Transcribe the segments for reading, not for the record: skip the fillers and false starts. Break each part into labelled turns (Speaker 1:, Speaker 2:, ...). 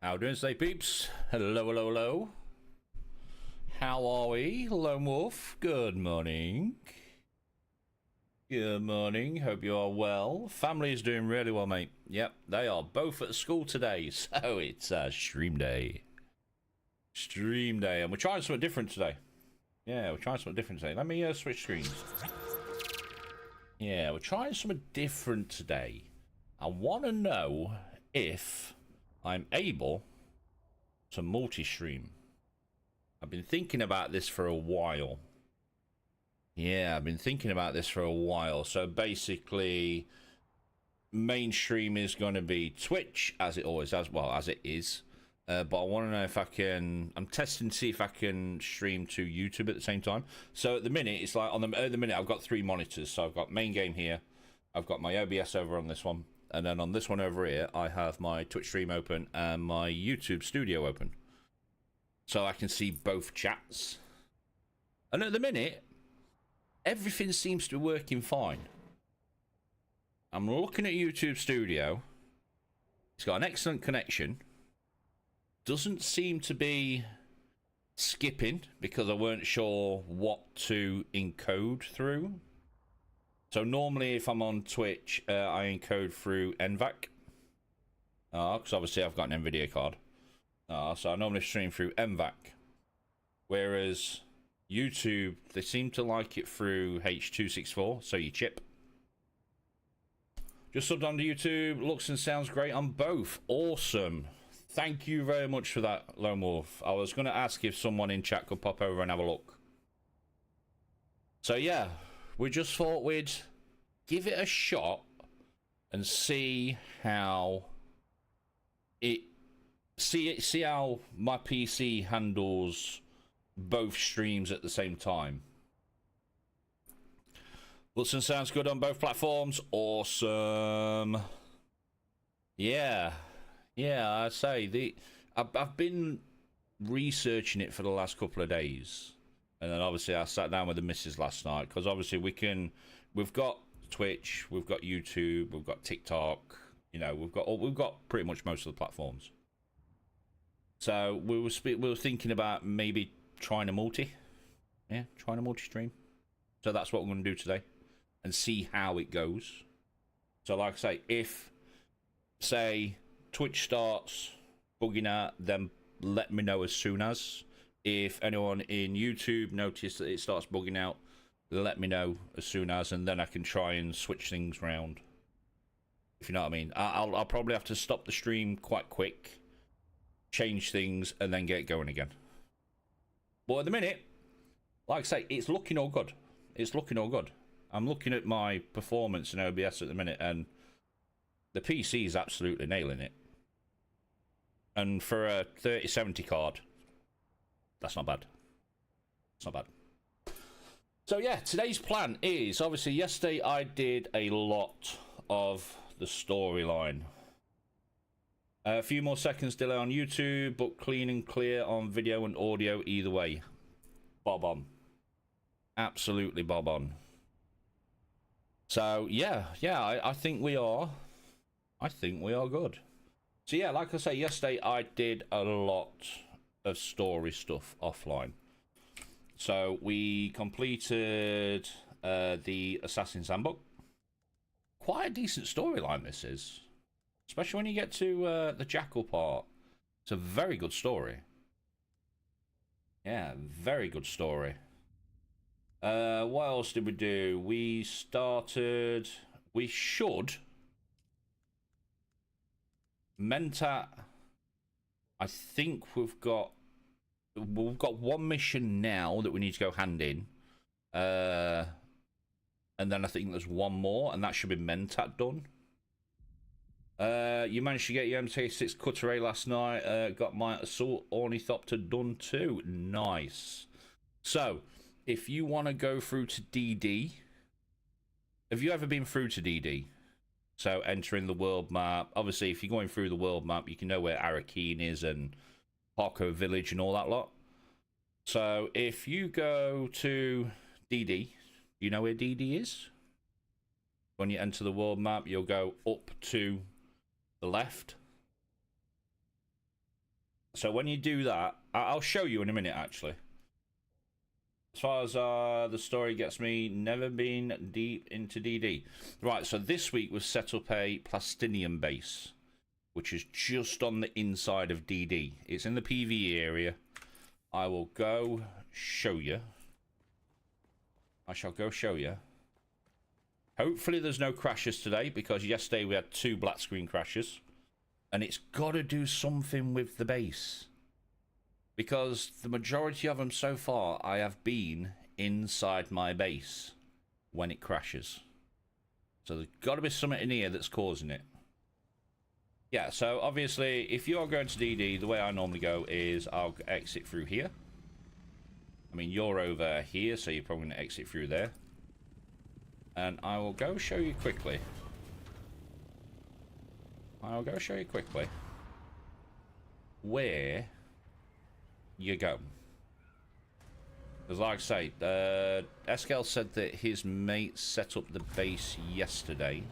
Speaker 1: How doing today, peeps? Hello, hello, hello. How are we? Lone Wolf, good morning. Good morning, hope you are well. Family is doing really well, mate. Yep, they are both at school today, so it's stream day. Stream day, and we're trying something different today. Yeah, we're trying something different today. Let me switch screens. Yeah, we're trying something different today. I want to know if I'm able to multi-stream. I've been thinking about this for a while. Yeah, I've been thinking about this for a while. So basically, mainstream is going to be Twitch, as it always has, well, as it is. But I want to know if I can. I'm testing to see if I can stream to YouTube at the same time. So at the minute, it's like at the minute I've got 3 monitors. So I've got main game here, I've got my OBS over on this one, and then on this one over here, I have my Twitch stream open and my YouTube studio open. So I can see both chats. And at the minute, everything seems to be working fine. I'm looking at YouTube Studio. It's got an excellent connection. Doesn't seem to be skipping because I weren't sure what to encode through. So normally if I'm on Twitch, I encode through NVAC. Because obviously I've got an NVIDIA card. So I normally stream through NVAC. Whereas YouTube, they seem to like it through H.264, so you chip. Just subbed onto YouTube. Looks and sounds great on both. Awesome. Thank you very much for that, Lone Wolf. I was going to ask if someone in chat could pop over and have a look. So yeah, we just thought we'd give it a shot and see how it... See how my PC handles both streams at the same time. Looks and sounds good on both platforms. Awesome. Yeah, I say I've been researching it for the last couple of days, and then obviously I sat down with the missus last night because obviously we've got Twitch, we've got YouTube, we've got TikTok. You know, we've got pretty much most of the platforms. So we were thinking about maybe trying a trying a multi-stream. So that's what we're going to do today, and see how it goes. So like I say, if say Twitch starts bugging out, then let me know as soon as. If anyone in YouTube notices that it starts bugging out, let me know as soon as, and then I can try and switch things around. If you know what I mean. I'll probably have to stop the stream quite quick, change things, and then get it going again. But at the minute, like I say, it's looking all good. It's looking all good. I'm looking at my performance in OBS at the minute, and the PC is absolutely nailing it. And for a 3070 card, that's not bad. It's not bad. So yeah, today's plan is, obviously yesterday I did a lot of the storyline. A few more seconds delay on YouTube, but clean and clear on video and audio either way. Bob on. Absolutely bob on. So yeah, I think we are. I think we are good. So yeah, like I say, yesterday I did a lot of story stuff offline. So we completed the Assassin's Handbook. Quite a decent storyline this is. Especially when you get to the Jackal part. It's a very good story. Yeah, very good story. What else did we do? We should... Mentat, I think we've got one mission now that we need to go hand in. And then I think there's one more, and that should be Mentat done. You managed to get your MT6 Cutter last night. Got my Assault Ornithopter done too. Nice. So, if you want to go through to DD, have you ever been through to DD? So, entering the world map. Obviously, if you're going through the world map, you can know where Arakeen is and Parko Village and all that lot. So, if you go to DD, you know where DD is? When you enter the world map, you'll go up to the left. So when you do that, I'll show you in a minute, actually. As far as the story gets me, never been deep into DD. Right, so this week was set up a Plastinium base, which is just on the inside of DD. It's in the PvE area. I will go show you. I shall go show you. Hopefully there's no crashes today, because yesterday we had 2 black screen crashes. And it's got to do something with the base. Because the majority of them so far, I have been inside my base when it crashes. So there's got to be something in here that's causing it. Yeah, so obviously, if you're going to DD, the way I normally go is I'll exit through here. I mean, you're over here, so you're probably going to exit through there. And I will go show you quickly. I'll go show you quickly where you go. Because like I say, Eskel said that his mate set up the base yesterday.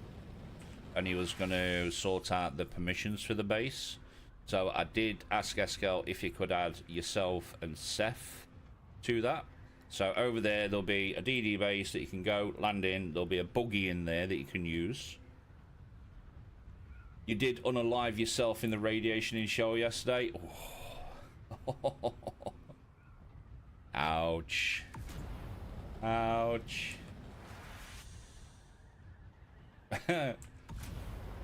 Speaker 1: And he was going to sort out the permissions for the base. So I did ask Eskel if he could add yourself and Seth to that. So over there, there'll be a DD base that you can go land in. There'll be a buggy in there that you can use. You did unalive yourself in the radiation show yesterday. Oh. Ouch. Ouch.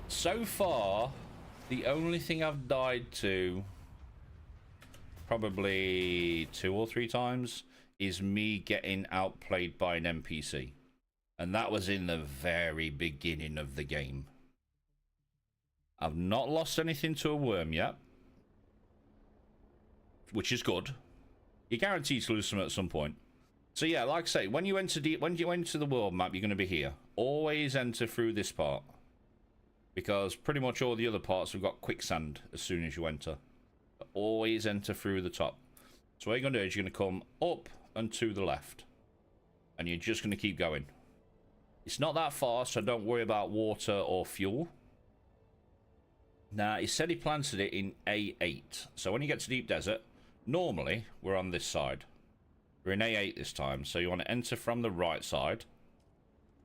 Speaker 1: So far, the only thing I've died to probably 2 or 3 times is me getting outplayed by an NPC. And that was in the very beginning of the game. I've not lost anything to a worm yet, which is good. You're guaranteed to lose some at some point. So yeah, like I say, when you enter the world map, you're going to be here. Always enter through this part, because pretty much all the other parts have got quicksand as soon as you enter. But always enter through the top. So what you're going to do is you're going to come up and to the left, and you're just going to keep going. It's not that far, so don't worry about water or fuel. Now, he said he planted it in A8. So when you get to Deep Desert, normally we're on this side. We're in A8 this time. So you want to enter from the right side.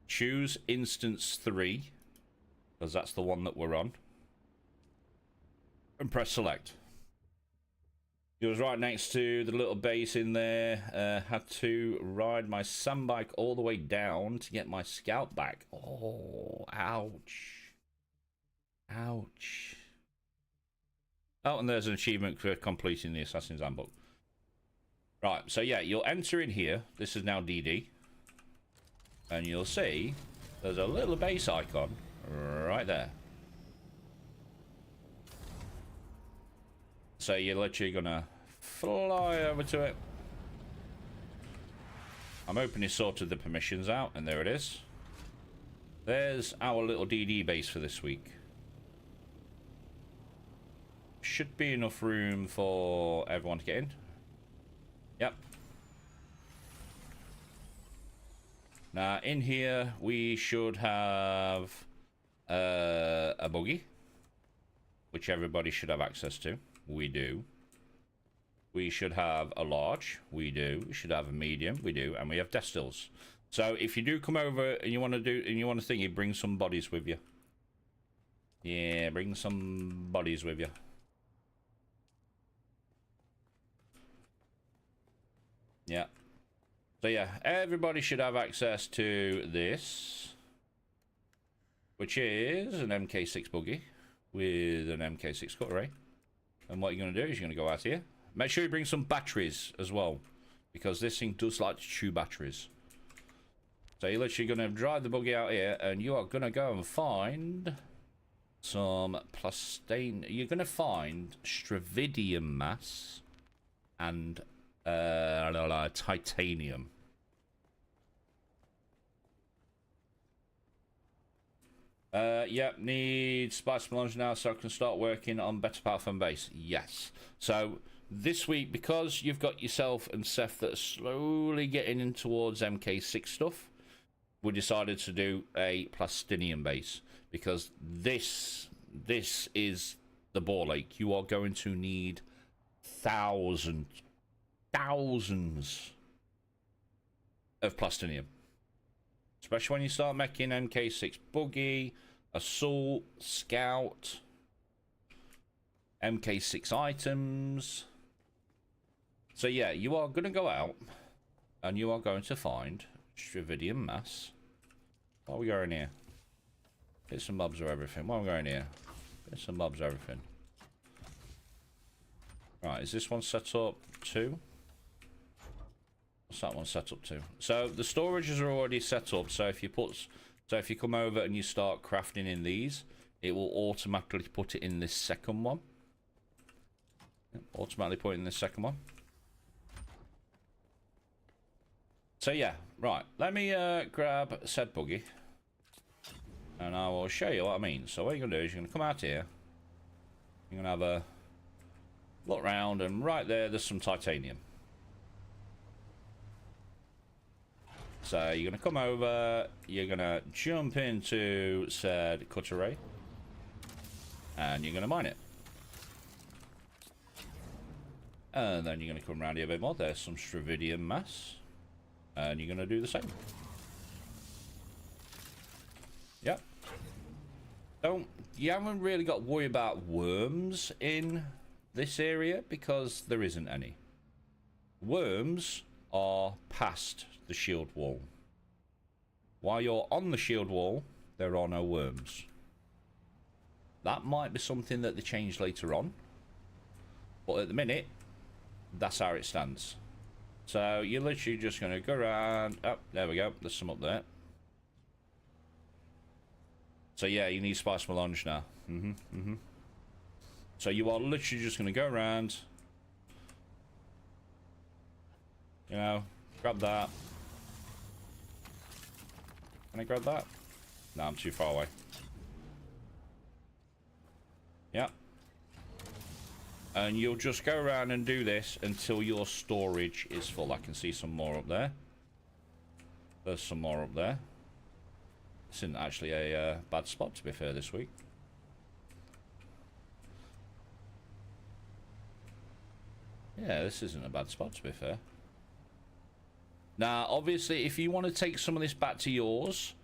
Speaker 1: Choose instance 3, because that's the one that we're on. And press select. It was right next to the little base in there. Had to ride my sandbike all the way down to get my scout back. Oh, ouch. Ouch. Oh, and there's an achievement for completing the Assassin's Handbook. Right, so yeah, you'll enter in here. This is now DD. And you'll see there's a little base icon right there. So you're literally gonna fly over to it. I'm hoping he sorted the permissions out, and there it is. There's our little DD base for this week. Should be enough room for everyone to get in. Yep. Now, in here, we should have a buggy, which everybody should have access to. We do. We should have a large. We do. We should have a medium. We do. And we have destils. So if you do come over and you want to think, you bring some bodies with you. Yeah, bring some bodies with you. Yeah. So yeah, everybody should have access to this, which is an MK6 buggy with an MK6 cut array. And what you're going to do is you're going to go out here. Make sure you bring some batteries as well, because this thing does like to chew batteries. So you're literally going to drive the buggy out here, and you are going to go and find some plastine. You're going to find stravidium mass and titanium. Yep, need spice melange now so I can start working on better platform base. Yes. So this week, because you've got yourself and Seth that are slowly getting in towards MK6 stuff, we decided to do a plastinium base, because this is the ball ache. You are going to need thousands of plastinium. Especially when you start making MK6 buggy, assault, scout, MK6 items. So yeah, you are going to go out and you are going to find Stravidium mass. What are we going here? Bits and bobs of everything. What are we going here? Bits and bobs of everything. Right, is this one set up to? What's that one set up to? So the storages are already set up. So if you come over and you start crafting in these, it will automatically put it in this second one. Automatically put it in this second one. So yeah, right. Let me grab said buggy, and I will show you what I mean. So what you're gonna do is you're gonna come out here. You're gonna have a look around, and right there's some titanium. So you're gonna come over. You're gonna jump into said cut array, and you're gonna mine it. And then you're gonna come around here a bit more. There's some Stravidium mass. And you're going to do the same. Yep. You haven't really got to worry about worms in this area because there isn't any. Worms are past the shield wall. While you're on the shield wall, there are no worms. That might be something that they change later on. But at the minute, that's how it stands. So you're literally just going to go around. Oh, there we go. There's some up there. So yeah, you need spice melange now. So you are literally just going to go around. You know, grab that. Can I grab that? No, I'm too far away. Yeah. And you'll just go around and do this until your storage is full. I can see some more up there. There's some more up there. This isn't actually a bad spot, to be fair, this week. Yeah, this isn't a bad spot, to be fair. Now, obviously, if you want to take some of this back to yours,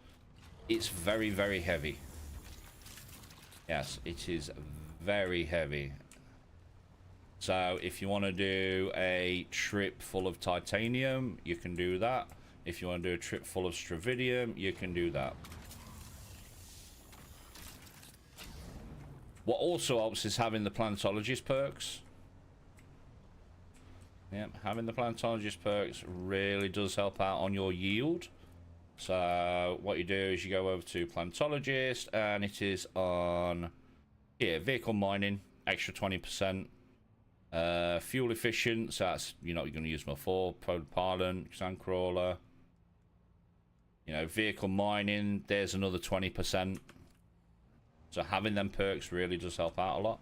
Speaker 1: it's very, very heavy. Yes, it is very heavy. So if you want to do a trip full of titanium, you can do that. If you want to do a trip full of stravidium, you can do that. What also helps is having the planetologist perks. Yep, having the planetologist perks really does help out on your yield. So what you do is you go over to planetologist, and it is on here, vehicle mining, extra 20%. Fuel efficient, so that's, you know, you're going to use more for propellant, sandcrawler. You know, vehicle mining, there's another 20%. So having them perks really does help out a lot.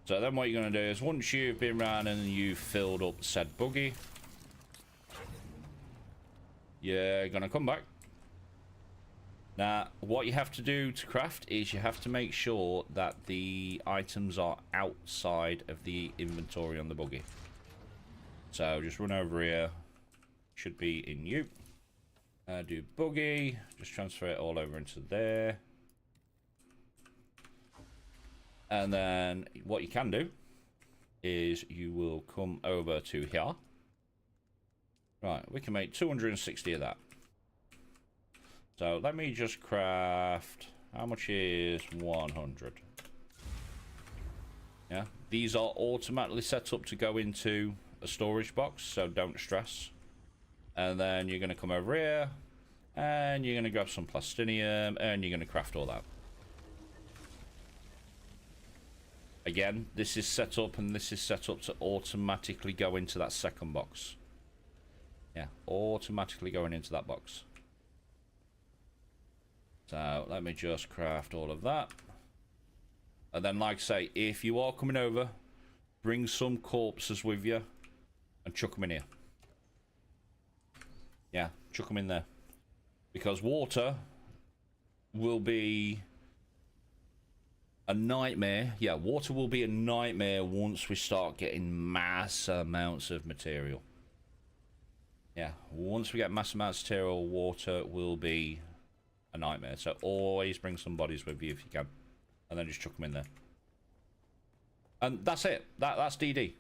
Speaker 1: So then what you're going to do is, once you've been around and you've filled up said buggy, you're going to come back. Now, what you have to do to craft is you have to make sure that the items are outside of the inventory on the buggy. So just run over here. Should be in you. Do buggy. Just transfer it all over into there. And then what you can do is you will come over to here. Right, we can make 260 of that. So let me just craft, how much is 100? Yeah, these are automatically set up to go into a storage box, so don't stress. And then you're going to come over here, and you're going to grab some plastinium, and you're going to craft all that. Again, this is set up, and this is set up to automatically go into that second box. Yeah, automatically going into that box. So let me just craft all of that. And then, like I say, if you are coming over, bring some corpses with you and chuck them in here. Yeah, chuck them in there. Because water will be A nightmare. Yeah, water will be a nightmare once we start getting mass amounts of material. Yeah, once we get mass amounts of material, water will be a nightmare. So always bring some bodies with you if you can. And then just chuck them in there. And that's it. That's DD.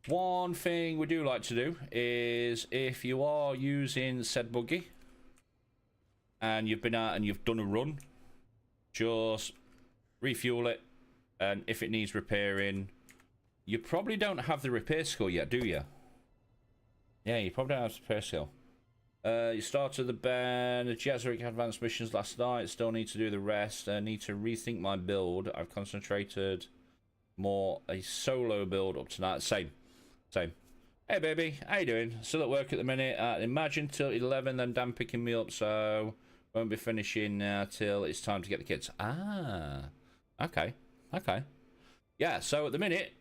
Speaker 1: One thing we do like to do is if you are using said buggy and you've been out and you've done a run, just refuel it, and if it needs repairing, you probably don't have the repair skill yet, do you? Yeah, you probably don't have the repair skill. You started the band, the Jesuit advanced missions last night, still need to do the rest. I need to rethink my build. I've concentrated more a solo build up tonight. Same. Hey baby, how you doing? Still at work at the minute. Imagine till 11, then Dan picking me up, so won't be finishing till it's time to get the kids. Ah, okay. Yeah, so at the minute,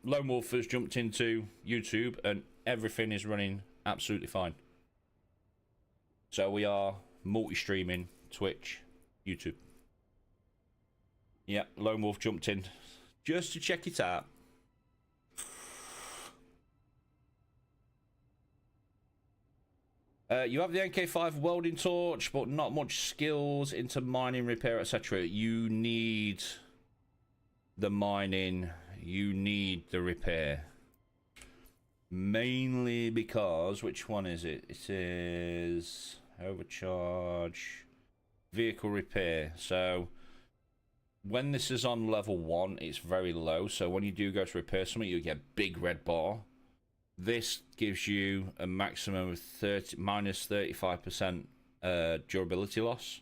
Speaker 1: Lone Wolf has jumped into YouTube and everything is running absolutely fine. So we are multi-streaming Twitch, YouTube. Yeah, Lone Wolf jumped in just to check it out. You have the NK5 welding torch, but not much skills into mining, repair, etc. You need the mining, you need the repair. Mainly because, which one is it? It is overcharge, vehicle repair. So when this is on level 1, it's very low. So when you do go to repair something, you get a big red bar. This gives you a maximum of minus 35% durability loss.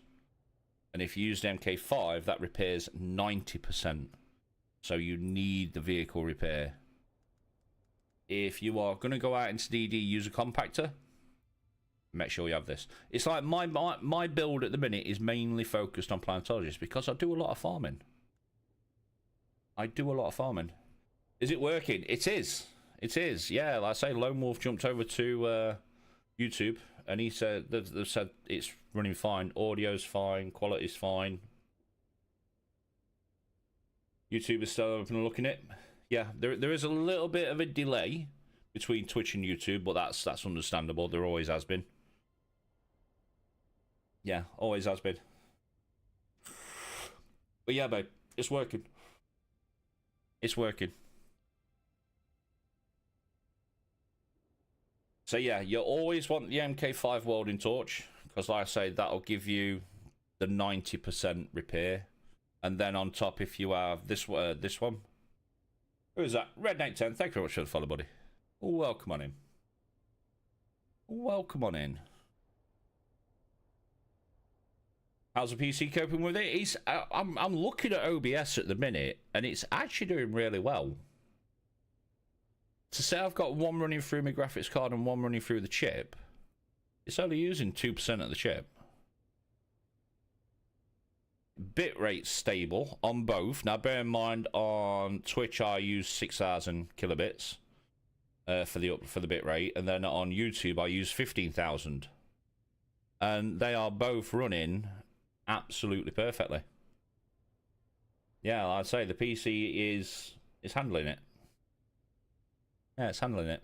Speaker 1: And if you use the MK5, that repairs 90%. So you need the vehicle repair. If you are going to go out into DD, use a compactor, make sure you have this. It's like my build at the minute is mainly focused on planetologists because I do a lot of farming. Is it working? It is. Yeah, like I say, Lone Wolf jumped over to YouTube and he said they've said it's running fine, audio's fine, quality's fine. YouTube is still open and looking at it. Yeah, there is a little bit of a delay between Twitch and YouTube, but that's understandable. There always has been. Yeah, always has been. But yeah, babe, it's working. So yeah, you always want the MK5 welding torch, because like I say, that'll give you the 90% repair. And then on top, if you have this one. Who is that? Red Knight 10, thank you very much for the follow, buddy. Welcome on in. How's the PC coping with it? I'm looking at OBS at the minute, and it's actually doing really well. To say I've got one running through my graphics card and one running through the chip, it's only using 2% of the chip. Bitrate stable on both. Now bear in mind, on Twitch I use 6,000 kilobits for the bitrate, and then on YouTube I use 15,000, and they are both running absolutely perfectly. Yeah, I'd say the PC is handling it. Yeah, it's handling it.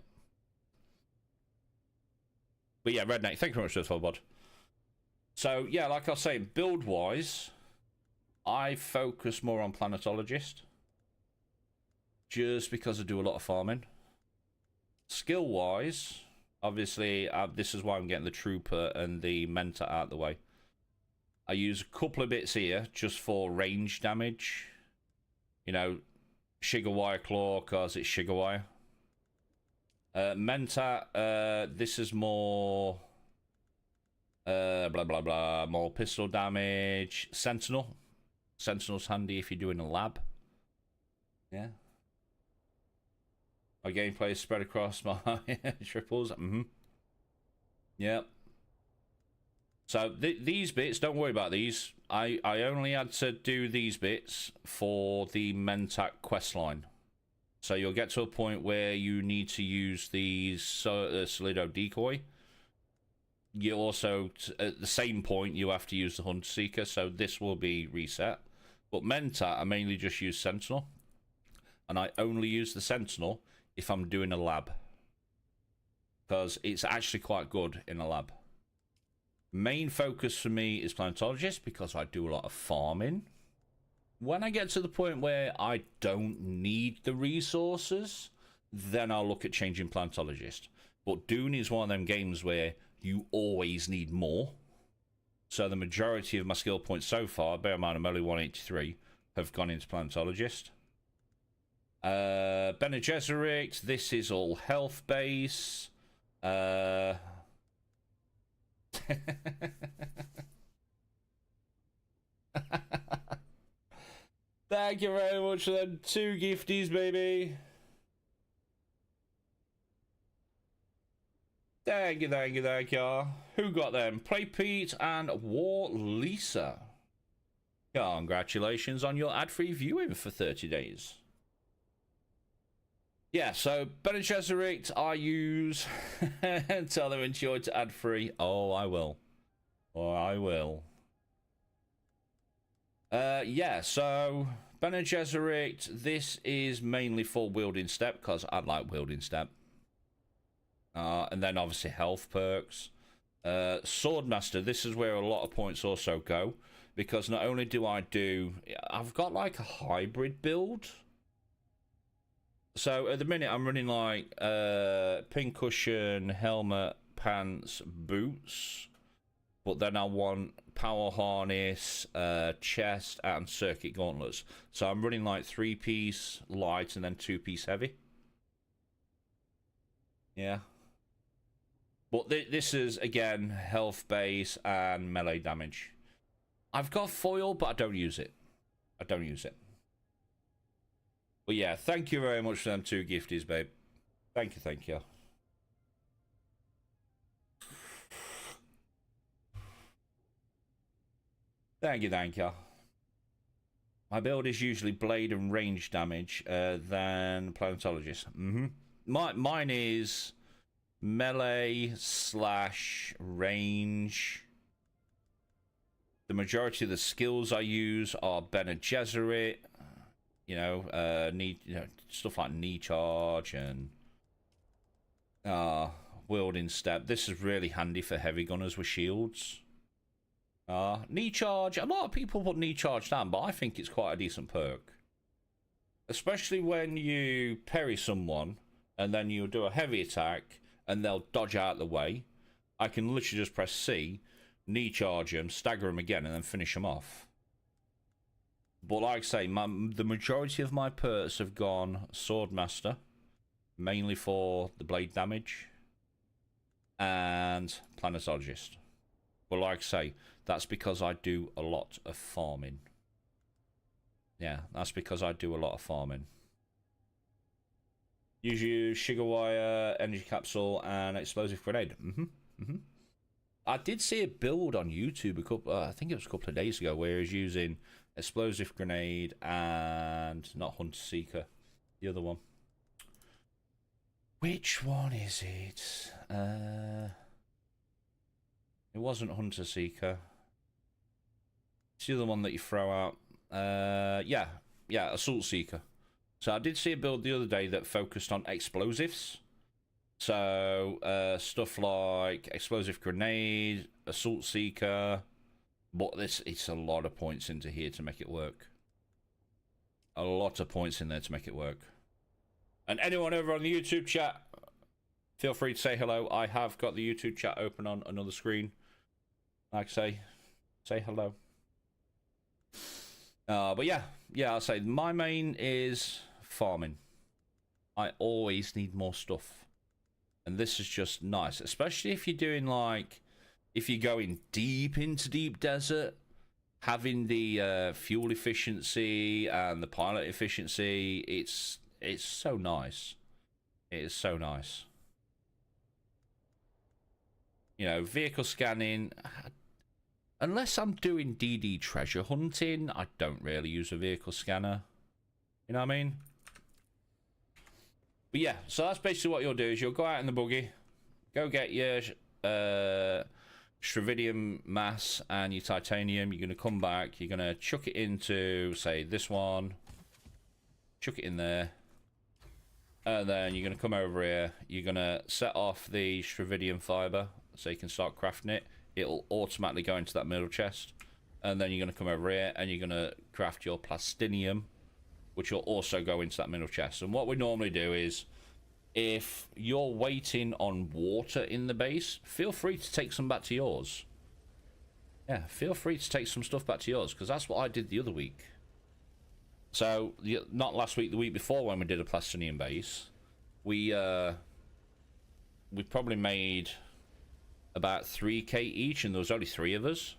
Speaker 1: But yeah, Redneck, thank you very much for the follow, bud. So yeah, like I was saying, build wise, I focus more on planetologist just because I do a lot of farming. Skill wise, obviously, this is why I'm getting the trooper and the mentor out of the way. I use a couple of bits here just for range damage. You know, Sugar Wire Claw, because it's Sugar Wire. Mentor, this is more blah blah blah, more pistol damage. Sentinel's handy if you're doing a lab. Yeah. My gameplay is spread across my triples. Yep. So these bits, don't worry about these. I only had to do these bits for the Mentak questline. So you'll get to a point where you need to use the Solido decoy. you also, at the same point, you have to use the Hunter Seeker, so this will be reset. But Mentat, I mainly just use Sentinel. And I only use the Sentinel if I'm doing a lab. Because it's actually quite good in a lab. Main focus for me is Planetologist because I do a lot of farming. When I get to the point where I don't need the resources, then I'll look at changing Planetologist. But Dune is one of them games where you always need more. So the majority of my skill points so far, bear in mind I'm only 183, have gone into Planetologist. Bene Gesserit, this is all health base. Thank you very much for them 2 gifties, baby. Thank you, thank you, thank you. Who got them? Play Pete and War Lisa. Congratulations on your ad-free viewing for 30 days. Yeah, so Bene Gesserit I use. Tell them enjoy to ad-free. Oh, I will. Oh, I will. Yeah, so Bene Gesserit, this is mainly for wielding step because I like wielding step. And then obviously health perks. Swordmaster, this is where a lot of points also go because not only do I've got like a hybrid build. So at the minute I'm running like pincushion, helmet, pants, boots. But then I want power harness, chest, and circuit gauntlets. So I'm running like 3-piece light and then 2-piece heavy. Yeah. But this is, again, health base and melee damage. I've got foil, but I don't use it. I don't use it. But yeah, thank you very much for them 2 gifties, babe. Thank you, thank you. Thank you, thank you. My build is usually blade and range damage, than Planetologist. Mine is melee / range. The majority of the skills I use are Bene Gesserit. Stuff like knee charge and wielding step. This is really handy for heavy gunners with shields. Knee charge, a lot of people put knee charge down, but I think it's quite a decent perk. Especially when you parry someone and then you do a heavy attack and they'll dodge out the way. I can literally just press C, knee charge them, stagger them again, and then finish them off. But like I say, the majority of my perks have gone Swordmaster, mainly for the blade damage, and Planetologist. But like I say, that's because I do a lot of farming. Yeah, that's because I do a lot of farming. Use sugar wire, energy capsule, and explosive grenade. I did see a build on YouTube I think it was a couple of days ago, where he was using explosive grenade and not Hunter Seeker, the other one. Which one is it? It wasn't Hunter Seeker. It's the other one that you throw out. Yeah, Assault Seeker. So I did see a build the other day that focused on explosives. So stuff like explosive grenade, Assault Seeker. But it's a lot of points into here to make it work. A lot of points in there to make it work. And anyone over on the YouTube chat, feel free to say hello. I have got the YouTube chat open on another screen. Like I say hello. But yeah, I'll say my main is farming. I always need more stuff. And this is just nice. Especially if you're doing like, if you're going deep into deep desert, having the fuel efficiency and the pilot efficiency, it's so nice. It is so nice. Vehicle scanning. Unless I'm doing DD treasure hunting, I don't really use a vehicle scanner. You know what I mean? But yeah, so that's basically what you'll do is you'll go out in the buggy, go get your Stravidium mass and your titanium. You're going to come back. You're going to chuck it into, say, this one. Chuck it in there. And then you're going to come over here. You're going to set off the Stravidium fiber so you can start crafting it. It'll automatically go into that middle chest. And then you're going to come over here and you're going to craft your plastinium, which will also go into that middle chest. And what we normally do is, if you're waiting on water in the base, feel free to take some back to yours. Yeah, feel free to take some stuff back to yours, because that's what I did the other week. So, not last week, the week before when we did a plastinium base, we probably made about 3k each, and there was only 3 of us.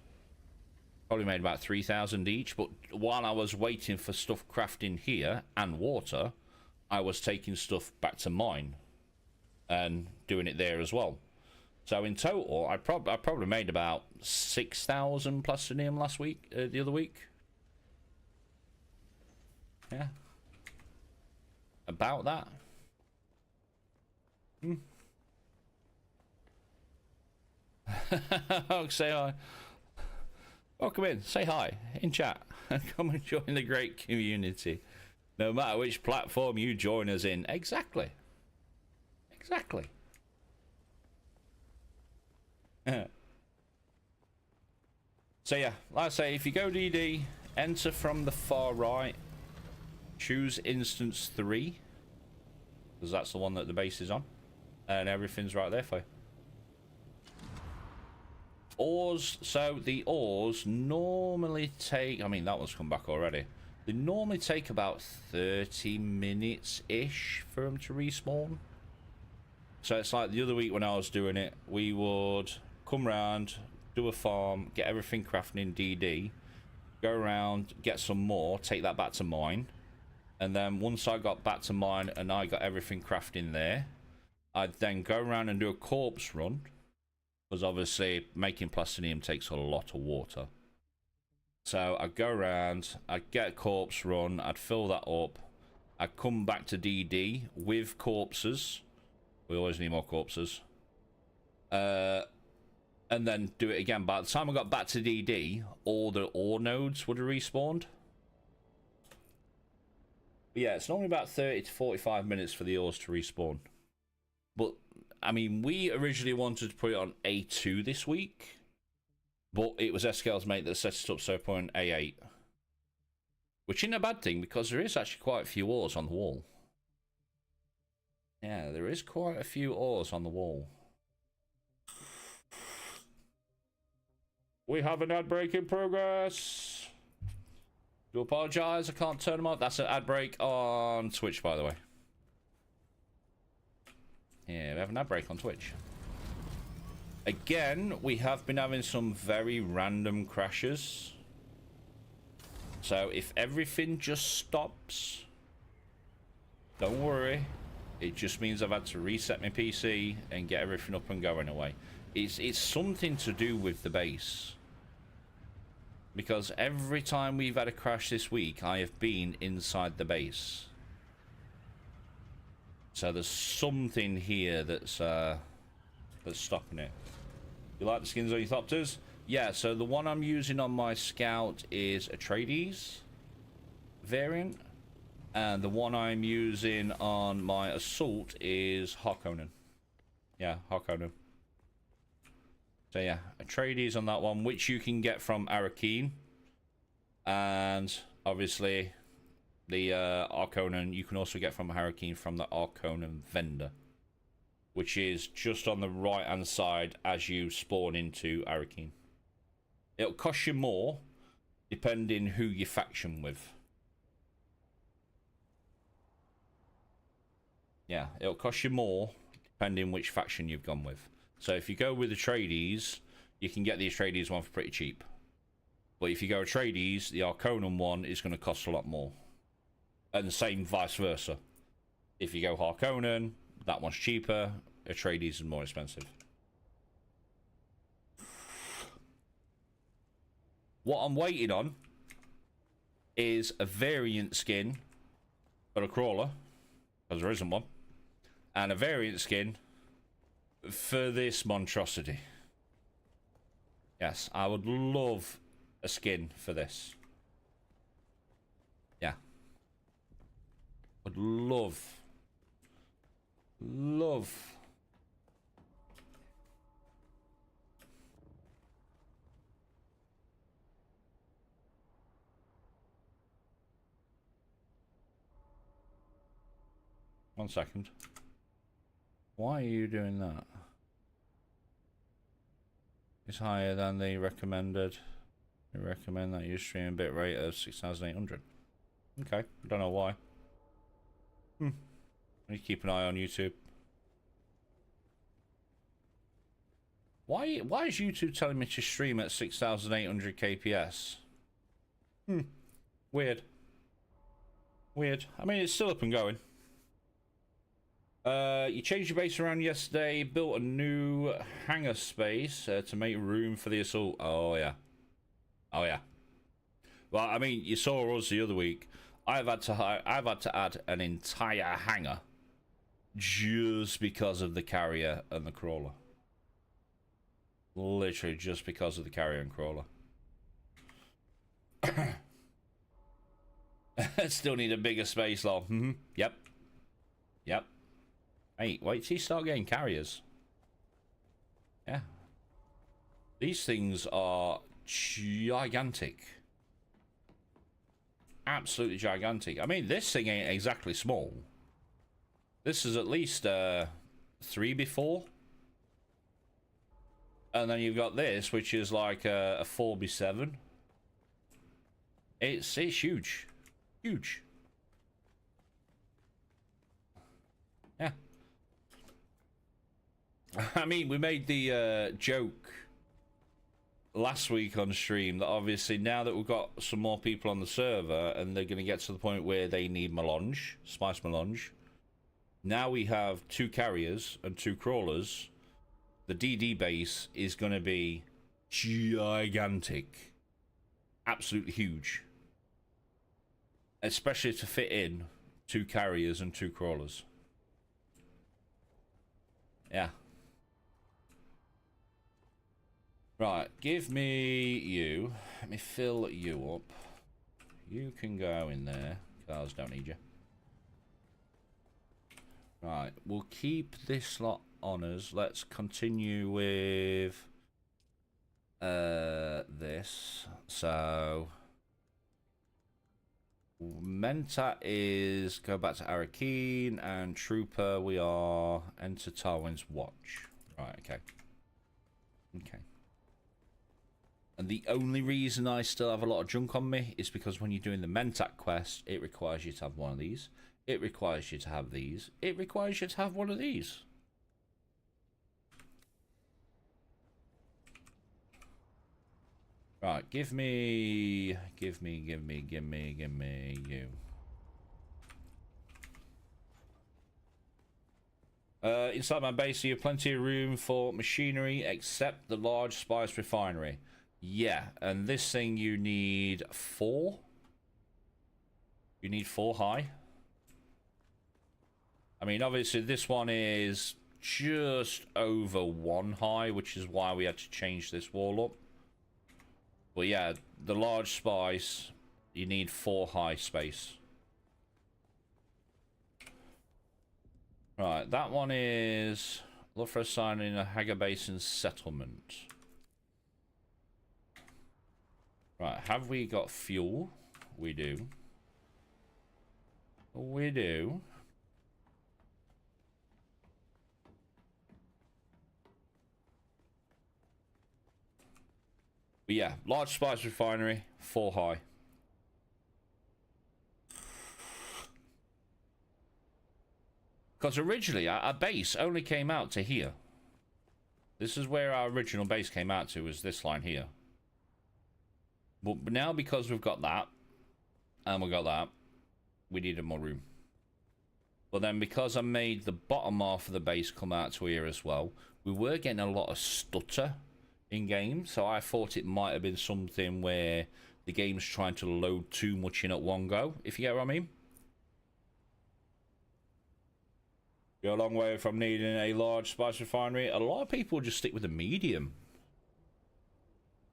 Speaker 1: Probably made about 3,000 each, but while I was waiting for stuff crafting here and water, I was taking stuff back to mine and doing it there as well. So in total, I probably made about 6,000 plastinium last week, the other week. Yeah. About that. Oh, say hi. Welcome in. Say hi in chat. Come and join the great community. No matter which platform you join us in. Exactly. Exactly. So yeah, like I say, if you go DD, enter from the far right, choose instance 3, because that's the one that the base is on, and everything's right there for you. Ores, so the ores normally take, I mean, that one's come back already. They normally take about 30 minutes-ish for them to respawn. So it's like the other week when I was doing it, we would come round, do a farm, get everything crafting in DD, go around, get some more, take that back to mine, and then once I got back to mine and I got everything crafting there, I'd then go around and do a corpse run, because obviously making plastinium takes a lot of water. So I'd go around, I'd get a corpse run, I'd fill that up, I'd come back to DD with corpses. We always need more corpses. And then do it again. By the time I got back to DD, all the ore nodes would have respawned. But yeah, it's normally about 30 to 45 minutes for the ores to respawn. But, I mean, we originally wanted to put it on A2 this week. But it was SKL's mate that set it up, so put on A8. Which isn't a bad thing, because there is actually quite a few ores on the wall. Yeah, there is quite a few ores on the wall. We have an ad break in progress. Do apologise, I can't turn them off. That's an ad break on Twitch, by the way. Yeah, we have an ad break on Twitch. Again, we have been having some very random crashes. So if everything just stops, don't worry. It just means I've had to reset my PC and get everything up and going away. It's something to do with the base. Because every time we've had a crash this week, I have been inside the base. So there's something here that's stopping it. You like the skins on your Thopters? Yeah, so the one I'm using on my Scout is a Atreides variant. And the one I'm using on my Assault is Harkonnen. Yeah, Harkonnen. So yeah, Atreides on that one, which you can get from Arakeen. And obviously the Harkonnen you can also get from Arakeen from the Harkonnen vendor, which is just on the right hand side as you spawn into Arakeen. It'll cost you more depending who you faction with. Yeah, it'll cost you more depending which faction you've gone with. So if you go with the Atreides, you can get the Atreides one for pretty cheap. But if you go Atreides, the Harkonnen one is going to cost a lot more. And the same vice versa. If you go Harkonnen, that one's cheaper. Atreides is more expensive. What I'm waiting on is a variant skin for a crawler, because there isn't one, and a variant skin for this monstrosity. Yes, I would love a skin for this. Yeah. Would love. Love. One second. Why are you doing that? It's higher than the recommended. They recommend that you stream bitrate of 6,800. Okay, don't know why. I need to keep an eye on YouTube. Why is YouTube telling me to stream at 6,800 kps? Weird. Weird. I mean, it's still up and going. You changed your base around yesterday, built a new hangar space to make room for the assault. Oh, yeah. Oh, yeah. Well, I mean, you saw us the other week. I've had to add an entire hangar just because of the carrier and the crawler. Literally just because of the carrier and crawler. Still need a bigger space, lol. Yep. Yep. Hey, wait till you start getting carriers. Yeah. These things are gigantic. Absolutely gigantic. I mean, this thing ain't exactly small. This is at least 3x4. And then you've got this, which is like a 4x7. It's huge. Huge. Yeah. I mean, we made the joke last week on stream that obviously now that we've got some more people on the server and they're going to get to the point where they need melange, spice melange. Now we have 2 carriers and 2 crawlers. The DD base is going to be gigantic. Absolutely huge. Especially to fit in 2 carriers and 2 crawlers. Yeah. Right, give me you. Let me fill you up. You can go in there. Cars don't need you. Right, we'll keep this lot on us. Let's continue with this. So Mentat is go back to Arakeen, and Trooper we are enter Tarwin's Watch. Right, okay. Okay. And the only reason I still have a lot of junk on me is because when you're doing the Mentat quest, it requires you to have one of these. It requires you to have these. It requires you to have one of these. Right, give me you. Inside my base, you have plenty of room for machinery, except the large spice refinery. Yeah, and this thing you need 4. You need 4 high. I mean, obviously this one is just over 1 high, which is why we had to change this wall up. But yeah, the large spice, you need 4 high space. Right, that one is look for a sign in a Hagar Basin settlement. Right, have we got fuel? We do. We do. But yeah, large spice refinery, 4 high. Because originally our base only came out to here. This is where our original base came out to, was this line here. But now because we've got that, and we got that, we needed more room. But then because I made the bottom half of the base come out to here as well, we were getting a lot of stutter in game, so I thought it might have been something where the game's trying to load too much in at one go, if you get what I mean. You're a long way from needing a large spice refinery. A lot of people just stick with the medium.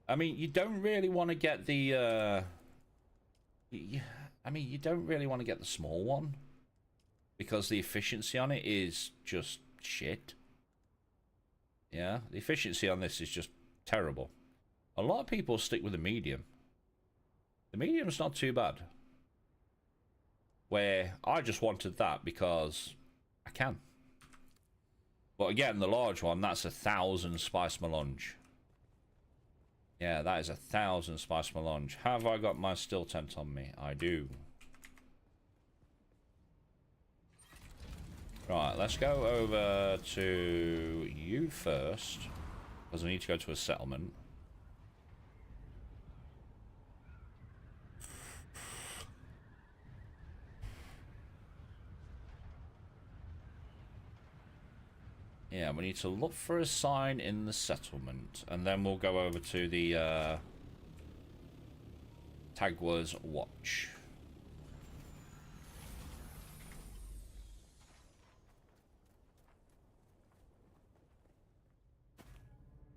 Speaker 1: I mean, you don't really want to get the, I mean, you don't really want to get the small one. Because the efficiency on it is just shit. Yeah, the efficiency on this is just terrible. A lot of people stick with the medium. The medium's not too bad. Where I just wanted that because I can. But again, the large one, that's 1,000 spice melange. Yeah, that is 1,000 spice melange. Have I got my still tent on me? I do. Right, let's go over to you first. Because I need to go to a settlement. Yeah, we need to look for a sign in the settlement. And then we'll go over to the Tagwa's Watch.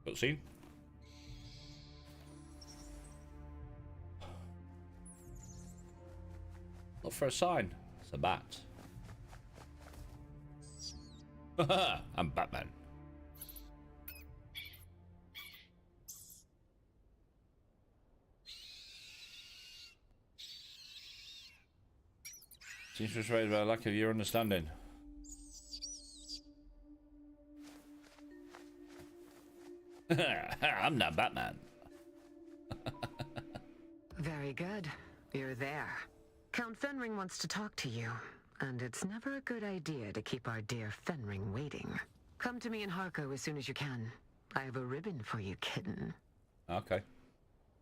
Speaker 1: Cutscene. Look for a sign. It's a bat. I'm Batman. Seems frustrated by the lack of your understanding. I'm not Batman.
Speaker 2: Very good. You're there. Count Fenring wants to talk to you, and it's never a good idea to keep our dear Fenring waiting. Come to me in Harko as soon as you can. I have a ribbon for you, kitten.
Speaker 1: Okay.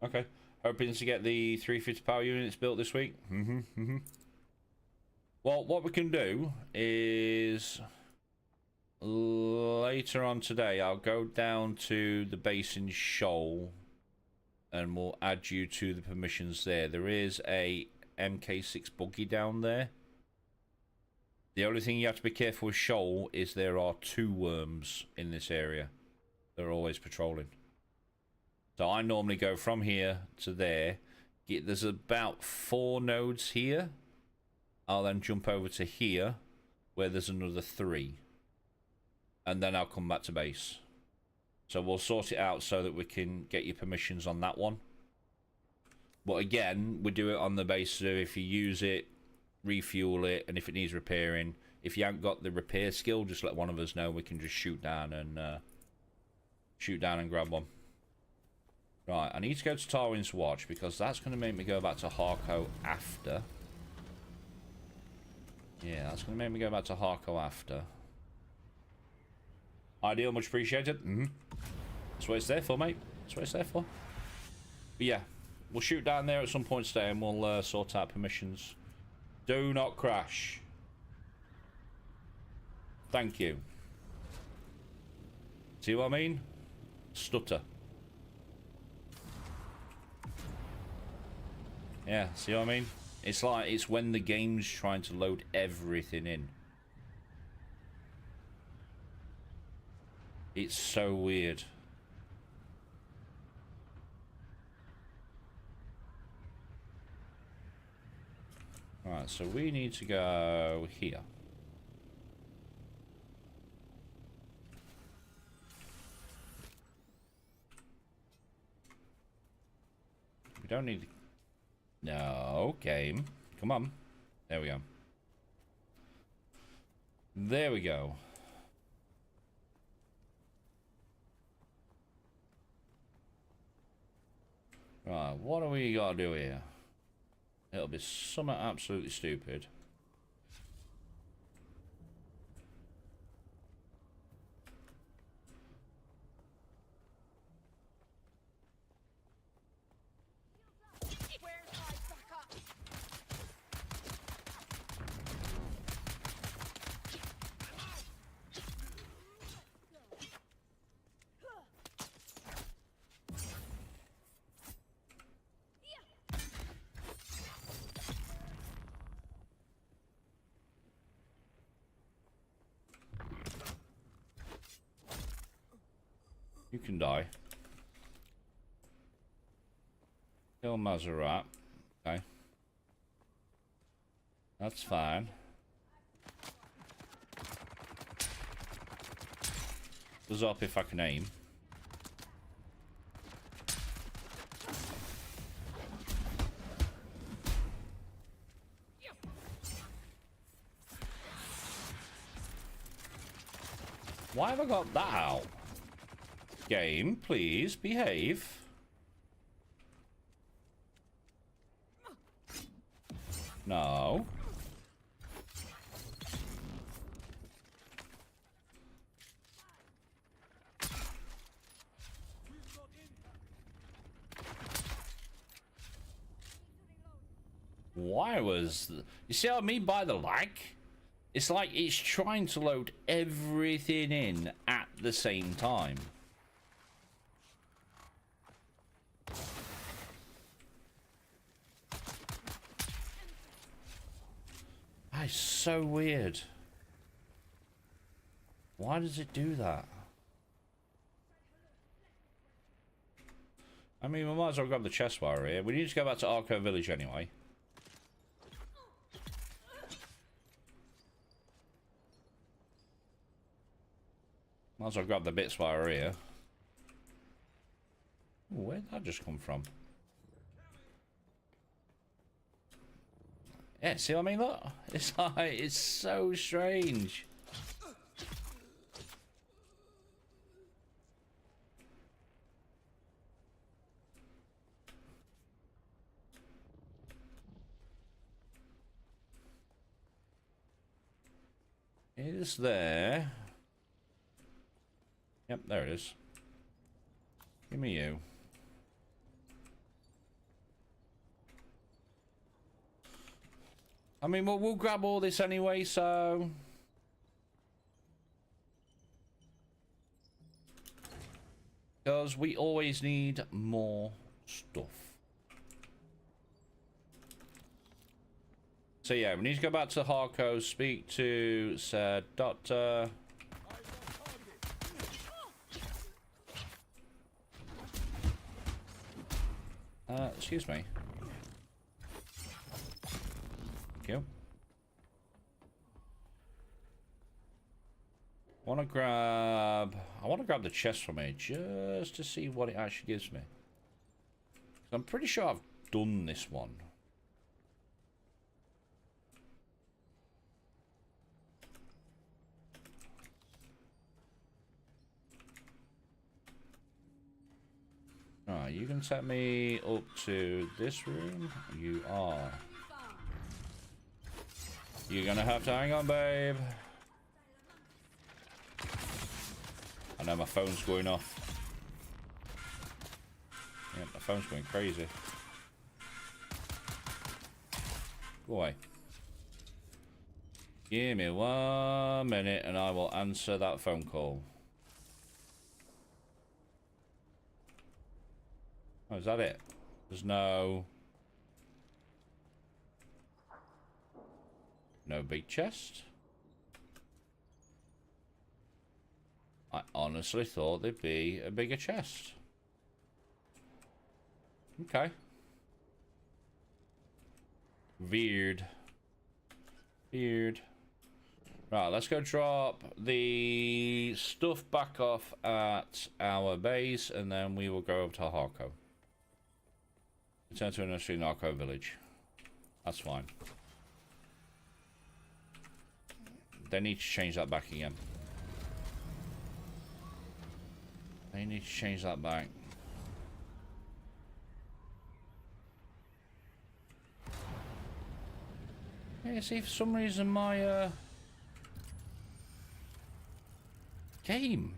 Speaker 1: Okay. Hoping to get the 350 power units built this week. Well, what we can do is later on today, I'll go down to the base in Shoal and we'll add you to the permissions there. There is a MK6 buggy down there. The only thing you have to be careful with Shoal is there are 2 worms in this area. They're always patrolling. So I normally go from here to there. There's about 4 nodes here. I'll then jump over to here, where there's another 3. And then I'll come back to base. So we'll sort it out so that we can get your permissions on that one. But again, we do it on the basis of if you use it, refuel it, and if it needs repairing. If you haven't got the repair skill, just let one of us know. We can just shoot down and grab one. Right, I need to go to Tarwin's Watch because that's going to make me go back to Harko after. Yeah, that's going to make me go back to Harko after. Ideal, much appreciated. That's what it's there for, mate. That's what it's there for. But yeah, we'll shoot down there at some point today and we'll sort out permissions. Do not crash. Thank you. See what I mean? Stutter. Yeah, see what I mean? It's like, it's when the game's trying to load everything in. It's so weird. Right, so we need to go here. We don't need... No, game. Come on. There we go. There we go. Right, what do we got to do here? It'll be something absolutely stupid. You can die. Kill Mazerat. Okay. That's fine. Goes up if I can aim. Why have I got that out? Game, please behave. No. Why was... You see what I mean by the lag? It's like it's trying to load everything in at the same time. That is so weird. Why does it do that? I mean, we might as well grab the chest while we're here. We need to go back to Arco Village anyway. Might as well grab the bits while we're here. Ooh, where did that just come from? Yeah, see what I mean? Look, it's like, it's so strange. Is there? Yep, there it is. Give me you. I mean, we'll grab all this anyway, so... Because we always need more stuff. So yeah, we need to go back to Harco, speak to said doctor. Excuse me. Thank you. I want to grab the chest from here just to see what it actually gives me. I'm pretty sure I've done this one. Alright, you can take me up to this room. You are. You're gonna have to hang on, babe. I know my phone's going off. Yeah, my phone's going crazy. Go away. Give me 1 minute and I will answer that phone call. Oh, is that it? There's no big chest? I honestly thought there'd be a bigger chest. Okay. Weird. Weird. Right, let's go drop the stuff back off at our base, and then we will go over to Harco. Return to an Narco village. That's fine. They need to change that back again. They need to change that back. Yeah, see, for some reason my game.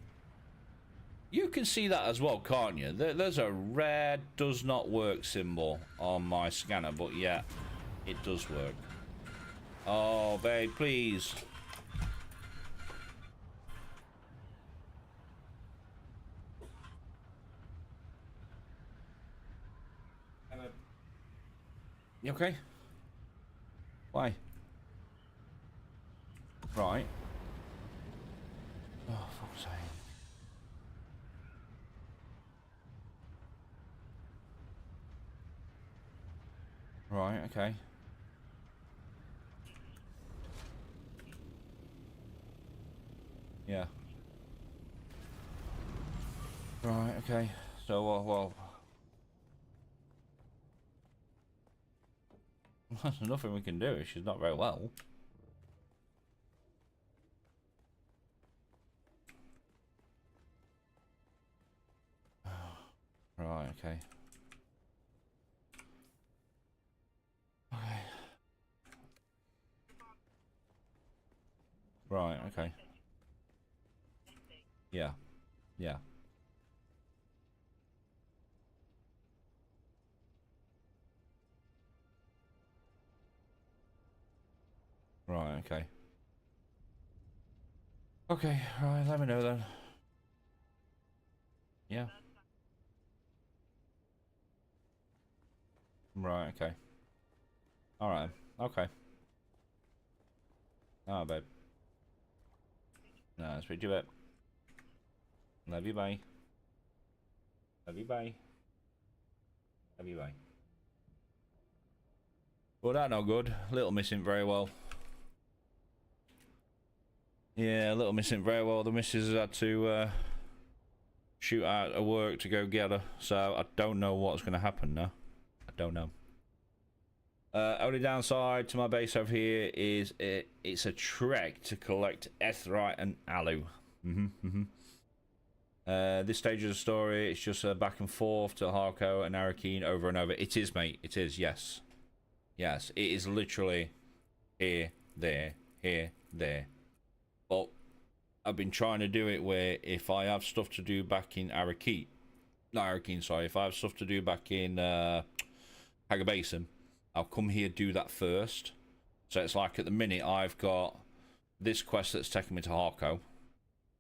Speaker 1: You can see that as well, can't you? There's a red does not work symbol on my scanner, but yeah, it does work. Oh, babe, please. You okay? Why? Right. Oh, fuck's sake. Right, okay. Yeah. Right, okay. So, well, there's nothing we can do. She's not very well. Right, okay. Okay. Right, okay. Yeah. Yeah. Right, okay. Okay, right, let me know then. Yeah. Right, okay. Alright, okay. Alright, babe. No, speak to you a bit. Love you, bye. Love you, bye. Love you, bye. Well, that no good. Little missing very well. Yeah, Little missing very well. The missus has had to shoot out of work to go get her, so I don't know what's going to happen now. I don't know. Only downside to my base over here is it's a trek to collect etherite and alu. This stage of the story, it's just back and forth to Harko and Arakeen over and over. It is, mate. It is, yes. Yes, it is literally here, there, But I've been trying to do it where if I have stuff to do back in Arakeen, not Arakeen, sorry, if I have stuff to do back in Haga Basin, I'll come here, do that first. So it's like at the minute I've got this quest that's taking me to Harko,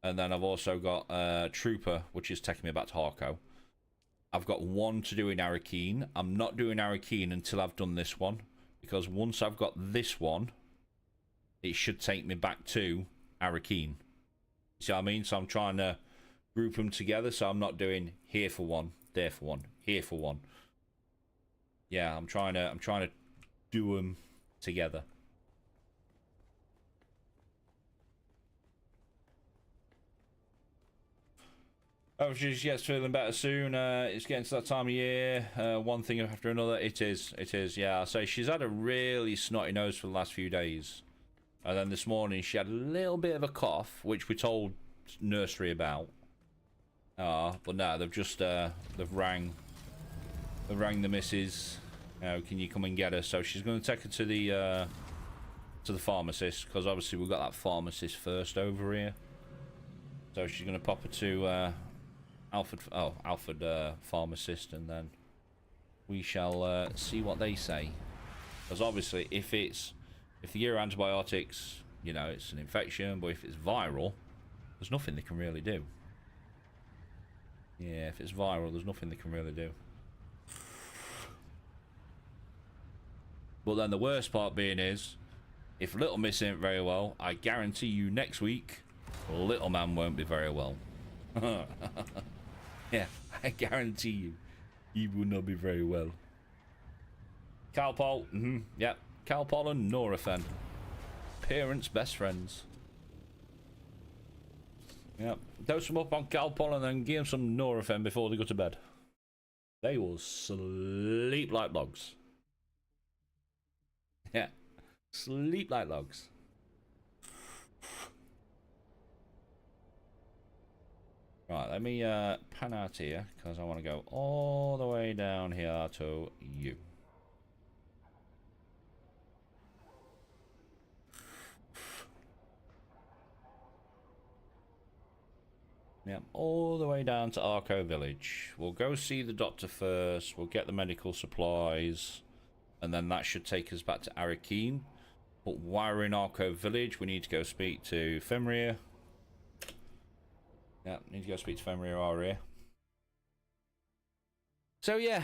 Speaker 1: and then I've also got Trooper, which is taking me back to Harko. I've got one to do in Arakeen. I'm not doing Arakeen until I've done this one, because once I've got this one, it should take me back to Arakeen. See what I mean? So I'm trying to group them together, so I'm not doing here for one, there for one, here for one. Yeah, I'm trying to do them together. Oh, she gets feeling better soon. It's getting to that time of year. One thing after another. It is. Yeah, so she's had a really snotty nose for the last few days. And then this morning she had a little bit of a cough, which we told nursery about. But no, they've just they've rang the missus. Can you come and get her? So she's going to take her to the pharmacist, because obviously we've got that pharmacist first over here. So she's going to pop her to Alfred pharmacist, and then we shall see what they say. Because obviously, if the year antibiotics, you know, it's an infection, but if it's viral, there's nothing they can really do. Yeah, if it's viral, there's nothing they can really do. But then the worst part being is, if Little Miss ain't very well, I guarantee you next week, Little Man won't be very well. Yeah, I guarantee you, he will not be very well. Calpol, yep. Calpol and Nurofen. Parents' best friends. Yep. Dose them up on Calpol and then give them some Nurofen before they go to bed. They will sleep like logs. Yeah. Sleep like logs. Right, let me pan out here, because I want to go all the way down here to you. Yep, all the way down to Arco Village. We'll go see the doctor first, we'll get the medical supplies, and then that should take us back to Arakeen. But while we're in Arco Village, we need to go speak to Fenrir. Yeah, need to go speak to Fenrir Aria. So yeah.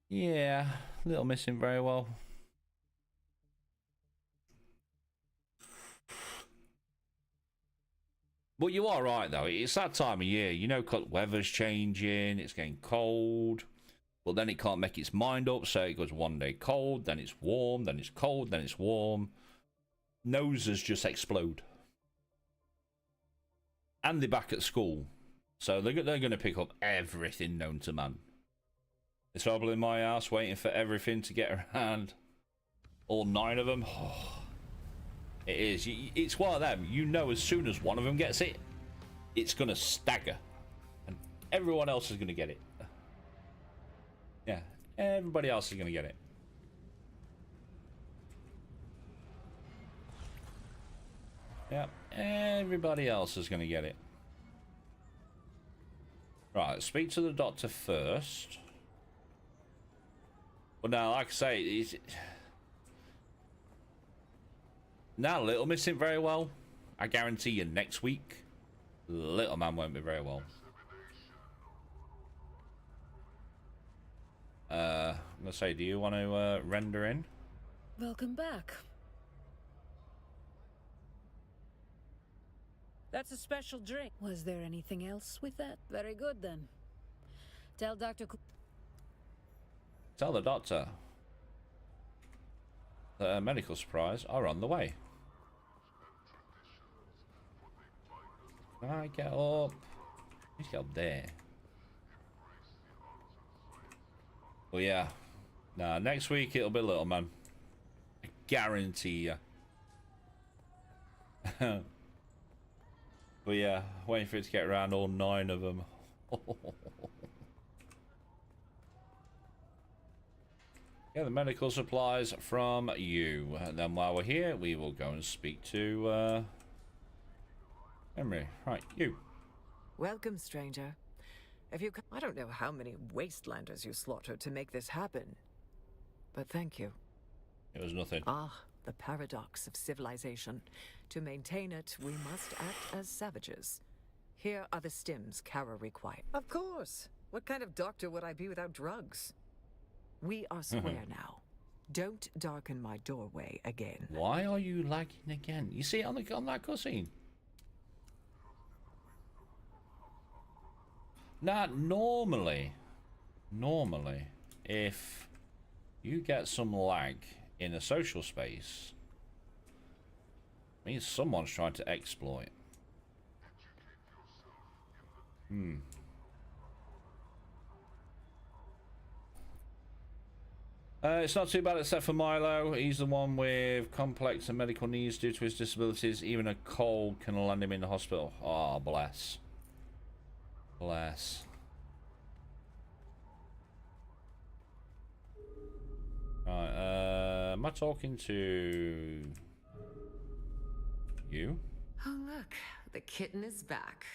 Speaker 1: Yeah, Little missing very well. But you are right though, it's that time of year, you know, weather's changing, it's getting cold. But then it can't make its mind up, so it goes one day cold, then it's warm, then it's cold, then it's warm. Noses just explode. And they're back at school. So they're going to pick up everything known to man. It's probably in my house waiting for everything to get around. All 9 of them. Oh, it is. It's one of them. You know as soon as one of them gets it, it's going to stagger. And everyone else is going to get it. Yeah, everybody else is going to get it. Yeah, everybody else is going to get it. Right, speak to the doctor first. But now, like I say, now Little missing very well. I guarantee you next week, Little Man won't be very well. I'm gonna say, do you want to render in?
Speaker 3: Welcome back. That's a special drink. Was there anything else with that? Very good then. Tell Dr.
Speaker 1: Tell the doctor that medical supplies are on the way. Can I get up? Let's get up there. Well, yeah. Nah, next week it'll be Little Man. I guarantee you. But yeah, waiting for it to get around all 9 of them. Yeah, the medical supplies from you. And then while we're here, we will go and speak to Henry. Right, you.
Speaker 4: Welcome, stranger. If you, I don't know how many wastelanders you slaughtered to make this happen, but thank you.
Speaker 1: It was nothing.
Speaker 4: Ah, the paradox of civilization. To maintain it, we must act as savages. Here are the stims Kara required. Of course. What kind of doctor would I be without drugs? We are square now. Don't darken my doorway again.
Speaker 1: Why are you lagging again? You see it on that cutscene? Now, normally, if you get some lag in a social space, it means someone's trying to exploit. It's not too bad except for Milo. He's the one with complex and medical needs due to his disabilities. Even a cold can land him in the hospital. Oh, bless. Bless. Right, am I talking to you?
Speaker 2: Oh, look. The kitten is back.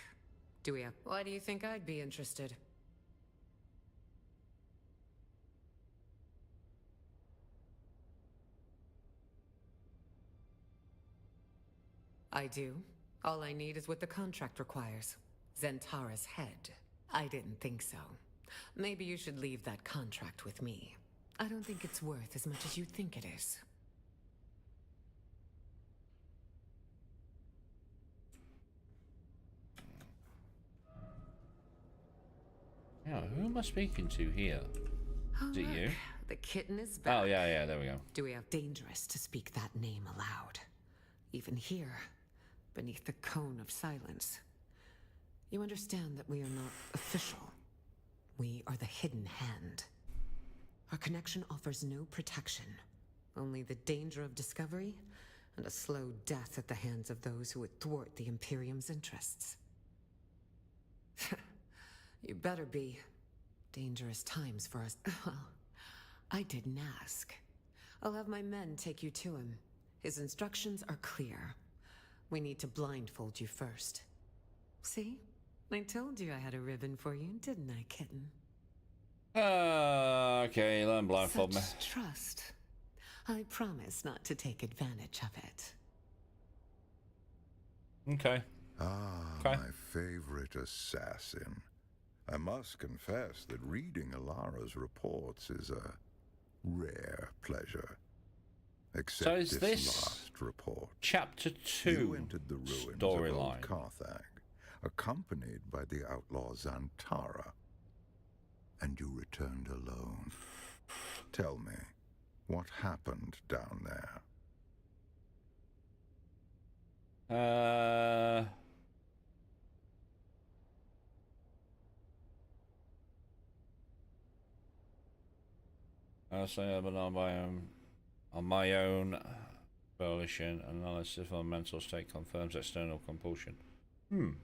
Speaker 2: Why do you think I'd be interested? I do. All I need is what the contract requires. Zentara's head. I didn't think so. Maybe you should leave that contract with me. I don't think it's worth as much as you think it is.
Speaker 1: Yeah, who am I speaking to here?
Speaker 2: Oh,
Speaker 1: Is it you?
Speaker 2: The kitten is back.
Speaker 1: Oh, yeah, there we go.
Speaker 2: Do we have dangerous to speak that name aloud? Even here, beneath the cone of silence. You understand that we are not official. We are the hidden hand. Our connection offers no protection, only the danger of discovery and a slow death at the hands of those who would thwart the Imperium's interests. You better be. Dangerous times for us. Well, I didn't ask. I'll have my men take you to him. His instructions are clear. We need to blindfold you first. See? I told you I had a ribbon for you, didn't I, kitten?
Speaker 1: Okay, let him blindfold me.
Speaker 2: Such trust. I promise not to take advantage of it.
Speaker 1: Okay.
Speaker 5: My favorite assassin. I must confess that reading Alara's reports is a rare pleasure. Except
Speaker 1: So is this
Speaker 5: last report.
Speaker 1: Chapter 2
Speaker 5: You entered the ruins of
Speaker 1: storyline?
Speaker 5: old Carthag, accompanied by the outlaw Zantara, and you returned alone. Tell me, what happened down there?
Speaker 1: I say but on my own volition, analysis of mental state confirms external compulsion. You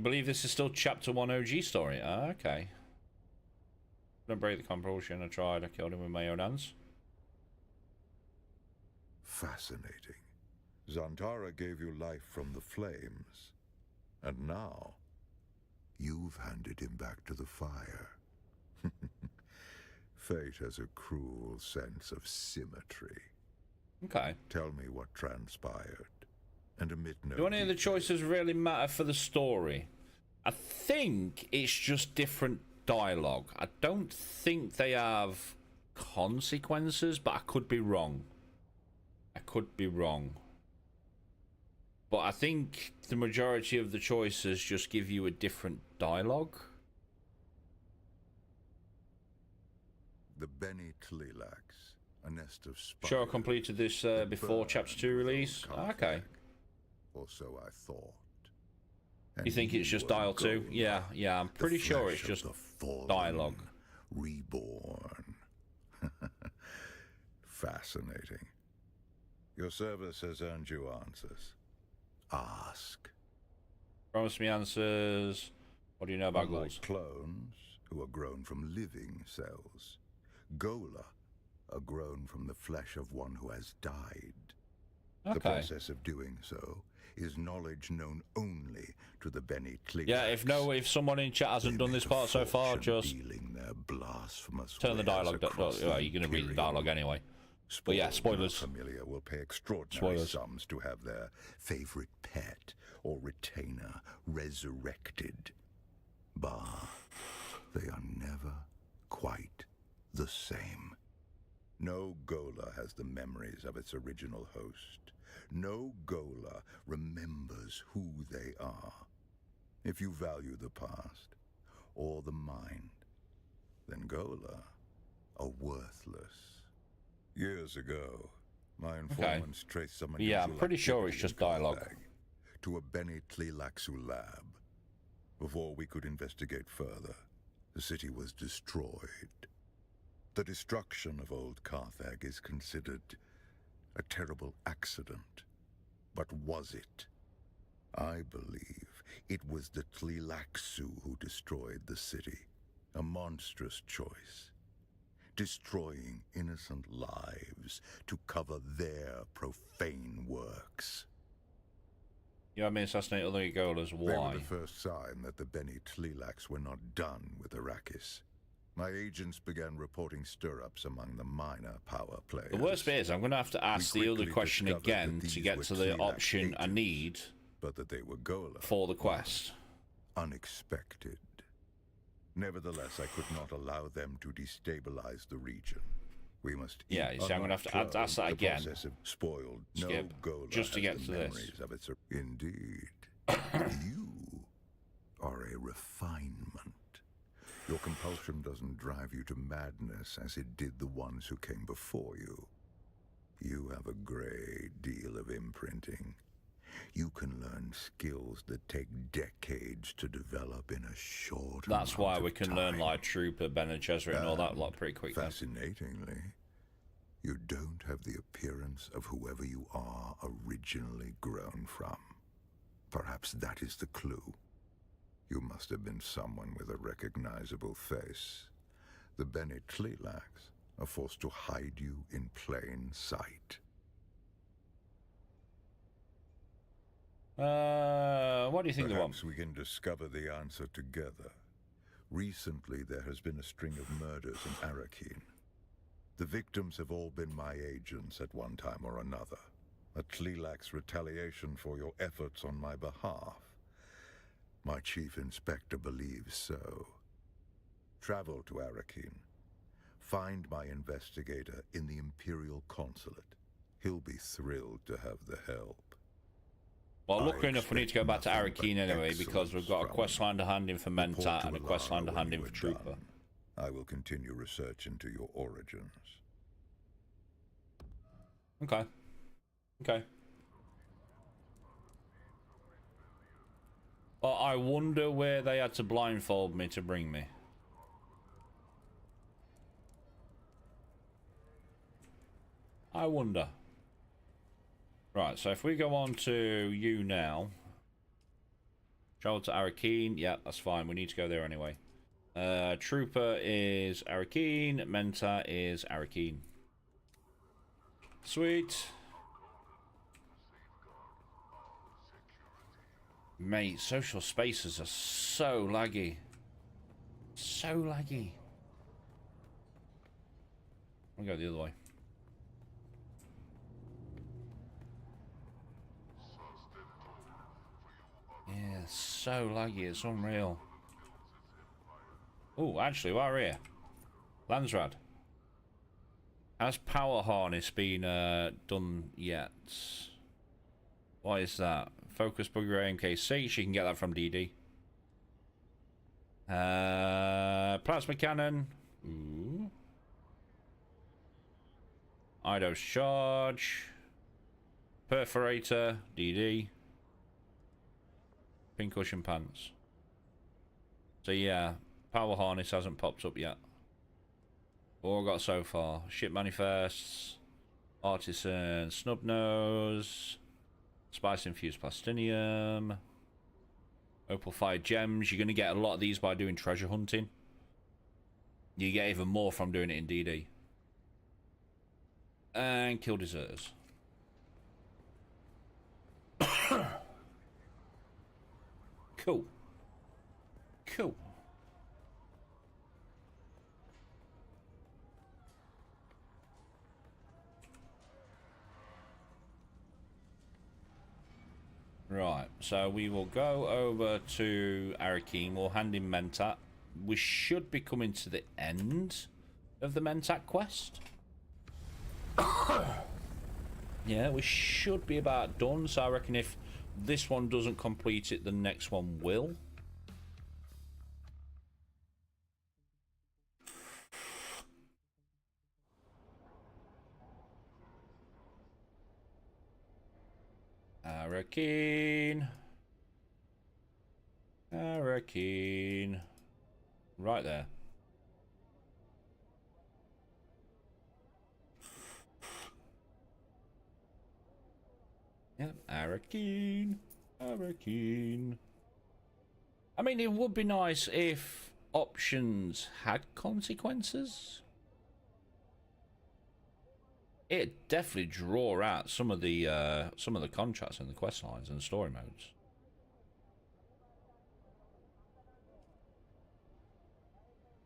Speaker 1: believe this is still chapter 1 OG story? Ah, okay. Don't break the compulsion. I tried. I killed him with my own hands.
Speaker 5: Fascinating. Zantara gave you life from the flames, and now you've handed him back to the fire. Fate has a cruel sense of symmetry.
Speaker 1: Okay.
Speaker 5: Tell me what transpired, and omit no
Speaker 1: Do any of the
Speaker 5: details.
Speaker 1: choices really matter for the story? I think it's just different dialogue. I don't think they have consequences, but I could be wrong. But I think the majority of the choices just give you a different dialogue.
Speaker 5: The Beni Tleilax, a nest of spiders.
Speaker 1: Sure, I completed this before chapter 2 release. Okay.
Speaker 5: Or so I thought.
Speaker 1: You
Speaker 5: And
Speaker 1: think it's just
Speaker 5: were
Speaker 1: dial 2?
Speaker 5: Gola,
Speaker 1: Yeah, I'm
Speaker 5: the
Speaker 1: pretty sure it's
Speaker 5: flesh of
Speaker 1: just
Speaker 5: the fallen,
Speaker 1: dialogue.
Speaker 5: Reborn. Fascinating. Your service has earned you answers. Ask.
Speaker 1: Promise me answers. What do you know about
Speaker 5: Unlike
Speaker 1: ghouls?
Speaker 5: clones, who are grown from living cells, Gola are grown from the flesh of one who has died. The
Speaker 1: Okay.
Speaker 5: process of doing so is knowledge known only to the Beni Tleilax.
Speaker 1: Yeah, if someone in chat hasn't
Speaker 5: They
Speaker 1: done this
Speaker 5: make a
Speaker 1: part so far,
Speaker 5: fortune
Speaker 1: just
Speaker 5: dealing their blasphemous
Speaker 1: turn the
Speaker 5: wares
Speaker 1: dialogue.
Speaker 5: across the
Speaker 1: Well, you're going to read the
Speaker 5: Imperial.
Speaker 1: dialogue anyway. But yeah, spoilers.
Speaker 5: Familia will pay extraordinary
Speaker 1: Spoilers.
Speaker 5: sums to have their favorite pet or retainer resurrected. Bah, they are never quite the same. No Gola has the memories of its original host. No Gola remembers who they are. If you value the past or the mind, then Gola are worthless. Years ago, my informants traced some
Speaker 1: Yeah, I'm
Speaker 5: unusual
Speaker 1: pretty sure it's
Speaker 5: activity
Speaker 1: just
Speaker 5: in
Speaker 1: dialogue.
Speaker 5: Carthage to a Beni Tleilaxu lab. Before we could investigate further, the city was destroyed. The destruction of old Carthage is considered a terrible accident. But was it? I believe it was the Tleilaxu who destroyed the city. A monstrous choice. Destroying innocent lives to cover their profane works.
Speaker 1: You have me assassinate other Golas.
Speaker 5: They were
Speaker 1: Why?
Speaker 5: the first sign that the Beni Tleilax were not done with Arrakis. My agents began reporting stir-ups among the minor power players.
Speaker 1: The worst bit is I'm going to have to ask
Speaker 5: We
Speaker 1: the other
Speaker 5: quickly
Speaker 1: question
Speaker 5: discovered
Speaker 1: again
Speaker 5: that
Speaker 1: to
Speaker 5: these
Speaker 1: get
Speaker 5: were
Speaker 1: to the
Speaker 5: Tleilax
Speaker 1: option I
Speaker 5: agents,
Speaker 1: need
Speaker 5: but that they were Gola.
Speaker 1: for the quest.
Speaker 5: Unexpected. Nevertheless, I could not allow them to destabilize the region. We must.
Speaker 1: Yeah, you see, I'm gonna have to ask that again.
Speaker 5: Spoiled.
Speaker 1: Skip,
Speaker 5: No Gola
Speaker 1: just to
Speaker 5: has
Speaker 1: get
Speaker 5: the
Speaker 1: to this.
Speaker 5: memories of its. Indeed, you are a refinement. Your compulsion doesn't drive you to madness as it did the ones who came before you. You have a great deal of imprinting. You can learn skills that take decades to develop in a short
Speaker 1: That's why
Speaker 5: amount
Speaker 1: we
Speaker 5: of
Speaker 1: can learn
Speaker 5: time.
Speaker 1: like Trooper, Bene Gesserit and all that lot pretty quickly.
Speaker 5: Fascinatingly, you don't have the appearance of whoever you are originally grown from. Perhaps that is the clue. You must have been someone with a recognizable face. The Beni Tleilax are forced to hide you in plain sight.
Speaker 1: What do you think they want?
Speaker 5: Perhaps we can discover the answer together. Recently, there has been a string of murders in Arrakeen. The victims have all been my agents at one time or another. A Tleilax retaliation for your efforts on my behalf. My chief inspector believes so. Travel to Arrakeen. Find my investigator in the Imperial Consulate. He'll be thrilled to have the help.
Speaker 1: Well,
Speaker 5: I
Speaker 1: luckily enough, we need to go back to
Speaker 5: expect
Speaker 1: Arrakeen
Speaker 5: nothing but
Speaker 1: anyway because we've got a
Speaker 5: excellence
Speaker 1: quest
Speaker 5: from
Speaker 1: line to hand in for
Speaker 5: Report
Speaker 1: Mentat
Speaker 5: to
Speaker 1: and a quest line to
Speaker 5: Alara
Speaker 1: hand
Speaker 5: when
Speaker 1: in
Speaker 5: you
Speaker 1: for
Speaker 5: are
Speaker 1: Trooper.
Speaker 5: done. I will continue research into your origins.
Speaker 1: Okay. Okay. Well, I wonder where they had to blindfold me to bring me. I wonder. Right, so if we go on to you now. Travel to Arakeen. Yeah, that's fine. We need to go there anyway. Trooper is Arakeen. Mentor is Arakeen. Sweet. Mate, social spaces are so laggy. So laggy. I'll go the other way. Yeah, so laggy, it's unreal. Oh, actually, while we're here. Landsrad. Has power harness been done yet? What is that? Focus bugger AMK6, you can get that from DD. Plasma cannon. Ooh. Eidos charge. Perforator, DD. Pincushion pants. So yeah, power harness hasn't popped up yet. All I got so far. Ship manifests. Artisan snubnose. Spice infused plastinium. Opal fired gems. You're going to get a lot of these by doing treasure hunting. You get even more from doing it in DD. And kill deserters. Cool. Cool. Right, so we will go over to Arakeen. We'll hand in Mentat. We should be coming to the end of the Mentat quest. Yeah, we should be about done. So I reckon if this one doesn't complete it, the next one will. Arakeen. Arakeen. Right there. Yep, Arakeen. Arakeen. I mean, it would be nice if options had consequences. It definitely draw out some of the contracts and the quest lines and the story modes.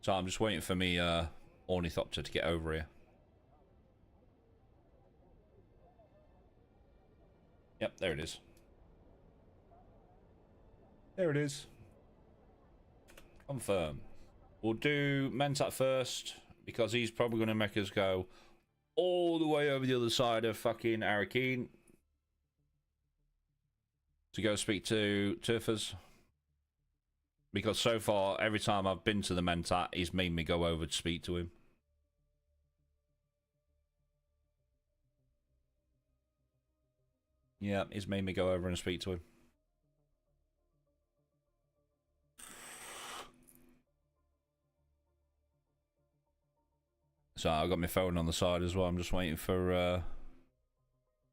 Speaker 1: So I'm just waiting for me Ornithopter to get over here. Yep, there it is. There it is. Confirm. We'll do Mentat first because he's probably going to make us go all the way over the other side of fucking Arakeen to go speak to Turfers. Because so far, every time I've been to the Mentat, he's made me go over to speak to him. Yeah, he's made me go over and speak to him. So I've got my phone on the side as well. I'm just waiting for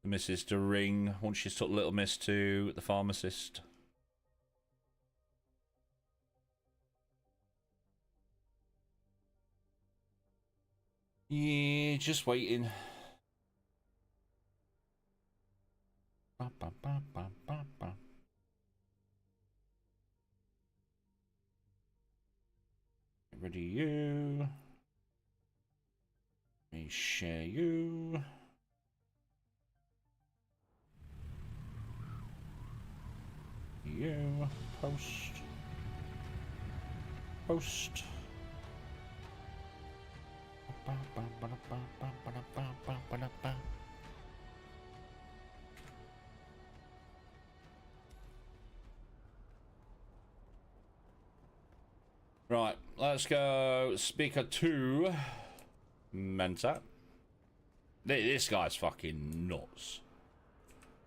Speaker 1: the missus to ring once she's took little miss to the pharmacist. Yeah, just waiting. Ba, ba, ba, ba, ba, ba. Get rid of you. Let me share you. You. Post. Post. Ba, ba, ba, ba, ba, ba, ba, ba, ba, ba. Right, let's go speaker 2. Mentat. This guy's fucking nuts.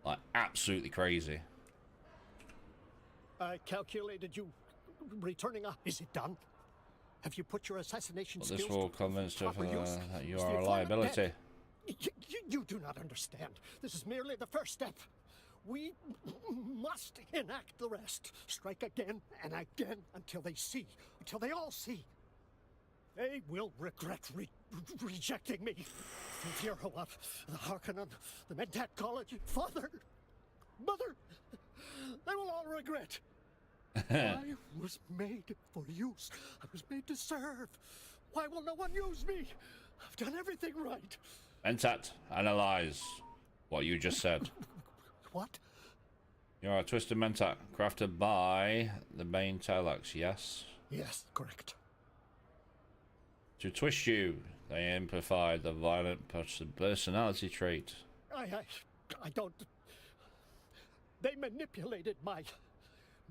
Speaker 1: Like, absolutely crazy.
Speaker 6: I calculated you returning a... Is it done? Have you put your assassination
Speaker 1: Well,
Speaker 6: skills
Speaker 1: this will
Speaker 6: to
Speaker 1: convince
Speaker 6: proper use?
Speaker 1: that you
Speaker 6: Is the
Speaker 1: are a
Speaker 6: informant
Speaker 1: liability.
Speaker 6: dead? You do not understand. This is merely the first step. We must enact the rest. Strike again and again until they see, until they all see. They will regret rejecting me. The Firhoat, the Harkonnen, the Mentat College, Father, Mother, they will all regret. I was made for use. I was made to serve. Why will no one use me? I've done everything right.
Speaker 1: Mentat, analyze what you just said.
Speaker 6: What?
Speaker 1: You're a twisted Mentat crafted by the Bane Telex, yes?
Speaker 6: Yes, correct.
Speaker 1: To twist you, they amplified the violent personality trait.
Speaker 6: I don't... They manipulated my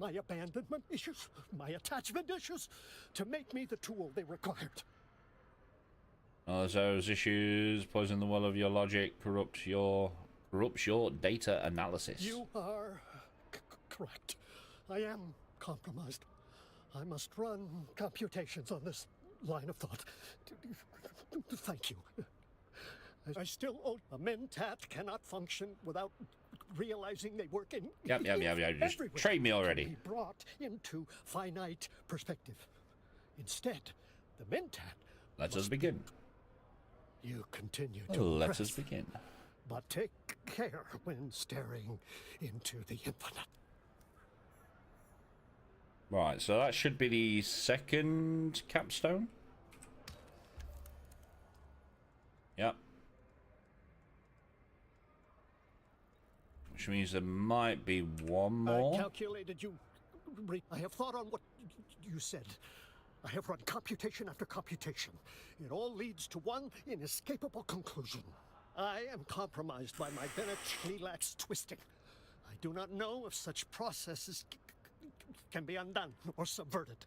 Speaker 6: abandonment issues, my attachment issues, to make me the tool they required.
Speaker 1: Those issues poison the well of your logic, corrupts your data analysis.
Speaker 6: You are correct. I am compromised. I must run computations on this line of thought. Thank you. I still owe... A Mentat cannot function without realizing they work in...
Speaker 1: Yep. Just
Speaker 6: everywhere.
Speaker 1: trade me already.
Speaker 6: Can be brought into finite perspective. Instead, the Mentat...
Speaker 1: Let us begin.
Speaker 6: You continue to
Speaker 1: Let
Speaker 6: press,
Speaker 1: us begin.
Speaker 6: but take care when staring into the infinite.
Speaker 1: Right, so that should be the second capstone. Yep. Which means there might be one more.
Speaker 6: I calculated you... I have thought on what you said. I have run computation after computation. It all leads to one inescapable conclusion. I am compromised by my Bennett Schlelax twisting. I do not know if such processes can be undone or subverted.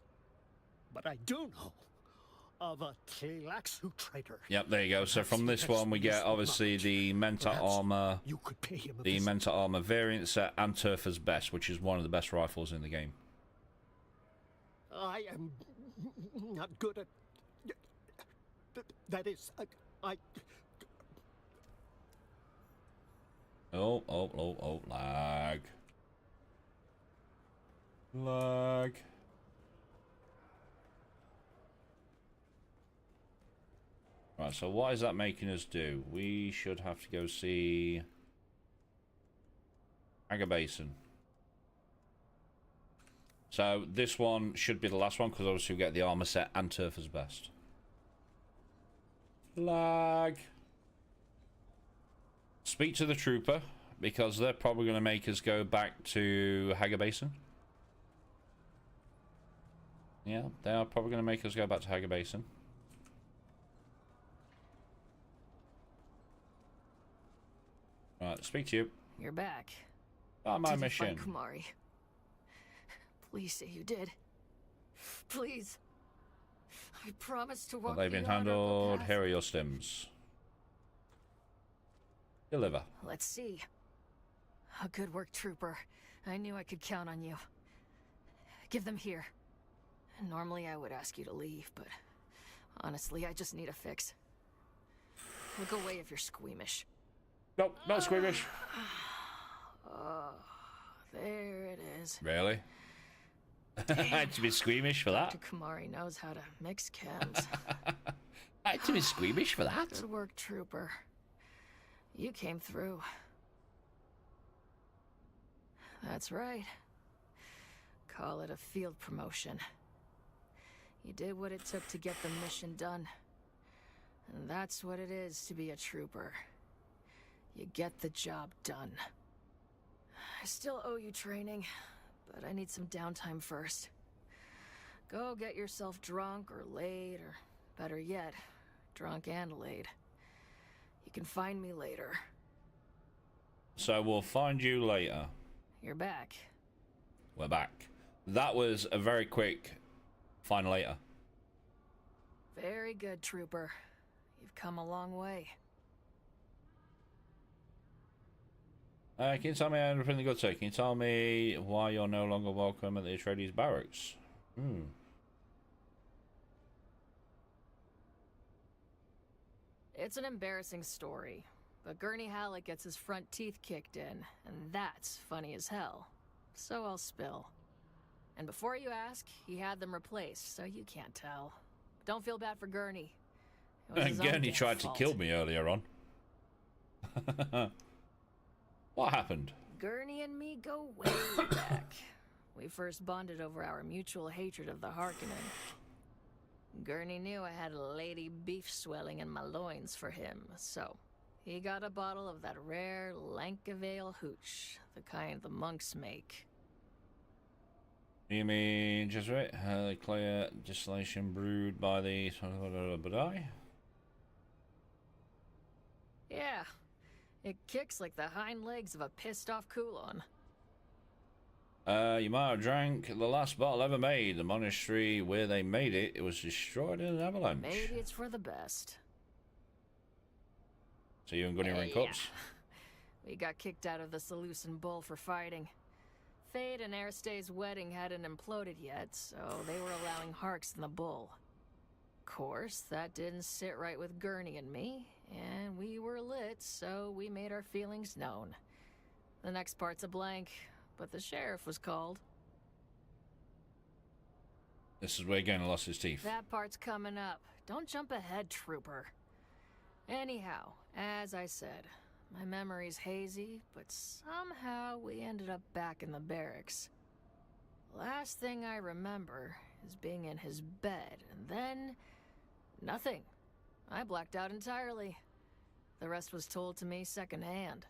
Speaker 6: But I do know of a Schlelax traitor.
Speaker 1: Yep, there you go. So from this one we get obviously the Mentat armor,
Speaker 6: You could pay him a
Speaker 1: the
Speaker 6: visit.
Speaker 1: Mentat armor variant set, and Turfer's Best, which is one of the best rifles in the game.
Speaker 6: I am not good at... That is, I...
Speaker 1: Oh, lag. Lag. Right, so what is that making us do? We should have to go see Aga Basin. So this one should be the last one because obviously we get the armor set and Turfer's Best. Lag. Speak to the trooper because they're probably going to make us go back to Haga Basin. Yeah, they are probably going to make us go back to Haga Basin. Right, speak to you.
Speaker 7: You're back.
Speaker 1: On my
Speaker 7: Did
Speaker 1: mission.
Speaker 7: you find Kumari? Please say you did. Please. I promise to walk
Speaker 1: They've been
Speaker 7: the honorable
Speaker 1: handled.
Speaker 7: path.
Speaker 1: Here are your stims. Deliver.
Speaker 7: Let's see. A good work, trooper. I knew I could count on you. Give them here. Normally I would ask you to leave, but honestly, I just need a fix. Look away if you're squeamish.
Speaker 1: Nope, not squeamish.
Speaker 7: Oh, there it is.
Speaker 1: Really? I had to be squeamish for that.
Speaker 7: Dr. Kumari knows how to mix chems.
Speaker 1: I had to be squeamish for that.
Speaker 7: Good work, trooper. You came through. That's right. Call it a field promotion. You did what it took to get the mission done. And that's what it is to be a trooper. You get the job done. I still owe you training, but I need some downtime first. Go get yourself drunk or laid, or better yet, drunk and laid. You can find me later.
Speaker 1: So we'll find you later.
Speaker 7: You're back.
Speaker 1: We're back. That was a very quick Find later.
Speaker 7: Very good, Trooper. You've come a long way.
Speaker 1: Can you tell me anything good, sir? Can you tell me why you're no longer welcome at the Atreides barracks?
Speaker 7: It's an embarrassing story, but Gurney Halleck gets his front teeth kicked in, and that's funny as hell. So I'll spill. And before you ask, he had them replaced, so you can't tell. Don't feel bad for Gurney. It was his own
Speaker 1: Gurney
Speaker 7: damn
Speaker 1: tried
Speaker 7: fault.
Speaker 1: to kill me earlier on. What happened?
Speaker 7: Gurney and me go way back. We first bonded over our mutual hatred of the Harkonnen. Gurney knew I had lady beef swelling in my loins for him, so he got a bottle of that rare Lankavale hooch, the kind the monks make.
Speaker 1: You mean Jesuit? Clear distillation brewed by the Badai?
Speaker 7: Yeah, it kicks like the hind legs of a pissed-off Kulon.
Speaker 1: You might have drank the last bottle ever made. The monastery where they made it, it was destroyed in an avalanche.
Speaker 7: Maybe it's for the best.
Speaker 1: So you and Gunny were in cups?
Speaker 7: We got kicked out of the Seleucid Bull for fighting. Fade and Aristae's wedding hadn't imploded yet, so they were allowing Harks in the Bull. Of course, that didn't sit right with Gurney and me, and we were lit, so we made our feelings known. The next part's a blank, but the sheriff was called.
Speaker 1: This is where Gunny lost his teeth.
Speaker 7: That part's coming up. Don't jump ahead, Trooper. Anyhow, as I said, my memory's hazy, but somehow we ended up back in the barracks. Last thing I remember is being in his bed, and then... nothing. I blacked out entirely. The rest was told to me secondhand.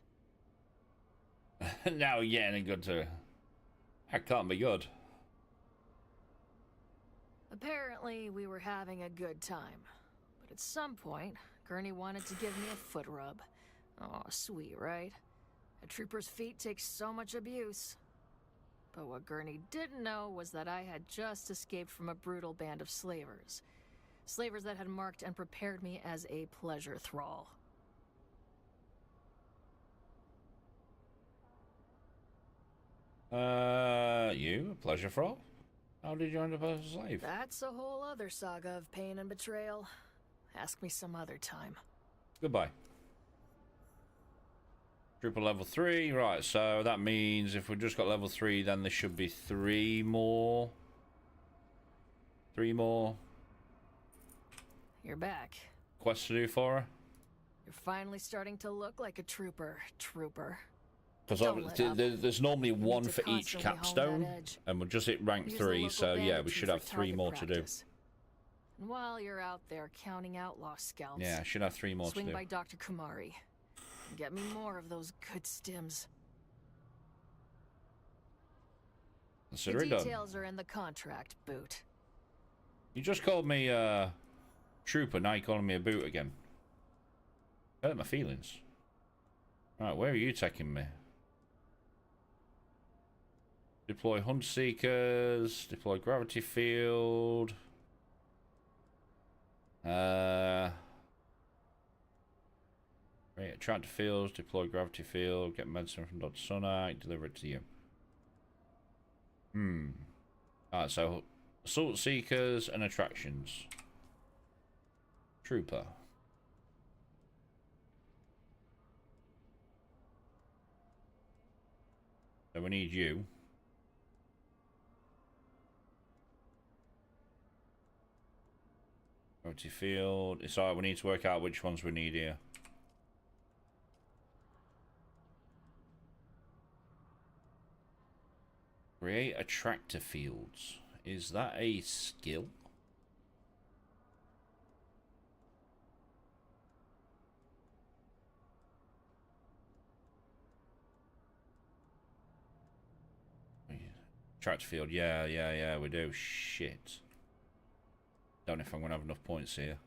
Speaker 1: Now you're getting good to... That can't be good.
Speaker 7: Apparently, we were having a good time. But at some point, Gurney wanted to give me a foot rub. Oh, sweet, right? A trooper's feet take so much abuse. But what Gurney didn't know was that I had just escaped from a brutal band of slavers. Slavers that had marked and prepared me as a pleasure thrall.
Speaker 1: You? A pleasure thrall? How did you end up as a slave?
Speaker 7: That's a whole other saga of pain and betrayal. Ask me some other time.
Speaker 1: Goodbye. Triple level 3, right, so that means if we've just got level 3, then there should be 3 more. 3 more
Speaker 7: You're back.
Speaker 1: quests to do for her.
Speaker 7: You're finally starting to look like a trooper,
Speaker 1: Because there's normally one for each capstone, and we'll just hit rank 3, so yeah, we should have 3 more to do.
Speaker 7: And while you're out there counting outlaw scouts,
Speaker 1: Yeah, I should have 3 more to
Speaker 7: swing
Speaker 1: do.
Speaker 7: by Dr. Kumari. Get me more of those good stims.
Speaker 1: Consider
Speaker 7: The
Speaker 1: it done.
Speaker 7: details are in the contract, Boot.
Speaker 1: You just called me trooper, now you're calling me a boot again. Hurt my feelings. Right, where are you taking me? Deploy Hunt Seekers, deploy Gravity Field. Right, attract fields, deploy Gravity Field, get medicine from Dr. Sunite, deliver it to you. Alright, so Assault Seekers and Attractions. Trooper. So we need you. Gravity Field. It's alright, we need to work out which ones we need here. Create attractor fields. Is that a skill? Attractor field, yeah, we do. Shit. Don't know if I'm gonna have enough points here.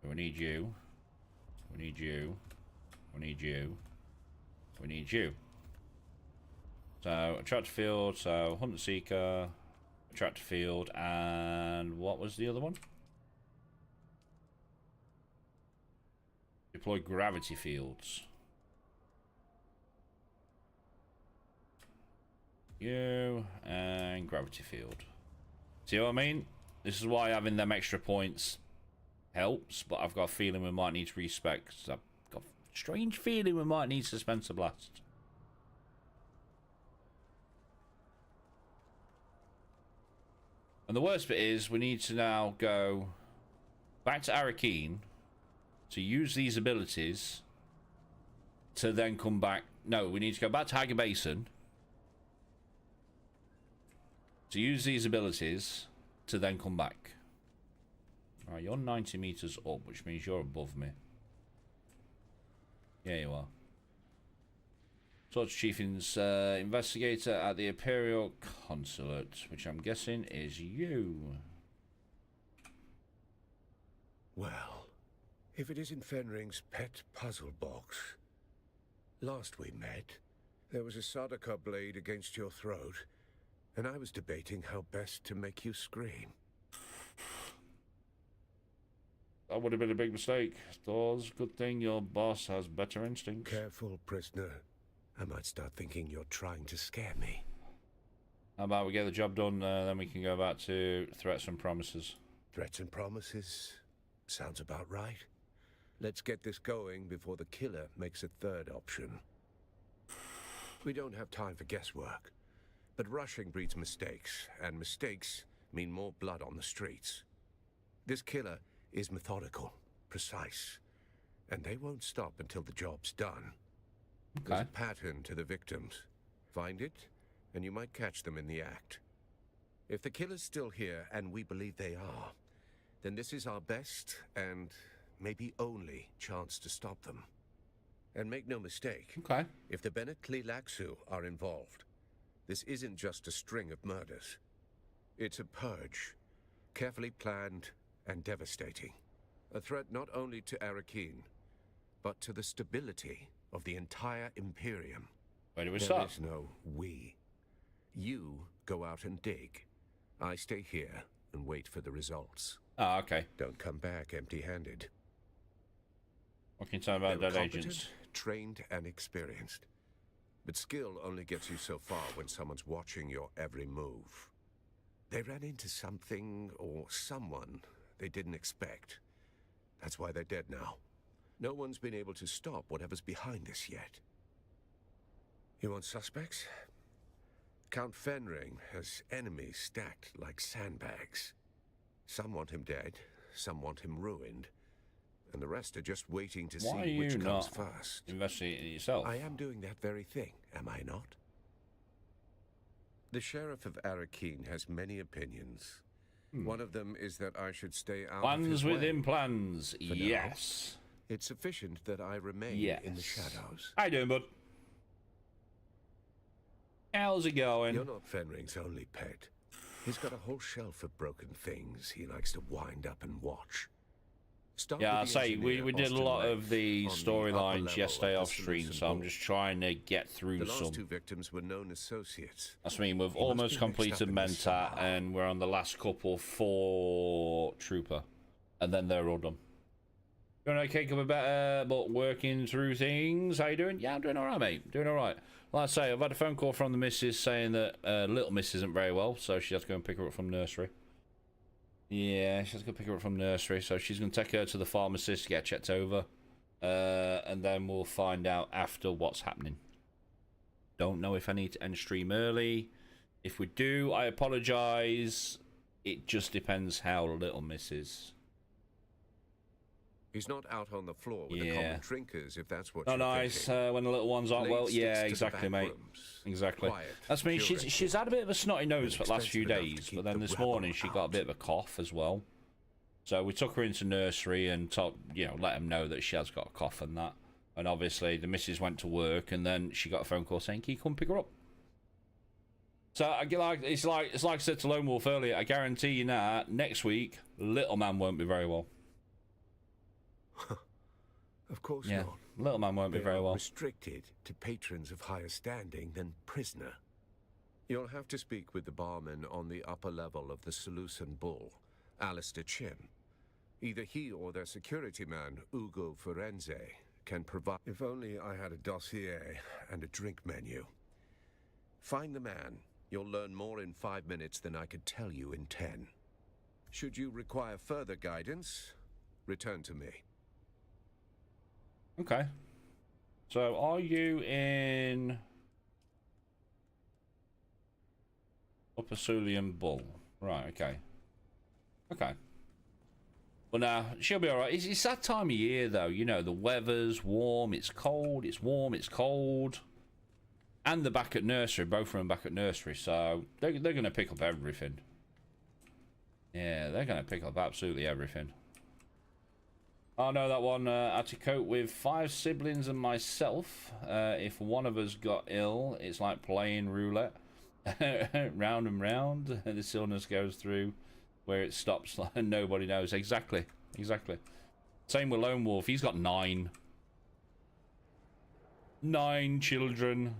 Speaker 1: We need you. We need you. We need you. We need you. So, attractor field, so Hunter Seeker, Tractor field, and what was the other one? Deploy gravity fields. You and gravity field. See what I mean? This is why having them extra points helps, but I've got a feeling we might need to respec, because I've got a strange feeling we might need Dispenser Blast. And the worst bit is we need to now go back to Arakeen to use these abilities to then come back. No, we need to go back to Hager Basin to use these abilities to then come back. Alright, you're 90 meters up, which means you're above me. Yeah, you are. Torch Chief Investigator at the Imperial Consulate, which I'm guessing is you.
Speaker 8: Well, if it isn't Fenring's pet puzzle box. Last we met, there was a Sardaukar blade against your throat, and I was debating how best to make you scream.
Speaker 1: That would have been a big mistake. Thor's good thing your boss has better instincts.
Speaker 8: Careful, prisoner. I might start thinking you're trying to scare me.
Speaker 1: How about we get the job done, then we can go back to threats and promises.
Speaker 8: Threats and promises? Sounds about right. Let's get this going before the killer makes a third option. We don't have time for guesswork, but rushing breeds mistakes, and mistakes mean more blood on the streets. This killer is methodical, precise, and they won't stop until the job's done.
Speaker 1: Okay.
Speaker 8: There's a pattern to the victims. Find it, and you might catch them in the act. If the killer's still here, and we believe they are, then this is our best and maybe only chance to stop them. And make no mistake,
Speaker 1: Okay.
Speaker 8: if the Bennett Tleilaxu are involved, this isn't just a string of murders. It's a purge, carefully planned and devastating. A threat not only to Arakeen, but to the stability of the entire Imperium.
Speaker 1: Where do we
Speaker 8: There
Speaker 1: start?
Speaker 8: is no we. You go out and dig. I stay here and wait for the results.
Speaker 1: Ah, okay.
Speaker 8: Don't come back empty-handed.
Speaker 1: What can you tell me about
Speaker 8: They were
Speaker 1: dead
Speaker 8: competent,
Speaker 1: agents?
Speaker 8: trained and experienced. But skill only gets you so far when someone's watching your every move. They ran into something or someone they didn't expect. That's why they're dead now. No one's been able to stop whatever's behind this yet. You want suspects? Count Fenring has enemies stacked like sandbags. Some want him dead, some want him ruined, and the rest are just waiting to
Speaker 1: Why are
Speaker 8: see which
Speaker 1: you
Speaker 8: comes
Speaker 1: not
Speaker 8: first.
Speaker 1: investigating it yourself?
Speaker 8: I am doing that very thing, am I not? The Sheriff of Arakeen has many opinions. One of them is that I should stay out of his
Speaker 1: Plans
Speaker 8: way.
Speaker 1: within plans.
Speaker 8: now.
Speaker 1: Yes.
Speaker 8: It's sufficient that I remain
Speaker 1: Yes.
Speaker 8: in the shadows.
Speaker 1: How you doing, bud? How's it going?
Speaker 8: You're not Fenring's only pet. He's got a whole shelf of broken things he likes to wind up and watch. Start
Speaker 1: Yeah, I
Speaker 8: with the
Speaker 1: say we
Speaker 8: engineer,
Speaker 1: did a
Speaker 8: Austin
Speaker 1: lot
Speaker 8: Lake,
Speaker 1: of the
Speaker 8: on upper
Speaker 1: storylines
Speaker 8: level
Speaker 1: yesterday
Speaker 8: of the
Speaker 1: off stream,
Speaker 8: Solution
Speaker 1: so I'm
Speaker 8: Vault.
Speaker 1: just trying to get through
Speaker 8: The last
Speaker 1: some.
Speaker 8: two victims were known as associates.
Speaker 1: That's me. We've
Speaker 8: He must
Speaker 1: almost
Speaker 8: be mixed
Speaker 1: completed
Speaker 8: up in this
Speaker 1: Mentat,
Speaker 8: somehow.
Speaker 1: and we're on the last couple for Trooper, and then they're all done. Doing okay, could be better, but working through things. How you doing? Yeah, I'm doing all right, mate. Doing all right. Like I say, I've had a phone call from the missus saying that little miss isn't very well, so she has to go and pick her up from nursery. Yeah, she has to go pick her up from nursery, so she's going to take her to the pharmacist to get checked over, and then we'll find out after what's happening. Don't know if I need to end stream early. If we do, I apologise. It just depends how little miss is.
Speaker 8: He's not out on the floor with the
Speaker 1: Yeah.
Speaker 8: common drinkers, if that's what
Speaker 1: Oh,
Speaker 8: you're
Speaker 1: nice.
Speaker 8: thinking.
Speaker 1: When the little ones aren't
Speaker 8: Blade
Speaker 1: well,
Speaker 8: sticks
Speaker 1: yeah,
Speaker 8: to the
Speaker 1: exactly,
Speaker 8: back
Speaker 1: mate.
Speaker 8: rooms.
Speaker 1: Exactly.
Speaker 8: Quiet,
Speaker 1: That's me.
Speaker 8: curated.
Speaker 1: She's had a bit of a snotty nose for the last few
Speaker 8: Expensive enough to
Speaker 1: days,
Speaker 8: keep
Speaker 1: but then
Speaker 8: the
Speaker 1: this
Speaker 8: rebel
Speaker 1: morning she got a
Speaker 8: out.
Speaker 1: bit of a cough as well. So we took her into nursery and let them know that she has got a cough and that. And obviously the missus went to work, and then she got a phone call saying, "Can you come pick her up?" So it's like I said to Lone Wolf earlier. I guarantee you now, next week, little man won't be very well.
Speaker 8: Of course
Speaker 1: Yeah,
Speaker 8: not.
Speaker 1: little man won't be
Speaker 8: They
Speaker 1: very
Speaker 8: are
Speaker 1: well.
Speaker 8: restricted to patrons of higher standing than prisoner. You'll have to speak with the barman on the upper level of the Seleucid Bull, Alistair Chin. Either he or their security man, Ugo Forense, can provide... If only I had a dossier and a drink menu. Find the man. You'll learn more in 5 minutes than I could tell you in 10. Should you require further guidance, return to me.
Speaker 1: Okay. So, are you in Upper Sulian Bull? Right, okay. Okay. Well, now, she'll be alright. It's that time of year, though. You know, the weather's warm, it's cold, it's warm, it's cold. And they're back at nursery, both of them back at nursery, so they're going to pick up everything. Yeah, they're going to pick up absolutely everything. I know that one. I had to cope with 5 siblings and myself. If one of us got ill, it's like playing roulette. Round and round. This illness goes through where it stops and nobody knows. Exactly. Exactly. Same with Lone Wolf. He's got 9. 9 children.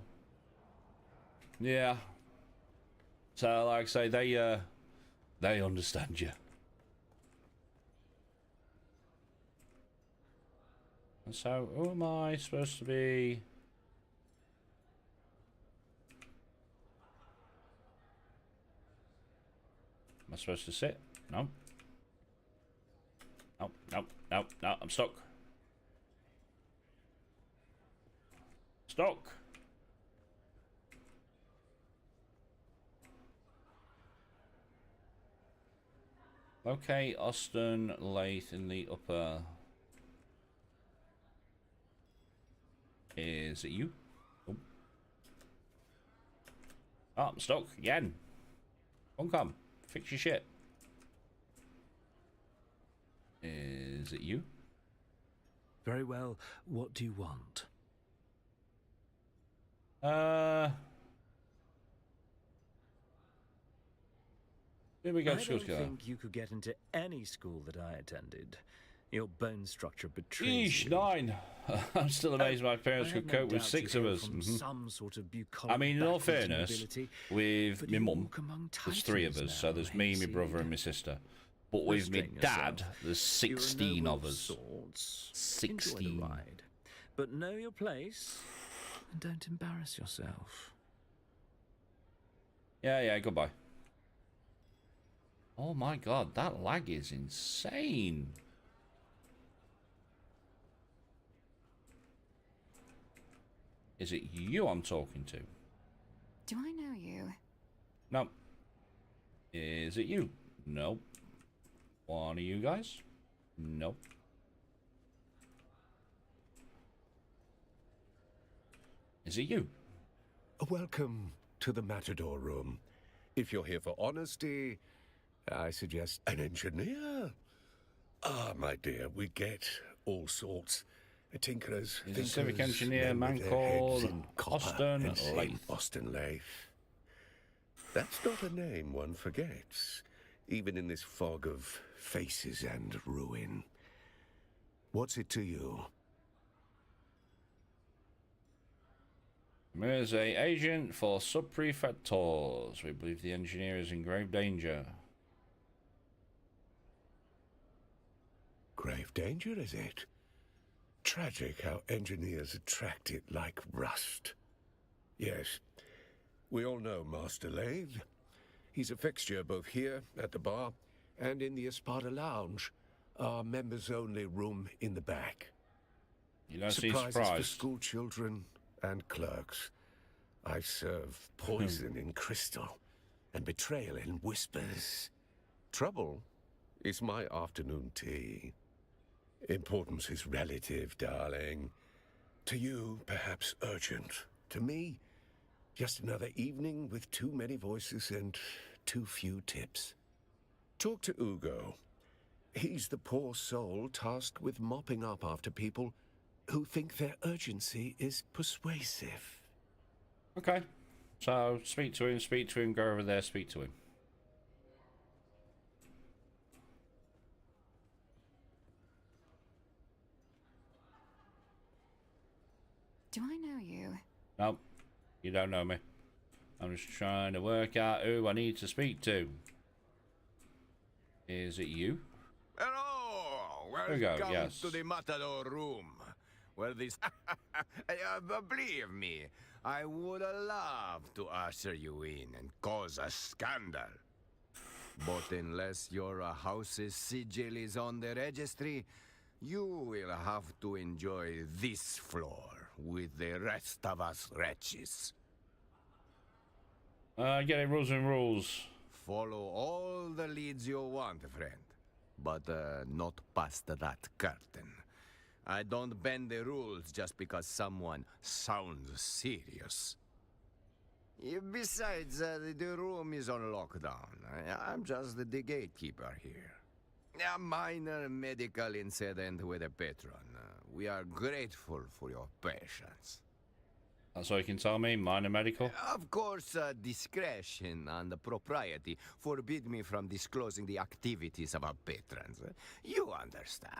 Speaker 1: Yeah. So, like I say, they understand you. And so, who am I supposed to be? Am I supposed to sit? No. No, no, no, no, I'm stuck. Stuck. Okay, Austin Lathe in the upper. Is it you? Oh, I'm stuck again. Come. Fix your shit. Is it you?
Speaker 9: Very well. What do you want?
Speaker 1: Here we go.
Speaker 9: I don't think you could get into any school that I attended. Your bone structure betrays
Speaker 1: Eesh,
Speaker 9: you.
Speaker 1: 9. I'm still amazed my parents could cope with 6 of us.
Speaker 9: Some sort of bucolic
Speaker 1: I mean, in all
Speaker 9: backwards
Speaker 1: fairness,
Speaker 9: mobility,
Speaker 1: with my mum,
Speaker 9: walk among
Speaker 1: there's 3 of us.
Speaker 9: titans
Speaker 1: So there's
Speaker 9: now,
Speaker 1: me, my
Speaker 9: Hayseed.
Speaker 1: brother, and my sister. But with my
Speaker 9: Restrain
Speaker 1: dad,
Speaker 9: yourself.
Speaker 1: there's
Speaker 9: You're a
Speaker 1: 16
Speaker 9: noble
Speaker 1: of us.
Speaker 9: sorts.
Speaker 1: 16.
Speaker 9: Enjoy the ride, but know your place and don't embarrass yourself.
Speaker 1: Yeah, goodbye. Oh my god, that lag is insane. Is it you I'm talking to?
Speaker 10: Do I know you?
Speaker 1: No. Is it you? Nope. One of you guys? Nope. Is it you?
Speaker 8: Welcome to the Matador Room. If you're here for honesty, I suggest an engineer. Ah, my dear, we get all sorts. Tinkerers,
Speaker 1: He's a
Speaker 8: thinkers,
Speaker 1: civic engineer,
Speaker 8: men
Speaker 1: man
Speaker 8: with their
Speaker 1: called
Speaker 8: heads in copper
Speaker 1: Austin
Speaker 8: and zinc.
Speaker 1: Lathe.
Speaker 8: Austin Lathe. That's not a name one forgets, even in this fog of faces and ruin. What's it to you?
Speaker 1: Mirror's a agent for sub-prefectors. We believe the engineer is in grave danger.
Speaker 8: Grave danger, is it? Tragic how engineers attract it like rust. Yes, we all know Master Lathe. He's a fixture both here at the bar and in the Espada Lounge, our members-only room in the back.
Speaker 1: You don't seem
Speaker 8: Surprises
Speaker 1: surprised.
Speaker 8: for school children and clerks. I serve poison in crystal and betrayal in whispers. Trouble is my afternoon tea. Importance is relative, darling. To you, perhaps urgent. To me, just another evening with too many voices and too few tips. Talk to Ugo. He's the poor soul tasked with mopping up after people who think their urgency is persuasive.
Speaker 1: Okay. So, speak to him, go over there, speak to him.
Speaker 10: Do I know you?
Speaker 1: No, you don't know me. I'm just trying to work out who I need to speak to. Is it you?
Speaker 11: Hello!
Speaker 1: There we go,
Speaker 11: Welcome
Speaker 1: yes.
Speaker 11: to the Matador room. Where this... believe me, I would love to usher you in and cause a scandal. But unless your house's sigil is on the registry, you will have to enjoy this floor with the rest of us wretches.
Speaker 1: Get it, rules and rules.
Speaker 11: Follow all the leads you want, friend. But not past that curtain. I don't bend the rules just because someone sounds serious. Besides, the room is on lockdown. I'm just the gatekeeper here. A minor medical incident with a patron. We are grateful for your patience.
Speaker 1: That's all you can tell me, minor medical?
Speaker 11: Of course, discretion and propriety forbid me from disclosing the activities of our patrons. You understand.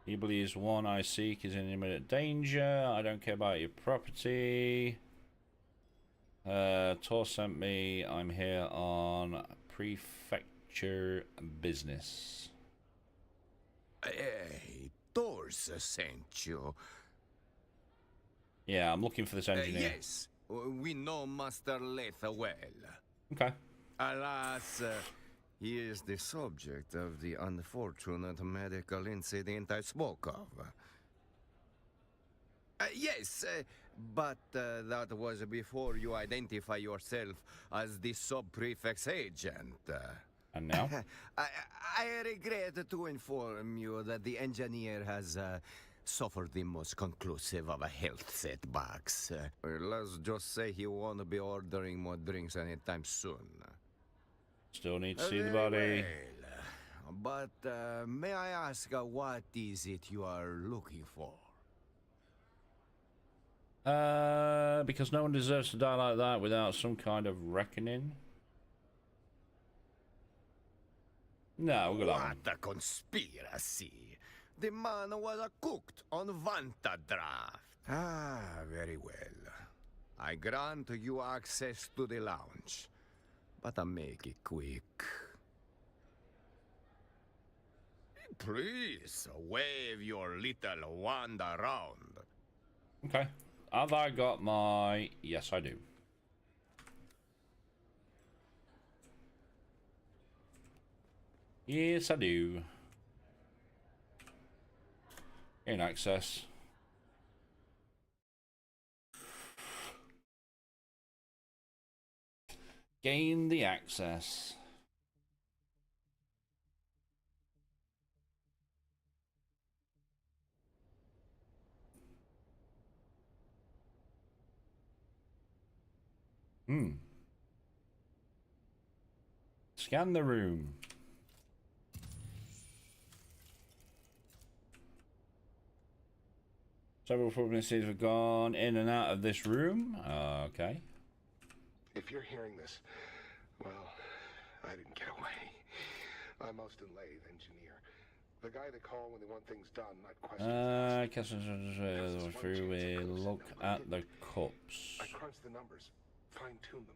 Speaker 1: He believes one I seek is in imminent danger. I don't care about your property. Tor sent me. I'm here on prefecture business.
Speaker 11: Hey, Thor's sent you.
Speaker 1: Yeah, I'm looking for this engineer.
Speaker 11: Yes, we know Master Leith well.
Speaker 1: Okay.
Speaker 11: Alas, he is the subject of the unfortunate medical incident I spoke of. Yes, but that was before you identify yourself as the sub-prefect's agent.
Speaker 1: And now?
Speaker 11: I regret to inform you that the engineer has suffered the most conclusive of health setbacks. Let's just say he won't be ordering more drinks anytime soon.
Speaker 1: Still need to see the body.
Speaker 11: Well, but may I ask what is it you are looking for?
Speaker 1: Because no one deserves to die like that without some kind of reckoning. No, we'll go that one.
Speaker 11: What a conspiracy! The man was cooked on Vanta draft. Ah, very well. I grant you access to the lounge, but I make it quick. Please, wave your little wand around.
Speaker 1: Okay. Have I got my... Yes, I do. Yes, I do. Gain access. Gain the access. Scan the room. Several witnesses have gone in and out of this room. Okay.
Speaker 12: If you're hearing this, well, I didn't get away. I'm Austin Lathe, engineer. The guy they call when they want things done, not questions.
Speaker 1: Through a look at the cups.
Speaker 12: I crunched the numbers, fine-tuned them.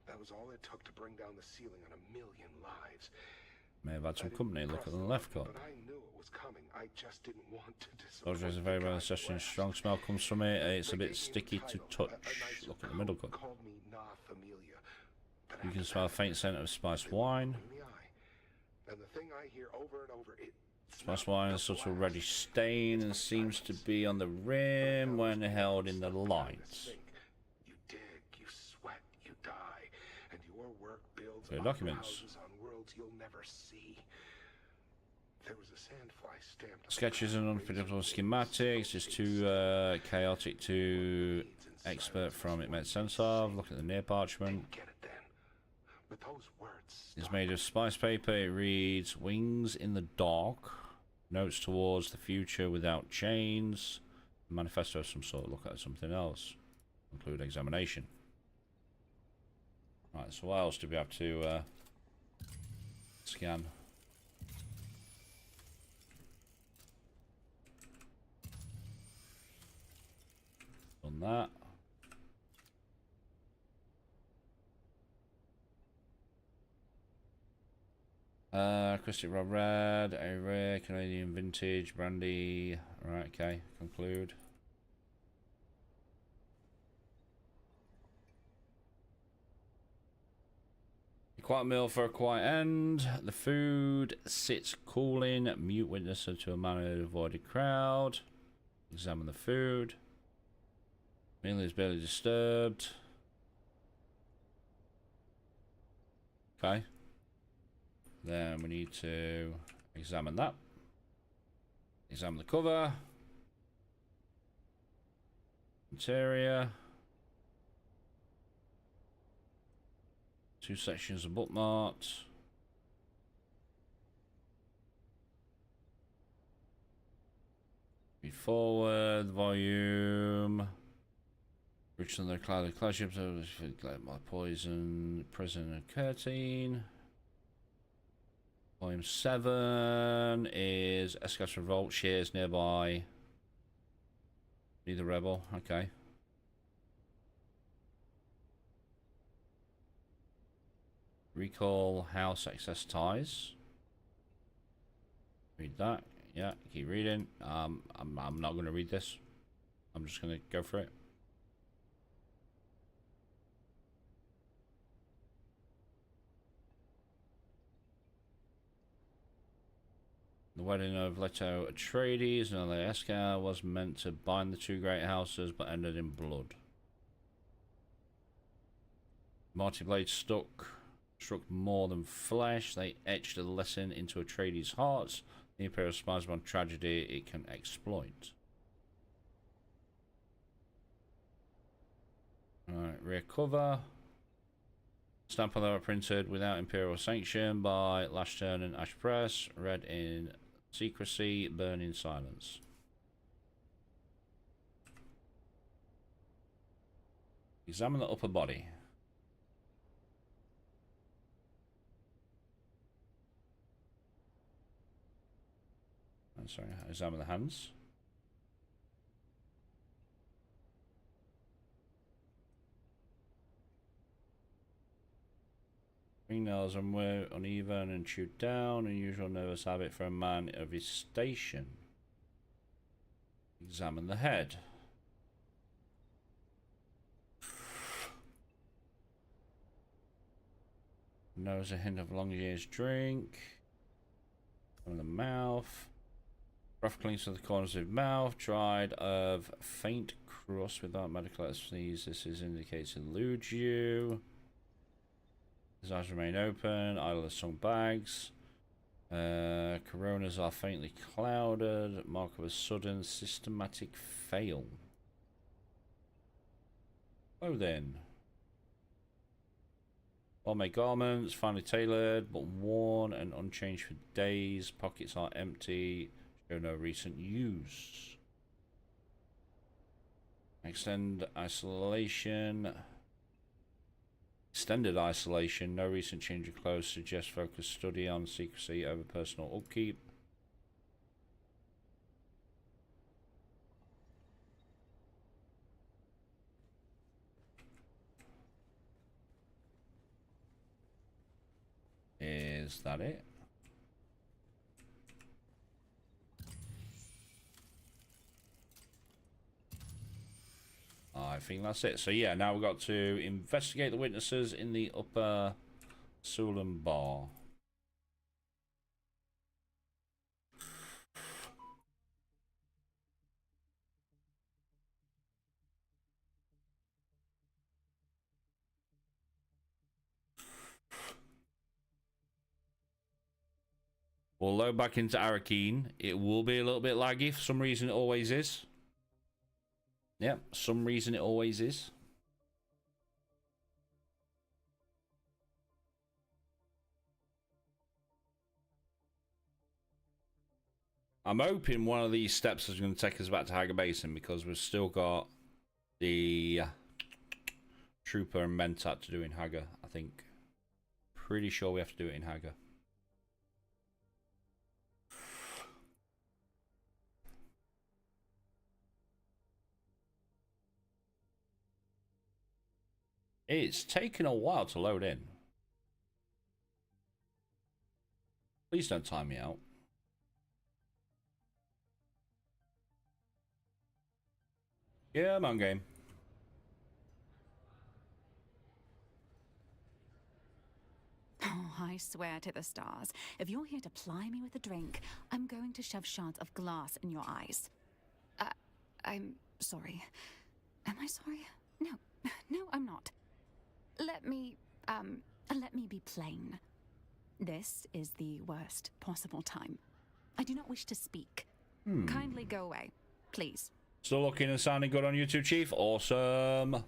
Speaker 12: That was all it took to bring down the ceiling on 1 million lives.
Speaker 1: May have had some company. Look at the left cup.
Speaker 12: But I knew it was coming. I just didn't want to disappoint.
Speaker 1: Those is a very well session. Strong smell comes from it. It's a bit sticky to touch. Look at the middle cup. You can smell a faint scent of spiced wine.
Speaker 12: And the thing I hear over and over,
Speaker 1: spiced wine, a subtle reddish stain, and seems to be on the rim when held in the light.
Speaker 12: You dig, you sweat, you die, and your work builds
Speaker 1: documents.
Speaker 12: on worlds you'll never see. There was a sandfly stamped.
Speaker 1: Sketches and unpredictable schematics. It's too chaotic to expert from it make sense of. Look at the near parchment. It's made of spice paper. It reads wings in the dark. Notes towards the future without chains. Manifesto of some sort. Look at something else. Include examination. Right, so what else do we have to scan? that. Christic Rod Red, a rare Canadian vintage brandy. Right, okay, conclude. Quiet meal for a quiet end. The food sits cooling. Mute witness to a manner to avoid a crowd. Examine the food. Meal is barely disturbed. Okay. Then we need to examine that. Examine the cover. Interior. 2 sections of bookmarked. Read forward, volume. Rich on the cloud of clash ships, my poison, prison and curtain. Volume 7 is Escas Revolt, shares nearby. Neither rebel, okay. Recall house access ties. Read that. Yeah, keep reading. I'm not going to read this. I'm just going to go for it. The wedding of Leto Atreides and the Escar was meant to bind the 2 great houses, but ended in blood. Marty Blade struck more than flesh. They etched a lesson into Atreides' hearts. The Imperial spies upon tragedy it can exploit. Alright, rear cover. Stamp on printed without Imperial sanction by Lashturn and Ash Press. Read in secrecy, burn in silence. Examine the upper body. I'm sorry, examine the hands. Fingernails are uneven and chewed down, unusual nervous habit for a man of his station. Examine the head. Nose a hint of long year's drink. On the mouth. Rough clings to the corners of the mouth. Dried of faint crust without medical sneeze. This is indicates eludes you. His eyes remain open. Eyeless tongue bags. Coronas are faintly clouded. Mark of a sudden systematic fail. Oh then. All my garments, finely tailored, but worn and unchanged for days. Pockets are empty. Show no recent use. Extended isolation. No recent change of clothes suggests focused study on secrecy over personal upkeep. Is that it? I think that's it. So yeah, now we've got to investigate the witnesses in the upper Sulan bar. We'll load back into Arakeen. It will be a little bit laggy. For some reason, it always is. Yep, some reason it always is. I'm hoping one of these steps is going to take us back to Hagar Basin because we've still got the Trooper and Mentat to do in Hagar, I think. Pretty sure we have to do it in Hagar. It's taken a while to load in. Please don't time me out. Yeah, man, game.
Speaker 10: Oh, I swear to the stars, if you're here to ply me with a drink, I'm going to shove shards of glass in your eyes. I'm sorry. Am I sorry? No, no, I'm not. Let me be plain. This is the worst possible time. I do not wish to speak. Kindly go away, please.
Speaker 1: Still looking and sounding good on YouTube, Chief. Awesome.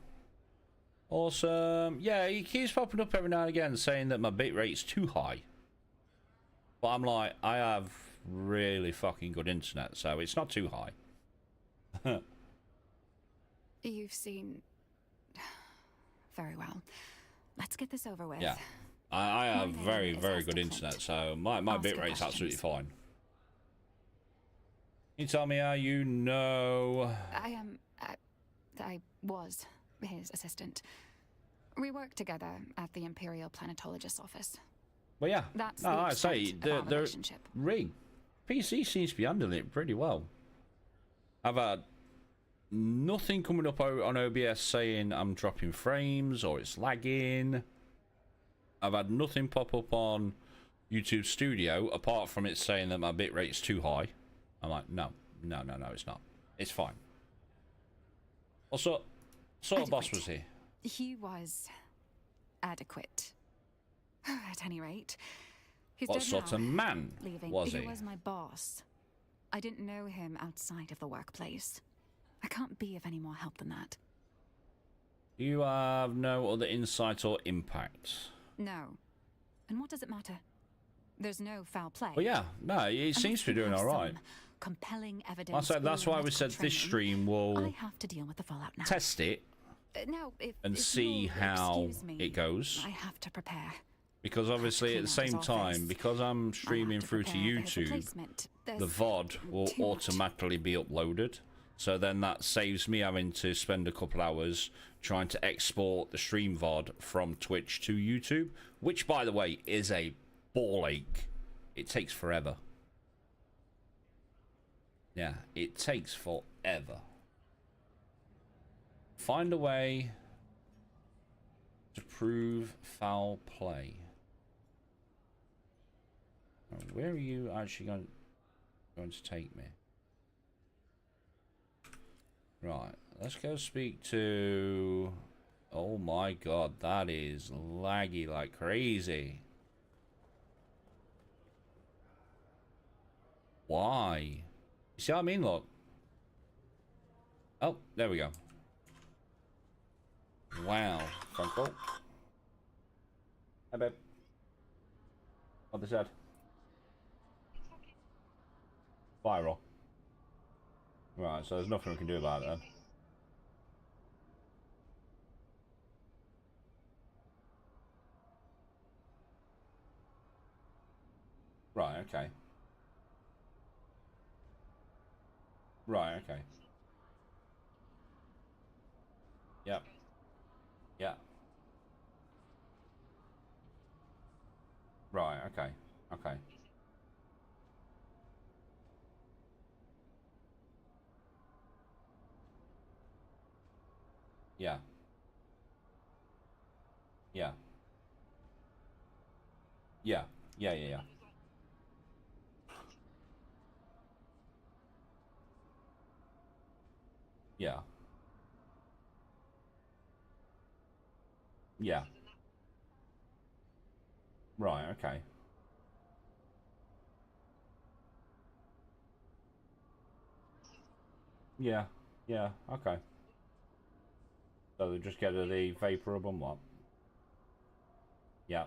Speaker 1: Awesome. Yeah, he keeps popping up every now and again saying that my bitrate's too high. But I'm like, I have really fucking good internet, so it's not too high.
Speaker 10: You've seen... Very well. Let's get this over with.
Speaker 1: Yeah. I have very, very good internet, so my bitrate's absolutely fine. Can you tell me how you know?
Speaker 10: I was his assistant. We worked together at the Imperial Planetologist's office.
Speaker 1: Well, yeah.
Speaker 10: That's
Speaker 1: no,
Speaker 10: the
Speaker 1: I say
Speaker 10: extent of our relationship.
Speaker 1: rig PC seems to be handling it pretty well. I've had nothing coming up on OBS saying I'm dropping frames or it's lagging. I've had nothing pop up on YouTube Studio apart from it saying that my bitrate's too high. I'm like, no, it's not. It's fine. Also, our boss was here.
Speaker 10: He was adequate. At any rate, he's
Speaker 1: What
Speaker 10: dead
Speaker 1: sort
Speaker 10: now.
Speaker 1: of man was he?
Speaker 10: He was my boss. I didn't know him outside of the workplace. I can't be of any more help than that.
Speaker 1: You have no other insight or impact?
Speaker 10: No. And what does it matter? There's no foul play.
Speaker 1: Well, yeah, no, it seems to be doing all right.
Speaker 10: Compelling evidence.
Speaker 1: I said that's why we said this stream will
Speaker 10: I have to deal with the fallout now.
Speaker 1: test it
Speaker 10: Now,
Speaker 1: and see how it goes.
Speaker 10: I have to prepare.
Speaker 1: Because obviously at the same time, because I'm streaming through to YouTube, the VOD will automatically be uploaded. So then that saves me having to spend a couple hours trying to export the stream VOD from Twitch to YouTube, which, by the way, is a ball ache. It takes forever. Yeah, it takes forever. Find a way to prove foul play. Now, where are you actually going to take me? Right, let's go speak to... Oh my god, that is laggy like crazy. Why? You see what I mean? Look. Oh, there we go. Wow, Franco. Hey, babe. What they said? Viral. Right, so there's nothing we can do about it then. Right, okay. Right, okay. Yep. Yeah. Right, okay. Okay. Yeah. Yeah. Yeah. Yeah, yeah, yeah. Yeah. Yeah. Right, okay. Yeah. Yeah, okay. So they just get the vapor rub and what? Yeah.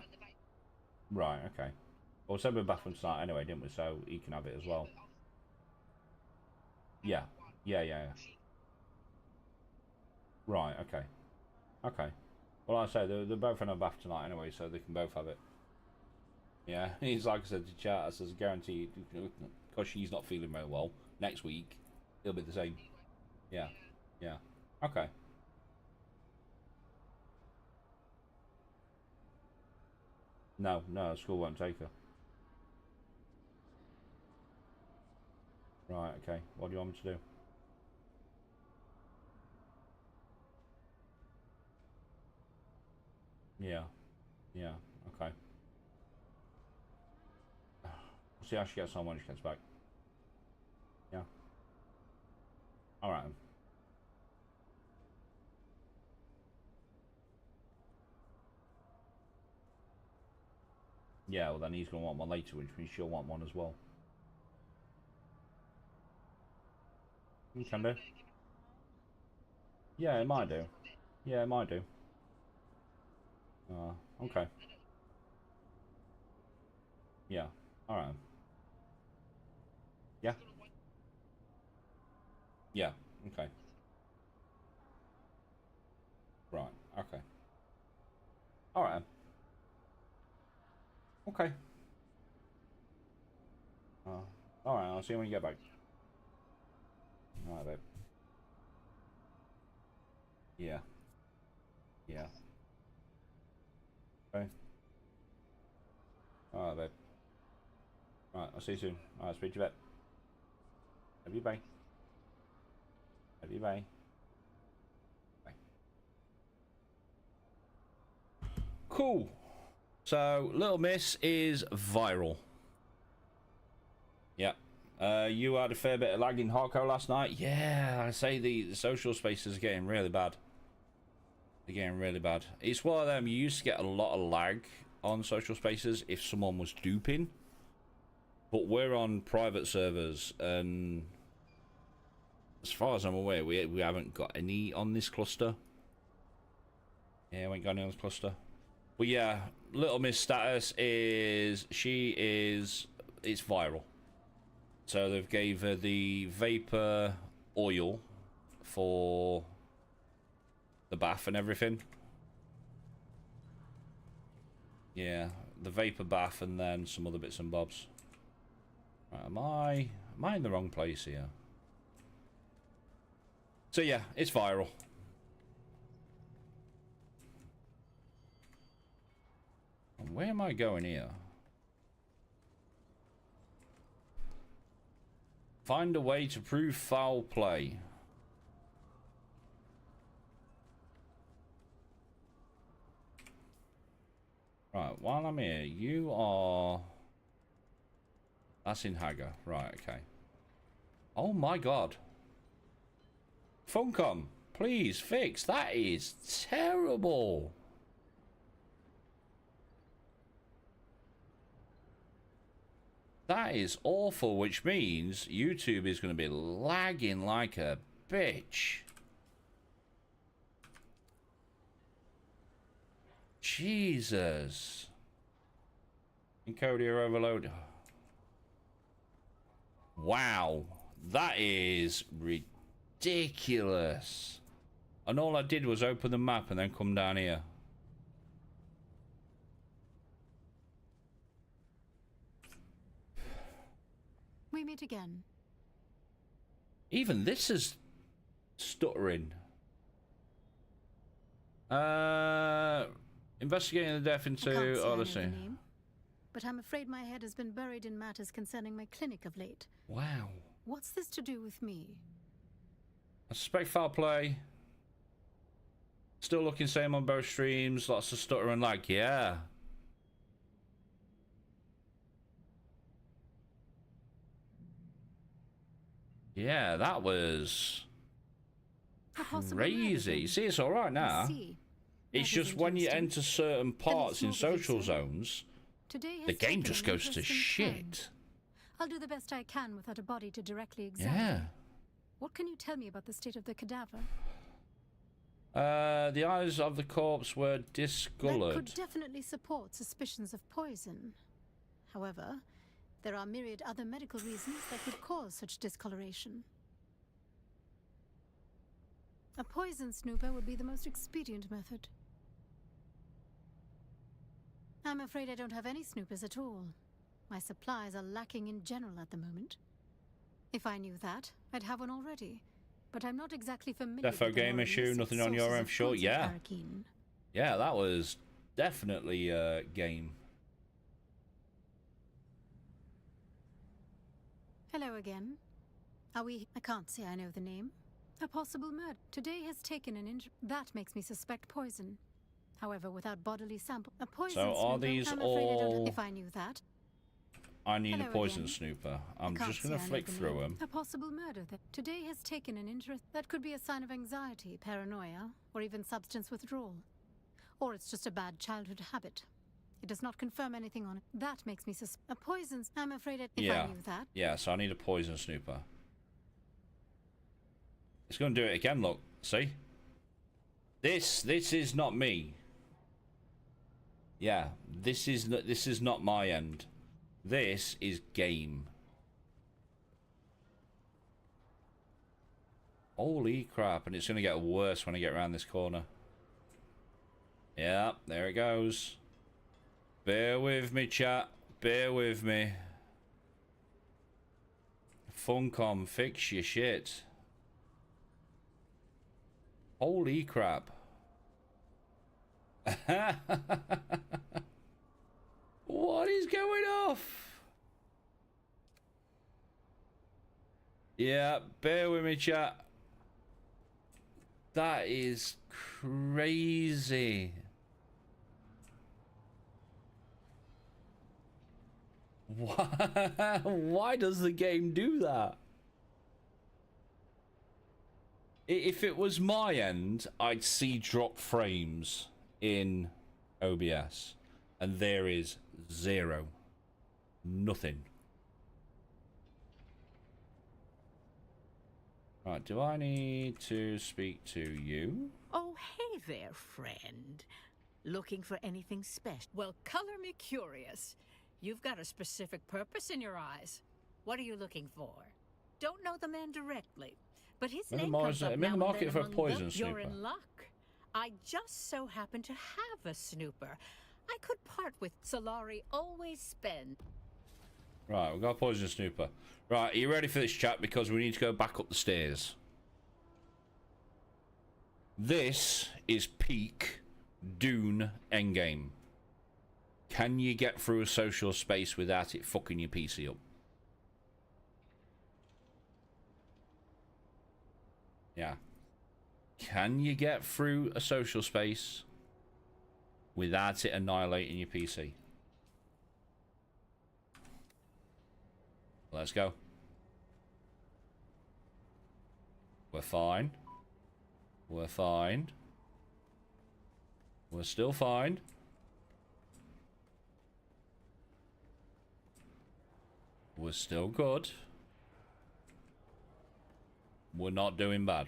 Speaker 1: Right, okay. Well, we said we're bathroom tonight anyway, didn't we? So he can have it as well. Yeah. Yeah, yeah, yeah. Right, okay. Okay. Well, like I say, they're both in a bath tonight anyway, so they can both have it. Yeah, he's like I said to chat, I says, guaranteed, because she's not feeling very well, next week, it'll be the same. Yeah. Yeah. Okay. No, school won't take her. Right, okay. What do you want me to do? Yeah. Yeah, okay. We'll see how she gets on when she gets back. Yeah. Alright. Yeah, well then he's going to want one later, which means she'll want one as well. You can do. Yeah, it might do. Yeah, it might do. Okay. Yeah. Alright. Yeah. Yeah. Okay. Right. Okay. Alright. Okay. Alright, I'll see you when you get back. Alright, babe. Yeah. Yeah. Okay. Alright, babe. Alright, I'll see you soon. Alright, speak to you later. Love you, bye. Love you, bye. Bye. Cool. So, Little Miss is viral. Yeah. You had a fair bit of lag in hardcore last night. Yeah, I say the social spaces are getting really bad. They're getting really bad. It's one of them, you used to get a lot of lag on social spaces if someone was duping. But we're on private servers, and as far as I'm aware, we haven't got any on this cluster. Yeah, we ain't got any on this cluster. But yeah, Little Miss status is, it's viral. So they've gave her the vapor oil for the bath and everything. Yeah, the vapor bath and then some other bits and bobs. Right, am I in the wrong place here? So yeah, it's viral. And where am I going here? Find a way to prove foul play. Right, while I'm here, you are... That's in Hagar. Right, okay. Oh my god. Funcom, please fix. That is terrible. That is awful, which means YouTube is going to be lagging like a bitch. Jesus. Encoder overload. Wow. That is ridiculous. And all I did was open the map and then come down here.
Speaker 13: We meet again.
Speaker 1: Even this is stuttering. Investigating the death into Odyssey.
Speaker 13: But I'm afraid my head has been buried in matters concerning my clinic of late.
Speaker 1: Wow.
Speaker 13: What's this to do with me?
Speaker 1: I suspect foul play. Still looking same on both streams. Lots of stutter and lag. Yeah. Yeah, that was crazy. See, it's all right now. It's just when you enter certain parts in social zones, the game just goes to shit.
Speaker 13: I'll do the best I can without a body to directly examine.
Speaker 1: Yeah.
Speaker 13: What can you tell me about the state of the cadaver?
Speaker 1: The eyes of the corpse were discolored.
Speaker 13: That could definitely support suspicions of poison. However, there are myriad other medical reasons that could cause such discoloration. A poison snooper would be the most expedient method. I'm afraid I don't have any snoopers at all. My supplies are lacking in general at the moment. If I knew that, I'd have one already. But I'm not exactly familiar with the
Speaker 1: game issue, nothing on your end for sure. Yeah. Yeah, that was definitely game.
Speaker 13: Hello again. Are we... I can't say I know the name. A possible murder. Today has taken an that makes me suspect poison. However, without bodily sample. A poison
Speaker 1: So are
Speaker 13: snooper,
Speaker 1: these
Speaker 13: I'm afraid I don't
Speaker 1: all...
Speaker 13: if I knew that.
Speaker 1: I need
Speaker 13: Hello
Speaker 1: a poison
Speaker 13: again.
Speaker 1: snooper. I'm
Speaker 13: I
Speaker 1: just
Speaker 13: can't
Speaker 1: going
Speaker 13: say
Speaker 1: to
Speaker 13: I know
Speaker 1: flick
Speaker 13: the
Speaker 1: through
Speaker 13: name.
Speaker 1: them.
Speaker 13: A possible murder that today has taken an interest. That could be a sign of anxiety, paranoia, or even substance withdrawal. Or it's just a bad childhood habit. It does not confirm anything on it. That makes me a poison. I'm afraid if I knew that.
Speaker 1: Yeah, so I need a poison snooper. It's going to do it again, look. See? This is not me. Yeah, this is not my end. This is game. Holy crap, and it's going to get worse when I get around this corner. Yeah, there it goes. Bear with me, chat. Bear with me. Funcom, fix your shit. Holy crap. What is going off? Yeah, bear with me, chat. That is crazy. Why does the game do that? If it was my end, I'd see drop frames in OBS. And there is zero. Nothing. Right, do I need to speak to you?
Speaker 14: Oh, hey there, friend. Looking for anything special?
Speaker 3: Well, color me curious. You've got a specific purpose in your eyes. What are you looking for?
Speaker 14: Don't know the man directly, but his
Speaker 1: I'm
Speaker 14: name
Speaker 1: in
Speaker 14: comes up
Speaker 1: the
Speaker 14: now and
Speaker 1: market
Speaker 14: then
Speaker 1: for a
Speaker 14: among
Speaker 1: poison
Speaker 14: the-
Speaker 1: snooper.
Speaker 14: You're in luck. I just so happen to have a snooper. I could part with. Solari always spend.
Speaker 1: Right, we've got a poison snooper. Right, are you ready for this, chat? Because we need to go back up the stairs. This is peak Dune endgame. Can you get through a social space without it fucking your PC up? Yeah. Can you get through a social space without it annihilating your PC? Let's go. We're fine. We're fine. We're still fine. We're still good. We're not doing bad.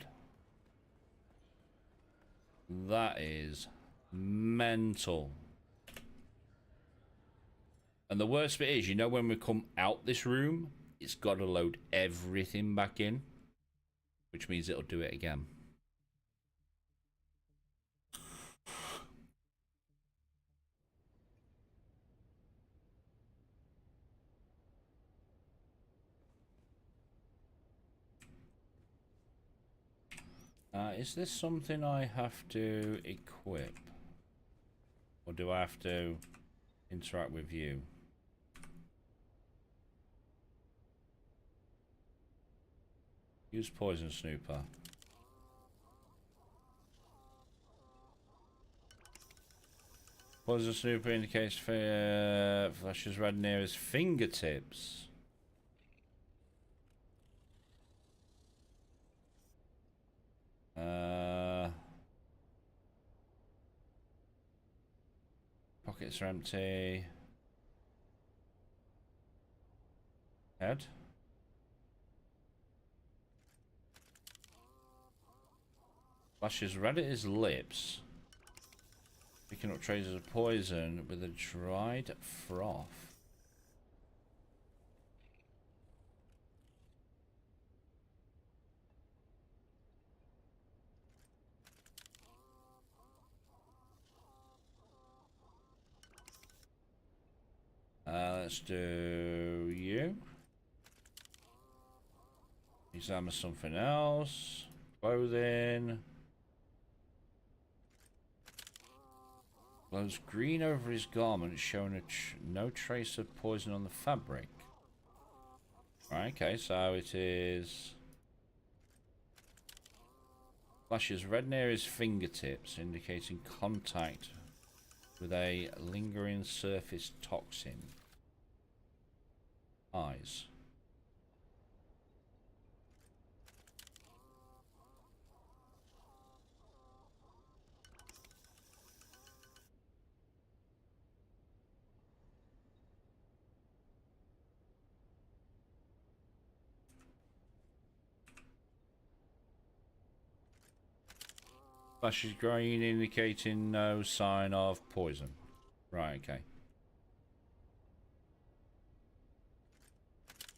Speaker 1: That is mental. And the worst bit is, you know, when we come out this room, it's got to load everything back in, which means it'll do it again. Is this something I have to equip? Or do I have to interact with you? Use poison snooper. Poison snooper indicates flashes red near his fingertips. Pockets are empty. Head. Flashes red at his lips. Picking up traces of poison with a dried froth. Let's do you. Examine something else. Clothing. Glows green over his garment, showing no trace of poison on the fabric. Right, okay, so it is... Flashes red near his fingertips, indicating contact with a lingering surface toxin. Eyes. Flashes green, indicating no sign of poison. Right, okay.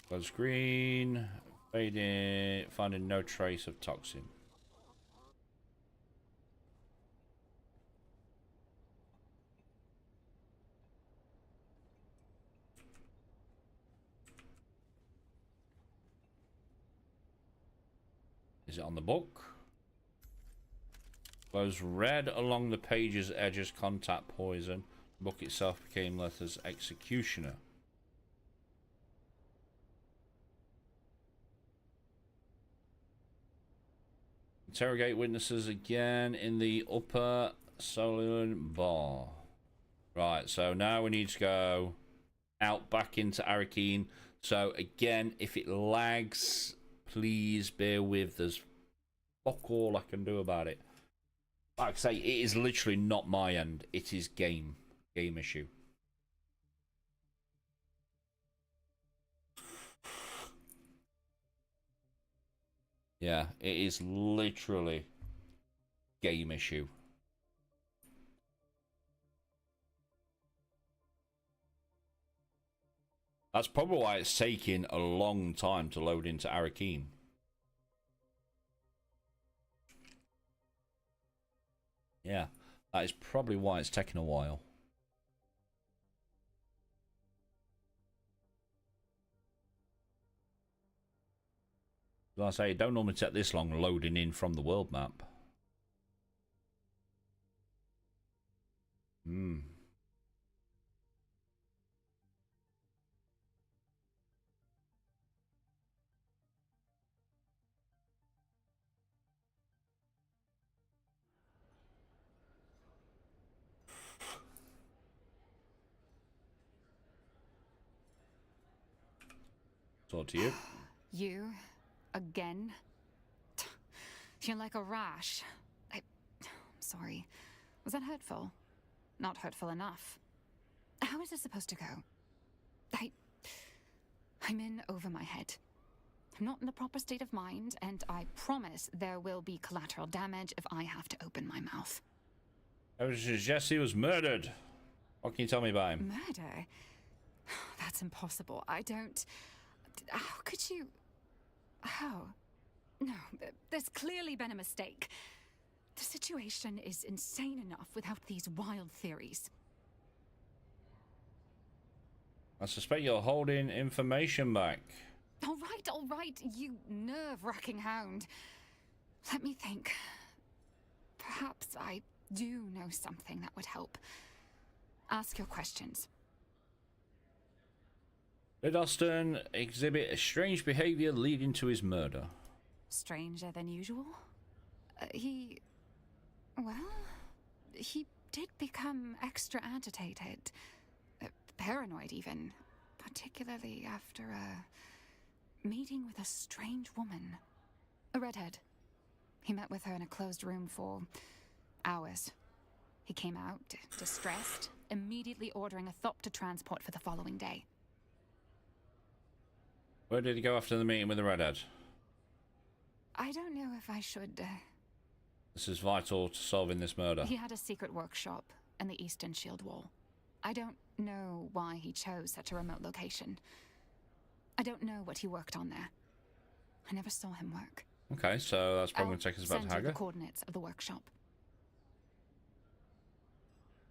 Speaker 1: Glows green, fading, finding no trace of toxin. Is it on the book? Glows red along the page's edges, contact poison. The book itself became letters executioner. Interrogate witnesses again in the upper Solian bar. Right, so now we need to go out back into Arakeen. So again, if it lags, please bear with. There's fuck all I can do about it. Like I say, it is literally not my end. It is game issue. Yeah, it is literally game issue. That's probably why it's taking a long time to load into Arakeen. Yeah, that is probably why it's taking a while. As I say, it don't normally take this long loading in from the world map. Hmm. Talk to you.
Speaker 10: You? Again? You're like a rash. I'm sorry. Was that hurtful? Not hurtful enough. How is this supposed to go? I'm in over my head. I'm not in the proper state of mind, and I promise there will be collateral damage if I have to open my mouth.
Speaker 1: Jesse was murdered. What can you tell me about him?
Speaker 10: Murder? That's impossible. I don't... How could you... How? No, there's clearly been a mistake. The situation is insane enough without these wild theories.
Speaker 1: I suspect you're holding information back.
Speaker 10: All right, you nerve-wracking hound. Let me think. Perhaps I do know something that would help. Ask your questions.
Speaker 1: Did Austin exhibit a strange behavior leading to his murder?
Speaker 10: Stranger than usual? He did become extra agitated. Paranoid, even. Particularly after a meeting with a strange woman. A redhead. He met with her in a closed room for hours. He came out, distressed, immediately ordering a Thop to transport for the following day.
Speaker 1: Where did he go after the meeting with the redhead?
Speaker 10: I don't know if I should...
Speaker 1: This is vital to solving this murder.
Speaker 10: He had a secret workshop in the Eastern Shield Wall. I don't know why he chose such a remote location. I don't know what he worked on there. I never saw him work.
Speaker 1: Okay, so that's probably going to take us back to
Speaker 10: I'll send you
Speaker 1: Hagar.
Speaker 10: the coordinates of the workshop.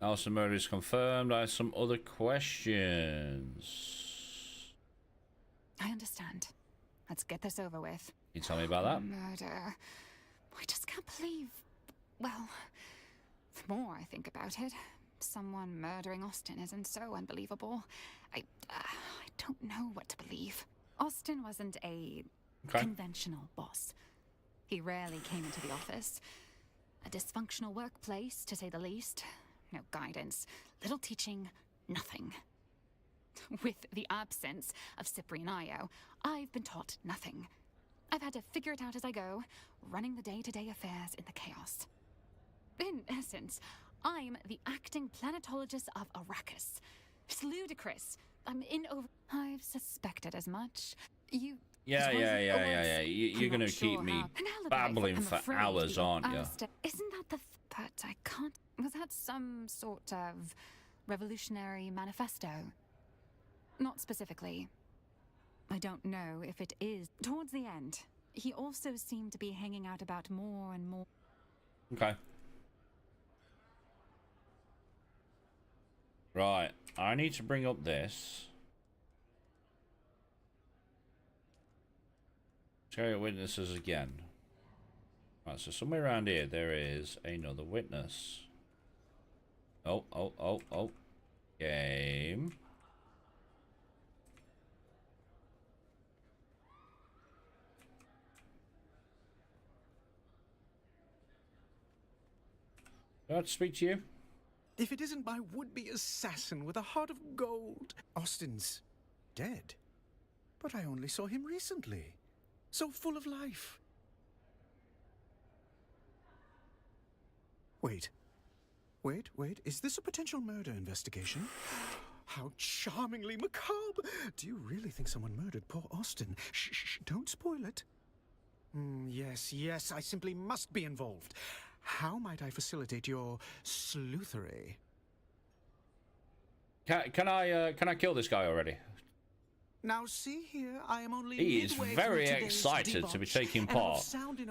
Speaker 1: Allison murder is confirmed. I have some other questions.
Speaker 10: I understand. Let's get this over with.
Speaker 1: Can you tell me about that?
Speaker 10: Murder. I just can't believe... Well, the more I think about it, someone murdering Austin isn't so unbelievable. I don't know what to believe. Austin wasn't a conventional boss. He rarely came into the office. A dysfunctional workplace, to say the least. No guidance, little teaching, nothing. With the absence of Cyprian Io, I've been taught nothing. I've had to figure it out as I go, running the day-to-day affairs in the chaos. In essence, I'm the acting planetologist of Arrakis. It's ludicrous. I'm in over... I've suspected as much. You...
Speaker 1: Yeah. You're gonna keep me babbling for hours, aren't you?
Speaker 10: Isn't that the... But I can't... Was that some sort of revolutionary manifesto? Not specifically. I don't know if it is. Towards the end, he also seemed to be hanging out about more and more.
Speaker 1: Okay. Right. I need to bring up this. Chariot witnesses again. Right, so somewhere around here there is another witness. Oh. Game. Do I have to speak to you?
Speaker 15: If it isn't my would-be assassin with a heart of gold. Austin's dead. But I only saw him recently. So full of life. Wait. Is this a potential murder investigation? How charmingly macabre! Do you really think someone murdered poor Austin? Shh, don't spoil it. Yes, I simply must be involved. How might I facilitate your sleuthery?
Speaker 1: Can I kill this guy already?
Speaker 15: Now see here, I am only
Speaker 1: He is very excited to be taking part in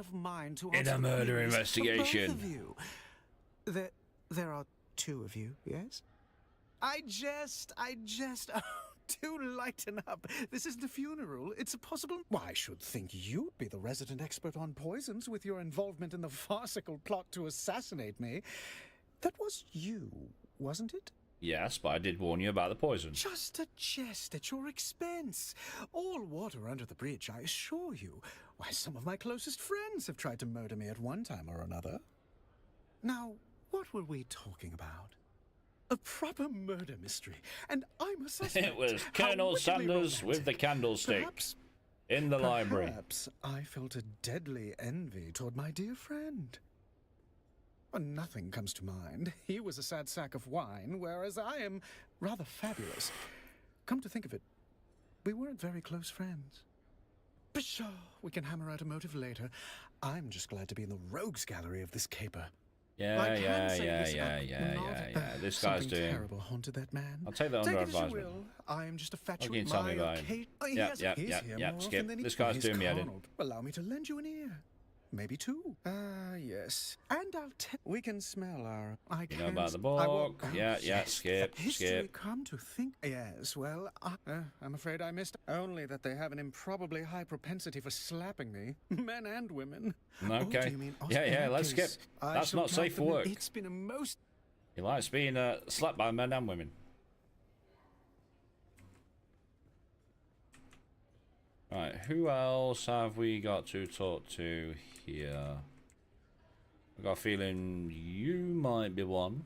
Speaker 1: a murder investigation.
Speaker 15: Both of you. There are two of you, yes? I jest. Oh, do lighten up. This is the funeral. It's a possible... Why, I should think you'd be the resident expert on poisons with your involvement in the farcical plot to assassinate me. That was you, wasn't it?
Speaker 1: Yes, but I did warn you about the poison.
Speaker 15: Just a jest at your expense. All water under the bridge, I assure you. Why, some of my closest friends have tried to murder me at one time or another. Now, what were we talking about? A proper murder mystery, and I'm a suspect.
Speaker 1: It was Colonel Sanders with the candlestick in the library.
Speaker 15: Perhaps I felt a deadly envy toward my dear friend. Nothing comes to mind. He was a sad sack of wine, whereas I am rather fabulous. Come to think of it, we weren't very close friends. Pshaw, we can hammer out a motive later. I'm just glad to be in the rogues gallery of this caper.
Speaker 1: Yeah. This guy's doing...
Speaker 15: terrible haunted that man.
Speaker 1: I'll take that under advisement.
Speaker 15: I am just a fatuous...
Speaker 1: Okay, tell me about him. Skip. This guy's doing me head in.
Speaker 15: Allow me to lend you an ear. Maybe two. Yes. And I'll tell... We can smell our...
Speaker 1: You know about the book. Skip.
Speaker 15: Come to think... Yes, well, I'm afraid I missed... Only that they have an improbably high propensity for slapping me. Men and women.
Speaker 1: Okay.
Speaker 15: Oh, do you mean
Speaker 1: Let's skip. That's not safe for work.
Speaker 15: It's been a most...
Speaker 1: He likes being slapped by men and women. Right, who else have we got to talk to here? I've got a feeling you might be one.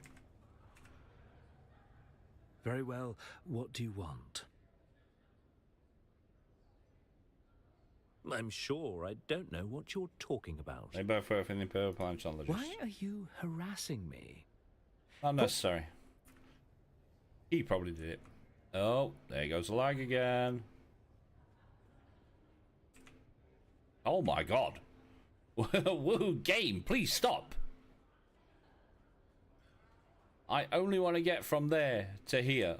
Speaker 9: Very well. What do you want? I'm sure I don't know what you're talking about.
Speaker 1: They both work in the Imperial Planetologist.
Speaker 9: Why are you harassing me?
Speaker 1: Unnecessary. He probably did it. Oh, there goes the lag again. Oh my god. Woo, game, please stop. I only want to get from there to here.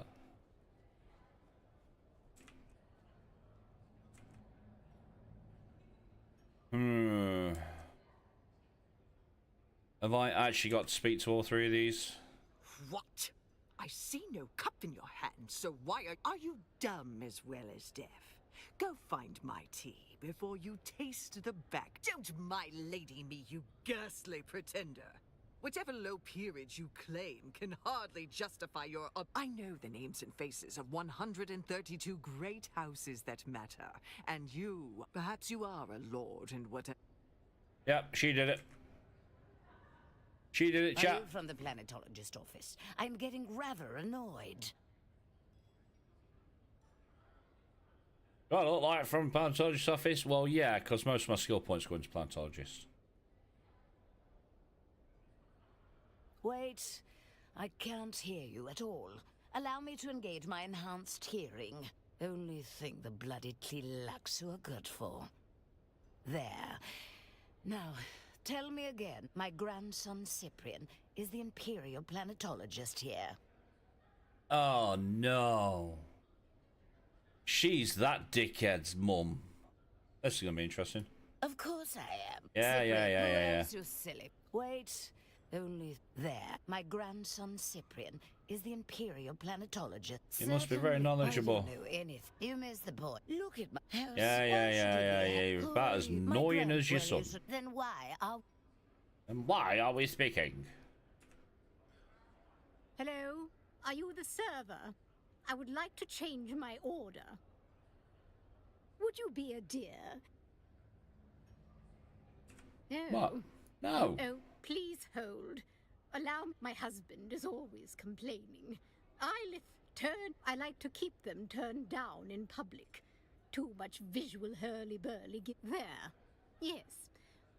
Speaker 1: Have I actually got to speak to all three of these?
Speaker 16: What? I see no cup in your hand, so why are you dumb as well as deaf? Go find my tea before you taste the back. Don't my lady me, you ghastly pretender.
Speaker 4: Whichever low peerage you claim can hardly justify your... I know the names and faces of 132 great houses that matter. And you, perhaps you are a lord and what...
Speaker 1: Yep, she did it. She did it,
Speaker 17: Are
Speaker 1: chat.
Speaker 17: you from the planetologist office? I'm getting rather annoyed.
Speaker 1: Do I look like from planetologist office? Well, yeah, because most of my skill points go into planetologist.
Speaker 17: Wait, I can't hear you at all. Allow me to engage my enhanced hearing. Only thing the bloody Tlilaxu are good for. There. Now, tell me again, my grandson Cyprian is the Imperial planetologist here.
Speaker 1: Oh, no. She's that dickhead's mum. This is going to be interesting.
Speaker 17: Of course I am.
Speaker 1: Yeah,
Speaker 17: Cyprian,
Speaker 1: yeah.
Speaker 17: who else, you silly? Wait, only there. My grandson Cyprian is the Imperial planetologist.
Speaker 1: You must be very knowledgeable.
Speaker 17: I don't know anything. You missed the point. Look at my house.
Speaker 1: Yeah. You're about as annoying as your son.
Speaker 17: Then why are...
Speaker 1: And why are we speaking?
Speaker 13: Hello? Are you the server? I would like to change my order. Would you be a dear? No.
Speaker 1: What? No.
Speaker 13: Oh, please hold. Allow me. My husband is always complaining. I like to keep them turned down in public. Too much visual hurly-burly. There. Yes.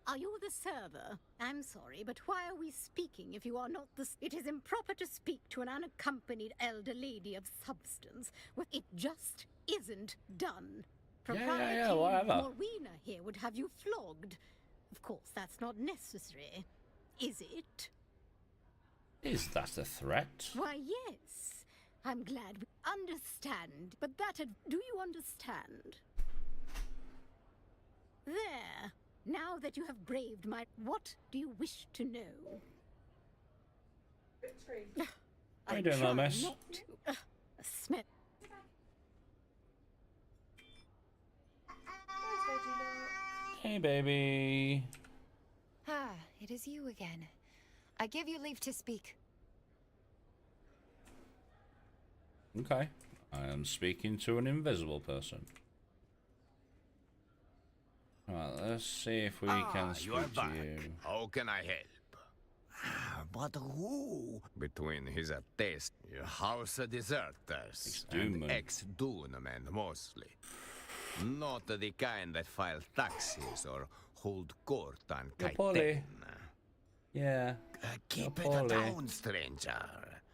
Speaker 13: Are you the server? I'm sorry, but why are we speaking if you are not the... It is improper to speak to an unaccompanied elder lady of substance. It just isn't done.
Speaker 1: Yeah, whatever.
Speaker 13: Morwina here would have you flogged. Of course, that's not necessary. Is it?
Speaker 1: Is that a threat?
Speaker 13: Why, yes. I'm glad we understand. But do you understand? There. Now that you have braved what do you wish to know?
Speaker 1: How you doing, little miss?
Speaker 13: Smith.
Speaker 1: Hey, baby.
Speaker 18: Ah, it is you again. I give you leave to speak.
Speaker 1: Okay. I am speaking to an invisible person. Right, let's see if we can speak
Speaker 11: you're
Speaker 1: to
Speaker 11: back.
Speaker 1: you.
Speaker 11: How can I help? But who? Between his taste, your house of deserters,
Speaker 1: Dune
Speaker 11: and ex-Dune men mostly. Not the kind that file taxes or hold court on
Speaker 1: You're
Speaker 11: Kaiten.
Speaker 1: poorly. Yeah.
Speaker 11: Keep
Speaker 1: You're
Speaker 11: it
Speaker 1: poorly.
Speaker 11: down, stranger.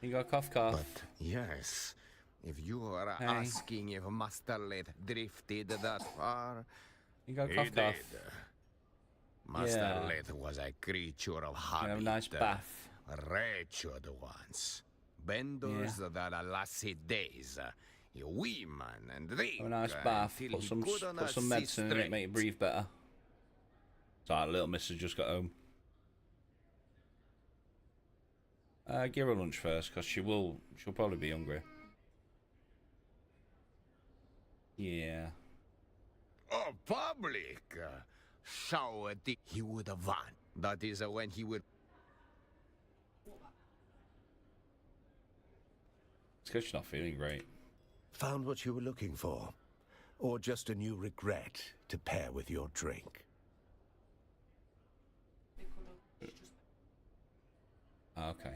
Speaker 1: You got cough.
Speaker 11: But yes, if you are
Speaker 1: Hey.
Speaker 11: asking if Master Late drifted that far,
Speaker 1: You got
Speaker 11: he
Speaker 1: cough.
Speaker 11: did. Master
Speaker 1: Yeah.
Speaker 11: Late was a creature of
Speaker 1: You
Speaker 11: habit.
Speaker 1: have a nice bath.
Speaker 11: Wretched ones. Benders that are lassie days. Women and drink.
Speaker 1: Have a nice bath.
Speaker 11: until
Speaker 1: Put
Speaker 11: he
Speaker 1: some
Speaker 11: couldn't see
Speaker 1: medicine in it,
Speaker 11: straight.
Speaker 1: make you breathe better. Sorry, little miss has just got home. Give her lunch first, because she'll probably be hungry. Yeah.
Speaker 11: Oh, public! Shower he would have won. That is when he would...
Speaker 1: It's because she's not feeling great.
Speaker 8: Found what you were looking for? Or just a new regret to pair with your drink?
Speaker 1: Okay.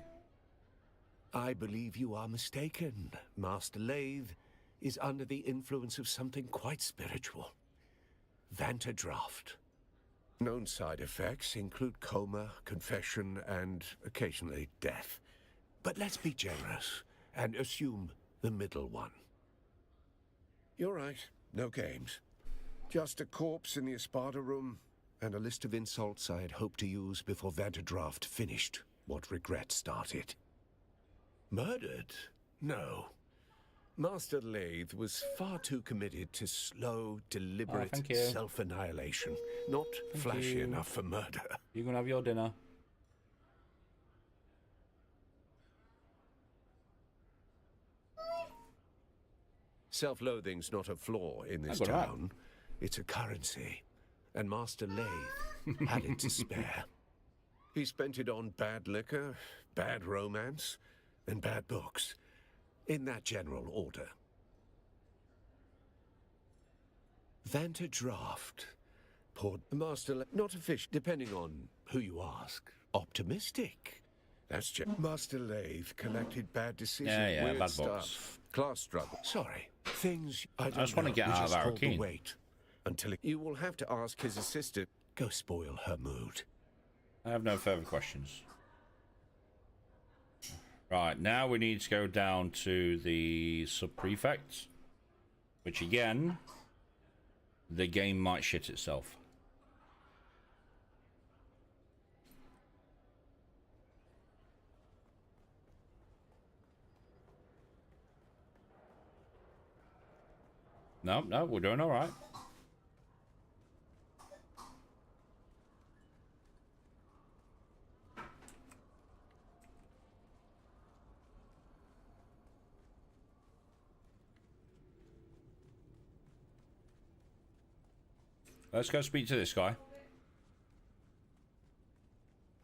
Speaker 8: I believe you are mistaken. Master Lathe is under the influence of something quite spiritual. Vantadraft. Known side effects include coma, confession, and occasionally death. But let's be generous and assume the middle one. You're right. No games. Just a corpse in the Esparta room and a list of insults I had hoped to use before Vantadraft finished what regret started. Murdered? No. Master Lathe was far too committed to slow, deliberate
Speaker 1: thank you.
Speaker 8: self-annihilation, not flashy
Speaker 1: you.
Speaker 8: enough for murder.
Speaker 1: You gonna have your dinner?
Speaker 8: Self-loathing's not a flaw in this
Speaker 1: That's all right.
Speaker 8: town. It's a currency. And Master Lathe had it to spare. He spent it on bad liquor, bad romance, and bad books. In that general order. Vanta Draft. Port Master... Not a fish, depending on who you ask. Optimistic. That's just... Master Lathe collected bad decisions,
Speaker 1: yeah,
Speaker 8: weird
Speaker 1: bad
Speaker 8: stuff.
Speaker 1: books.
Speaker 8: Class struggle. Sorry. Things I don't
Speaker 1: just want to get
Speaker 8: we
Speaker 1: out of
Speaker 8: just hold the
Speaker 1: Arakeen.
Speaker 8: weight. Until you will have to ask his assistant. Go spoil her mood.
Speaker 1: I have no further questions. Right, now we need to go down to the sub-prefect, which again, the game might shit itself. No, we're doing all right. Let's go speak to this guy.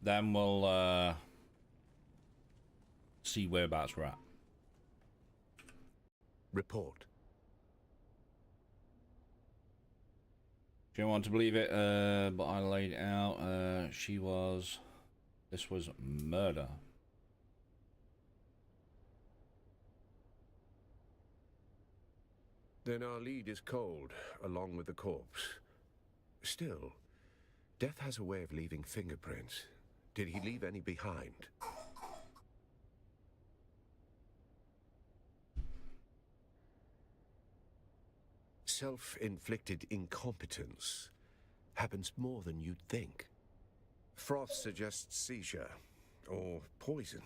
Speaker 1: Then we'll see whereabouts we're at.
Speaker 8: Report.
Speaker 1: Do you want to believe it? But I laid it out. This was murder.
Speaker 8: Then our lead is cold, along with the corpse. Still, death has a way of leaving fingerprints. Did he leave any behind? Self-inflicted incompetence happens more than you'd think. Froth suggests seizure, or poison,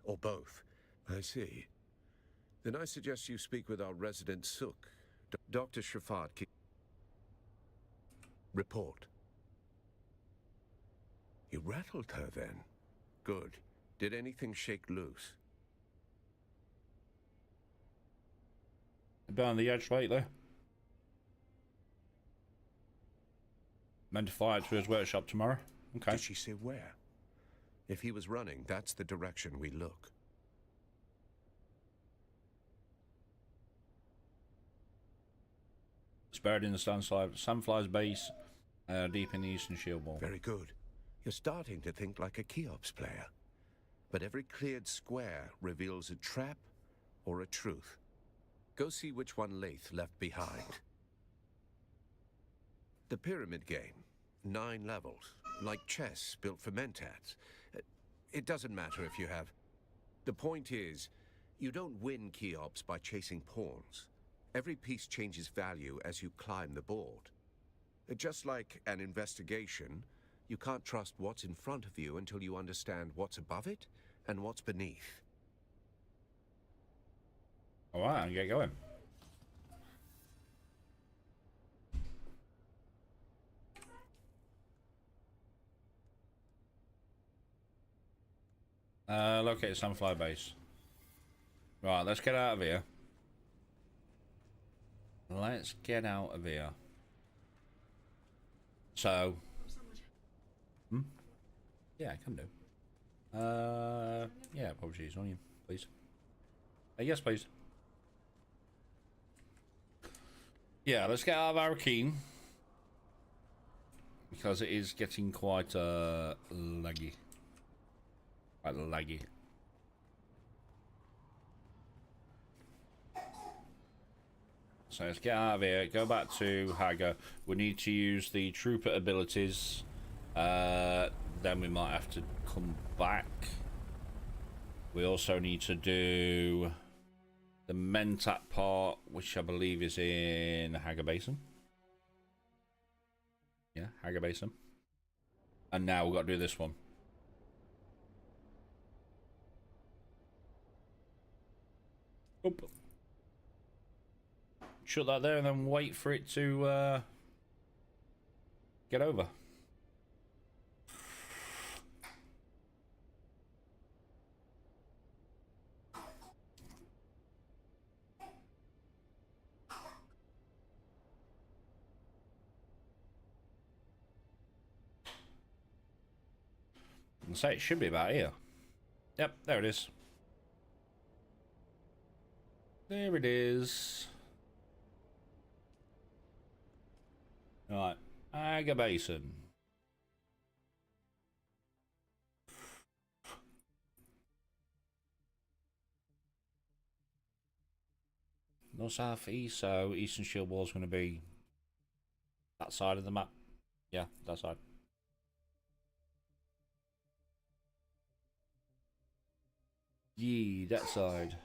Speaker 8: or both. I see. Then I suggest you speak with our resident Sook, Dr. Shafat. Report. You rattled her then? Good. Did anything shake loose?
Speaker 1: A bit on the edge lately. Meant to fly out to his workshop tomorrow. Okay.
Speaker 8: Did she say where? If he was running, that's the direction we look.
Speaker 1: It's buried in the Sunfly's base, deep in the eastern shield wall.
Speaker 8: Very good. You're starting to think like a Cheops player. But every cleared square reveals a trap or a truth. Go see which one Lathe left behind. The pyramid game. 9 levels. Like chess built for mentats. It doesn't matter if you have... The point is, you don't win Cheops by chasing pawns. Every piece changes value as you climb the board. Just like an investigation, you can't trust what's in front of you until you understand what's above it and what's beneath.
Speaker 1: All right, I'll get going. Locate Sunfly base. Right, let's get out of here. Let's get out of here. So, yeah, I can do. Yeah, apologies on you, please. Yes, please. Yeah, let's get out of Arakeen because it is getting quite laggy. Quite laggy. So let's get out of here, go back to Haga. We need to use the trooper abilities. Then we might have to come back. We also need to do the Mentat part, which I believe is in Haga Basin. Yeah, Haga Basin. And now we've got to do this one. Oop. Shut that there and then wait for it to get over. I say it should be about here. Yep, there it is. There it is. Right, Aga Basin. North, south, east, so Eastern Shield Wall is going to be that side of the map. Yeah, that side. Yeah, that side.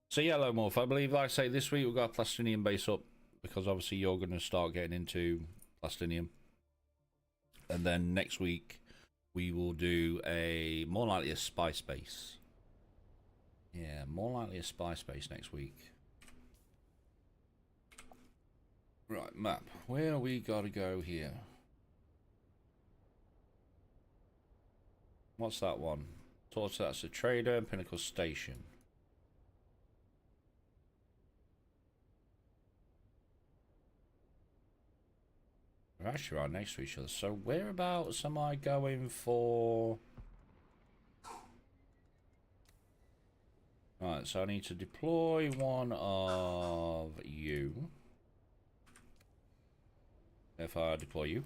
Speaker 1: So yeah, Lone Wolf, I believe, like I say, this week we've got a Plastinium base up, because obviously you're going to start getting into Plastinium. And then next week we will do a, more likely a Spice base. Yeah, more likely a Spice base next week. Right, map. Where we gotta go here? What's that one? So that's a trader and Pinnacle Station. We're actually right next to each other. So whereabouts am I going for? Right, so I need to deploy one of you. If I deploy you.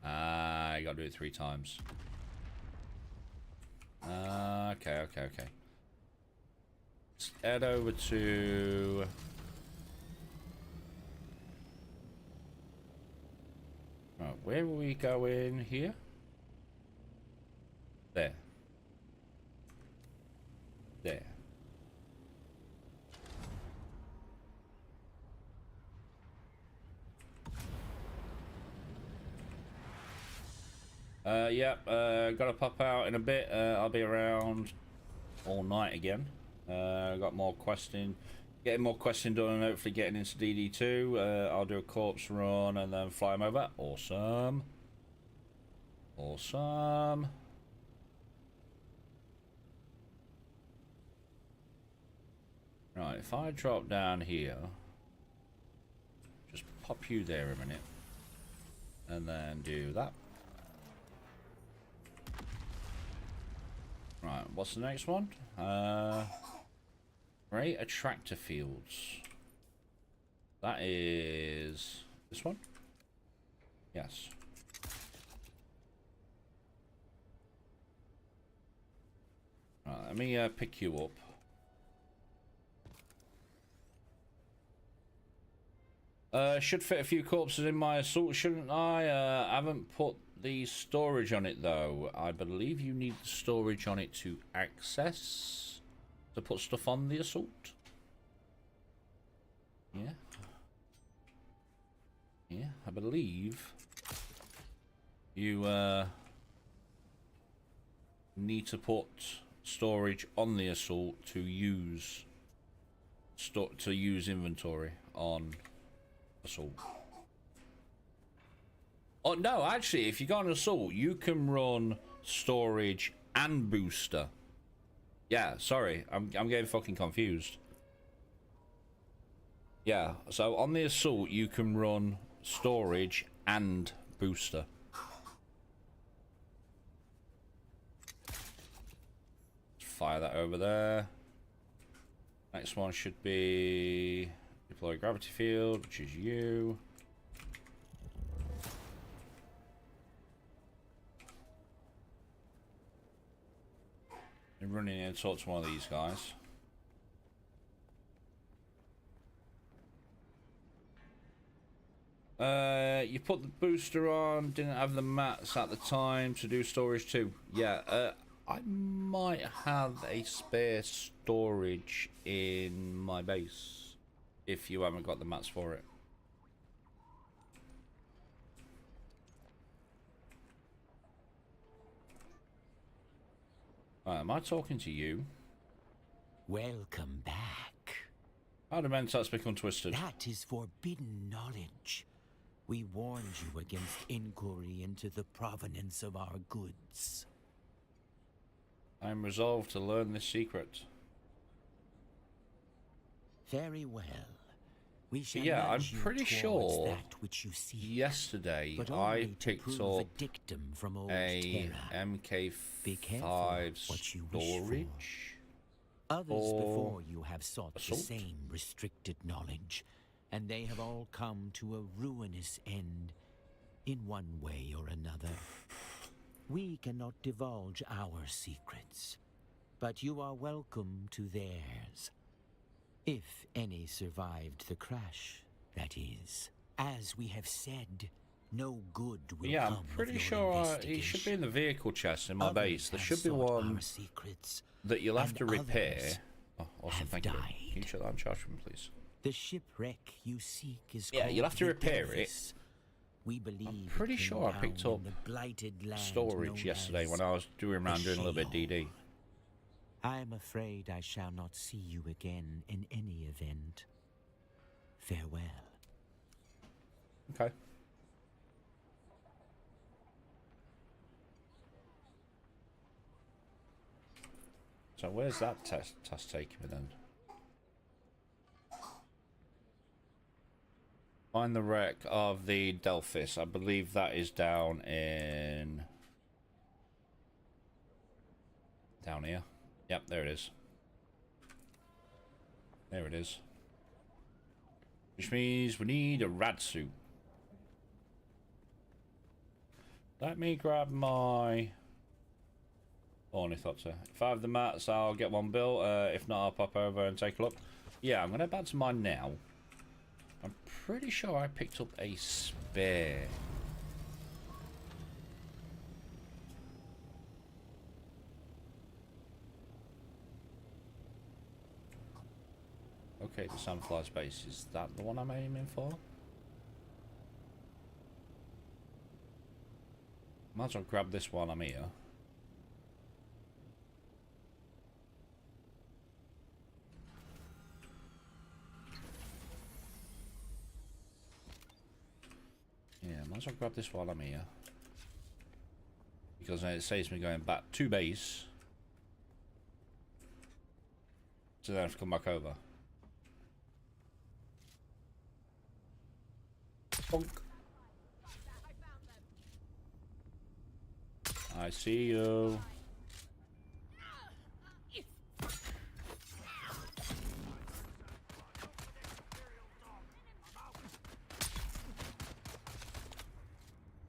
Speaker 1: I gotta do it 3 times. Okay. Let's head over to... Right, where are we going here? There. There. Gotta pop out in a bit. I'll be around all night again. Got more questing, getting more questing done, and hopefully getting into DD2. I'll do a corpse run and then fly them over. Awesome. Awesome. Right, if I drop down here, just pop you there a minute, and then do that. Right, what's the next one? Great attractor fields. That is this one? Yes. Right, let me pick you up. Should fit a few corpses in my assault, shouldn't I? Haven't put the storage on it though. I believe you need the storage on it to access, to put stuff on the assault. Yeah. Yeah, I believe you need to put storage on the assault to use inventory on assault. Oh no, actually, if you go on assault, you can run storage and booster. Yeah, sorry, I'm getting fucking confused. Yeah, so on the assault, you can run storage and booster. Fire that over there. Next one should be deploy gravity field, which is you. I'm running in and talk to one of these guys. You put the booster on, didn't have the mats at the time to do storage too. Yeah, I might have a spare storage in my base if you haven't got the mats for it. Am I talking to you?
Speaker 19: Welcome back.
Speaker 1: How do Mentats become twisted?
Speaker 19: That is forbidden knowledge. We warned you against inquiry into the provenance of our goods.
Speaker 1: I am resolved to learn this secret.
Speaker 19: Very well. We shall
Speaker 1: Yeah, I'm
Speaker 19: nudge you
Speaker 1: pretty
Speaker 19: towards
Speaker 1: sure
Speaker 19: that which you seek,
Speaker 1: yesterday
Speaker 19: but
Speaker 1: I
Speaker 19: only to
Speaker 1: picked
Speaker 19: prove
Speaker 1: up
Speaker 19: a dictum from old
Speaker 1: a
Speaker 19: terror. Be careful
Speaker 1: MK5
Speaker 19: what you wish for.
Speaker 1: storage.
Speaker 19: Others
Speaker 1: or
Speaker 19: before you have sought
Speaker 1: assault.
Speaker 19: the same restricted knowledge, and they have all come to a ruinous end in one way or another. We cannot divulge our secrets, but you are welcome to theirs. If any survived the crash, that is. As we have said, no good will
Speaker 1: Yeah,
Speaker 19: come
Speaker 1: I'm pretty
Speaker 19: of your
Speaker 1: sure it should be in the vehicle chest in my base. There should be one that you'll have to repair. Oh, awesome, thank you. Can you shut that on charge for me, please?
Speaker 19: The shipwreck you seek is
Speaker 1: Yeah,
Speaker 19: called
Speaker 1: you'll have to
Speaker 19: the
Speaker 1: repair
Speaker 19: Delphis.
Speaker 1: it.
Speaker 19: We believe
Speaker 1: I'm pretty sure I picked up storage yesterday when I was doing a little bit of DD.
Speaker 19: I am afraid I shall not see you again in any event. Farewell.
Speaker 1: Okay. So where's that task taking me then? Find the wreck of the Delphis. I believe that is down in... down here. Yep, there it is. There it is. Which means we need a rad suit. Let me grab my... ornithopter. If I have the mats, I'll get one built. If not, I'll pop over and take a look. Yeah, I'm going to back to mine now. I'm pretty sure I picked up a spare. Okay, the Sunflower Space. Is that the one I'm aiming for? Might as well grab this while I'm here. Yeah, might as well grab this while I'm here. Because then it saves me going back to base. So then I have to come back over. Bonk. I see you.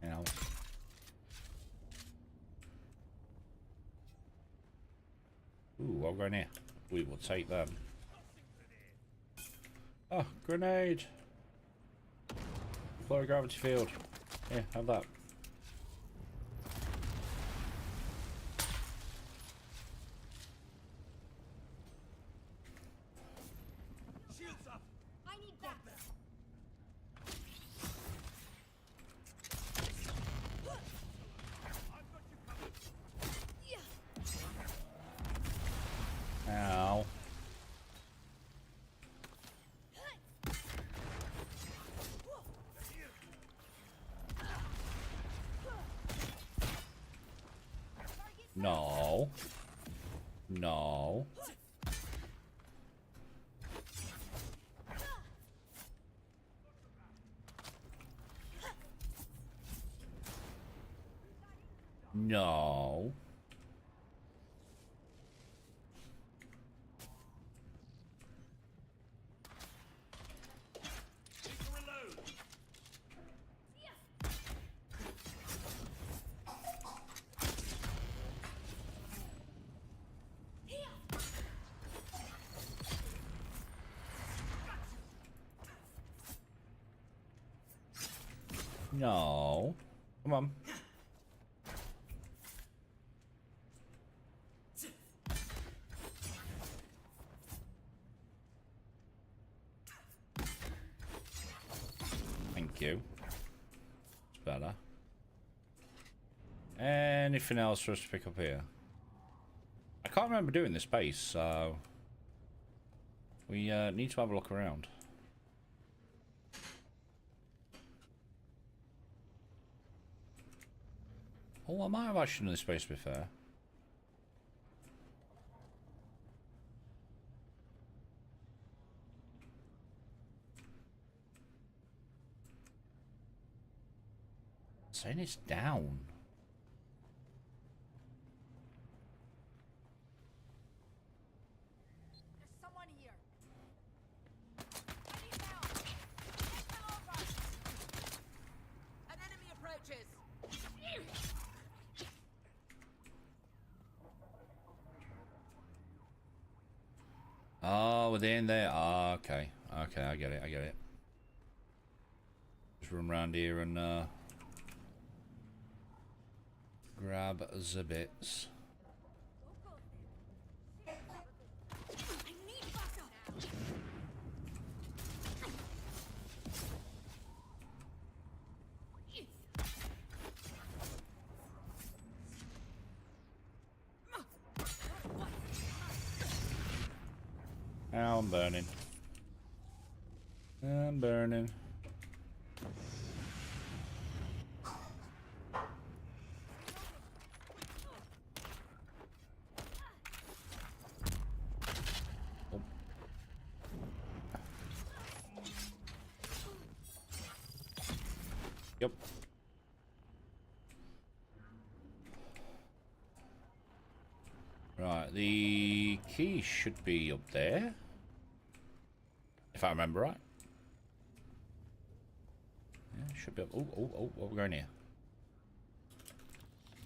Speaker 1: Ow. Ooh, I'll go in here. We will take them. Oh, grenade! Deploy gravity field. Yeah, have that. Ow. No. No. No. No. Come on. Thank you. It's better. Anything else for us to pick up here? I can't remember doing this base, so we need to have a look around. Oh, I might have actually done this base to be fair. Saying it's down.
Speaker 20: There's someone here. I need help. Get them over. An enemy approaches.
Speaker 1: Oh, within there. Oh, okay. Okay, I get it. I get it. Just run around here and grab the bits. Ow, I'm burning. I'm burning. Oh. Yep. Right, the key should be up there. If I remember right. Yeah, should be up. Oh, oh, oh, what we're going here?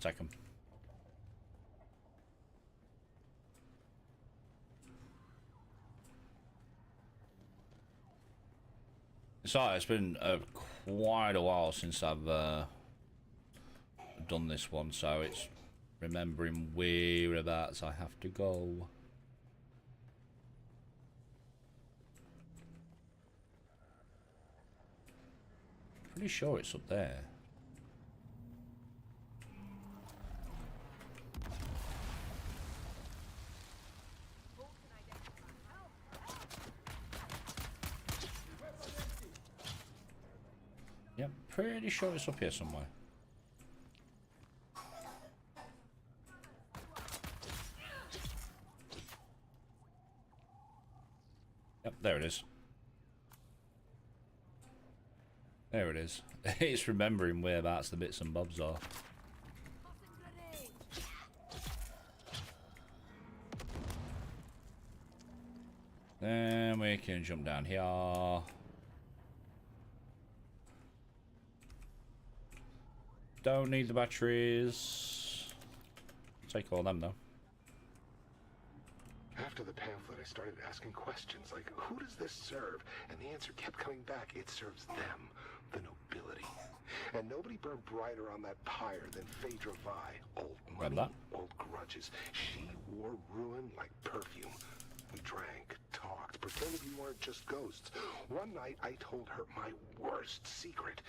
Speaker 1: Take them. So it's been quite a while since I've done this one, so it's remembering whereabouts I have to go. Pretty sure it's up there. Yep, pretty sure it's up here somewhere. Yep, there it is. There it is. It's remembering whereabouts the bits and bobs are. Then we can jump down here. Don't need the batteries. Take all them though.
Speaker 12: After the pamphlet, I started asking questions like, who does this serve? And the answer kept coming back, it serves them, the nobility. And nobody burned brighter on that pyre than Phaedra Vi. Old money, old grudges. She wore ruin like perfume. We drank, talked, pretended we weren't just ghosts. One night, I told her my worst secret,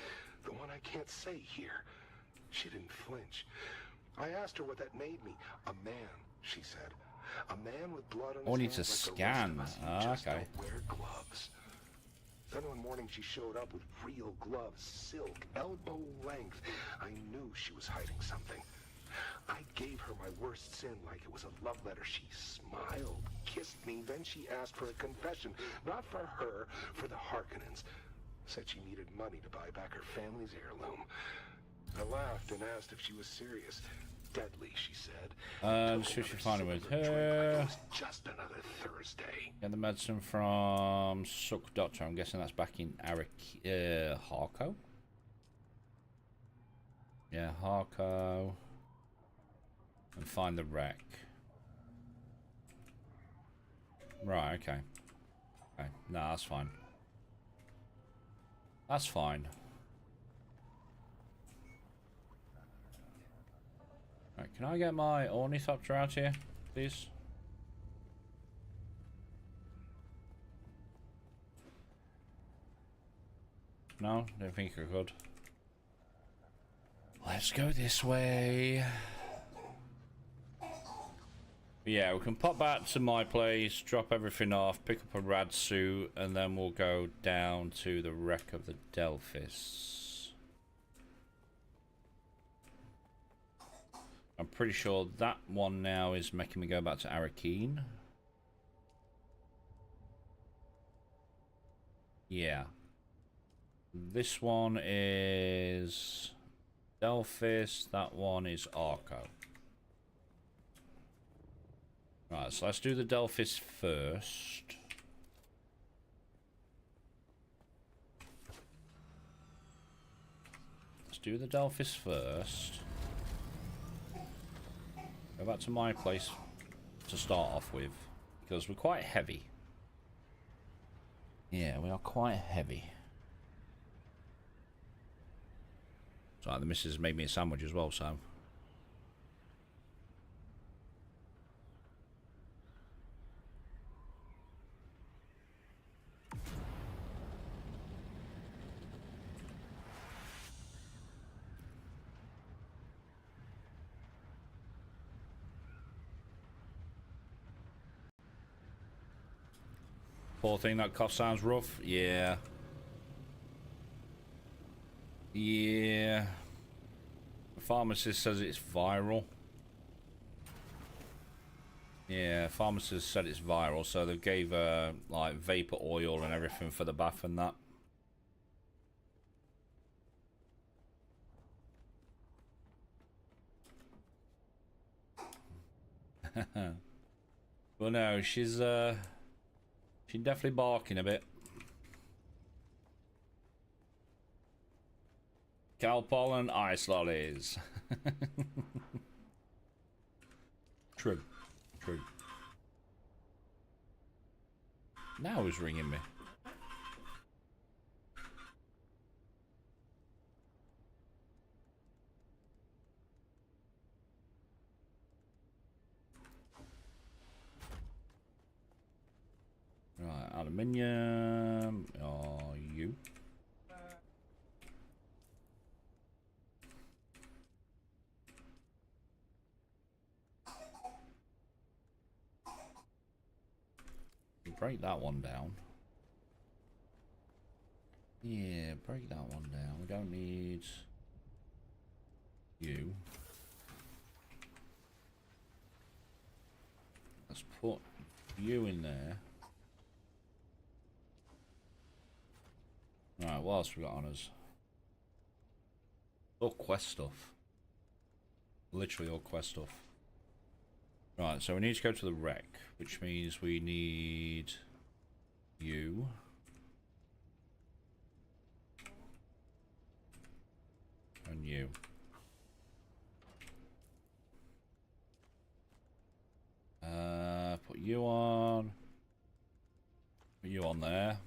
Speaker 12: the one I can't say here. She didn't flinch. I asked her what that made me. A man, she said. A man with blood on his
Speaker 1: Only
Speaker 12: hands
Speaker 1: to
Speaker 12: like
Speaker 1: scan.
Speaker 12: the rest of us.
Speaker 1: Ah,
Speaker 12: Just
Speaker 1: okay.
Speaker 12: don't wear gloves. Then one morning she showed up with real gloves, silk, elbow length. I knew she was hiding something. I gave her my worst sin like it was a love letter. She smiled, kissed me, then she asked for a confession. Not for her, for the Harkonnens. Said she needed money to buy back her family's heirloom. I laughed and asked if she was serious. Deadly, she said.
Speaker 1: Let's see what you find with her.
Speaker 12: Just another Thursday.
Speaker 1: Get the medicine from Suck Doctor. I'm guessing that's back in Harko. Yeah, Harko. And find the wreck. Right, okay. Okay, no, that's fine. That's fine. Right, can I get my ornithopter out here, please? No, don't think I could. Let's go this way. Yeah, we can pop back to my place, drop everything off, pick up a rad suit, and then we'll go down to the wreck of the Delphis. I'm pretty sure that one now is making me go back to Arakeen. Yeah. This one is Delphis, that one is Arco. Right, so let's do the Delphis first. Let's do the Delphis first. Go back to my place to start off with, because we're quite heavy. Yeah, we are quite heavy. So the missus made me a sandwich as well, so. Poor thing, that cough sounds rough. Yeah. Yeah. The pharmacist says it's viral. Yeah, pharmacist said it's viral, so they gave like vapor oil and everything for the bath and that. Well, no, she's definitely barking a bit. Cow pollen, ice lollies. True. True. Now who's ringing me? Right, aluminium. Are you? Break that one down. Yeah, break that one down. We don't need you. Let's put you in there. Alright, what else we got on us? All quest stuff. Literally all quest stuff. Right, so we need to go to the wreck, which means we need you. And you. Put you on. Put you on there.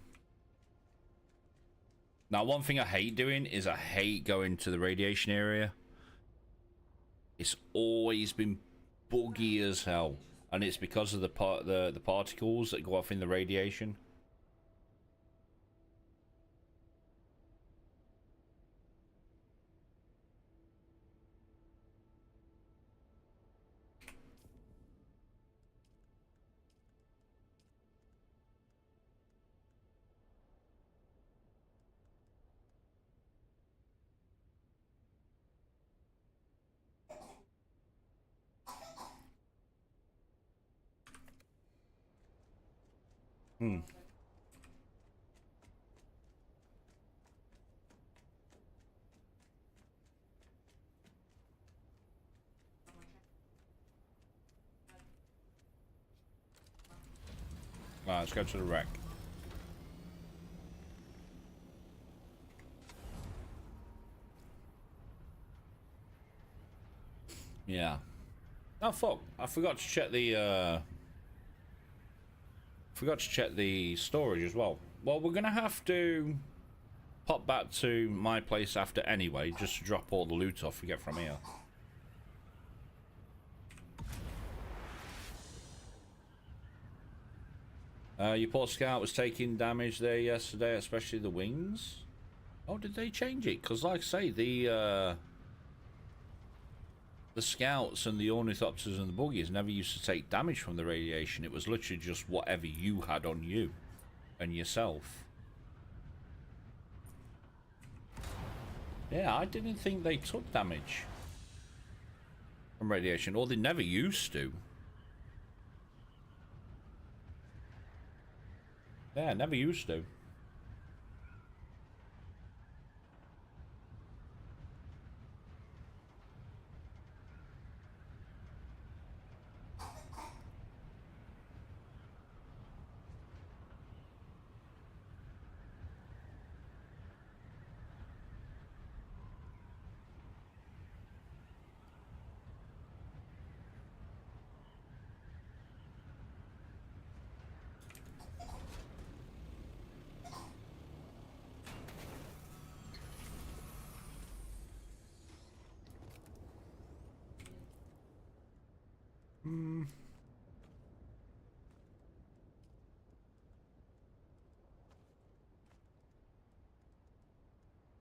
Speaker 1: Now, one thing I hate doing is I hate going to the radiation area. It's always been buggy as hell, and it's because of the particles that go off in the radiation. Right, let's go to the wreck. Yeah. Oh fuck! I forgot to check the storage as well. Well, we're gonna have to pop back to my place after anyway, just to drop all the loot off we get from here. Your poor scout was taking damage there yesterday, especially the wings. Oh, did they change it? Because, like I say, the scouts and the ornithopters and the buggies never used to take damage from the radiation. It was literally just whatever you had on you and yourself. Yeah, I didn't think they took damage from radiation, or they never used to. Yeah, never used to.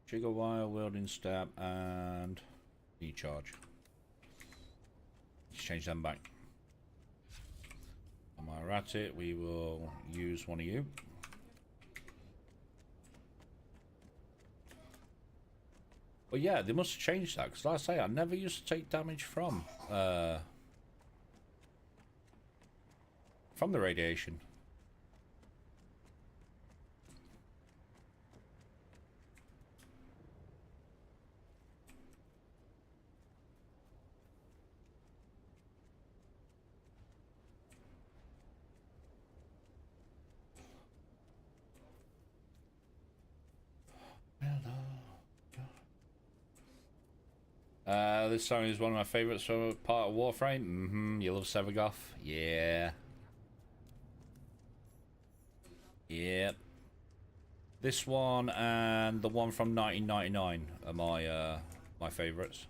Speaker 1: Trigger wire, wielding stab, and recharge. Let's change them back. And while we're at it, we will use one of you. But yeah, they must have changed that, because like I say, I never used to take damage from the radiation. This song is one of my favourites from part of Warframe. You love Sevagoth? Yeah. Yep. This one and the one from 1999 are my favourites.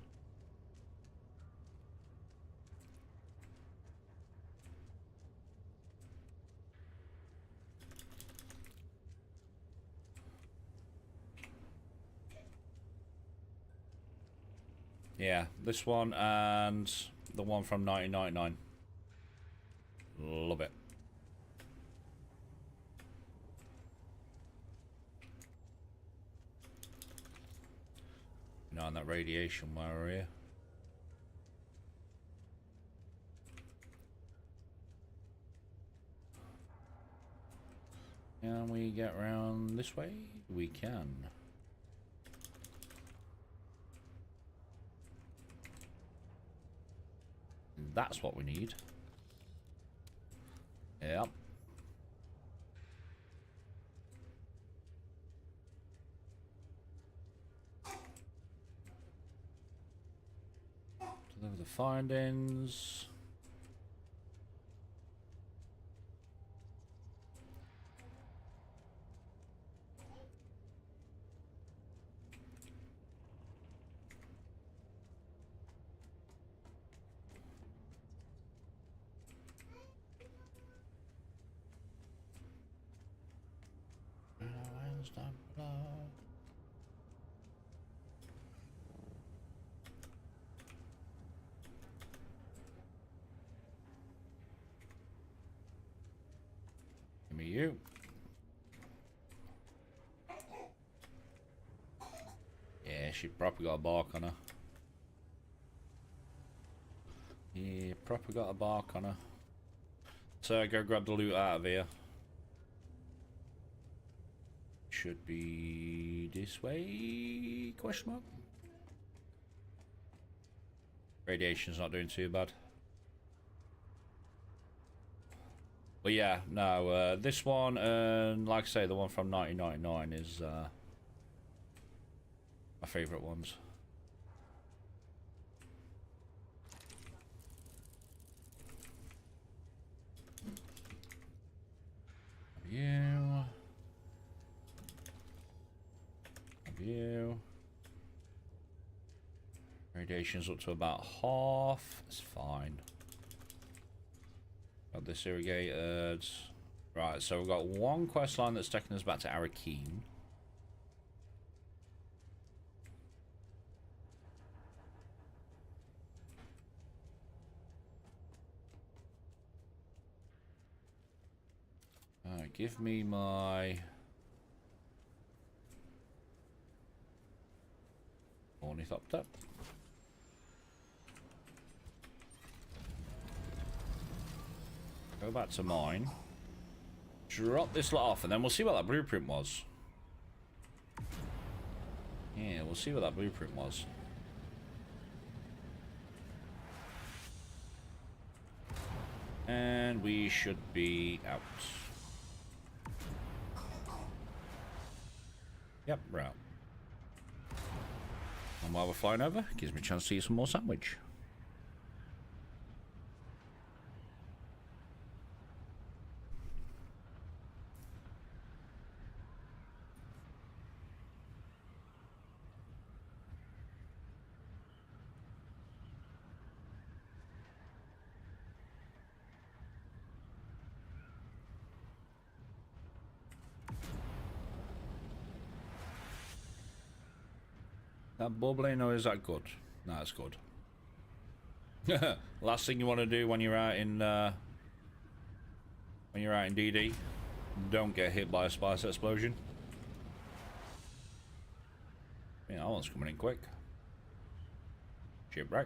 Speaker 1: Yeah, this one and the one from 1999. Love it. And that radiation while we're here. Can we get around this way? We can. That's what we need. Yep. Deliver the findings. Give me you. Yeah, she proper got a bark on her. Yeah, proper got a bark on her. So go grab the loot out of here. Should be this way? Question mark. Radiation's not doing too bad. But yeah, no, this one and like I say, the one from 1999 is my favourite ones. You. You. Radiation's up to about half. It's fine. Got this irrigated. Right, so we've got one quest line that's taking us back to Arakeen. Alright, give me my Ornithopter. Go back to mine. Drop this lot off, and then we'll see what that blueprint was. Yeah, we'll see what that blueprint was. And we should be out. Yep, we're out. And while we're flying over, gives me a chance to eat some more sandwich. That bubbling, or is that good? No, it's good. Last thing you want to do when you're out in DD, don't get hit by a spice explosion. Yeah, that one's coming in quick. Shipwreck.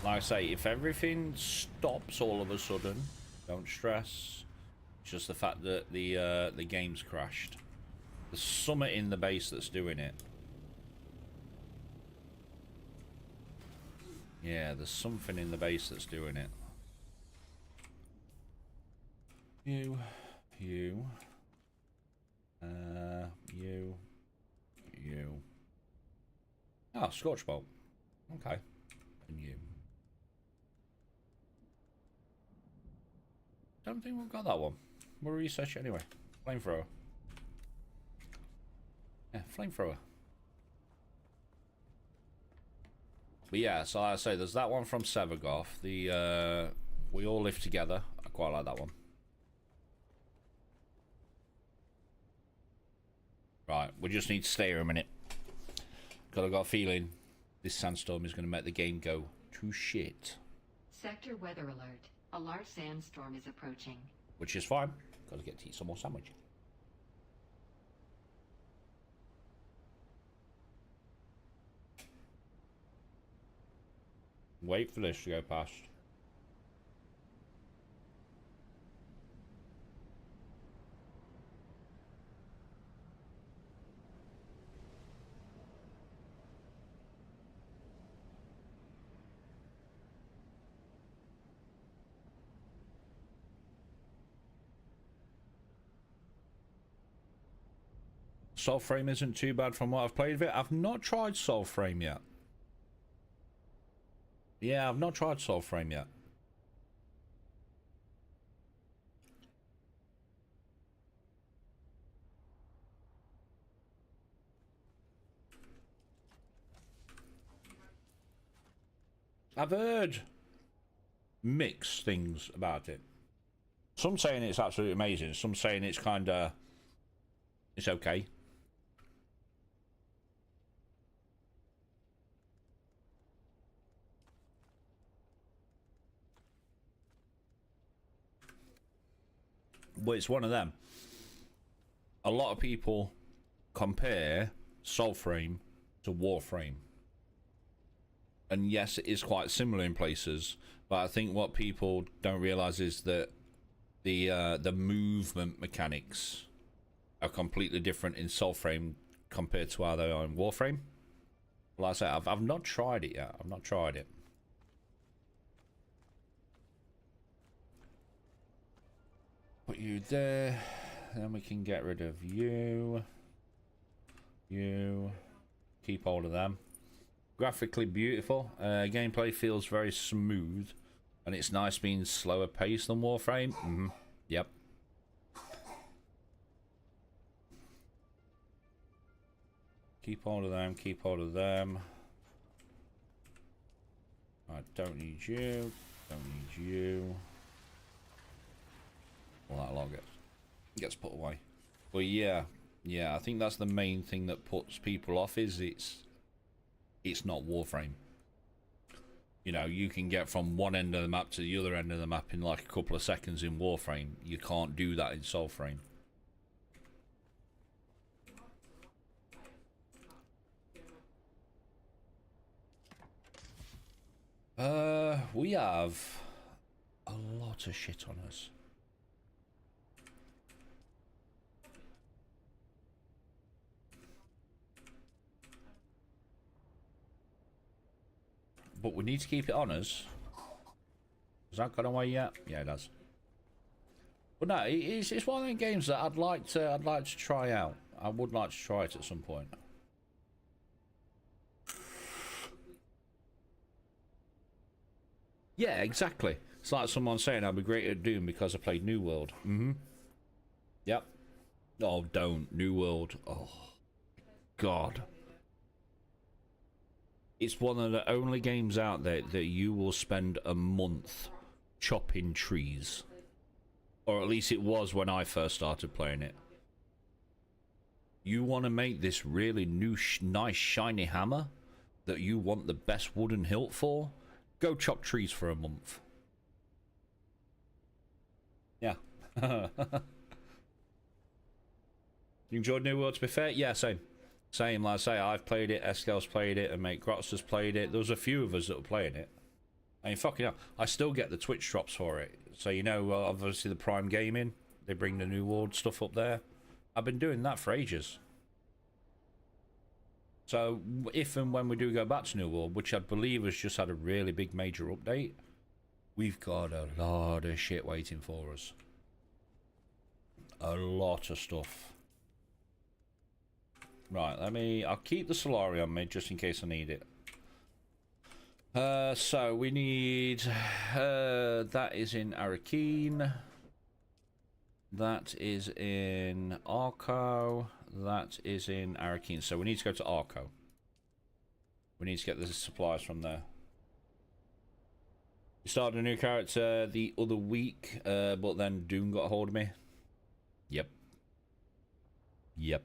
Speaker 1: Like I say, if everything stops all of a sudden, don't stress. It's just the fact that the game's crashed. There's something in the base that's doing it. Yeah, there's something in the base that's doing it. You. Ah, Scorch Bolt. Okay. And you. Don't think we've got that one. We'll research it anyway. Flamethrower. Yeah, flamethrower. But yeah, so like I say, there's that one from Severgoth. The We All Live Together. I quite like that one. Right, we just need to stay here a minute. Because I've got a feeling this sandstorm is going to make the game go to shit.
Speaker 21: Sector weather alert. A large sandstorm is approaching.
Speaker 1: Which is fine. Got to get to eat some more sandwich. Wait for this to go past. Soulframe isn't too bad from what I've played of it. I've not tried Soulframe yet. Yeah, I've not tried Soulframe yet. I've heard mixed things about it. Some saying it's absolutely amazing. Some saying it's kinda... it's okay. But it's one of them. A lot of people compare Soulframe to Warframe. And yes, it is quite similar in places, but I think what people don't realise is that the movement mechanics are completely different in Soulframe compared to how they are in Warframe. Like I say, I've not tried it yet. I've not tried it. Put you there, then we can get rid of you. You. Keep hold of them. Graphically beautiful. Gameplay feels very smooth, and it's nice being slower paced than Warframe. Yep. Keep hold of them. Keep hold of them. I don't need you. Don't need you. Well, that log gets put away. But yeah, I think that's the main thing that puts people off is it's not Warframe. You know, you can get from one end of the map to the other end of the map in like a couple of seconds in Warframe. You can't do that in Soulframe. We have a lot of shit on us. But we need to keep it on us. Has that gone away yet? Yeah, it has. But no, it's one of the games that I'd like to try out. I would like to try it at some point. Yeah, exactly. It's like someone saying I'd be great at Doom because I played New World. Yep. Oh, don't. New World. Oh, God. It's one of the only games out there that you will spend a month chopping trees. Or at least it was when I first started playing it. You want to make this really new, nice, shiny hammer that you want the best wooden hilt for? Go chop trees for a month. Yeah. You enjoyed New World, to be fair? Yeah, same. Same, like I say, I've played it, Eskel's played it, and mate Grotz has played it. There was a few of us that were playing it. I mean, fucking hell, I still get the Twitch drops for it. So, you know, obviously the Prime Gaming, they bring the New World stuff up there. I've been doing that for ages. So, if and when we do go back to New World, which I believe has just had a really big major update, we've got a lot of shit waiting for us. A lot of stuff. Right, I'll keep the Solari on me just in case I need it. So we need, that is in Arakeen. That is in Arco. That is in Arakeen. So we need to go to Arco. We need to get the supplies from there. We started a new character the other week, but then Dune got a hold of me. Yep. Yep.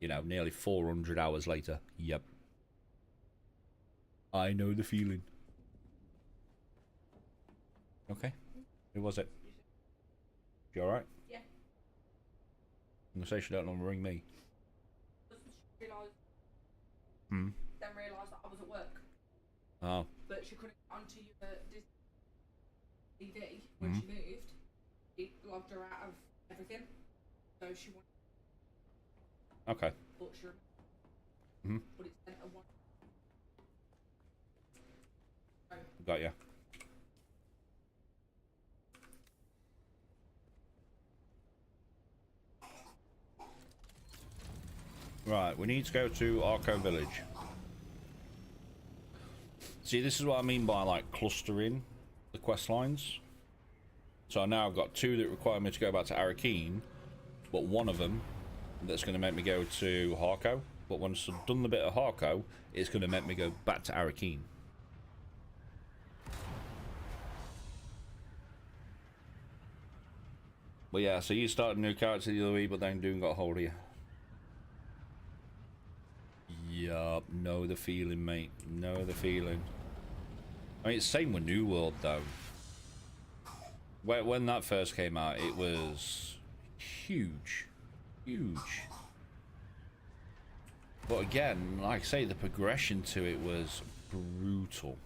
Speaker 1: You know, nearly 400 hours later. Yep. I know the feeling. Okay. Who was it? You alright?
Speaker 2: Yeah.
Speaker 1: I'm gonna say she don't normally ring me. Hmm.
Speaker 2: Then realised that I was at work.
Speaker 1: Oh.
Speaker 2: But she couldn't get onto your Disney TV when she moved. It logged her out of everything. So she wanted.
Speaker 1: Okay.
Speaker 2: But she but it's sent a one.
Speaker 1: Got ya. Right, we need to go to Arco Village. See, this is what I mean by, like, clustering the quest lines. So now I've got two that require me to go back to Arakeen, but one of them that's going to make me go to Harco. But once I've done the bit of Harco, it's going to make me go back to Arakeen. But yeah, so you started a new character the other week, but then Dune got a hold of you. Yup, know the feeling, mate. Know the feeling. I mean, it's the same with New World, though. When that first came out, it was huge. Huge. But again, like I say, the progression to it was brutal.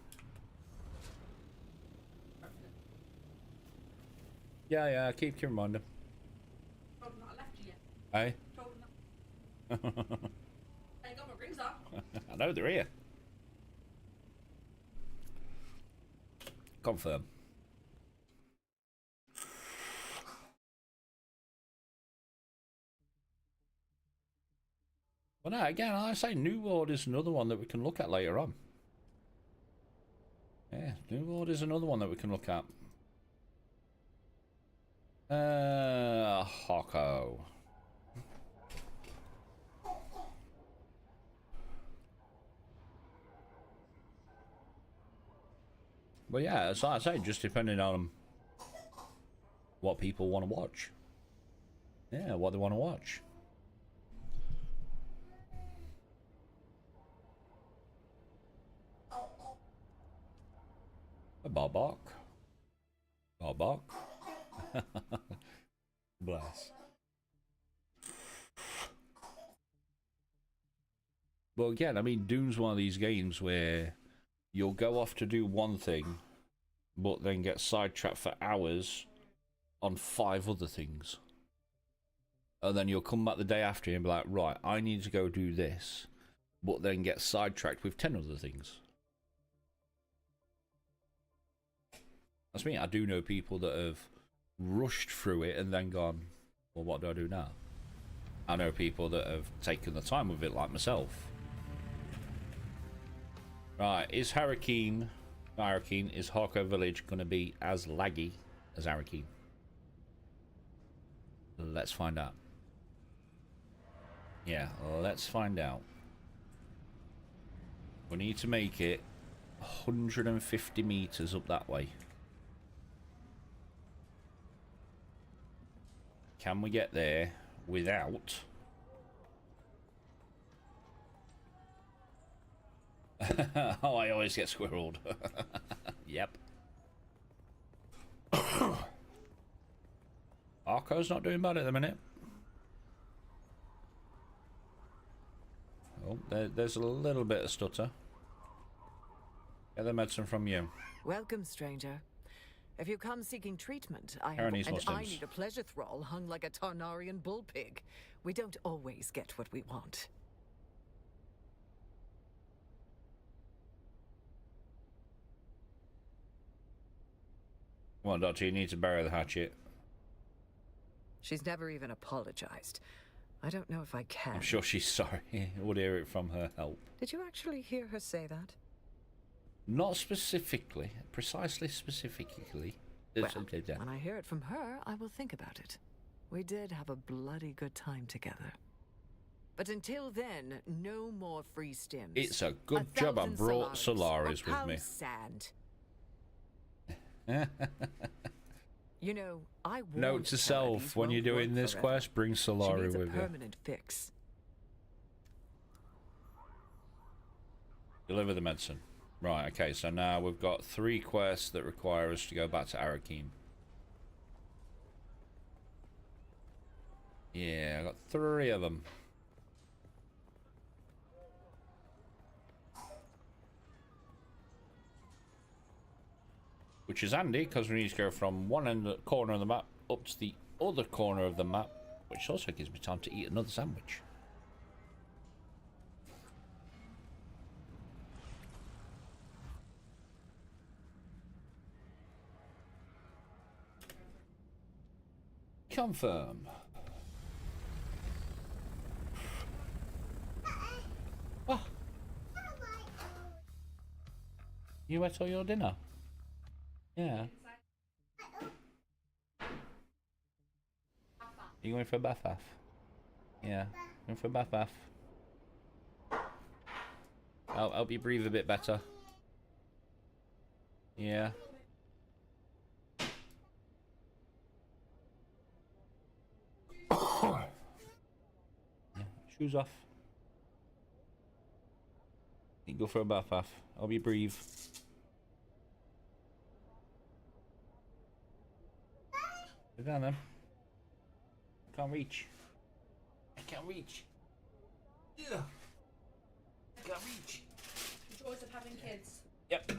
Speaker 1: Yeah, keep reminding.
Speaker 2: Told him that I left you yet.
Speaker 1: Hey?
Speaker 2: Told him that. I got my rings on.
Speaker 1: I know they're here. Confirm. Well, no, again, I say New World is another one that we can look at later on. Yeah, New World is another one that we can look at. Hako. But yeah, as I say, just depending on what people want to watch. Yeah, what they want to watch. Barbok. Barbok. Bless. But again, I mean, Dune's one of these games where you'll go off to do one thing, but then get sidetracked for hours on 5 other things. And then you'll come back the day after and be like, right, I need to go do this, but then get sidetracked with 10 other things. That's me. I do know people that have rushed through it and then gone, well, what do I do now? I know people that have taken the time with it, like myself. Right, is Arakeen, is Harco Village going to be as laggy as Arakeen? Let's find out. Yeah, let's find out. We need to make it 150 meters up that way. Can we get there without Oh, I always get squirreled. Yep. Arco's not doing bad at the minute. Oh, there's a little bit of stutter. Get the medicine from you.
Speaker 4: Welcome, stranger. If you come seeking treatment, I
Speaker 1: Aaron needs more
Speaker 4: I
Speaker 1: stims.
Speaker 4: need a pleasure thrall hung like a Tarnarian bull pig. We don't always get what we want.
Speaker 1: Well, Doctor, you need to bury the hatchet.
Speaker 4: She's never even apologized. I don't know if I can.
Speaker 1: I'm sure she's sorry. We'll hear it from her help.
Speaker 4: Did you actually hear her say that?
Speaker 1: Not specifically. Precisely specifically.
Speaker 4: Well, when I hear it from her, I will think about it. We did have a bloody good time together. But until then, no more free stims.
Speaker 1: It's a good job I brought Solaris with me.
Speaker 4: Sad. You know, I
Speaker 1: Note to self, when you're doing this quest, bring Solari with you.
Speaker 4: Permanent fix.
Speaker 1: Deliver the medicine. Right, okay, so now we've got 3 quests that require us to go back to Arakeen. Yeah, I got 3 of them. Which is handy, because we need to go from one end of the corner of the map up to the other corner of the map, which also gives me time to eat another sandwich. Confirm. Oh. You ate all your dinner? Yeah. You going for a bath? Yeah. Going for a bath? I'll help you breathe a bit better. Yeah. Yeah. Shoes off. You can go for a bath. Help you breathe. Sit down then. I can't reach. I can't reach. Yeah. I can't reach.
Speaker 2: The joys of having kids.
Speaker 1: Yep.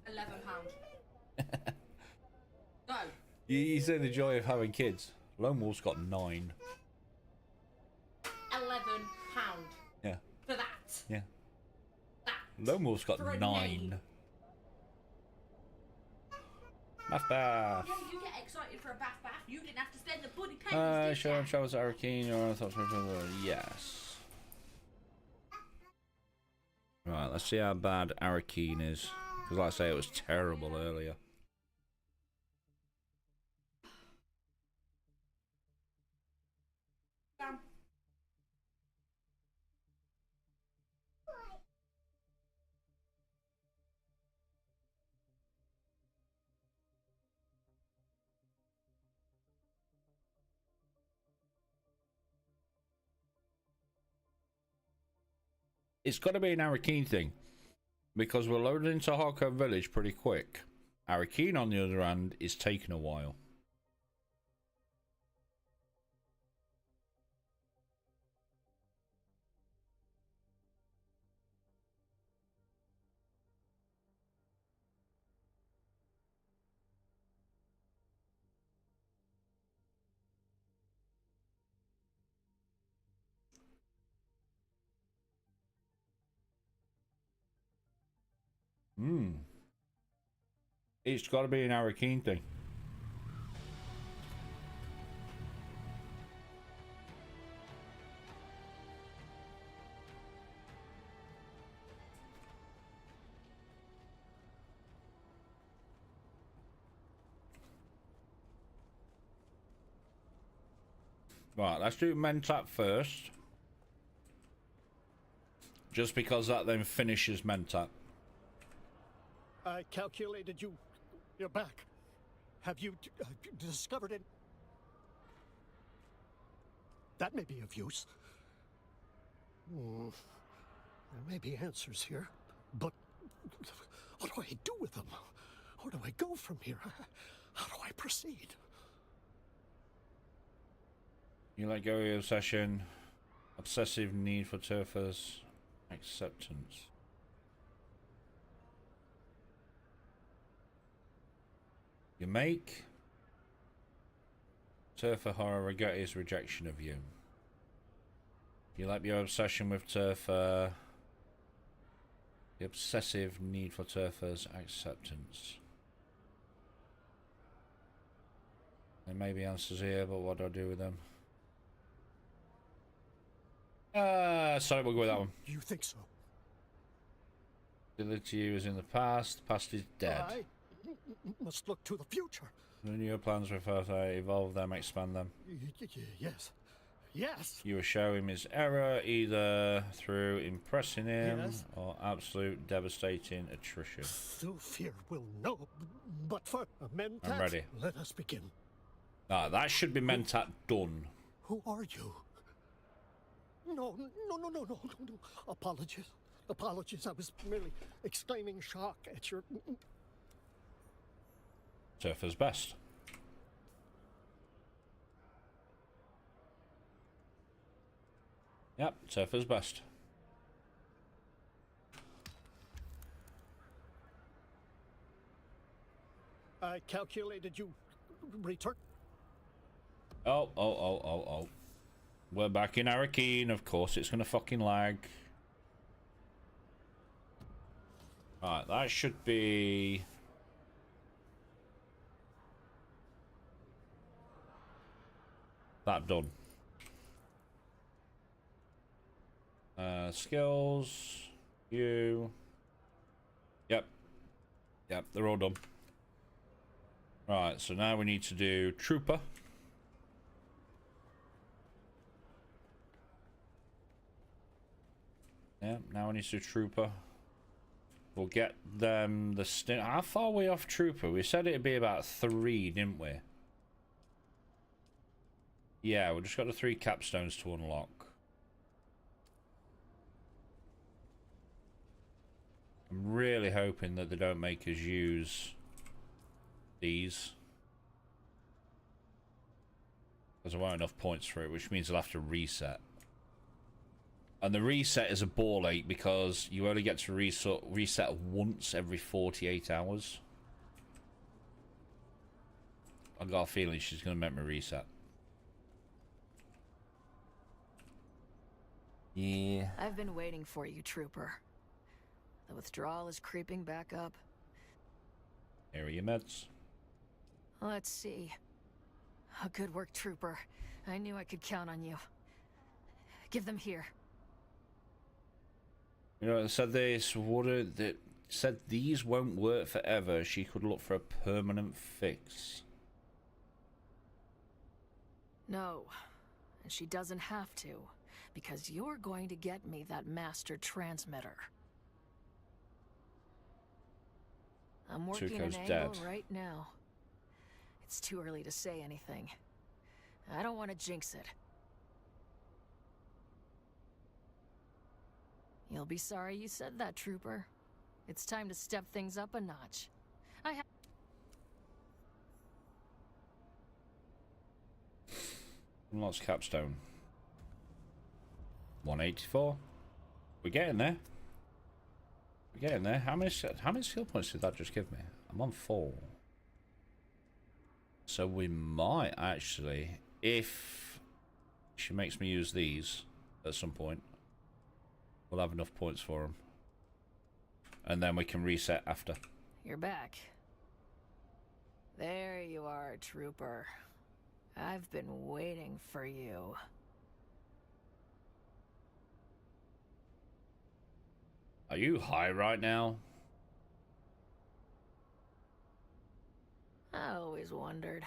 Speaker 2: £11. No.
Speaker 1: You say the joy of having kids. Lone Wolf's got 9.
Speaker 2: £11.
Speaker 1: Yeah.
Speaker 2: For that.
Speaker 1: Yeah. Lone Wolf's got
Speaker 2: For a
Speaker 1: 9.
Speaker 2: name.
Speaker 1: Bath.
Speaker 2: Yeah, you get excited for a bath. You didn't have to spend the bloody pennies, did ya?
Speaker 1: Travels to Arakeen, or thoughts? Yes. Right, let's see how bad Arakeen is. Because like I say, it was terrible earlier. It's got to be an Arakeen thing, because we're loaded into Harco Village pretty quick. Arakeen, on the other hand, is taking a while. It's got to be an Arakeen thing. Right, let's do Mentat first. Just because that then finishes Mentat.
Speaker 6: I calculated you're back. Have you discovered it? That may be of use. There may be answers here, but what do I do with them? Where do I go from here? How do I proceed?
Speaker 1: You let go of your obsession, obsessive need for Turfer's acceptance. You make Turfer horror regret his rejection of you. You let your obsession with Turfer, the obsessive need for Turfer's acceptance. There may be answers here, but what do I do with them? Sorry, we'll go with that one.
Speaker 6: You think so?
Speaker 1: Ability is in the past. The past is dead.
Speaker 6: I must look to the future.
Speaker 1: Renew your plans with her, evolve them, expand them.
Speaker 6: Yes. Yes.
Speaker 1: You will show him his error either through impressing him
Speaker 6: Yes.
Speaker 1: or absolute devastating attrition.
Speaker 6: Thufir will know, but for Mentat,
Speaker 1: I'm ready.
Speaker 6: let us begin.
Speaker 1: Ah, that should be Mentat done.
Speaker 6: Who are you? No. Apologies. Apologies. I was merely exclaiming shock at your...
Speaker 1: Turfer's best. Yep, Turfer's best.
Speaker 6: I calculated you return.
Speaker 1: Oh. We're back in Arakeen. Of course it's gonna fucking lag. Right, that should be... that done. Skills. You. Yep, they're all done. Right, so now we need to do Trooper. Yeah, now we need to do Trooper. We'll get them the stim. How far are we off Trooper? We said it'd be about 3, didn't we? Yeah, we just got the 3 capstones to unlock. I'm really hoping that they don't make us use these, because there weren't enough points for it, which means I'll have to reset. And the reset is a ball ache because you only get to reset once every 48 hours. I got a feeling she's going to make me reset. Yeah.
Speaker 7: I've been waiting for you, Trooper. The withdrawal is creeping back up.
Speaker 1: Here are your meds.
Speaker 7: Let's see. Oh, good work, Trooper. I knew I could count on you. Give them here.
Speaker 1: You know, it said that said these won't work forever. She could look for a permanent fix.
Speaker 7: No, and she doesn't have to, because you're going to get me that master transmitter. I'm working an
Speaker 1: Tuco's
Speaker 7: angle
Speaker 1: dead.
Speaker 7: right now. It's too early to say anything. I don't want to jinx it. You'll be sorry you said that, Trooper. It's time to step things up a notch.
Speaker 1: Lost capstone. 184. We're getting there. We're getting there. How many skill points did that just give me? I'm on 4. So we might actually, if she makes me use these at some point, we'll have enough points for them. And then we can reset after.
Speaker 7: You're back. There you are, Trooper. I've been waiting for you.
Speaker 1: Are you high right now?
Speaker 7: I always wondered,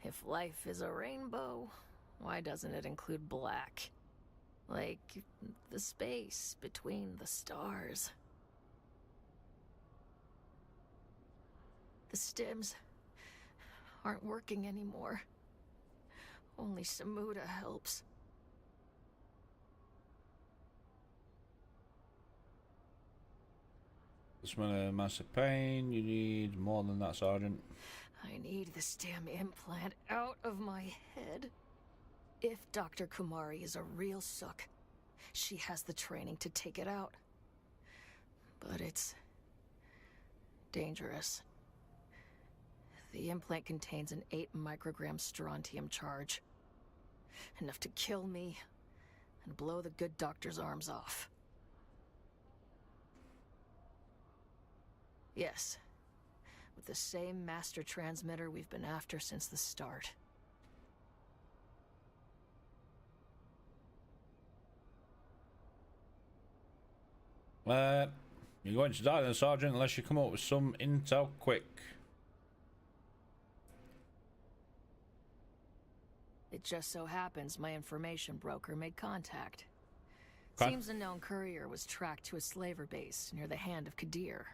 Speaker 7: if life is a rainbow, why doesn't it include black? Like the space between the stars. The stims aren't working anymore. Only Samuda helps.
Speaker 1: Smell of massive pain. You need more than that, Sergeant.
Speaker 7: I need this damn implant out of my head. If Dr. Kumari is a real sook, she has the training to take it out. But it's dangerous. The implant contains an 8 microgram strontium charge. Enough to kill me and blow the good doctor's arms off. Yes, with the same master transmitter we've been after since the start.
Speaker 1: You're going to die then, Sergeant, unless you come up with some intel quick.
Speaker 7: It just so happens my information broker made contact.
Speaker 1: Okay.
Speaker 7: Seems a known courier was tracked to a slaver base near the Hand of Kadir.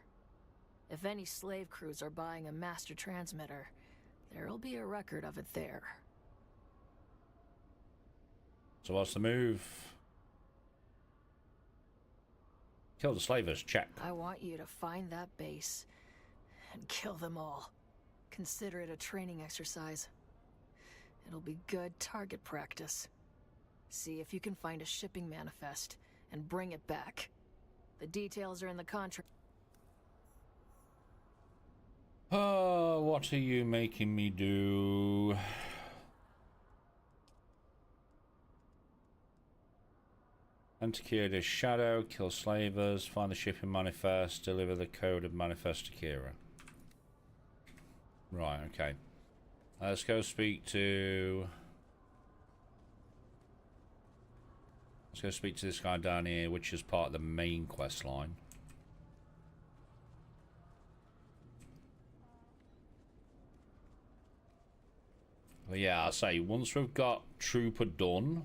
Speaker 7: If any slave crews are buying a master transmitter, there'll be a record of it there.
Speaker 1: So what's the move? Kill the slavers, check.
Speaker 7: I want you to find that base and kill them all. Consider it a training exercise. It'll be good target practice. See if you can find a shipping manifest and bring it back. The details are in the contract.
Speaker 1: Oh, what are you making me do? Anti-Kira this shadow, kill slavers, find the shipping manifest, deliver the code of manifest to Kira. Right, okay. Let's go speak to... Let's go speak to this guy down here, which is part of the main quest line. But yeah, I'll say, once we've got Trooper done...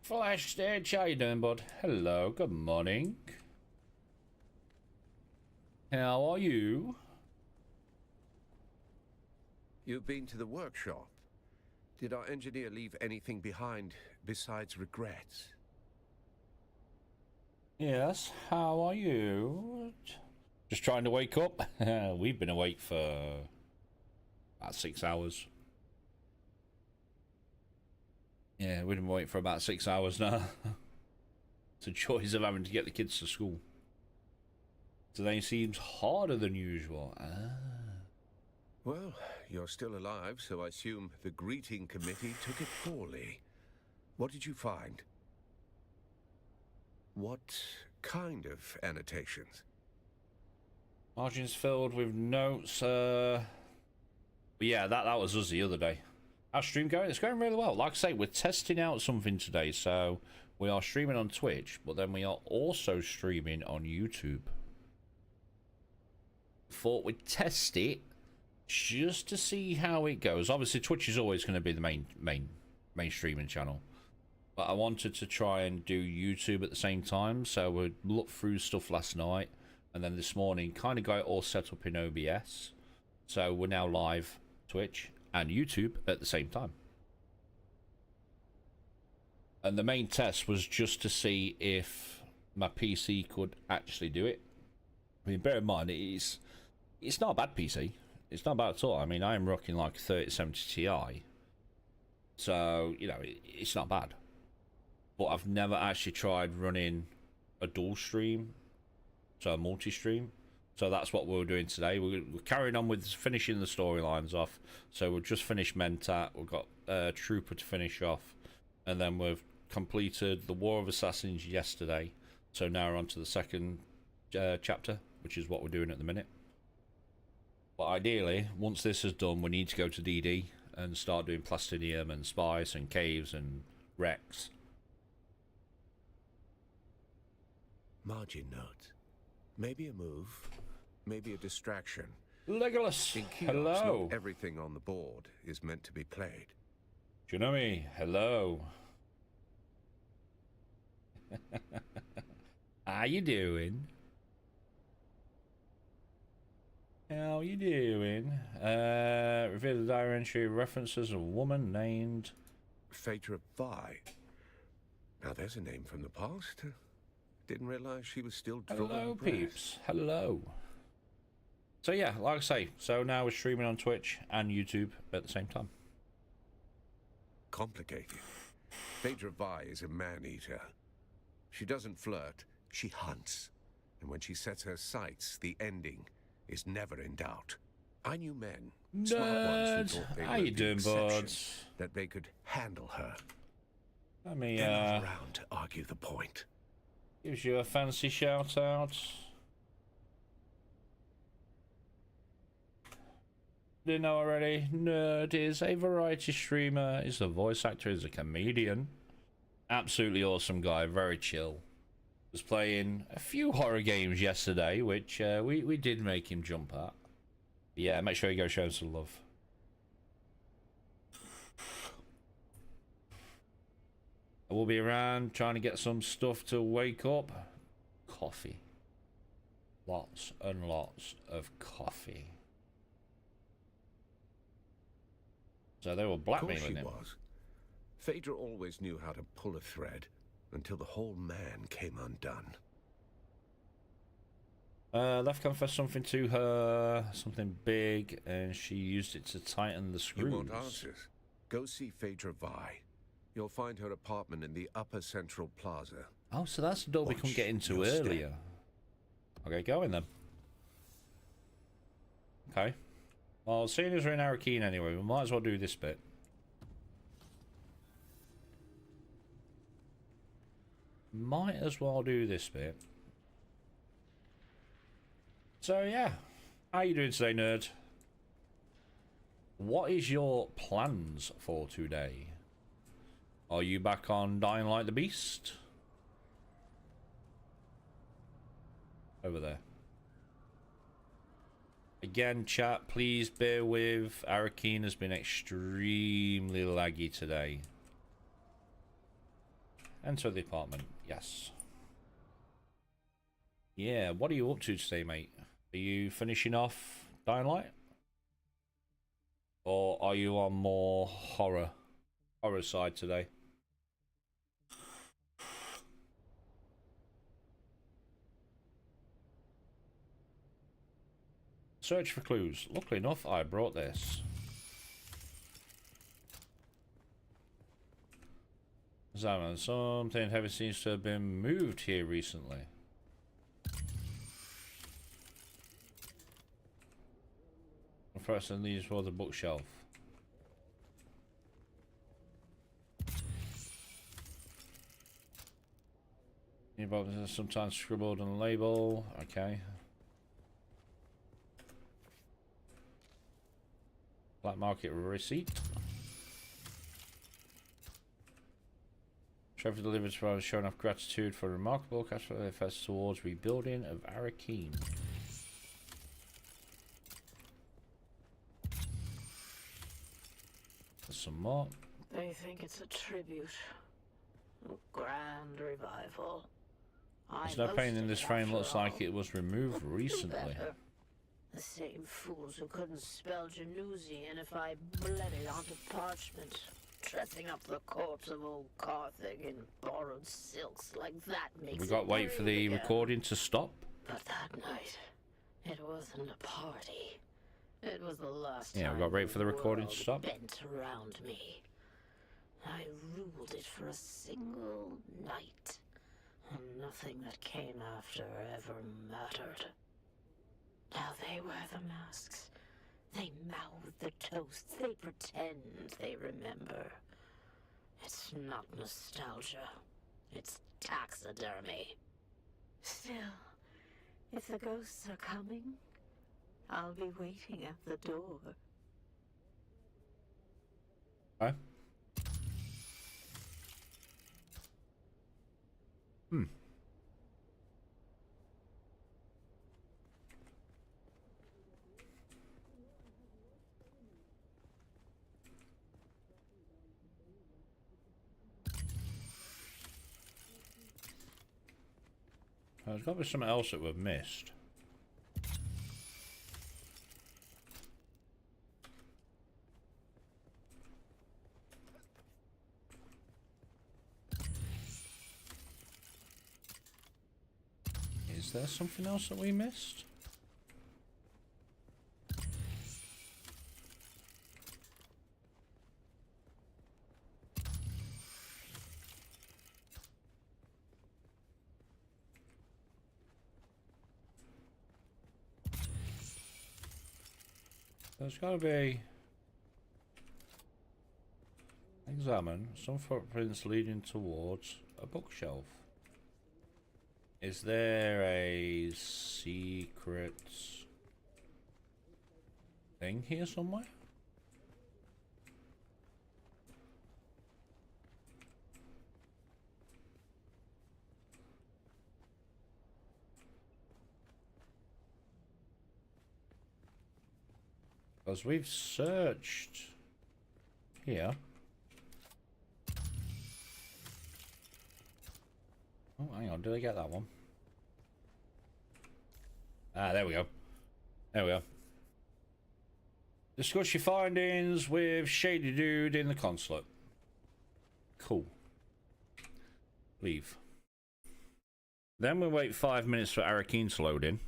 Speaker 1: Flash stage, how you doing, bud? Hello, good morning. How are you?
Speaker 8: You've been to the workshop. Did our engineer leave anything behind besides regrets?
Speaker 1: Yes, how are you? Just trying to wake up. We've been awake for about 6 hours. Yeah, we've been waiting for about 6 hours now. It's a choice of having to get the kids to school. Today seems harder than usual.
Speaker 8: Well, you're still alive, so I assume the greeting committee took it poorly. What did you find? What kind of annotations?
Speaker 1: Margins filled with notes. But yeah, that was us the other day. How's stream going? It's going really well. Like I say, we're testing out something today, so we are streaming on Twitch, but then we are also streaming on YouTube. Thought we'd test it just to see how it goes. Obviously, Twitch is always going to be the main streaming channel, but I wanted to try and do YouTube at the same time, so we looked through stuff last night, and then this morning kind of got it all set up in OBS. So we're now live Twitch and YouTube at the same time. And the main test was just to see if my PC could actually do it. I mean, bear in mind, it's not a bad PC. It's not bad at all. I mean, I am rocking like a 3070 Ti. So, you know, it's not bad. But I've never actually tried running a dual stream, so a multi-stream. So that's what we're doing today. We're carrying on with finishing the storylines off. So we've just finished Mentat. We've got Trooper to finish off. And then we've completed the War of Assassins yesterday. So now we're on to the second chapter, which is what we're doing at the minute. But ideally, once this is done, we need to go to DD and start doing Plastinium and Spice and Caves and Rex.
Speaker 8: Margin notes. Maybe a move. Maybe a distraction.
Speaker 1: Legolas,
Speaker 8: In Kiosk,
Speaker 1: hello.
Speaker 8: not everything on the board is meant to be played.
Speaker 1: Junami, hello. How you doing? How you doing? Reveal the diary entry references a woman named
Speaker 8: Phaedra Vi. Now there's a name from the past. Didn't realize she was still drawing
Speaker 1: Hello,
Speaker 8: breath.
Speaker 1: peeps. Hello. So yeah, like I say, so now we're streaming on Twitch and YouTube at the same time.
Speaker 8: Complicated. Phaedra Vi is a man-eater. She doesn't flirt, she hunts. And when she sets her sights, the ending is never in doubt. I knew men, smart ones who thought they
Speaker 1: How
Speaker 8: were
Speaker 1: you
Speaker 8: the
Speaker 1: doing,
Speaker 8: exception,
Speaker 1: buds?
Speaker 8: that they could handle her.
Speaker 1: Let me,
Speaker 8: They're not around to argue the point.
Speaker 1: gives you a fancy shout out. Didn't know already. Nerd is a variety streamer, is a voice actor, is a comedian. Absolutely awesome guy, very chill. Was playing a few horror games yesterday, which we did make him jump at. Yeah, make sure you go show him some love. I will be around trying to get some stuff to wake up. Coffee. Lots and lots of coffee. So they were blackmailing him.
Speaker 8: Was. Phaedra always knew how to pull a thread until the whole man came undone.
Speaker 1: Left confessed something to her, something big, and she used it to tighten the screws.
Speaker 8: You want answers? Go see Phaedra Vi. You'll find her apartment in the Upper Central Plaza.
Speaker 1: Oh, so that's the door we couldn't get into earlier. Okay, go in then. Okay. Well, seeing as we're in Arakeen anyway, we might as well do this bit. Might as well do this bit. So yeah, how you doing today, nerd? What is your plans for today? Are you back on Dying Like the Beast? Over there. Again, chat, please bear with. Arakeen has been extremely laggy today. Enter the apartment. Yes. Yeah, what are you up to today, mate? Are you finishing off Dying Light? Or are you on more horror side today? Search for clues. Luckily enough, I brought this. Something heavy seems to have been moved here recently. First, and these were the bookshelf. Sometimes scribbled on a label. Okay. Black market receipt. Trevor delivered to us, showing off gratitude for remarkable cash efforts towards rebuilding of Arakeen. There's some more.
Speaker 5: They think it's a tribute. A grand revival.
Speaker 1: There's no pain in this frame. Looks like it was removed recently.
Speaker 5: The same fools who couldn't spell Januzzian if I bled it onto parchment. Dressing up the corpse of old Carthage in borrowed silks like that makes
Speaker 1: We got to wait for the recording to stop.
Speaker 5: But that night, it wasn't a party. It was the last time
Speaker 1: Yeah, we got to wait for the recording to stop.
Speaker 5: bent around me. I ruled it for a single night, and nothing that came after ever mattered. Now they wear the masks. They mouth the toasts. They pretend they remember. It's not nostalgia. It's taxidermy. Still, if the ghosts are coming, I'll be waiting at the door.
Speaker 1: Okay. There's got to be something else that we've missed. Is there something else that we missed? There's got to be... Examine some footprints leading towards a bookshelf. Is there a secret thing here somewhere? Because we've searched here. Oh, hang on, did I get that one? Ah, there we go. There we go. Discuss your findings with Shady Dude in the consulate. Cool. Leave. Then we wait 5 minutes for Arakeen to load in.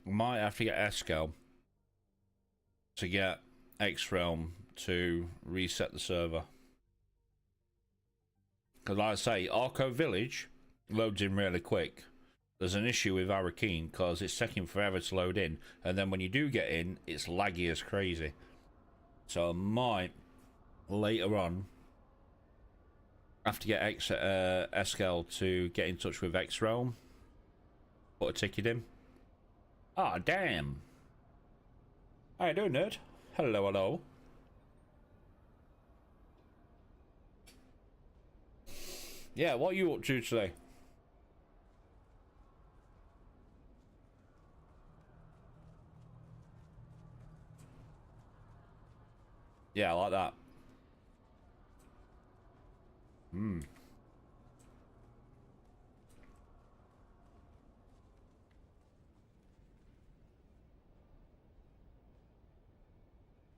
Speaker 1: Might have to get Eskel to get X-Realm to reset the server. Because like I say, Arco Village loads in really quick. There's an issue with Arakeen because it's taking forever to load in. And then when you do get in, it's laggy as crazy. So I might, later on, have to get Eskel to get in touch with X-Realm. Put a ticket in. Ah, damn. How you doing, nerd? Hello, hello. Yeah, what are you up to today? Yeah, I like that.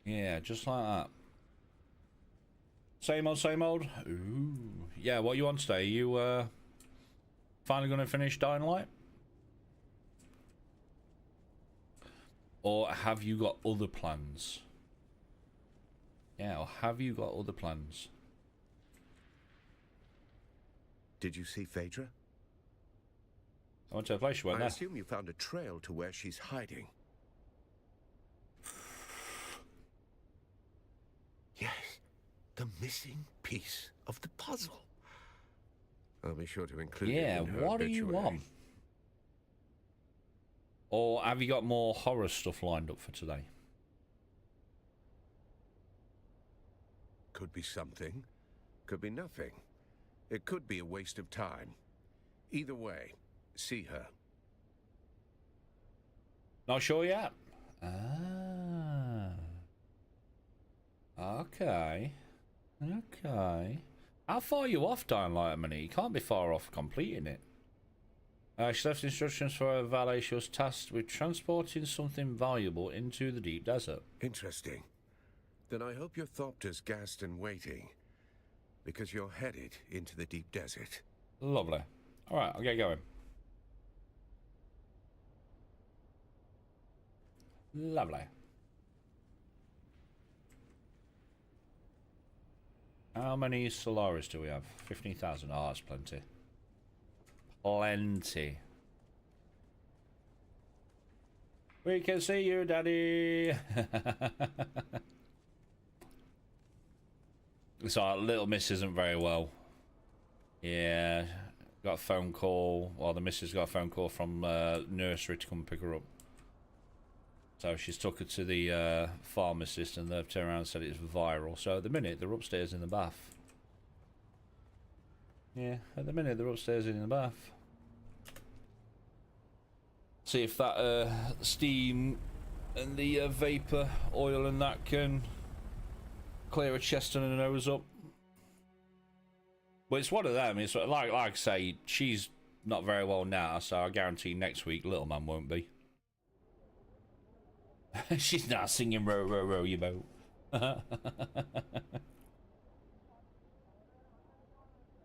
Speaker 1: Yeah, just like that. Same old, same old. Ooh. Yeah, what you on today? You finally gonna finish Dying Light? Or have you got other plans? Yeah, or have you got other plans?
Speaker 8: Did you see Phaedra?
Speaker 1: I went to a place you went there.
Speaker 8: I assume you found a trail to where she's hiding. Yes, the missing piece of the puzzle. I'll be sure to include it in her
Speaker 1: what do you
Speaker 8: obituary.
Speaker 1: want? Or have you got more horror stuff lined up for today?
Speaker 8: Could be something, could be nothing. It could be a waste of time. Either way, see her.
Speaker 1: Not sure yet? Ah. Okay. Okay. How far are you off Dying Light, Money? You can't be far off completing it. She left instructions for her valet. She was tasked with transporting something valuable into the deep desert.
Speaker 8: Interesting. Then I hope your Thopter's gassed and waiting, because you're headed into the deep desert.
Speaker 1: Lovely. Alright, I'll get going. Lovely. How many Solaris do we have? 15,000. Oh, that's plenty. Plenty. We can see you, Daddy. So Little Miss isn't very well. Yeah. got a phone call, or the missus got a phone call from nursery to come pick her up. So she's took her to the pharmacist, and they've turned around and said it's viral. So at the minute, they're upstairs in the bath. Yeah, at the minute, they're upstairs in the bath. See if that steam and the vapor oil and that can clear her chest and her nose up. But it's one of them. It's like I say, she's not very well now, so I guarantee next week little man won't be. She's not singing row, row, row your boat.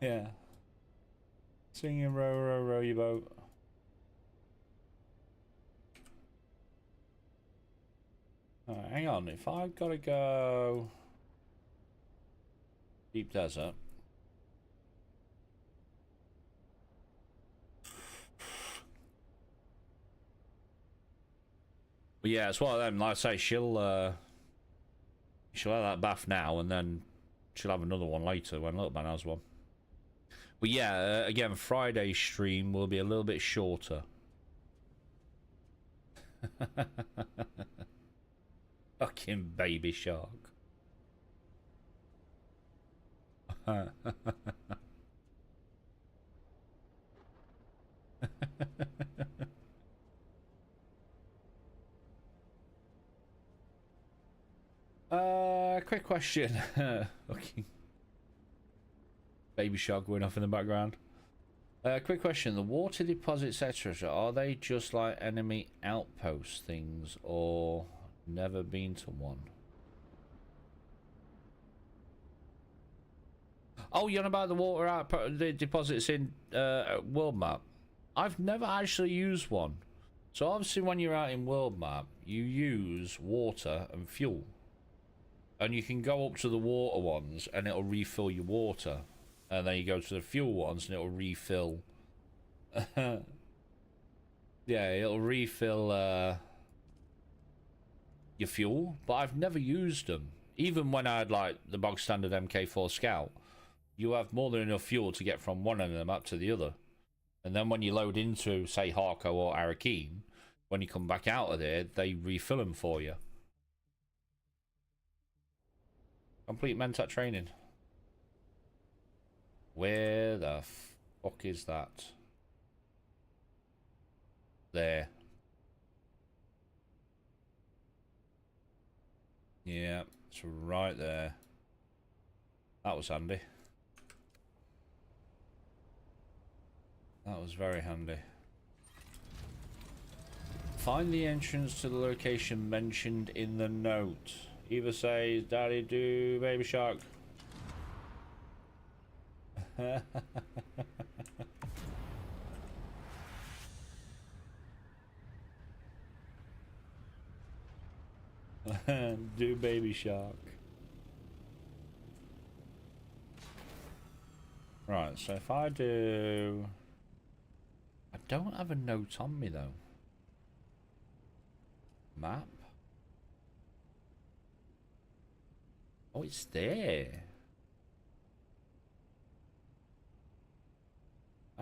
Speaker 1: Yeah. Singing row, row, row your boat. Alright, hang on. If I've got to go deep desert. But yeah, it's one of them. Like I say, she'll have that bath now, and then she'll have another one later when little man has one. But yeah, again, Friday's stream will be a little bit shorter. Fucking baby shark. Quick question. Okay. Baby shark going off in the background. Quick question. The water deposits, etc., are they just like enemy outpost things, or never been to one? Oh, you're on about the water the deposits in world map. I've never actually used one. So obviously when you're out in world map, you use water and fuel. And you can go up to the water ones and it'll refill your water. And then you go to the fuel ones and it'll refill. Yeah, it'll refill your fuel. But I've never used them. Even when I had like the bog standard MK4 Scout, you have more than enough fuel to get from one end of the map to the other. And then when you load into, say, Harko or Arakeen, when you come back out of there, they refill them for you. Complete Mentat training. Where the fuck is that? There. Yeah, it's right there. That was handy. That was very handy. Find the entrance to the location mentioned in the note. Eva says, Daddy do baby shark. Do baby shark. Right, so if I do... I don't have a note on me though. Map? Oh, it's there.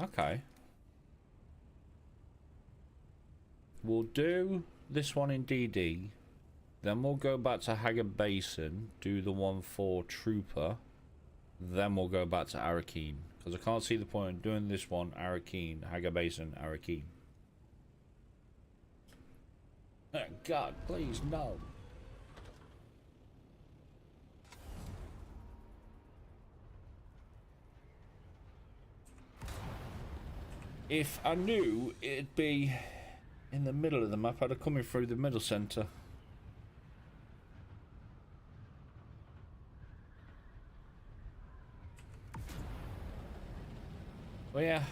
Speaker 1: Okay. We'll do this one in DD. Then we'll go back to Haggard Basin, do the one for Trooper. Then we'll go back to Arakeen. Because I can't see the point in doing this one, Arakeen, Haggard Basin, Arakeen. Oh, God, please, no. If I knew it'd be in the middle of the map, I'd have come in through the middle centre. Well, yeah.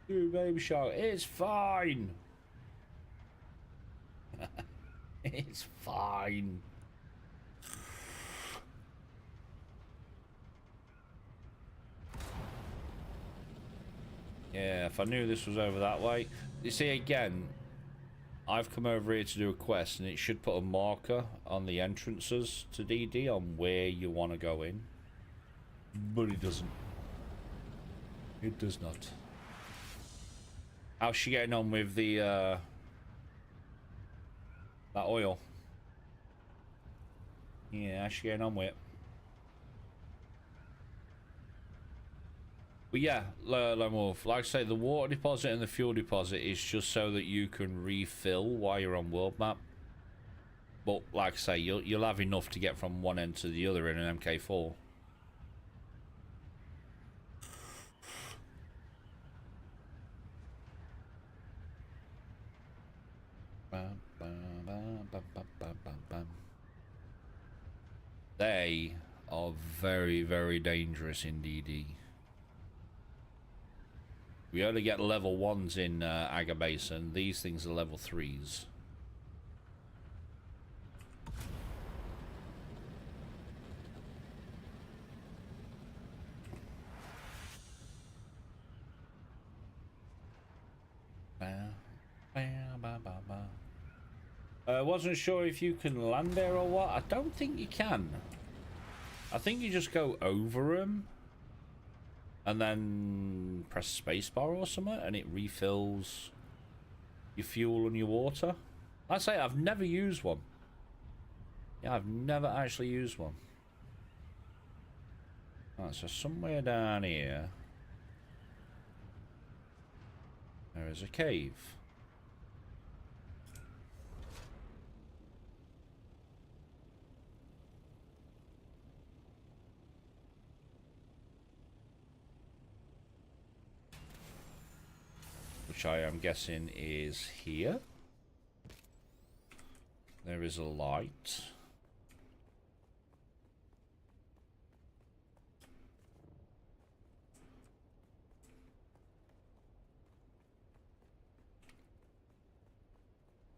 Speaker 1: Dude, baby shark, it's fine. It's fine. Yeah, if I knew this was over that way. You see, again, I've come over here to do a quest, and it should put a marker on the entrances to DD on where you want to go in. But it doesn't. It does not. How's she getting on with the that oil? Yeah, how's she getting on with it? But yeah, Lone Wolf, like I say, the water deposit and the fuel deposit is just so that you can refill while you're on world map. But like I say, you'll have enough to get from one end to the other in an MK4. They are very, very dangerous indeed. We only get level 1s in Aga Basin. These things are level 3s. Wasn't sure if you can land there or what. I don't think you can. I think you just go over them and then press spacebar or something and it refills your fuel and your water. I say I've never used one. Yeah, I've never actually used one. Right, so somewhere down here there is a cave. Which I am guessing is here. There is a light.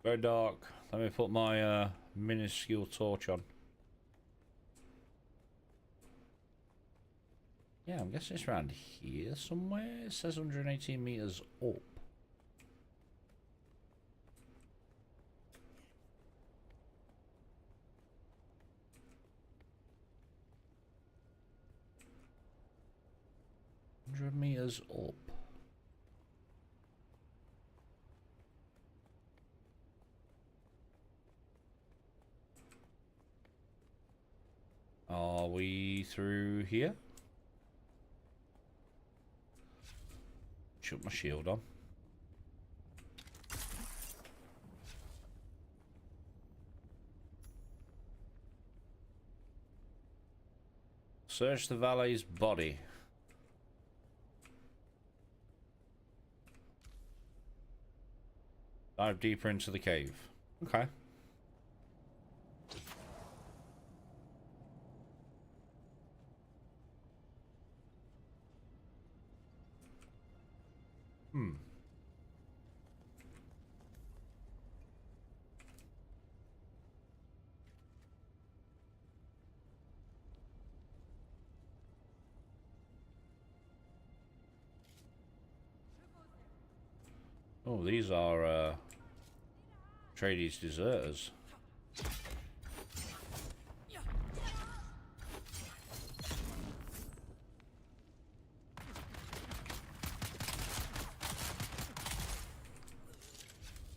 Speaker 1: Very dark. Let me put my minuscule torch on. Yeah, I'm guessing it's around here somewhere. It says 118 meters up. Meters up. Are we through here? Shut my shield on. Search the valet's body. Dive deeper into the cave. Okay. Oh, these are Atreides deserters.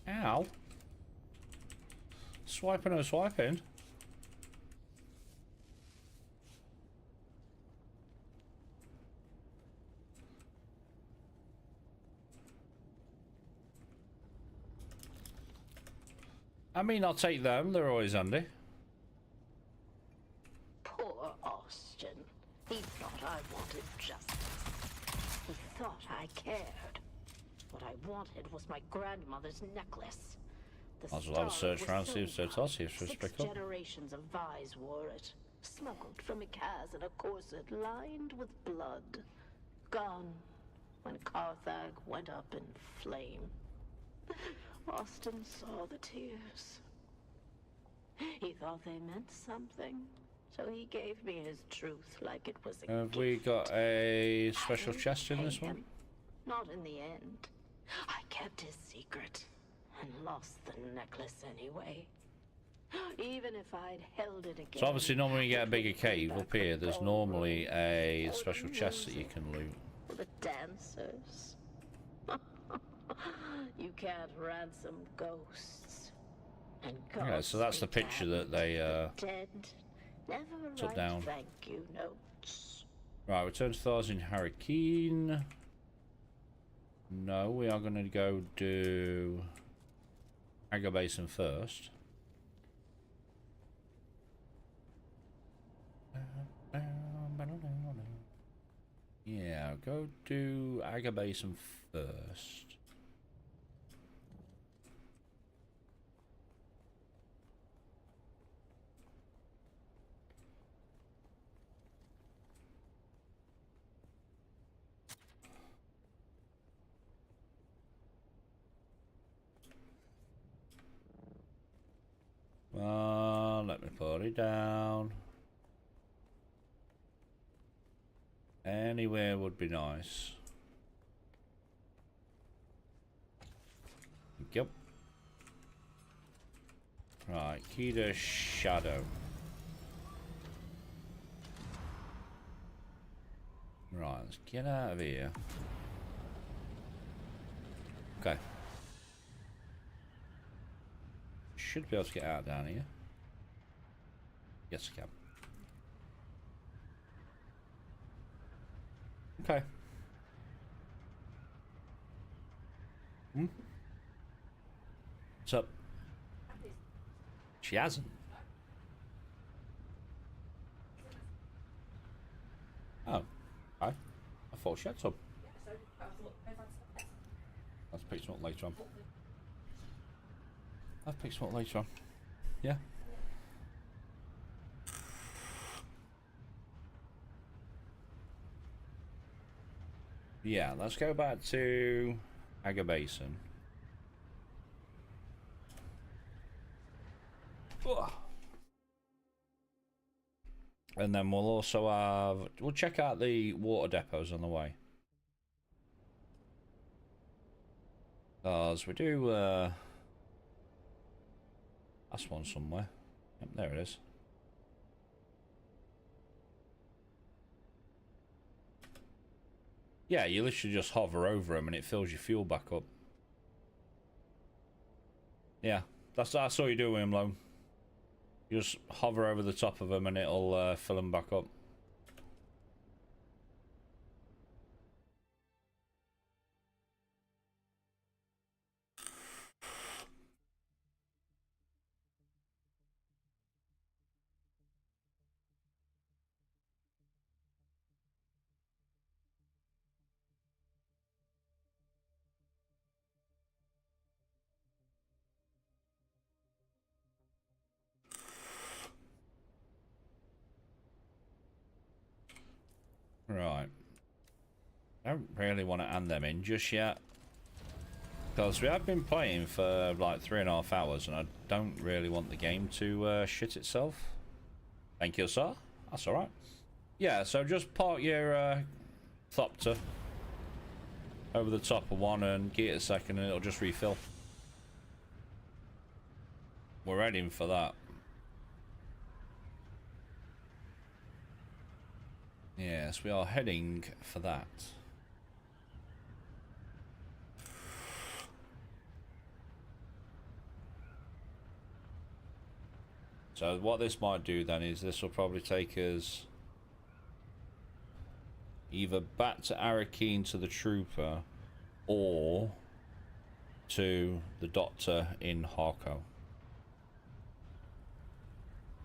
Speaker 1: Ow. Swiping or swiping. I mean, I'll take them. They're always handy.
Speaker 5: Poor Austin. He thought I wanted justice. He thought I cared. What I wanted was my grandmother's necklace. The
Speaker 1: Might as well have a
Speaker 5: star
Speaker 1: search around,
Speaker 5: was
Speaker 1: see if
Speaker 5: so
Speaker 1: Sertos here should
Speaker 5: 6
Speaker 1: pick up.
Speaker 5: generations of Vais wore it. Smuggled from Ikaz in a corset lined with blood. Gone when Carthag went up in flame. Austin saw the tears. He thought they meant something, so he gave me his truth like it was a
Speaker 1: Have
Speaker 5: gift.
Speaker 1: we got a special
Speaker 5: I
Speaker 1: chest in
Speaker 5: didn't
Speaker 1: this
Speaker 5: pay
Speaker 1: one?
Speaker 5: him. Not in the end. I kept his secret and lost the necklace anyway. Even if I'd held it again.
Speaker 1: So obviously normally you get a bigger cave up here, there's normally a special chest that you can loot.
Speaker 5: The dancers. You can't ransom ghosts. And
Speaker 1: Okay, so that's the picture that they
Speaker 5: dead. Never
Speaker 1: took
Speaker 5: write
Speaker 1: down.
Speaker 5: thank you notes.
Speaker 1: Right, return to Thars in Harakeen. No, we are going to go do Aga Basin first. Yeah, go do Aga Basin first. Let me put it down. Anywhere would be nice. Yep. Right, key to shadow. Right, let's get out of here. Okay. Should be able to get out down here. Yes, I can. Okay. What's up? She hasn't. Oh. Okay. I thought she had some. Let's pick some up later on. I'll pick some up later on. Yeah. Yeah, let's go back to Aga Basin. Ugh. And then we'll also have... We'll check out the water depots on the way. Because we do... That's one somewhere. Yep, there it is. Yeah, you literally just hover over them and it fills your fuel back up. Yeah, that's all you do with them, Lone. You just hover over the top of them and it'll fill them back up. Right. I don't really want to hand them in just yet. Because we have been playing for like 3.5 hours and I don't really want the game to shit itself. Thank you, sir. That's alright. Yeah, so just park your Thopter over the top of one and give it a second and it'll just refill. We're heading for that. Yes, we are heading for that. So what this might do then is this will probably take us either back to Arakeen to the Trooper or to the Doctor in Harko.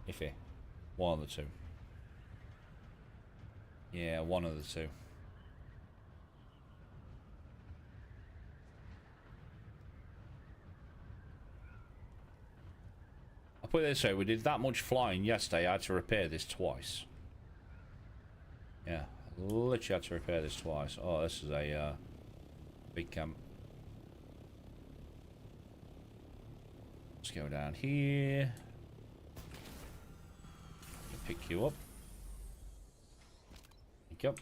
Speaker 1: Iffy. One of the two. Yeah, one of the two. I'll put it this way, we did that much flying yesterday, I had to repair this twice. Yeah, literally had to repair this twice. Oh, this is a big camp. Let's go down here. Pick you up. Yep.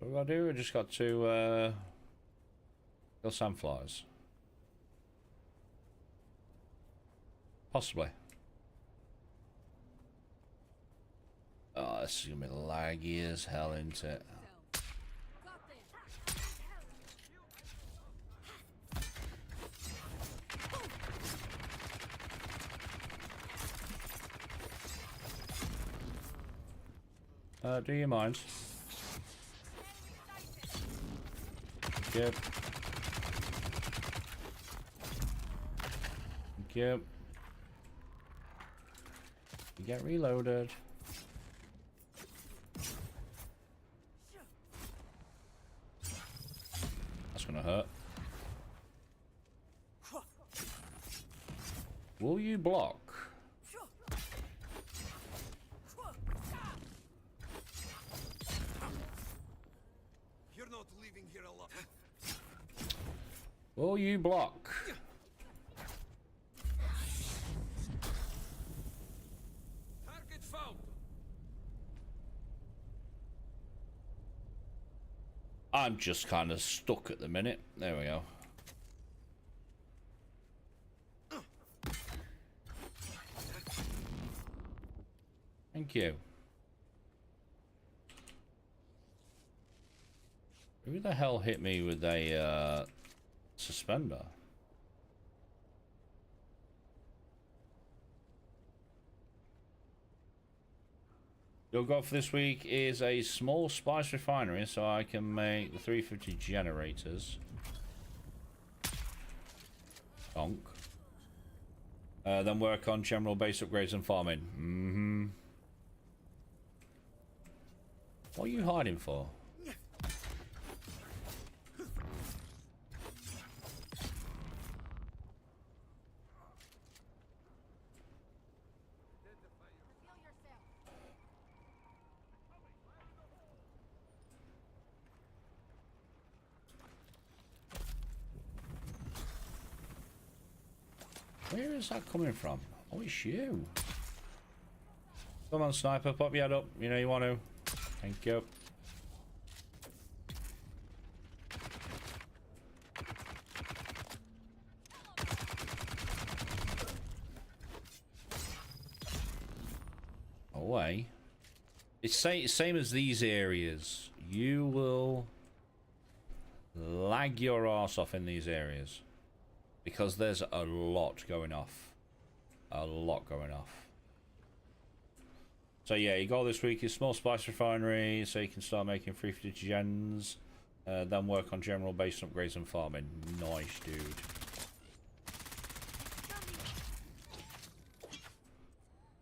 Speaker 1: What do I do? I just got to kill sandflies. Possibly. Oh, this is gonna be laggy as hell, isn't it? Do you mind? Yep. Yep. You get reloaded. That's gonna hurt. Will you block?
Speaker 11: You're not leaving here alone.
Speaker 1: Will you block?
Speaker 11: Target found.
Speaker 1: I'm just kind of stuck at the minute. There we go. Thank you. Who the hell hit me with a suspender? Your goal for this week is a small spice refinery so I can make the 350 generators. Donk. Then work on general base upgrades and farming. Mm-hmm. What are you hiding for? Where is that coming from? Oh, it's you. Come on, sniper, pop your head up. You know you want to. Thank you. Away. It's same as these areas. You will lag your ass off in these areas. Because there's a lot going off. A lot going off. So yeah, your goal this week is small spice refinery, so you can start making 350 gens. Then work on general base upgrades and farming. Nice, dude.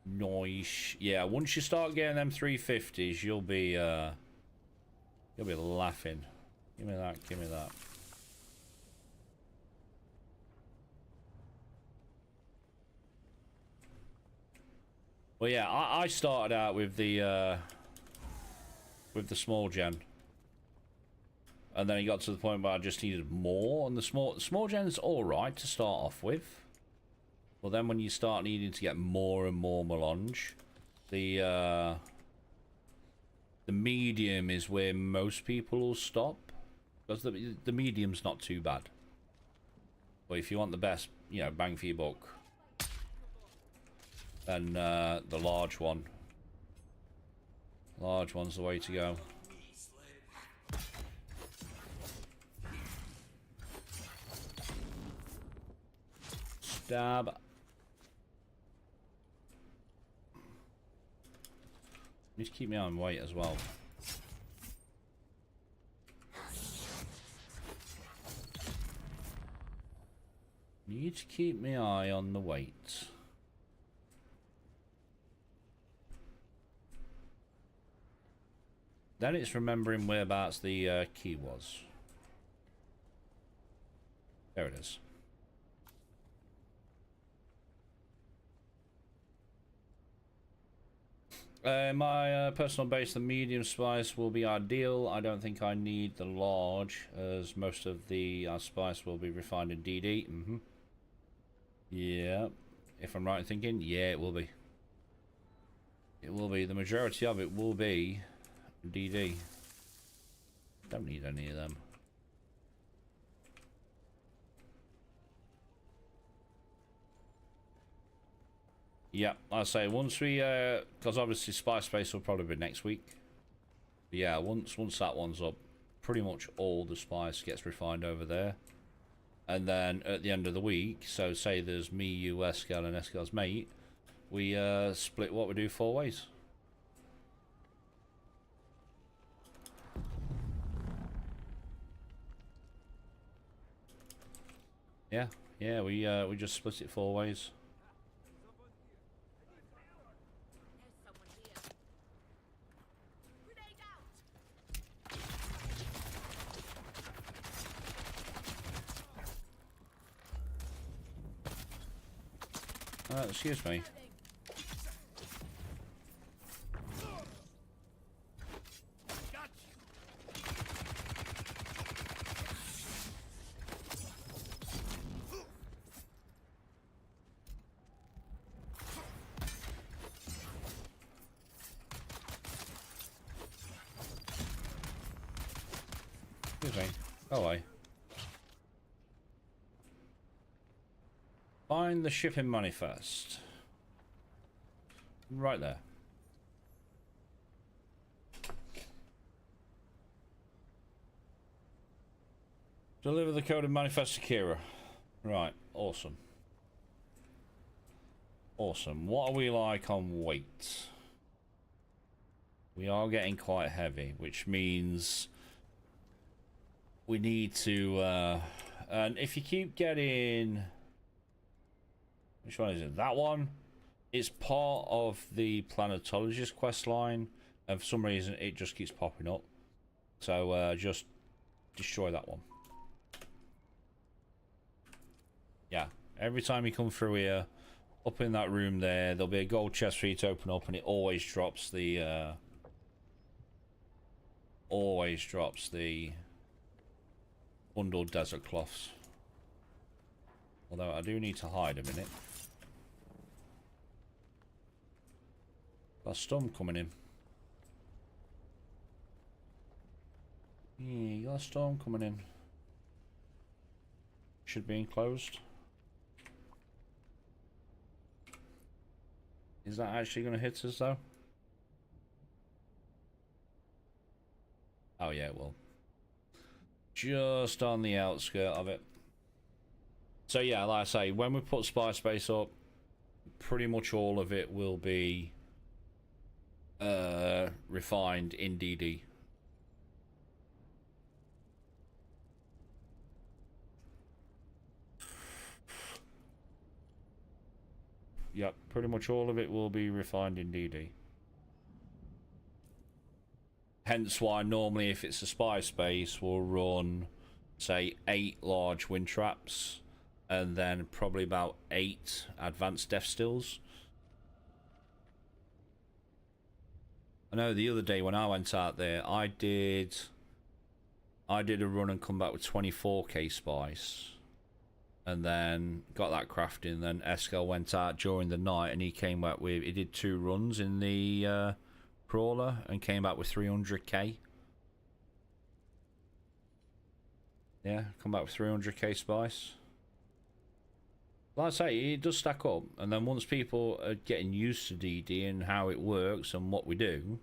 Speaker 1: Nice. Yeah, once you start getting them 350s, you'll be laughing. Give me that, give me that. Well, yeah, I started out with the small gen, and then it got to the point where I just needed more. And the small gen's all right to start off with, but then when you start needing to get more and more melange, the medium is where most people will stop, because the medium's not too bad. But if you want the best, you know, bang for your buck, then the large one. Large one's the way to go. Stab. Need to keep me on weight as well. Need to keep my eye on the weight. Then it's remembering whereabouts the key was. There it is. My personal base, the medium spice will be ideal. I don't think I need the large, as most of the spice will be refined in DD. Yeah, if I'm right in thinking, yeah, it will be. It will be. The majority of it will be DD. Don't need any of them. Yeah, I say once we, because obviously Spy Space will probably be next week. But yeah, once that one's up, pretty much all the spice gets refined over there. And then at the end of the week, so say there's me, you, Eskel, and Eskel's mate, we split what we do 4 ways. Yeah, yeah, we just split it 4 ways. Excuse me. Excuse me. Go away. Find the shipping manifest. Right there. Deliver the coded manifest to Kira. Right, awesome. Awesome. What are we like on weight? We are getting quite heavy, which means we need to, and if you keep getting... Which one is it? That one? It's part of the Planetologist quest line, and for some reason it just keeps popping up. So just destroy that one. Yeah, every time you come through here, up in that room there, there'll be a gold chest for you to open up, and it always drops the bundled desert cloths. Although I do need to hide a minute. Got a storm coming in. Yeah, you got a storm coming in. Should be enclosed. Is that actually going to hit us though? Oh yeah, it will. Just on the outskirt of it. So yeah, like I say, when we put Spy Space up, pretty much all of it will be refined in DD. Yep, pretty much all of it will be refined in DD. Hence why normally if it's a Spy Space, we'll run, say, 8 large wind traps, and then probably about 8 advanced death stills. I know the other day when I went out there, I did a run and come back with 24k spice, and then got that crafting. Then Eskel went out during the night and he came back with, he did 2 runs in the crawler and came back with 300k. Yeah, come back with 300k spice. Like I say, it does stack up, and then once people are getting used to DD and how it works and what we do,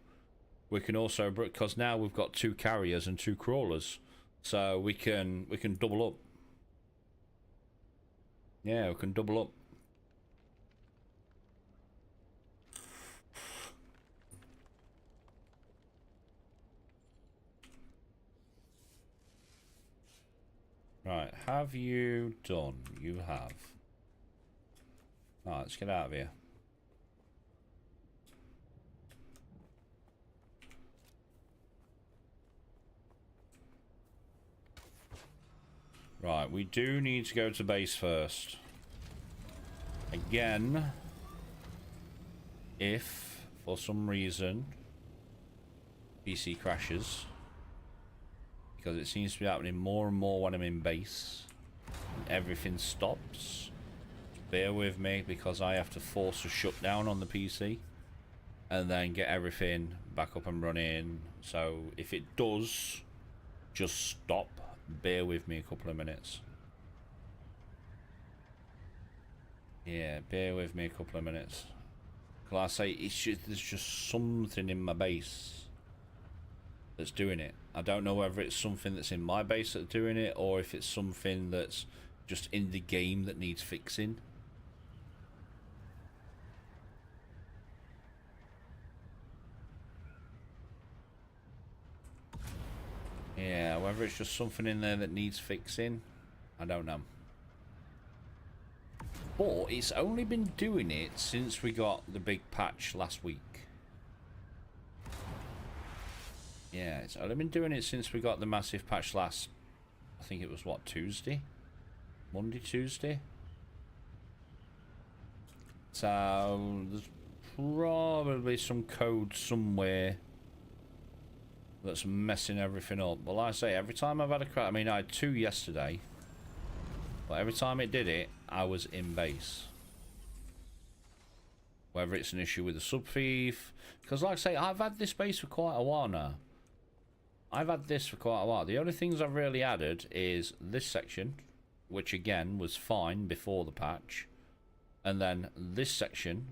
Speaker 1: we can also, because now we've got 2 carriers and 2 crawlers, so we can double up. Yeah, we can double up. Right, have you done? You have. Alright, let's get out of here. Right, we do need to go to base first. Again, if for some reason PC crashes, because it seems to be happening more and more when I'm in base, and everything stops, bear with me because I have to force a shutdown on the PC and then get everything back up and running. So if it does, just stop. Bear with me a couple of minutes. Yeah, bear with me a couple of minutes. Like I say, there's just something in my base that's doing it. I don't know whether it's something that's in my base that's doing it, or if it's something that's just in the game that needs fixing. Yeah, whether it's just something in there that needs fixing, I don't know. But it's only been doing it since we got the big patch last week. Yeah, it's only been doing it since we got the massive patch last, I think it was what, Tuesday? Monday, Tuesday? So there's probably some code somewhere that's messing everything up. But like I say, every time I've had a crash, I mean I had 2 yesterday, but every time it did it, I was in base. Whether it's an issue with the sub thief, because like I say, I've had this base for quite a while now. I've had this for quite a while. The only things I've really added is this section, which again was fine before the patch, and then this section,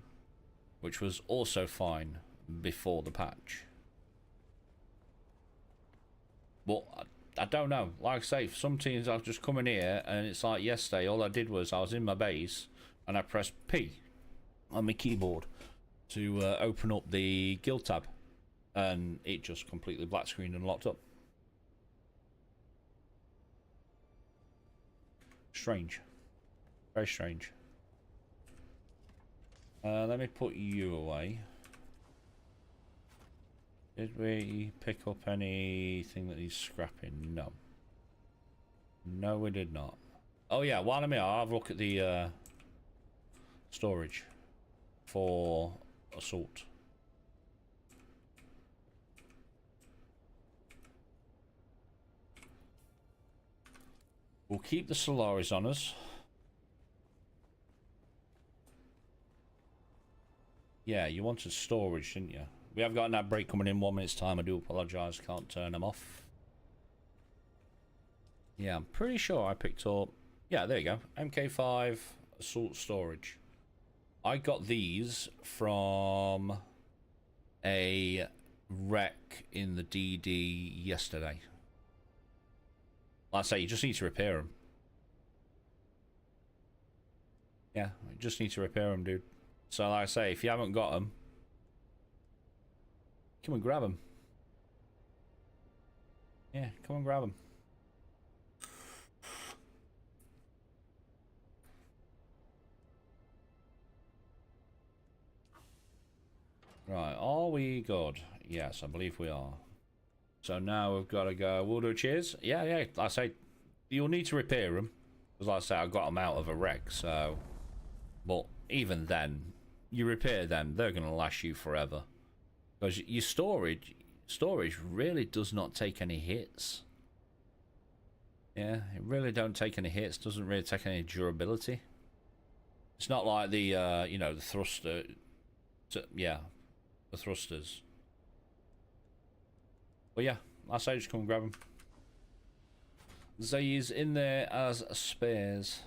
Speaker 1: which was also fine before the patch. But I don't know. Like I say, for some teams I'll just come in here and it's like yesterday, all I did was I was in my base and I pressed P on my keyboard to open up the guild tab, and it just completely black screened and locked up. Strange. Very strange. Let me put you away. Did we pick up anything that needs scrapping? No. No, we did not. Oh yeah, while I'm here, I'll have a look at the storage for assault. We'll keep the Solaris on us. Yeah, you wanted storage, didn't you? We have got an ad break coming in 1 minute's time. I do apologise, can't turn them off. Yeah, I'm pretty sure I picked up... Yeah, there you go. MK5 assault storage. I got these from a wreck in the DD yesterday. Like I say, you just need to repair them. Yeah, you just need to repair them, dude. So like I say, if you haven't got them, come and grab them. Yeah, come and grab them. Right, are we good? Yes, I believe we are. So now we've got to go. We'll do cheers. Yeah, like I say, you'll need to repair them. Because like I say, I got them out of a wreck, so... But even then, you repair them, they're going to last you forever. Because your storage really does not take any hits. Yeah, it really don't take any hits, doesn't really take any durability. It's not like the, you know, the thruster... Yeah, the thrusters. But yeah, I say just come and grab them. Zay's in there as spares.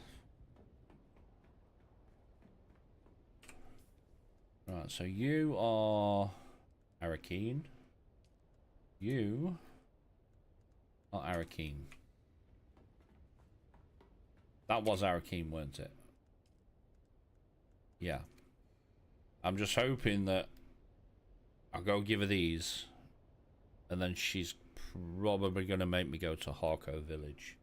Speaker 1: Right, so you are Arakeen. You are Arakeen. That was Arakeen, weren't it? Yeah. I'm just hoping that I'll go give her these, and then she's probably going to make me go to Harko Village.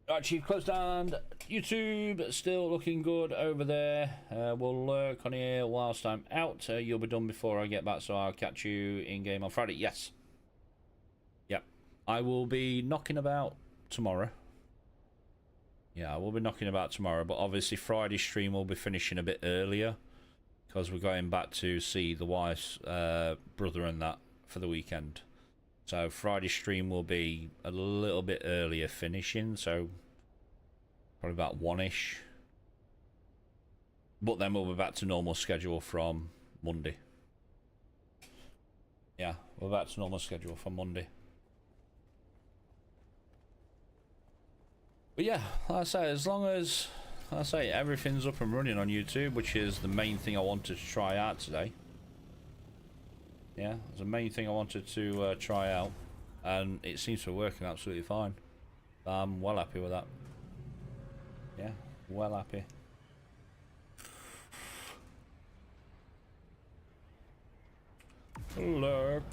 Speaker 1: Right, Chief, close down. YouTube, still looking good over there. We'll lurk on here whilst I'm out. You'll be done before I get back, so I'll catch you in-game on Friday. Yes. Yep. I will be knocking about tomorrow. Yeah, I will be knocking about tomorrow, but obviously Friday's stream will be finishing a bit earlier because we're going back to see the wife's brother and that for the weekend. So Friday's stream will be a little bit earlier finishing, so probably about 1-ish. But then we'll be back to normal schedule from Monday. Yeah, we're back to normal schedule from Monday. But yeah, like I say, as long as everything's up and running on YouTube, which is the main thing I wanted to try out today. Yeah, it's the main thing I wanted to try out, and it seems to be working absolutely fine. I'm well happy with that. Yeah, well happy. Look.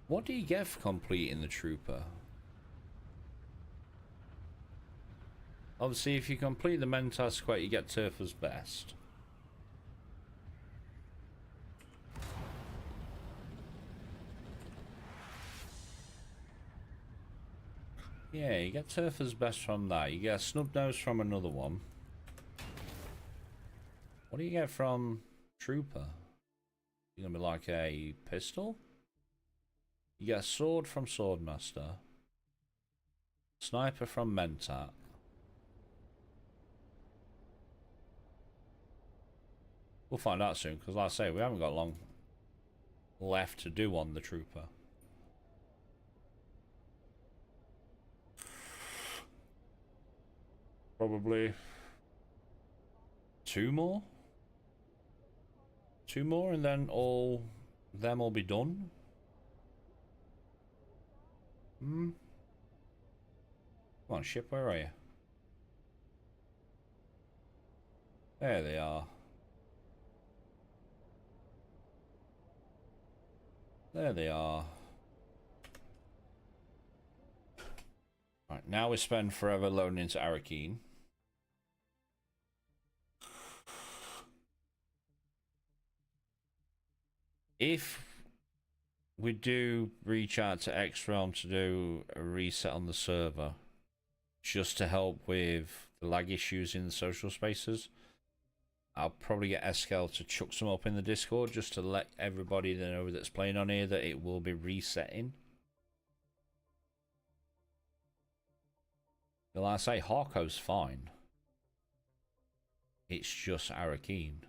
Speaker 1: What do you get for completing the trooper? Obviously, if you complete the Mentas quest, you get Turfer's Best. Yeah, you get Turfer's Best from that. You get a Snub Nose from another one. What do you get from Trooper? You're gonna be like a pistol? You get a sword from Swordmaster. Sniper from Mentat. We'll find out soon, because like I say, we haven't got long left to do on the Trooper. Probably 2 more? 2 more and then all them will be done? Hmm? Come on, ship, where are you? There they are. There they are. Right, now we spend forever loading into Arakeen. If we do reach out to X-Realm to do a reset on the server, just to help with the lag issues in the social spaces, I'll probably get Eskel to chuck some up in the Discord just to let everybody know that's playing on here that it will be resetting. Well, I say Harko's fine. It's just Arakeen.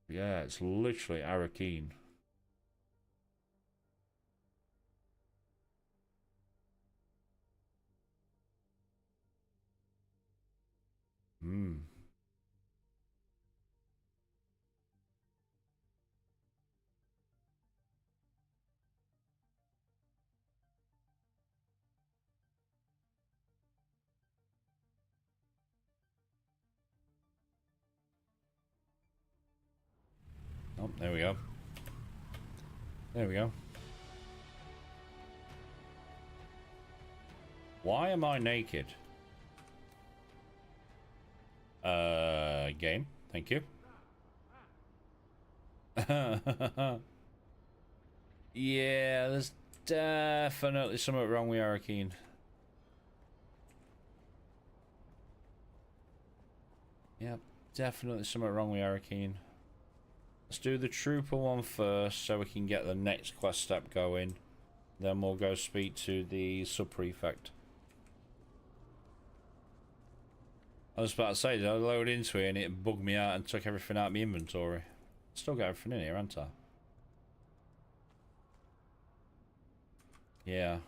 Speaker 1: Yeah, it's literally Arakeen. Hmm. Oh, there we go. There we go. Why am I naked? Game. Thank you. Yeah, there's definitely something wrong with Arakeen. Yep, definitely something wrong with Arakeen. Let's do the Trooper one first so we can get the next quest step going. Then we'll go speak to the Sub-Prefect. I was about to say, did I load into it and it bugged me out and took everything out of my inventory? Still got everything in here, haven't I? Yeah.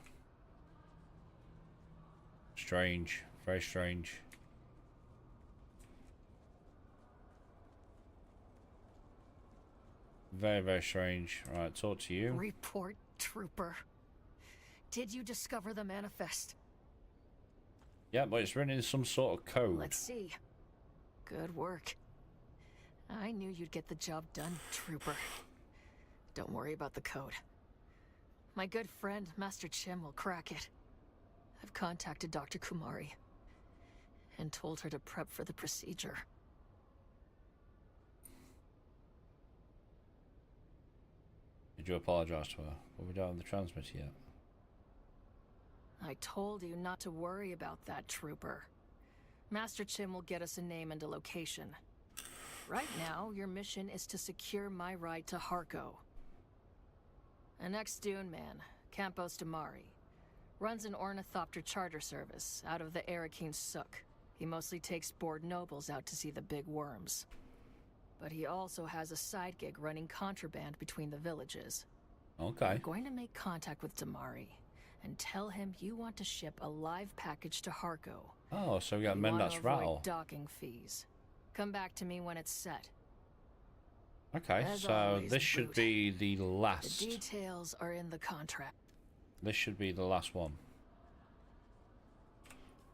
Speaker 1: Strange. Very strange. Very, very strange. Alright, talk to you.
Speaker 7: Report, Trooper. Did you discover the manifest?
Speaker 1: Yeah, but it's written in some sort of code.
Speaker 7: Let's see. Good work. I knew you'd get the job done, Trooper. Don't worry about the code. My good friend, Master Chim, will crack it. I've contacted Dr. Kumari and told her to prep for the procedure.
Speaker 1: Did you apologize to her? Well, we don't have the transmitter yet.
Speaker 7: I told you not to worry about that, Trooper. Master Chim will get us a name and a location. Right now, your mission is to secure my ride to Harko. An ex-Dune man, Campos Damari. Runs an ornithopter charter service out of the Arakeen Suk. He mostly takes bored nobles out to see the big worms. But he also has a side gig running contraband between the villages.
Speaker 1: Okay.
Speaker 7: I'm going to make contact with Damari and tell him you want to ship a live package to Harko.
Speaker 1: Oh, so we got
Speaker 7: You
Speaker 1: Mendat's
Speaker 7: want to avoid
Speaker 1: rattle.
Speaker 7: docking fees. Come back to me when it's set.
Speaker 1: Okay,
Speaker 7: As
Speaker 1: so
Speaker 7: always,
Speaker 1: this should
Speaker 7: Brute.
Speaker 1: be the
Speaker 7: The
Speaker 1: last.
Speaker 7: details are in the contract.
Speaker 1: This should be the last one.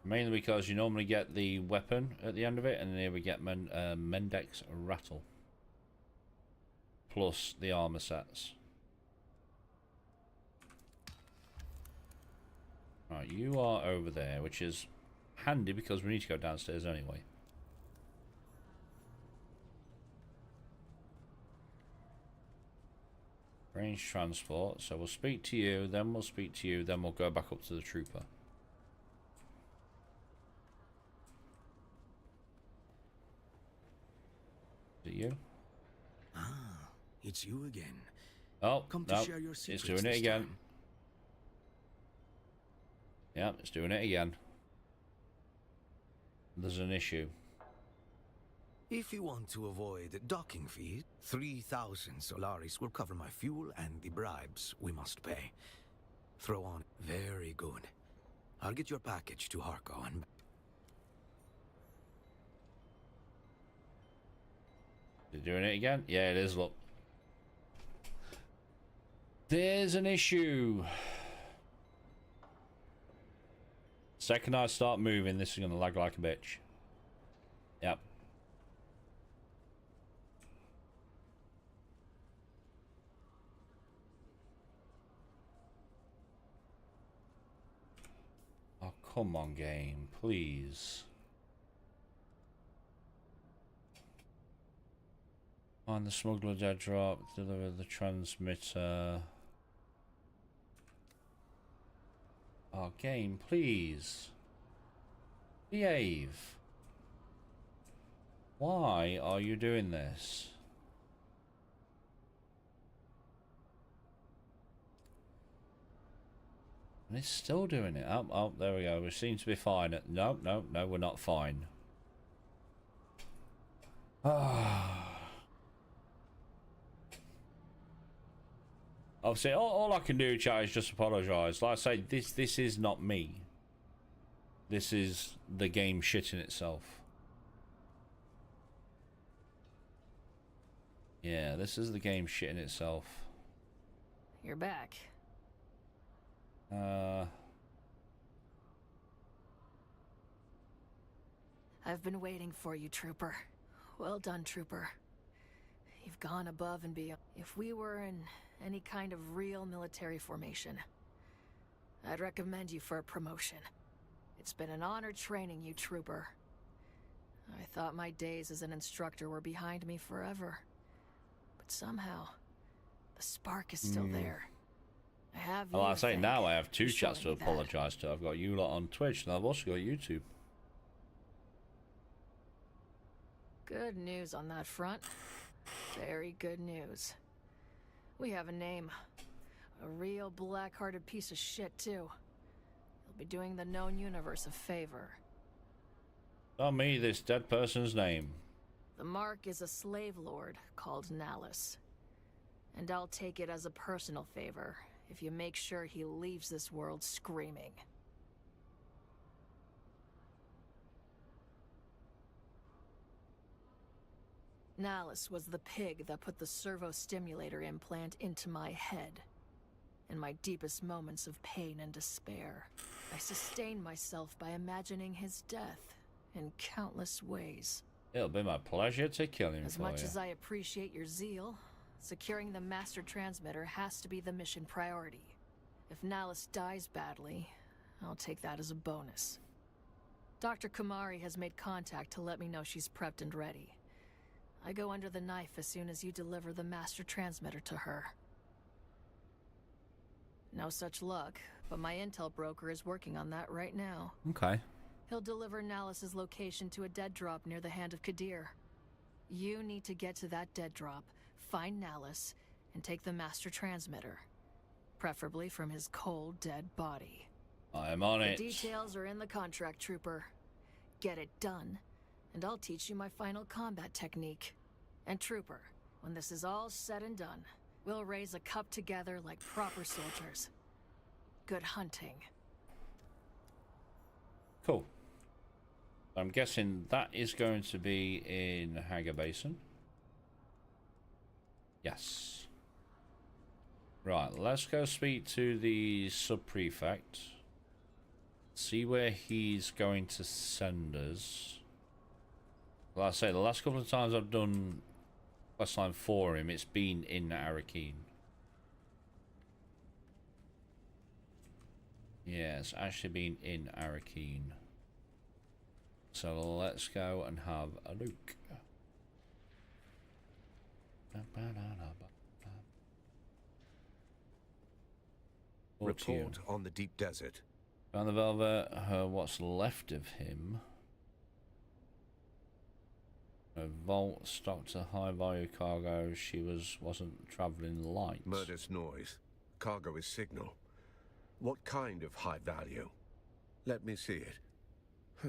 Speaker 1: Mainly because you normally get the weapon at the end of it, and here we get Mendek's rattle. Plus the armor sets. Right, you are over there, which is handy because we need to go downstairs anyway. Range transport, so we'll speak to you, then we'll speak to you, then we'll go back up to the trooper. Is it you?
Speaker 3: Ah, it's you again.
Speaker 1: Oh,
Speaker 3: Come to
Speaker 1: no,
Speaker 3: share your
Speaker 1: it's
Speaker 3: secrets
Speaker 1: doing it
Speaker 3: this
Speaker 1: again.
Speaker 3: time.
Speaker 1: Yeah, it's doing it again. There's an issue.
Speaker 3: If you want to avoid docking fees, 3,000 Solaris will cover my fuel and the bribes we must pay. Throw on. Very good. I'll get your package to Harko and...
Speaker 1: Is it doing it again? Yeah, it is, look. There's an issue. Second I start moving, this is going to lag like a bitch. Yep. Oh, come on, game, please. Find the smuggler dead drop, deliver the transmitter. Oh, game, please. Behave. Why are you doing this? And it's still doing it. Oh, there we go. We seem to be fine. No, we're not fine. Ah. Obviously, all I can do, chat, is just apologise. Like I say, this is not me. This is the game shitting itself. Yeah, this is the game shitting itself.
Speaker 7: You're back. I've been waiting for you, Trooper. Well done, Trooper. You've gone above and beyond. If we were in any kind of real military formation, I'd recommend you for a promotion. It's been an honor training you, Trooper. I thought my days as an instructor were behind me forever. But somehow, the spark is still there. I have you
Speaker 1: Well, I
Speaker 7: to
Speaker 1: say
Speaker 7: thank
Speaker 1: now I have two
Speaker 7: for
Speaker 1: chats to
Speaker 7: showing me that.
Speaker 1: apologise to. I've got you lot on Twitch, and I've also got YouTube.
Speaker 7: Good news on that front. Very good news. We have a name. A real black-hearted piece of shit, too. He'll be doing the known universe a favor.
Speaker 1: Tell me this dead person's name.
Speaker 7: The Mark is a slave lord called Nallus. And I'll take it as a personal favor if you make sure he leaves this world screaming. Nallus was the pig that put the servo-stimulator implant into my head. In my deepest moments of pain and despair, I sustained myself by imagining his death in countless ways.
Speaker 1: It'll be my pleasure to kill him
Speaker 7: As
Speaker 1: for
Speaker 7: much
Speaker 1: you.
Speaker 7: as I appreciate your zeal, securing the master transmitter has to be the mission priority. If Nallus dies badly, I'll take that as a bonus. Dr. Kumari has made contact to let me know she's prepped and ready. I go under the knife as soon as you deliver the master transmitter to her. No such luck, but my intel broker is working on that right now.
Speaker 1: Okay.
Speaker 7: He'll deliver Nallus's location to a dead drop near the Hand of Kadir. You need to get to that dead drop, find Nallus, and take the master transmitter. Preferably from his cold, dead body.
Speaker 1: I'm on
Speaker 7: The
Speaker 1: it.
Speaker 7: details are in the contract, Trooper. Get it done, and I'll teach you my final combat technique. And Trooper, when this is all said and done, we'll raise a cup together like proper soldiers. Good hunting.
Speaker 1: Cool. I'm guessing that is going to be in Hager Basin. Yes. Right, let's go speak to the sub-prefect. See where he's going to send us. Like I say, the last couple of times I've done questline for him, it's been in Arakeen. Yeah, it's actually been in Arakeen. So let's go and have a look.
Speaker 8: Report on the deep desert.
Speaker 1: Found the Velvet, what's left of him. A vault stocked a high value cargo. She wasn't travelling light.
Speaker 8: Murder's noise. Cargo is signal. What kind of high value? Let me see it. Huh.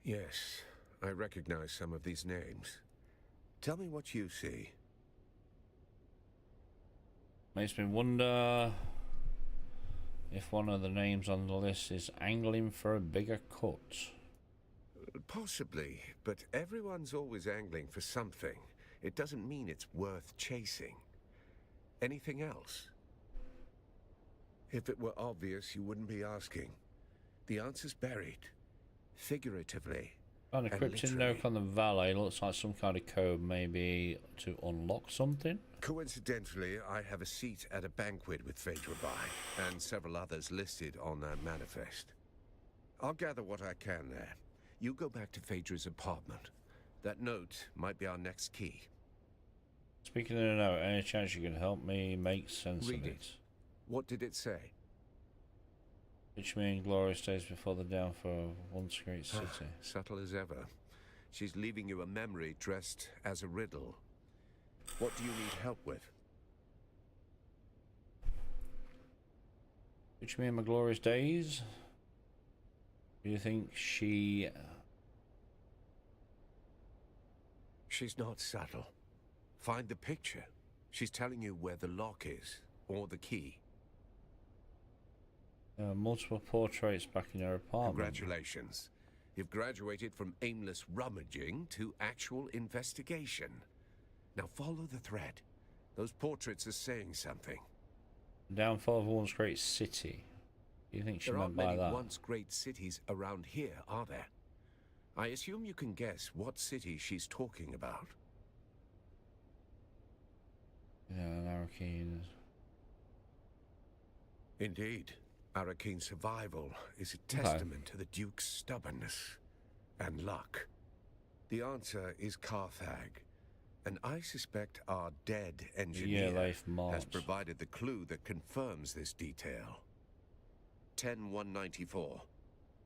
Speaker 8: Yes, I recognize some of these names. Tell me what you see.
Speaker 1: Makes me wonder if one of the names on the list is angling for a bigger cut.
Speaker 8: Possibly, but everyone's always angling for something. It doesn't mean it's worth chasing. Anything else? If it were obvious, you wouldn't be asking. The answer's buried. Figuratively.
Speaker 1: Found a
Speaker 8: and
Speaker 1: cryptic
Speaker 8: literally.
Speaker 1: note on the valet. Looks like some kind of code, maybe to unlock something.
Speaker 8: Coincidentally, I have a seat at a banquet with Phaedra Bai, and several others listed on that manifest. I'll gather what I can there. You go back to Phaedra's apartment. That note might be our next key.
Speaker 1: Speaking of the note, any chance you can help me make sense
Speaker 8: Read
Speaker 1: of
Speaker 8: it.
Speaker 1: it?
Speaker 8: What did it say?
Speaker 1: Which means glorious days before the downfall of once great city.
Speaker 8: Subtle as ever. She's leaving you a memory dressed as a riddle. What do you need help with?
Speaker 1: Which mean my glorious days? Do you think she...
Speaker 8: She's not subtle. Find the picture. She's telling you where the lock is, or the key.
Speaker 1: Multiple portraits back in her apartment.
Speaker 8: Congratulations. You've graduated from aimless rummaging to actual investigation. Now follow the thread. Those portraits are saying something.
Speaker 1: Downfall of once great city. Do you think she
Speaker 8: There
Speaker 1: meant
Speaker 8: aren't
Speaker 1: by
Speaker 8: many
Speaker 1: that?
Speaker 8: once great cities around here, are there? I assume you can guess what city she's talking about.
Speaker 1: Yeah, Arakeen.
Speaker 8: Indeed. Arakeen's survival is a testament to the Duke's stubbornness and luck. The answer is Carthag, and I suspect our dead engineer
Speaker 1: Life
Speaker 8: has
Speaker 1: Mars.
Speaker 8: provided the clue that confirms this detail. 10194,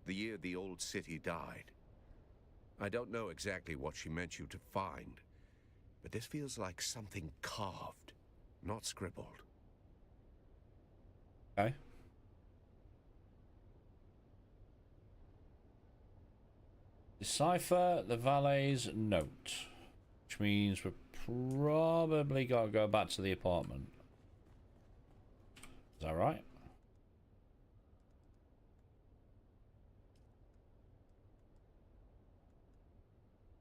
Speaker 8: the year the old city died. I don't know exactly what she meant you to find, but this feels like something carved, not scribbled.
Speaker 1: Okay. Decipher the valet's note, which means we're probably got to go back to the apartment. Is that right?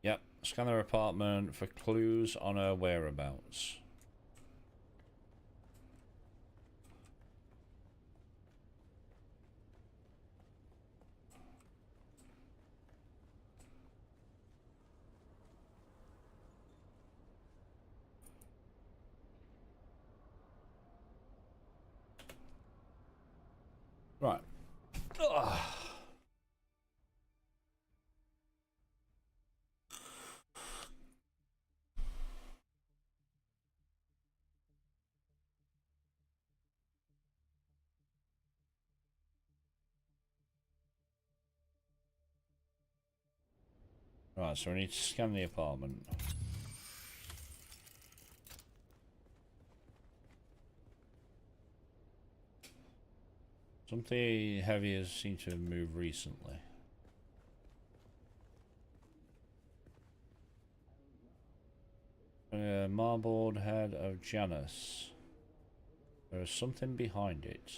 Speaker 1: Yep. Scan her apartment for clues on her whereabouts. Right. Ugh. Right, so we need to scan the apartment. Something heavy has seemed to have moved recently. A marbled head of Janus. There is something behind it.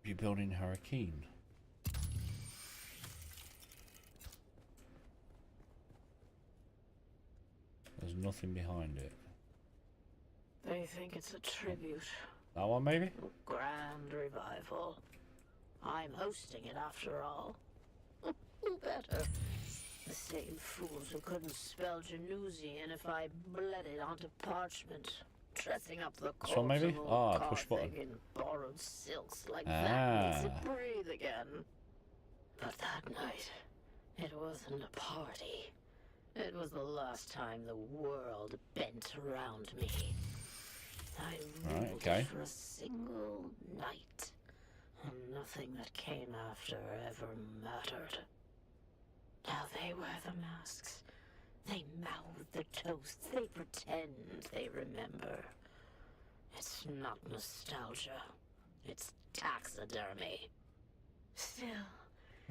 Speaker 1: Rebuilding Hurricane. There's nothing behind it.
Speaker 5: They think it's a tribute.
Speaker 1: That one, maybe?
Speaker 5: Grand revival. I'm hosting it after all. Who better? The same fools who couldn't spell Genusian if I bled it onto parchment. Dressing up the corpse
Speaker 1: one, maybe?
Speaker 5: of old
Speaker 1: Push button.
Speaker 5: Carthage in borrowed silks like that makes it breathe again. But that night, it wasn't a party. It was the last time the world bent around me. I ruled it for a single night, and nothing that came after ever mattered. Now they wear the masks. They mouth the toasts. They pretend they remember. It's not nostalgia. It's taxidermy. Still.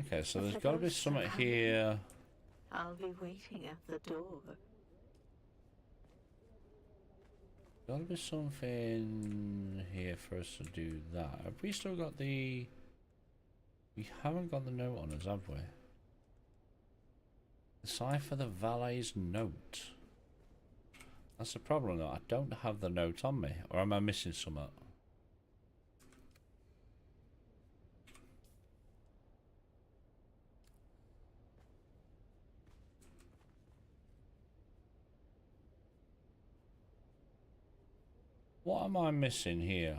Speaker 1: Okay, so there's got to be something here.
Speaker 5: I'll be waiting at the door.
Speaker 1: Got to be something here for us to do that. Have we still got the... We haven't got the note on us, have we? Decipher the valet's note. That's the problem, though. I don't have the note on me. Or am I missing something? What am I missing here?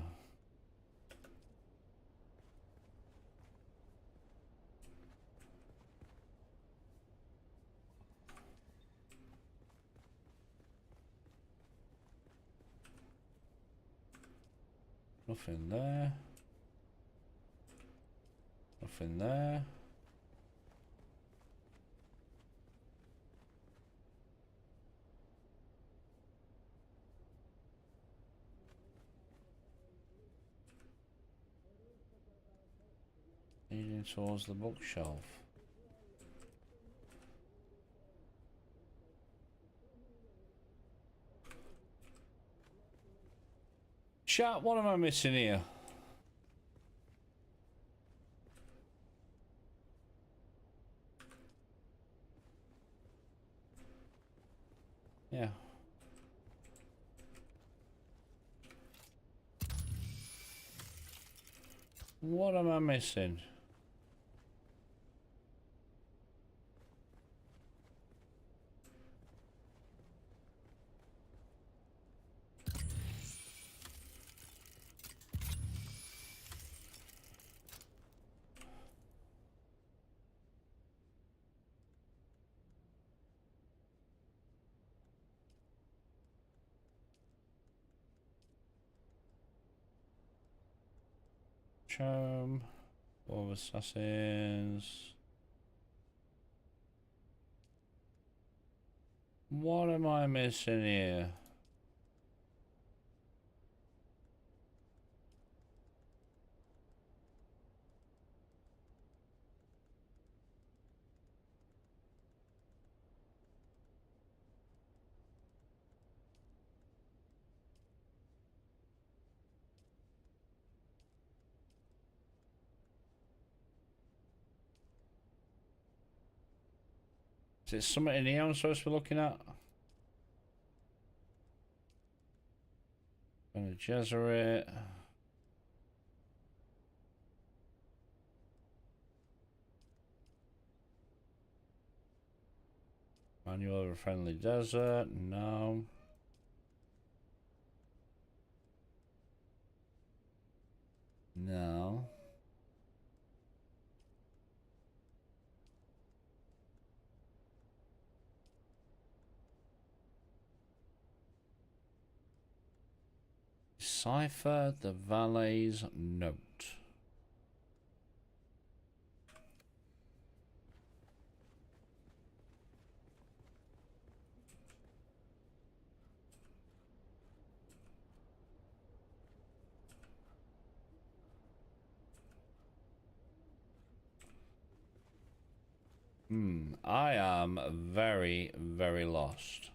Speaker 1: Nothing there. Nothing there. Leading towards the bookshelf. Chat, what am I missing here? Yeah. What am I missing? Charm of assassins. What am I missing here? Is it something in here I'm supposed to be looking at? Gonna Jesuit. Manual of a Friendly Desert. No. No. Decipher the valet's note. I am very, very lost.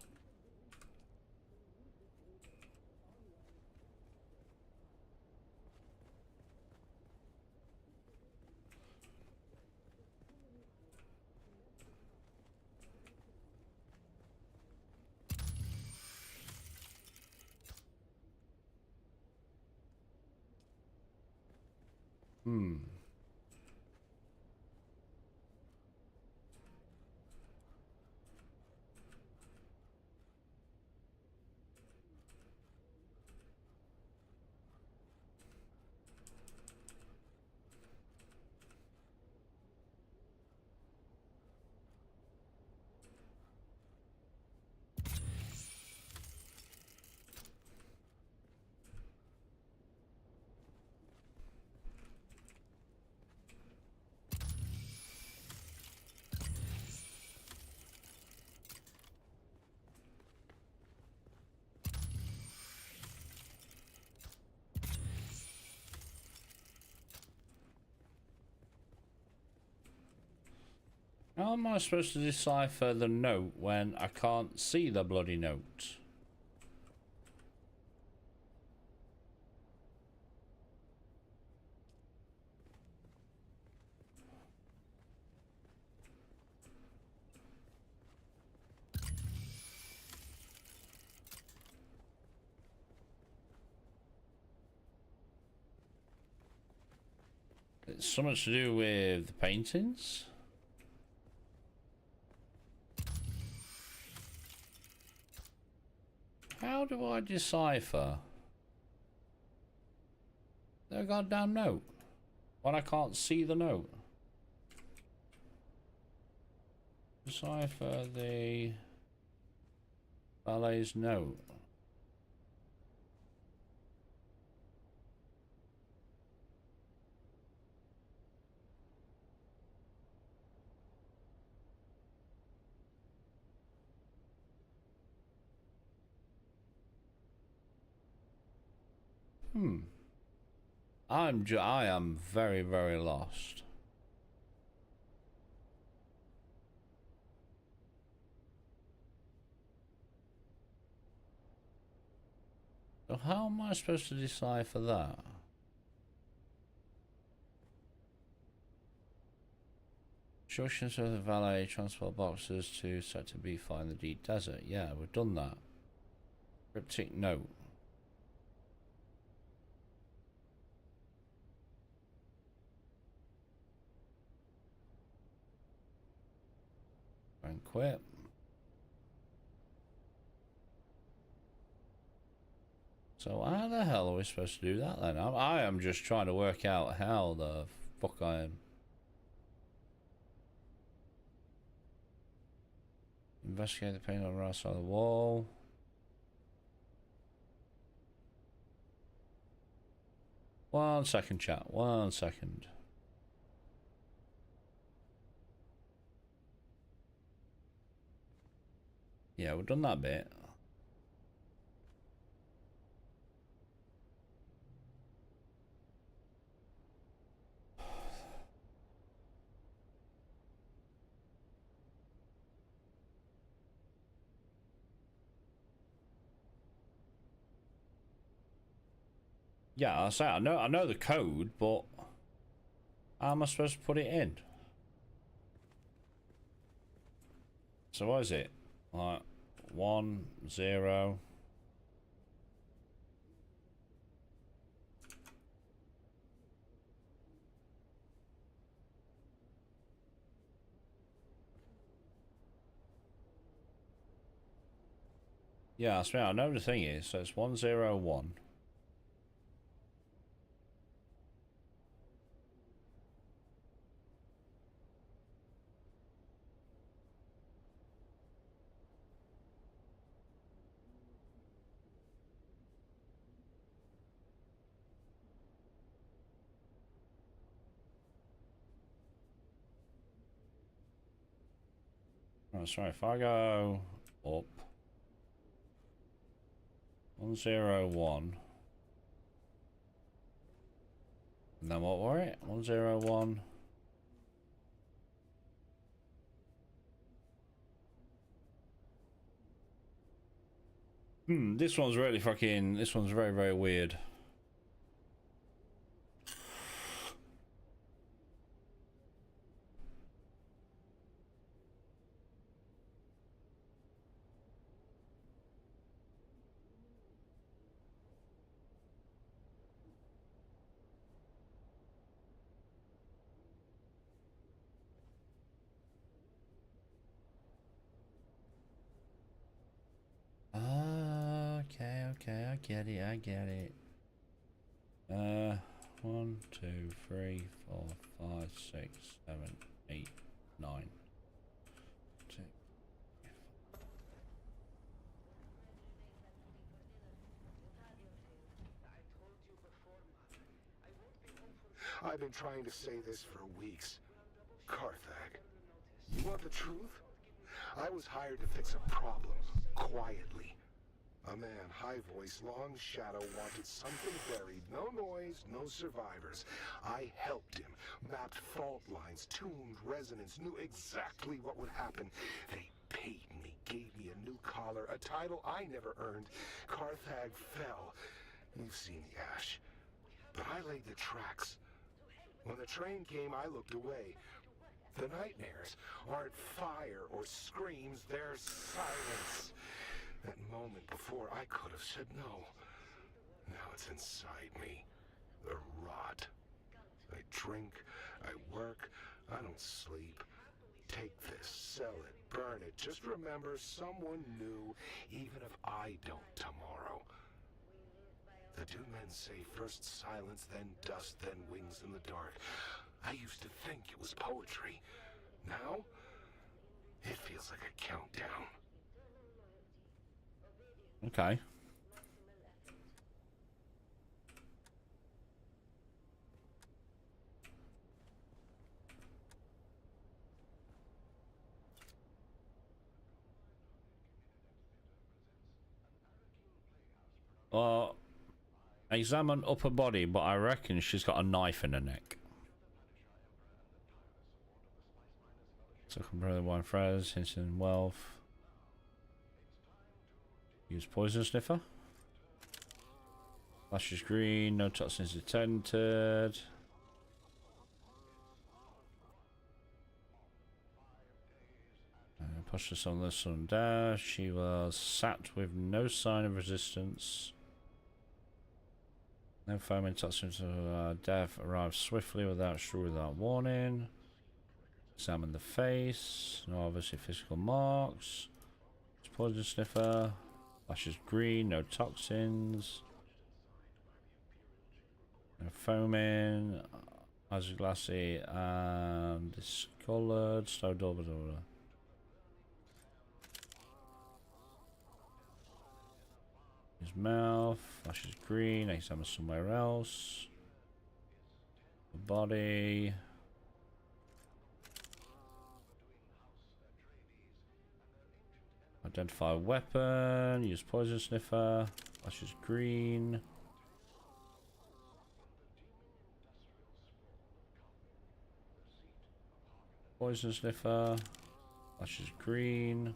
Speaker 1: How am I supposed to decipher the note when I can't see the bloody note? It's something to do with the paintings? How do I decipher the goddamn note when I can't see the note? Decipher the valet's note. I am very, very lost. So how am I supposed to decipher that? Instructions of the valet transport boxes to Sector B5 in the deep desert. Yeah, we've done that. Cryptic note. And quit. So how the hell are we supposed to do that then? I am just trying to work out how the fuck I am. Investigate the paint on the right side of the wall. One second, chat. 1 second. Yeah, we've done that bit. Yeah, I say I know the code, but how am I supposed to put it in? So what is it? Like 1 0. Yeah, I know the thing is, so it's 1 0 1. Oh, sorry, if I go up 101, and then what were it? 101. This one's really fucking. This one's very, very weird. Okay, I get it, I get it. 1, 2, 3, 4, 5, 6, 7, 8, 9. 2.
Speaker 12: I've been trying to say this for weeks. Carthag, you want the truth? I was hired to fix a problem, quietly. A man, high voice, long shadow, wanted something buried. No noise, no survivors. I helped him, mapped fault lines, tuned resonance, knew exactly what would happen. They paid me, gave me a new collar, a title I never earned. Carthag fell. You've seen the ash. But I laid the tracks. When the train came, I looked away. The nightmares aren't fire or screams, they're silence. That moment before, I could have said no. Now it's inside me. The rot. I drink, I work, I don't sleep. Take this, sell it, burn it. Just remember someone new, even if I don't tomorrow. The Dune men say first silence, then dust, then wings in the dark. I used to think it was poetry. Now, it feels like a countdown.
Speaker 1: Okay. Examine upper body, but I reckon she's got a knife in her neck. So compare the wine friends, hinting wealth. Use poison sniffer. Flashes green, no toxins detected. Pushed us on this one dash. She was sapped with no sign of resistance. No foaming toxins of death arrived swiftly without warning. Examine the face. No obviously physical marks. It's poison sniffer. Flashes green, no toxins. No foaming. Eyes are glassy and discolored. Slow door. His mouth. Flashes green. Examine somewhere else. The body. Identify weapon. Use poison sniffer. Flashes green. Poison sniffer. Flashes green.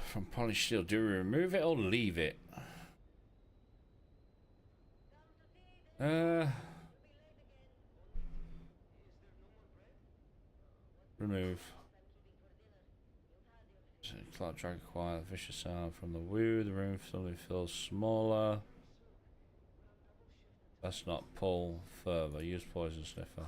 Speaker 1: From polished steel, do we remove it or leave it? Remove. Cloud drag quiet, vicious sound from the woo. The room suddenly feels smaller. Let's not pull further. Use poison sniffer.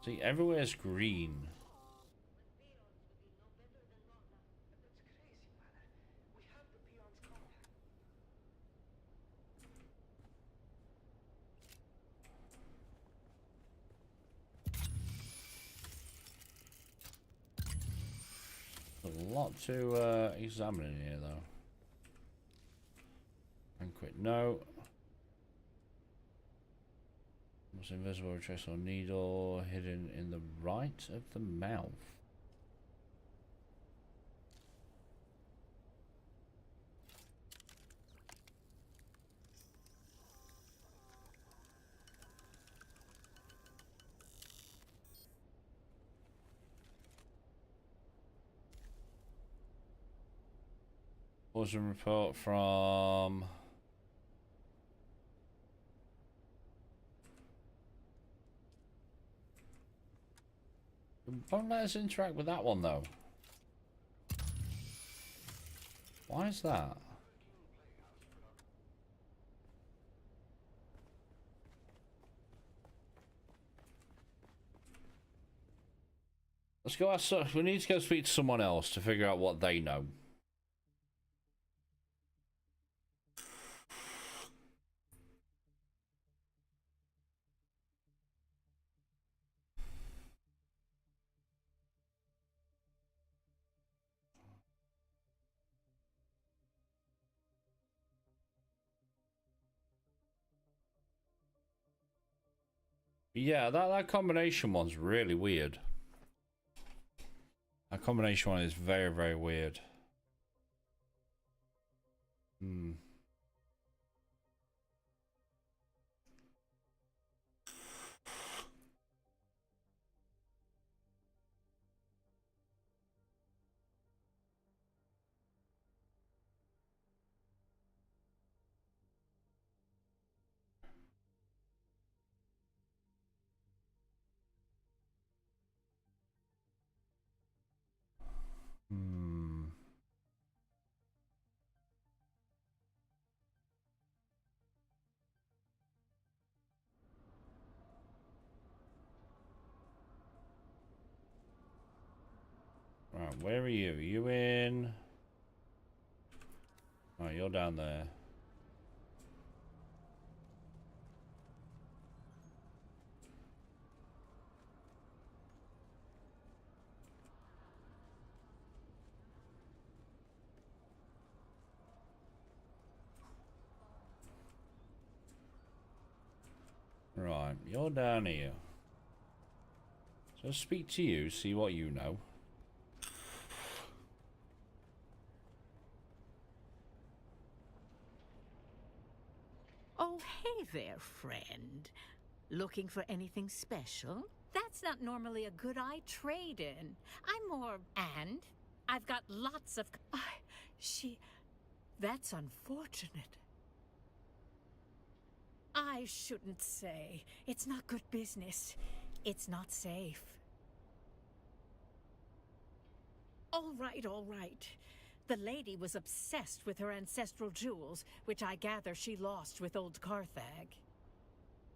Speaker 1: See, everywhere's green. a lot to examine in here, though. Banquet, no. What's invisible trace or needle hidden in the right of the mouth? Was a report from won't let us interact with that one though. Why is that? Let's go ask. We need to go speak to someone else to figure out what they know. Yeah, that combination one's really weird. That combination one is very, very weird. Hmm. Hmm. Right, where are you? Are you in? Right, you're down there. Right, you're down here. So speak to you, see what you know.
Speaker 14: Oh, hey there, friend. Looking for anything special? That's not normally a good eye trade-in. I'm more... And? I've got lots of... That's unfortunate. I shouldn't say. It's not good business. It's not safe. All right, all right. The lady was obsessed with her ancestral jewels, which I gather she lost with old Carthag.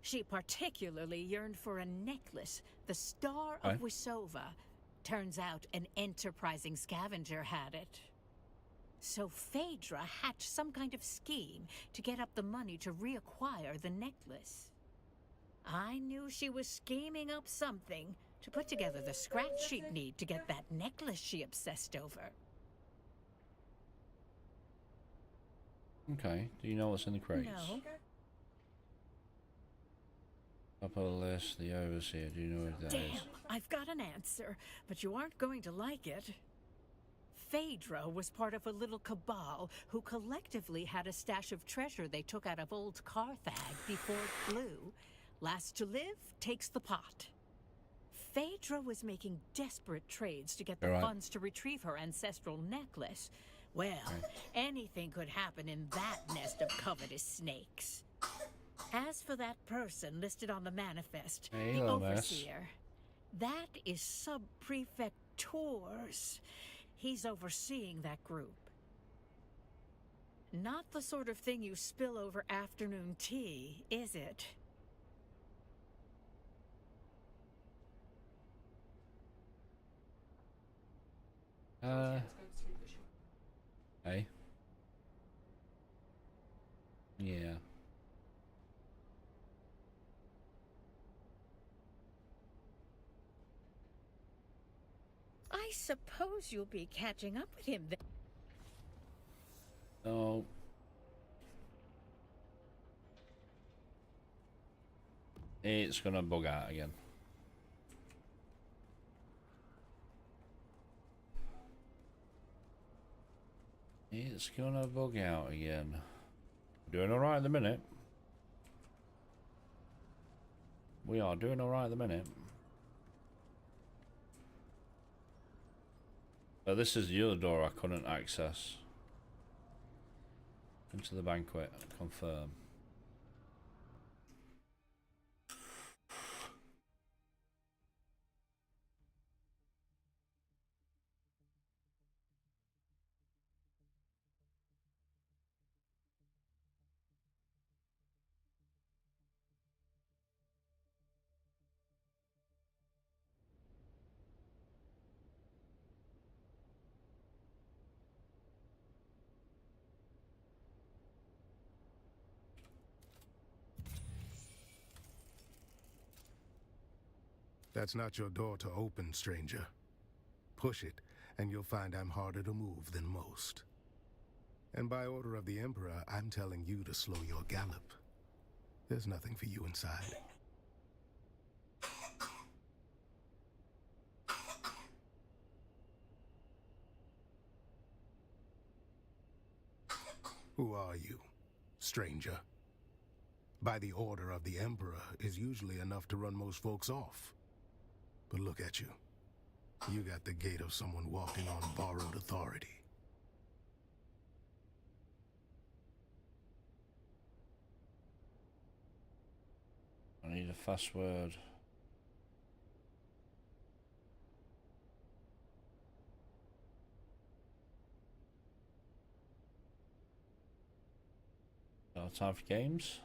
Speaker 14: She particularly yearned for a necklace, the Star of Wisova. Turns out an enterprising scavenger had it. So Phaedra hatched some kind of scheme to get up the money to reacquire the necklace. I knew she was scheming up something to put together the scratch she'd need to get that necklace she obsessed over.
Speaker 1: Okay, do you know what's in the crates?
Speaker 14: No.
Speaker 1: Up on the list, the overseer. Do you know what that is?
Speaker 14: Damn, I've got an answer, but you aren't going to like it. Phaedra was part of a little cabal who collectively had a stash of treasure they took out of old Carthag before it blew. Last to live takes the pot. Phaedra was making desperate trades to get the funds to retrieve her ancestral necklace. Well, anything could happen in that nest of covetous snakes. As for that person listed on the manifest, the overseer, that is Sub-Prefect Tours. He's overseeing that group. Not the sort of thing you spill over afternoon tea, is it?
Speaker 1: Hey. Yeah.
Speaker 14: I suppose you'll be catching up with him then.
Speaker 1: Oh. It's gonna bug out again. It's gonna bug out again. Doing alright at the minute. We are doing alright at the minute. Oh, this is the other door I couldn't access. Into the banquet. Confirm.
Speaker 12: That's not your door to open, stranger. Push it, and you'll find I'm harder to move than most. And by order of the Emperor, I'm telling you to slow your gallop. There's nothing for you inside. Who are you, stranger? By the order of the Emperor is usually enough to run most folks off. But look at you. You got the gait of someone walking on borrowed authority.
Speaker 1: I need a fast word. Time for games.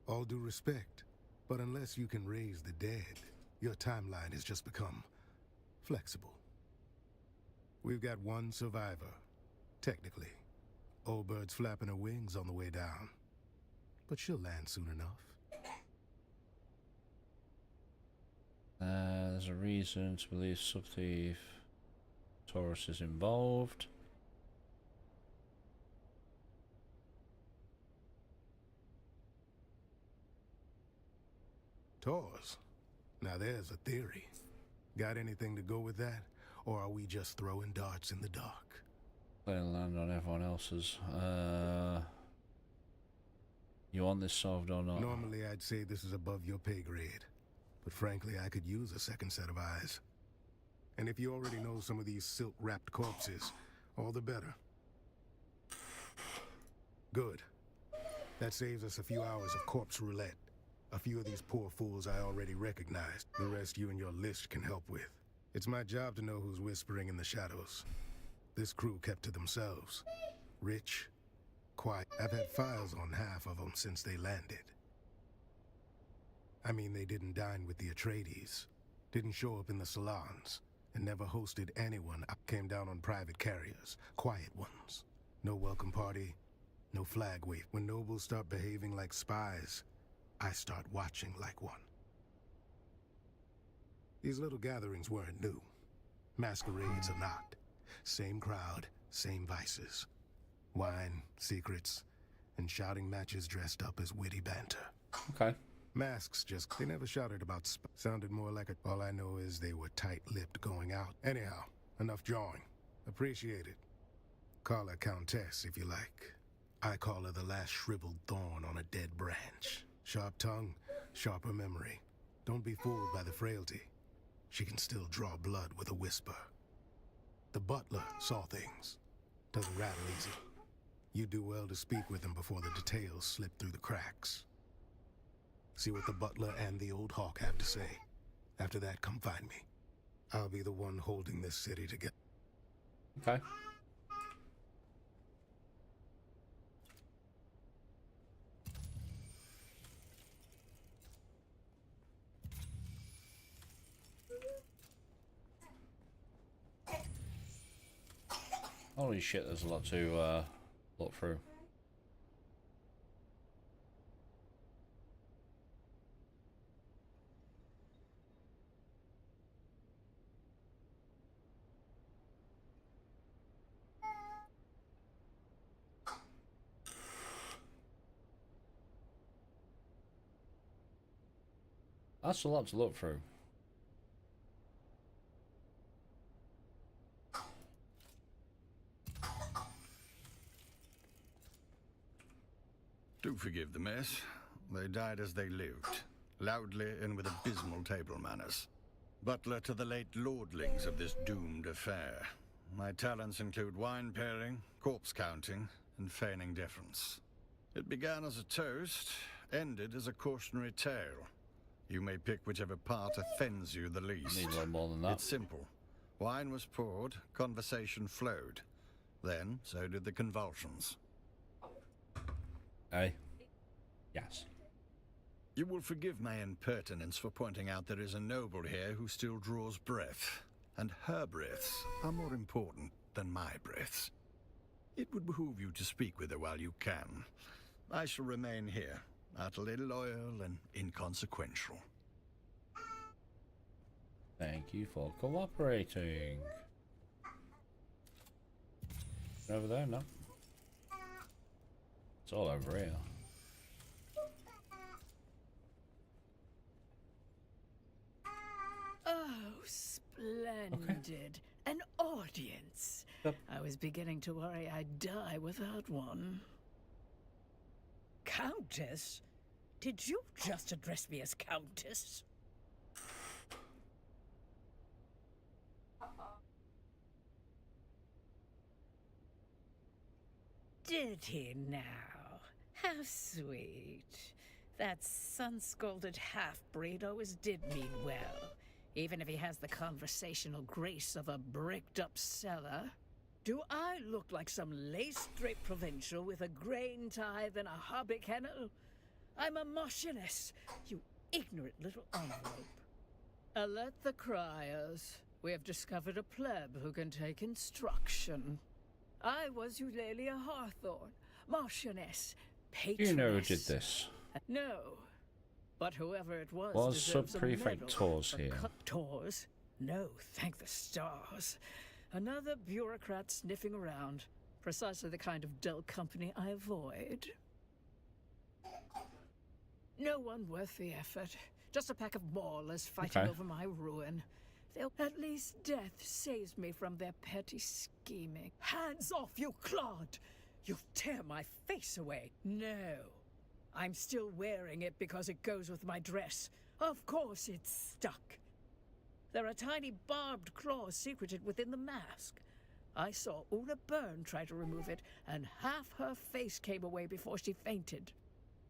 Speaker 12: All due respect, but unless you can raise the dead, your timeline has just become flexible. We've got one survivor, technically. Old bird's flapping her wings on the way down. But she'll land soon enough.
Speaker 1: There's a reason to believe sub-thief Taurus is involved.
Speaker 12: Taurus? Now there's a theory. Got anything to go with that? Or are we just throwing darts in the dark?
Speaker 1: Playing land on everyone else's. You want this solved or not?
Speaker 12: Normally I'd say this is above your pay grade. But frankly, I could use a second set of eyes. And if you already know some of these silk-wrapped corpses, all the better. Good. That saves us a few hours of corpse roulette. A few of these poor fools I already recognized. The rest you and your list can help with. It's my job to know who's whispering in the shadows. This crew kept to themselves. Rich, quiet. I've had files on half of them since they landed. I mean, they didn't dine with the Atreides, didn't show up in the salons, and never hosted anyone. I came down on private carriers, quiet ones. No welcome party, no flag wave. When nobles start behaving like spies, I start watching like one. These little gatherings weren't new. Masquerades are not. Same crowd, same vices. Wine, secrets, and shouting matches dressed up as witty banter.
Speaker 1: Okay.
Speaker 12: Masks just, they never shouted about sounded more like all I know is they were tight-lipped going out. Anyhow, enough jawing. Appreciate it. Call her Countess if you like. I call her the last shriveled thorn on a dead branch. Sharp tongue, sharper memory. Don't be fooled by the frailty. She can still draw blood with a whisper. The butler saw things. Doesn't rattle easy. You do well to speak with him before the details slip through the cracks. See what the butler and the old hawk have to say. After that, come find me. I'll be the one holding this city together.
Speaker 1: Okay. Holy shit, there's a lot to look through. That's a lot to look through.
Speaker 10: Do forgive the mess. They died as they lived, loudly and with abysmal table manners. Butler to the late lordlings of this doomed affair. My talents include wine pairing, corpse counting, and feigning deference. It began as a toast, ended as a cautionary tale. You may pick whichever part offends you the least.
Speaker 1: Need a little more than that.
Speaker 10: It's simple. Wine was poured, conversation flowed. Then, so did the convulsions.
Speaker 1: Hey. Yes.
Speaker 10: You will forgive my impertinence for pointing out there is a noble here who still draws breath, and her breaths are more important than my breaths. It would behoove you to speak with her while you can. I shall remain here, utterly loyal and inconsequential.
Speaker 1: Thank you for cooperating. Over there, no. It's all over here.
Speaker 14: Oh, splendid. An audience.
Speaker 1: Yep.
Speaker 14: I was beginning to worry I'd die without one. Countess? Did you just address me as Countess? Did he now? How sweet. That sun-scalded half-breed always did mean well, even if he has the conversational grace of a bricked-up cellar. Do I look like some lace-draped provincial with a grain tithe and a hobby kennel? I'm a marchioness, you ignorant little envelope. Alert the criers. We have discovered a pleb who can take instruction. I was Eulalia Hawthorne, marchioness, patroness.
Speaker 1: You know who did this?
Speaker 14: No, but whoever it was deserves a
Speaker 1: sub-prefect
Speaker 14: medal.
Speaker 1: Tours
Speaker 14: A
Speaker 1: here?
Speaker 14: Tours? No, thank the stars. Another bureaucrat sniffing around. Precisely the kind of dull company I avoid. No one worth the effort. Just a pack of maulers fighting over my ruin. At least death saves me from their petty scheming. Hands off, you clod! You'll tear my face away. No. I'm still wearing it because it goes with my dress. Of course it's stuck. There are tiny barbed claws secreted within the mask. I saw Una Byrne try to remove it, and half her face came away before she fainted.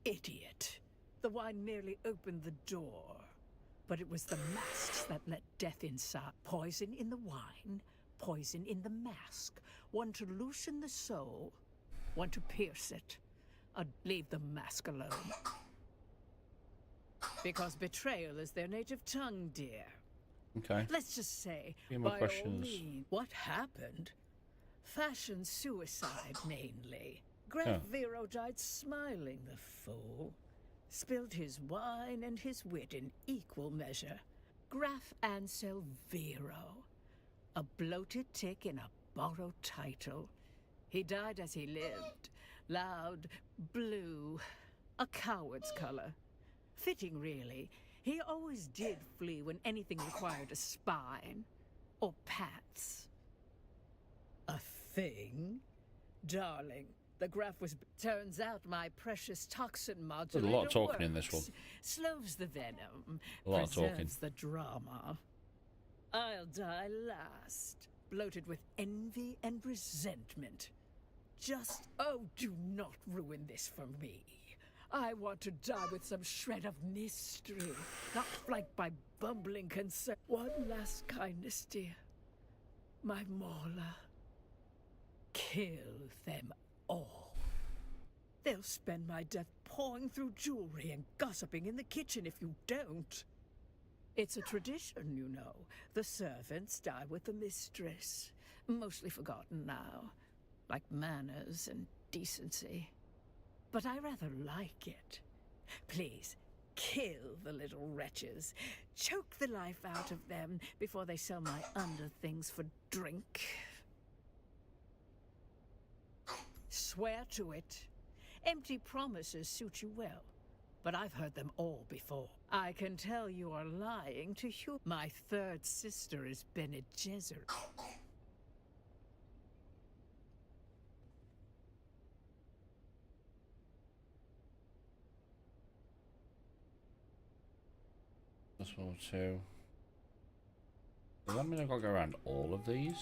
Speaker 14: Idiot. The wine merely opened the door. But it was the masks that let death inside. Poison in the wine, poison in the mask. One to loosen the soul, one to pierce it. I'd leave the mask alone. Because betrayal is their native tongue, dear.
Speaker 1: Okay.
Speaker 14: Let's just say,
Speaker 1: Few more
Speaker 14: by
Speaker 1: questions.
Speaker 14: all means, what happened? Fashion suicide, mainly. Graf
Speaker 1: Yeah.
Speaker 14: Vero died smiling, the fool. Spilled his wine and his wit in equal measure. Graf Ansel Vero. A bloated tick in a borrowed title. He died as he lived. Loud, blue, a coward's color. Fitting, really. He always did flee when anything required a spine. Or pats. A thing? Darling, the Graf was... Turns out my precious toxin modulator
Speaker 1: There's a lot of talking in this
Speaker 14: works.
Speaker 1: one.
Speaker 14: Slows the venom.
Speaker 1: A lot of talking.
Speaker 14: Preserves the drama. I'll die last. Bloated with envy and resentment. Just, oh, do not ruin this for me. I want to die with some shred of mystery, not flanked by bumbling concern. One last kindness, dear. My Mauler. Kill them all. They'll spend my death pawing through jewelry and gossiping in the kitchen if you don't. It's a tradition, you know. The servants die with the mistress. Mostly forgotten now. Like manners and decency. But I rather like it. Please, kill the little wretches. Choke the life out of them before they sell my underthings for drink. Swear to it. Empty promises suit you well. but I've heard them all before. I can tell you are lying to you. My third sister is Bene Gesserit.
Speaker 1: That's one or two. Does that mean I've got to go around all of these?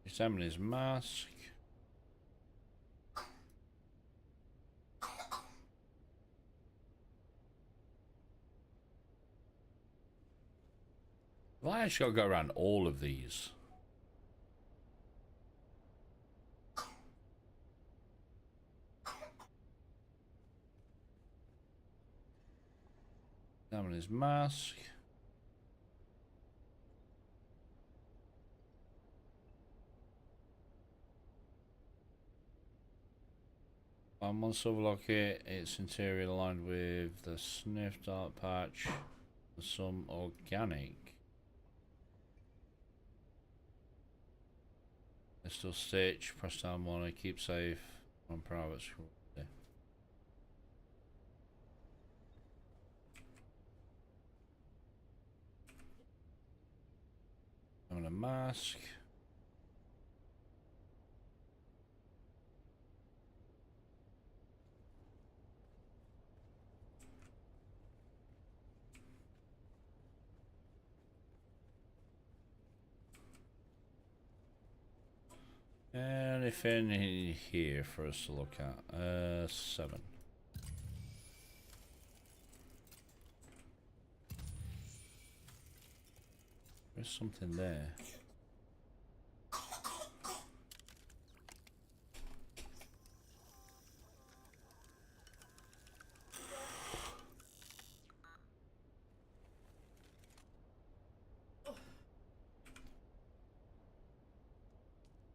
Speaker 1: Examine his mask. Well, I actually got to go around all of these. Examine his mask. On silver locket, its interior aligned with the sniff dart patch, some organic. Pistol stitch, press down one, keep safe on private scroll. Yeah. Having a mask. Anything in here for us to look at? 7. There's something there.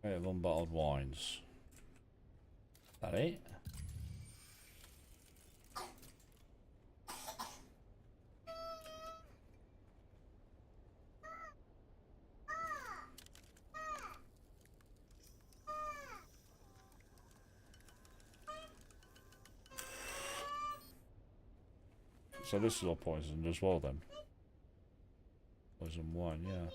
Speaker 1: Crate of unbottled wines. Is that it? So this is all poisoned as well then? Poison wine, yeah.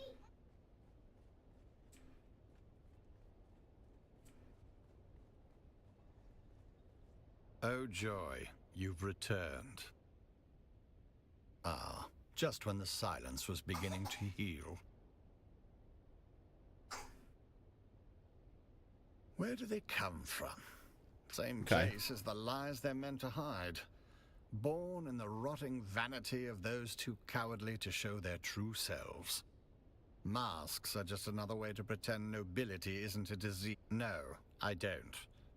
Speaker 10: Oh joy, you've returned. Ah, just when the silence was beginning to heal. Where do they come from? Same place as the lies they're meant to hide. Born in the rotting vanity of those too cowardly to show their true selves. Masks are just another way to pretend nobility isn't a disease. No, I don't.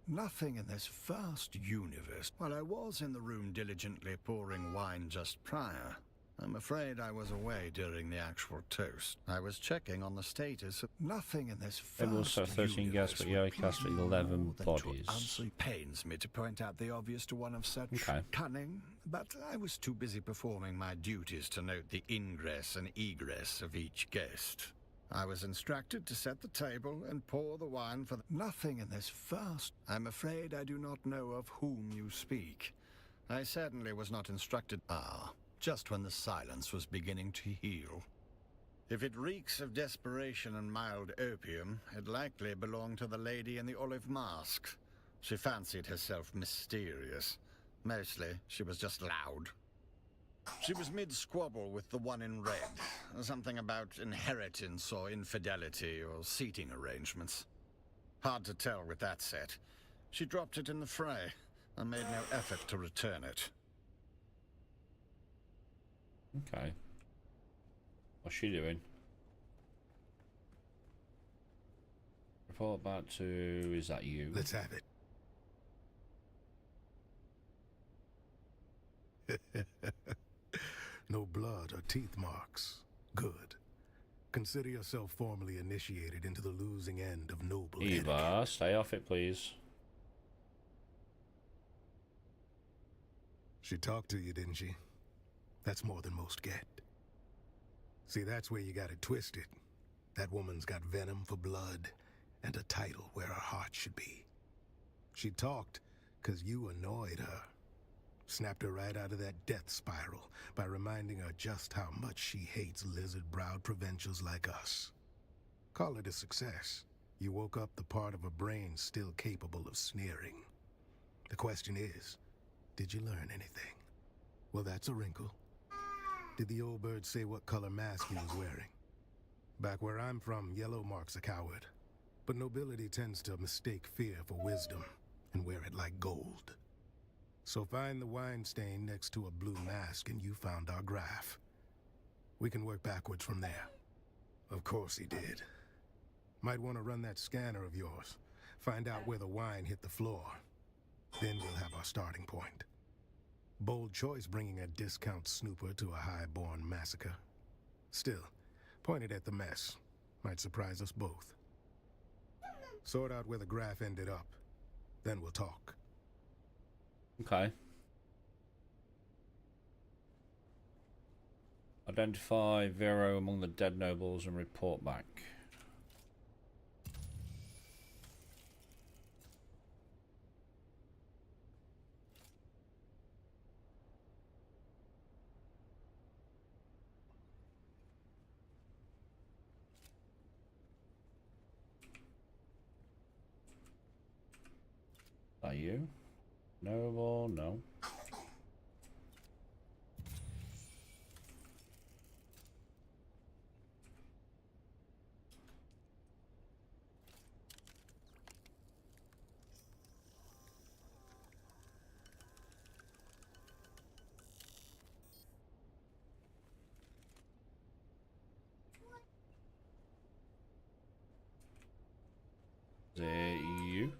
Speaker 10: Nothing in this vast universe. While I was in the room diligently pouring wine just prior, I'm afraid I was away during the actual toast. I was checking on the status of nothing in this vast
Speaker 1: also 13 gas, but you only cast 11 bodies.
Speaker 10: Honestly pains me to point out the obvious to one of such cunning, but I was too busy performing my duties to note the ingress and egress of each guest. I was instructed to set the table and pour the wine for nothing in this vast. I'm afraid I do not know of whom you speak. I certainly was not instructed. Ah, just when the silence was beginning to heal. If it reeks of desperation and mild opium, it likely belonged to the lady in the olive mask. She fancied herself mysterious. Mostly, she was just loud. She was mid-squabble with the one in red. Something about inheritance or infidelity or seating arrangements. Hard to tell with that set. She dropped it in the fray and made no effort to return it.
Speaker 1: Okay. What's she doing? Report back to... Is that you?
Speaker 12: Let's have it. No blood or teeth marks. Good. Consider yourself formally initiated into the losing end of noble etiquette.
Speaker 1: Eva, stay off it, please.
Speaker 12: She talked to you, didn't she? That's more than most get. See, that's where you got it twisted. That woman's got venom for blood and a title where her heart should be. She talked because you annoyed her. Snapped her right out of that death spiral by reminding her just how much she hates lizard-browed provincials like us. Call it a success. You woke up the part of her brain still capable of sneering. The question is, did you learn anything? Well, that's a wrinkle. Did the old bird say what color mask he was wearing? Back where I'm from, yellow marks a coward. But nobility tends to mistake fear for wisdom and wear it like gold. So find the wine stain next to a blue mask and you found our graph. We can work backwards from there. Of course he did. Might want to run that scanner of yours. Find out where the wine hit the floor. Then we'll have our starting point. Bold choice bringing a discount snooper to a high-born massacre. Still, point it at the mess. Might surprise us both. Sort out where the graph ended up. Then we'll talk.
Speaker 1: Okay. Identify Vero among the dead nobles and report back. Are you? Noble? No. Is it you?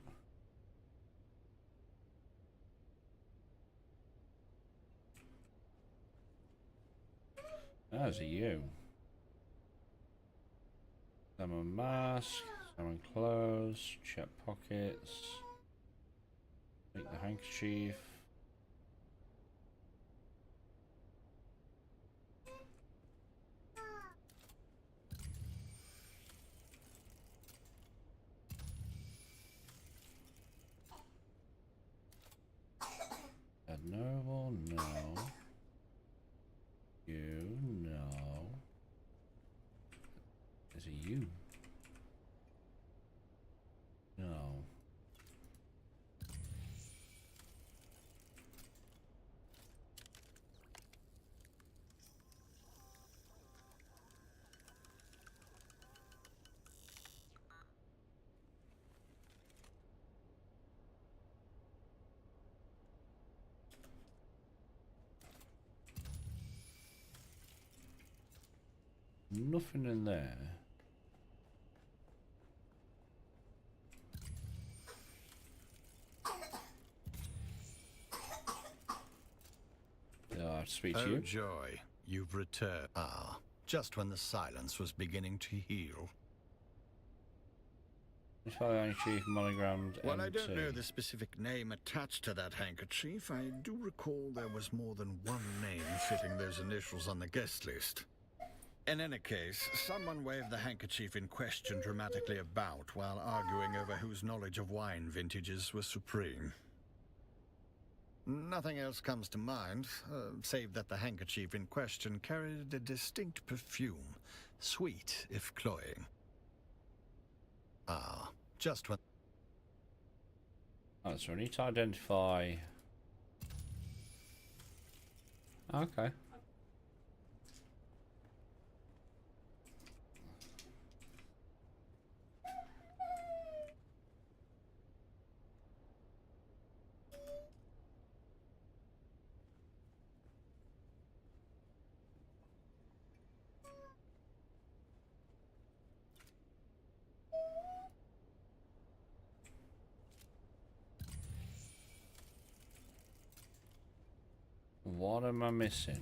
Speaker 1: That's a you. Summon mask, summon clothes, check pockets, take the handkerchief. Dead noble, no. You, no. Is it you? No. Nothing in there. I speak to you.
Speaker 10: Oh joy, you've returned. Ah, just when the silence was beginning to heal.
Speaker 1: Handkerchief monogrammed.
Speaker 10: While I
Speaker 1: MT.
Speaker 10: don't know the specific name attached to that handkerchief, I do recall there was more than one name fitting those initials on the guest list. In any case, someone waved the handkerchief in question dramatically about while arguing over whose knowledge of wine vintages was supreme. Nothing else comes to mind, save that the handkerchief in question carried a distinct perfume, sweet if cloying. Ah, just when...
Speaker 1: Oh, so we need to identify... Okay. am I missing?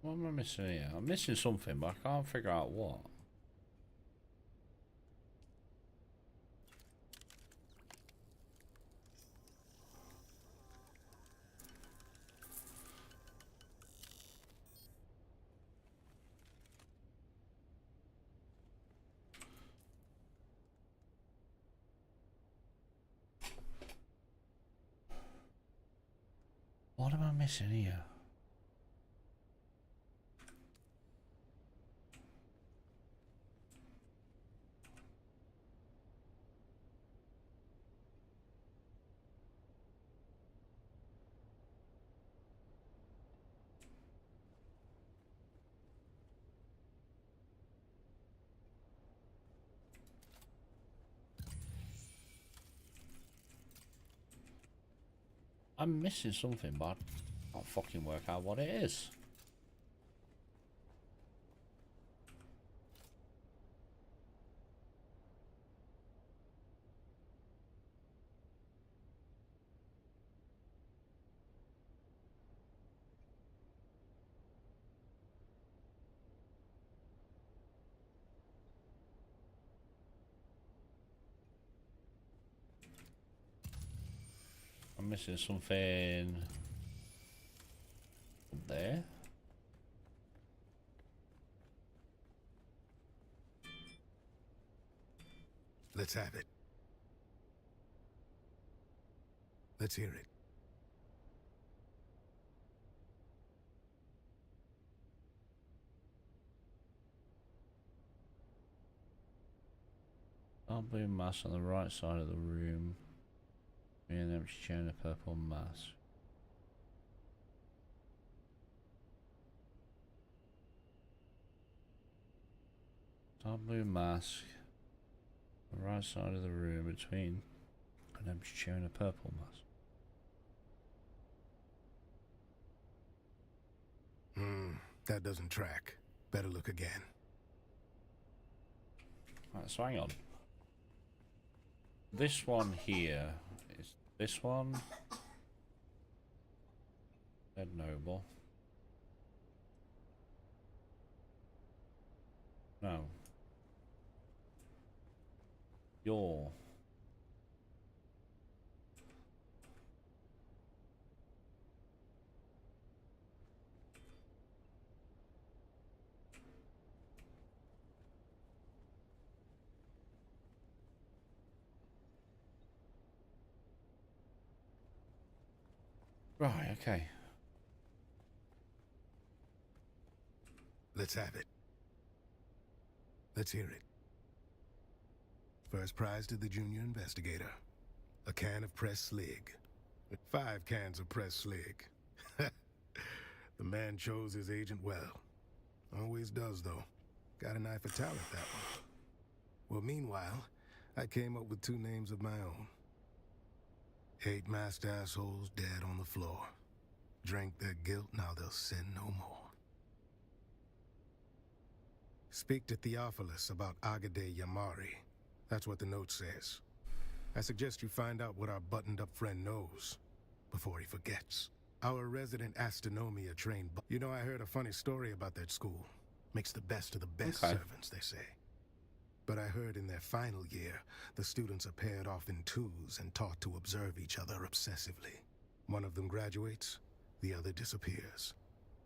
Speaker 1: What am I missing here? I'm missing something, but I can't figure out what. What am I missing here? I'm missing something, but I can't fucking work out what it is. I'm missing something there.
Speaker 8: Let's have it. Let's hear it.
Speaker 1: Dark blue mass on the right side of the room. Me and empty chair and a purple mass. Dark blue mask. The right side of the room between an empty chair and a purple mask.
Speaker 8: That doesn't track. Better look again.
Speaker 1: Right, so hang on. This one here is this one. Dead Noble. No. Your. Right, okay.
Speaker 8: Let's have it. Let's hear it. First prize to the junior investigator. A can of pressed slig. 5 cans of pressed slig. The man chose his agent well. Always does, though. Got an eye for talent, that one. Well, meanwhile, I came up with 2 names of my own. 8 masked assholes dead on the floor. Drank their guilt, now they'll sin no more. Speak to Theophilus about Agade Yamari. That's what the note says. I suggest you find out what our buttoned-up friend knows before he forgets. Our resident astronomia trained. You know, I heard a funny story about that school. Makes the best of the best servants, they say. But I heard in their final year, the students are paired off in 2s and taught to observe each other obsessively. One of them graduates, the other disappears.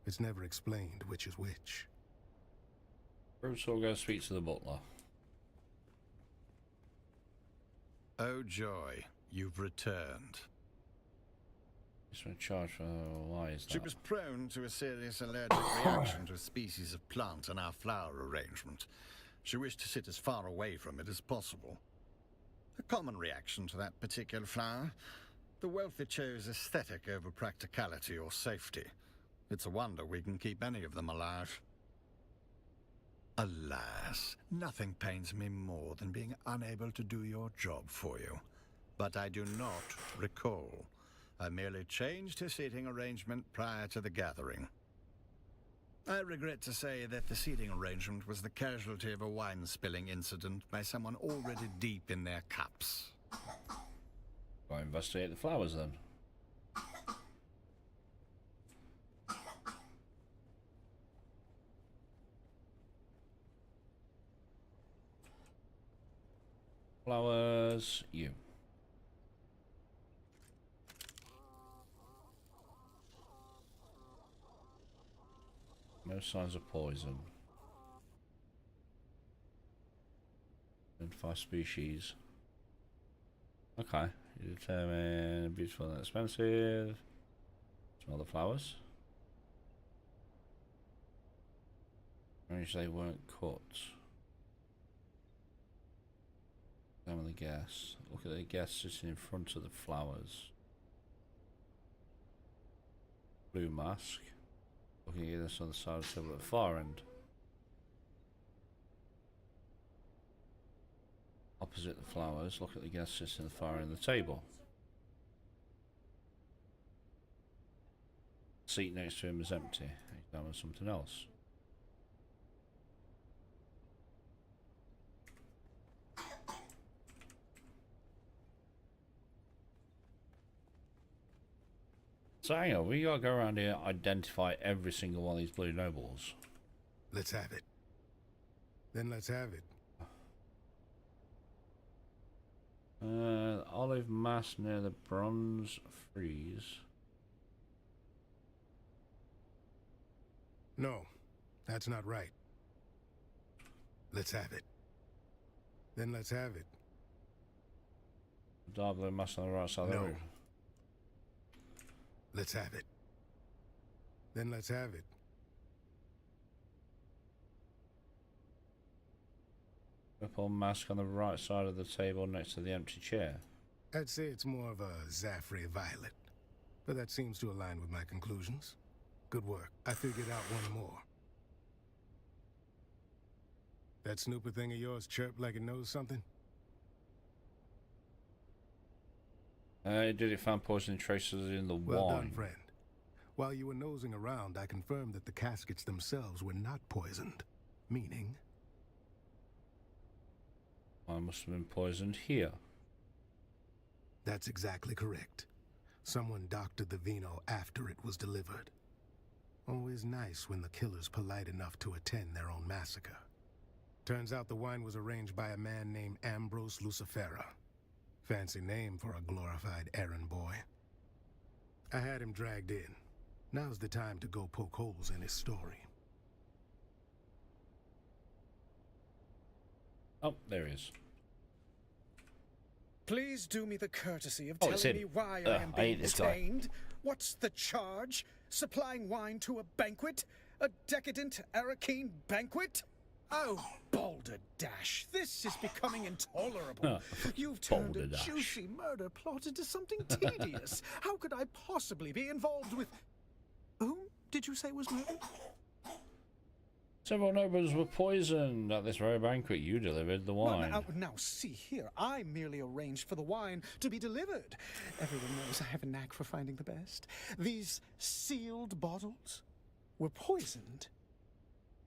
Speaker 8: It's never explained which is which.
Speaker 1: Bruce will go speak to the butler.
Speaker 10: Oh joy, you've returned.
Speaker 1: He's been charged for why is that?
Speaker 10: She was prone to a serious allergic reaction to a species of plant in our flower arrangement. She wished to sit as far away from it as possible. A common reaction to that particular flower. The wealthy chose aesthetic over practicality or safety. It's a wonder we can keep any of them alive. Alas, nothing pains me more than being unable to do your job for you. But I do not recall I merely changed his seating arrangement prior to the gathering. I regret to say that the seating arrangement was the casualty of a wine-spilling incident by someone already deep in their cups.
Speaker 1: Go investigate the flowers then. Flowers, you. No signs of poison. Identify species. Okay. You determine beautiful and expensive. Smell the flowers. Arrange they weren't cut. Examine the guests. Look at the guests sitting in front of the flowers. Blue mask. Looking at this on the side of the table at the far end. Opposite the flowers, look at the guests sitting at the far end of the table. Seat next to him is empty. Examine something else. So hang on, we gotta go around here and identify every single one of these blue nobles.
Speaker 12: Let's have it. Then let's have it.
Speaker 1: Olive mask near the bronze frieze.
Speaker 12: No, that's not right. Let's have it. Then let's have it.
Speaker 1: Dark blue mask on the right side of the room.
Speaker 12: Let's have it. Then let's have it.
Speaker 1: Purple mask on the right side of the table next to the empty chair.
Speaker 12: I'd say it's more of a Zaffrey violet, but that seems to align with my conclusions. Good work. I figured out one more. That snooper thing of yours chirped like it knows something?
Speaker 1: Did it find poison traces in the
Speaker 12: Well
Speaker 1: wine?
Speaker 12: done, friend. While you were nosing around, I confirmed that the caskets themselves were not poisoned. Meaning?
Speaker 1: I must have been poisoned here.
Speaker 12: That's exactly correct. Someone doctored the vino after it was delivered. Always nice when the killer's polite enough to attend their own massacre. Turns out the wine was arranged by a man named Ambrose Lucifera. Fancy name for a glorified errand boy. I had him dragged in. Now's the time to go poke holes in his story.
Speaker 1: Oh, there he is.
Speaker 15: Please do me the courtesy of
Speaker 1: it's
Speaker 15: telling
Speaker 1: him.
Speaker 15: me why I am
Speaker 1: I hate
Speaker 15: being
Speaker 1: this guy.
Speaker 15: detained. What's the charge? Supplying wine to a banquet? A decadent Arakeen banquet? Oh, balderdash, this is becoming intolerable. You've turned a
Speaker 1: Balderdash.
Speaker 15: juicy murder plot into something tedious. How could I possibly be involved with... Whom did you say was murdered?
Speaker 1: Several nobles were poisoned at this very banquet. You delivered the wine.
Speaker 15: Well, now, see here. I merely arranged for the wine to be delivered. Everyone knows I have a knack for finding the best. These sealed bottles were poisoned.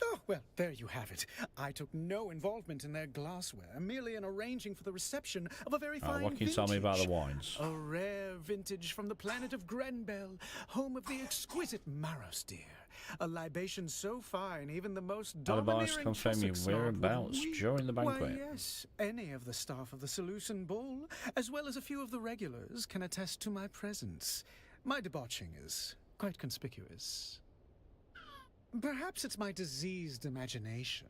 Speaker 15: Oh, well, there you have it. I took no involvement in their glassware, merely in arranging for the reception of a very fine
Speaker 1: what can you tell me about the wines?
Speaker 15: A rare vintage from the planet of Grenbel, home of the exquisite Maros deer. A libation so fine, even the most
Speaker 1: Alibis
Speaker 15: domineering
Speaker 1: confirm your
Speaker 15: Cheswick snob would
Speaker 1: whereabouts
Speaker 15: weep.
Speaker 1: during the banquet.
Speaker 15: Why, yes, any of the staff of the Seleucid Bull, as well as a few of the regulars, can attest to my presence. My debauching is quite conspicuous. Perhaps it's my diseased imagination,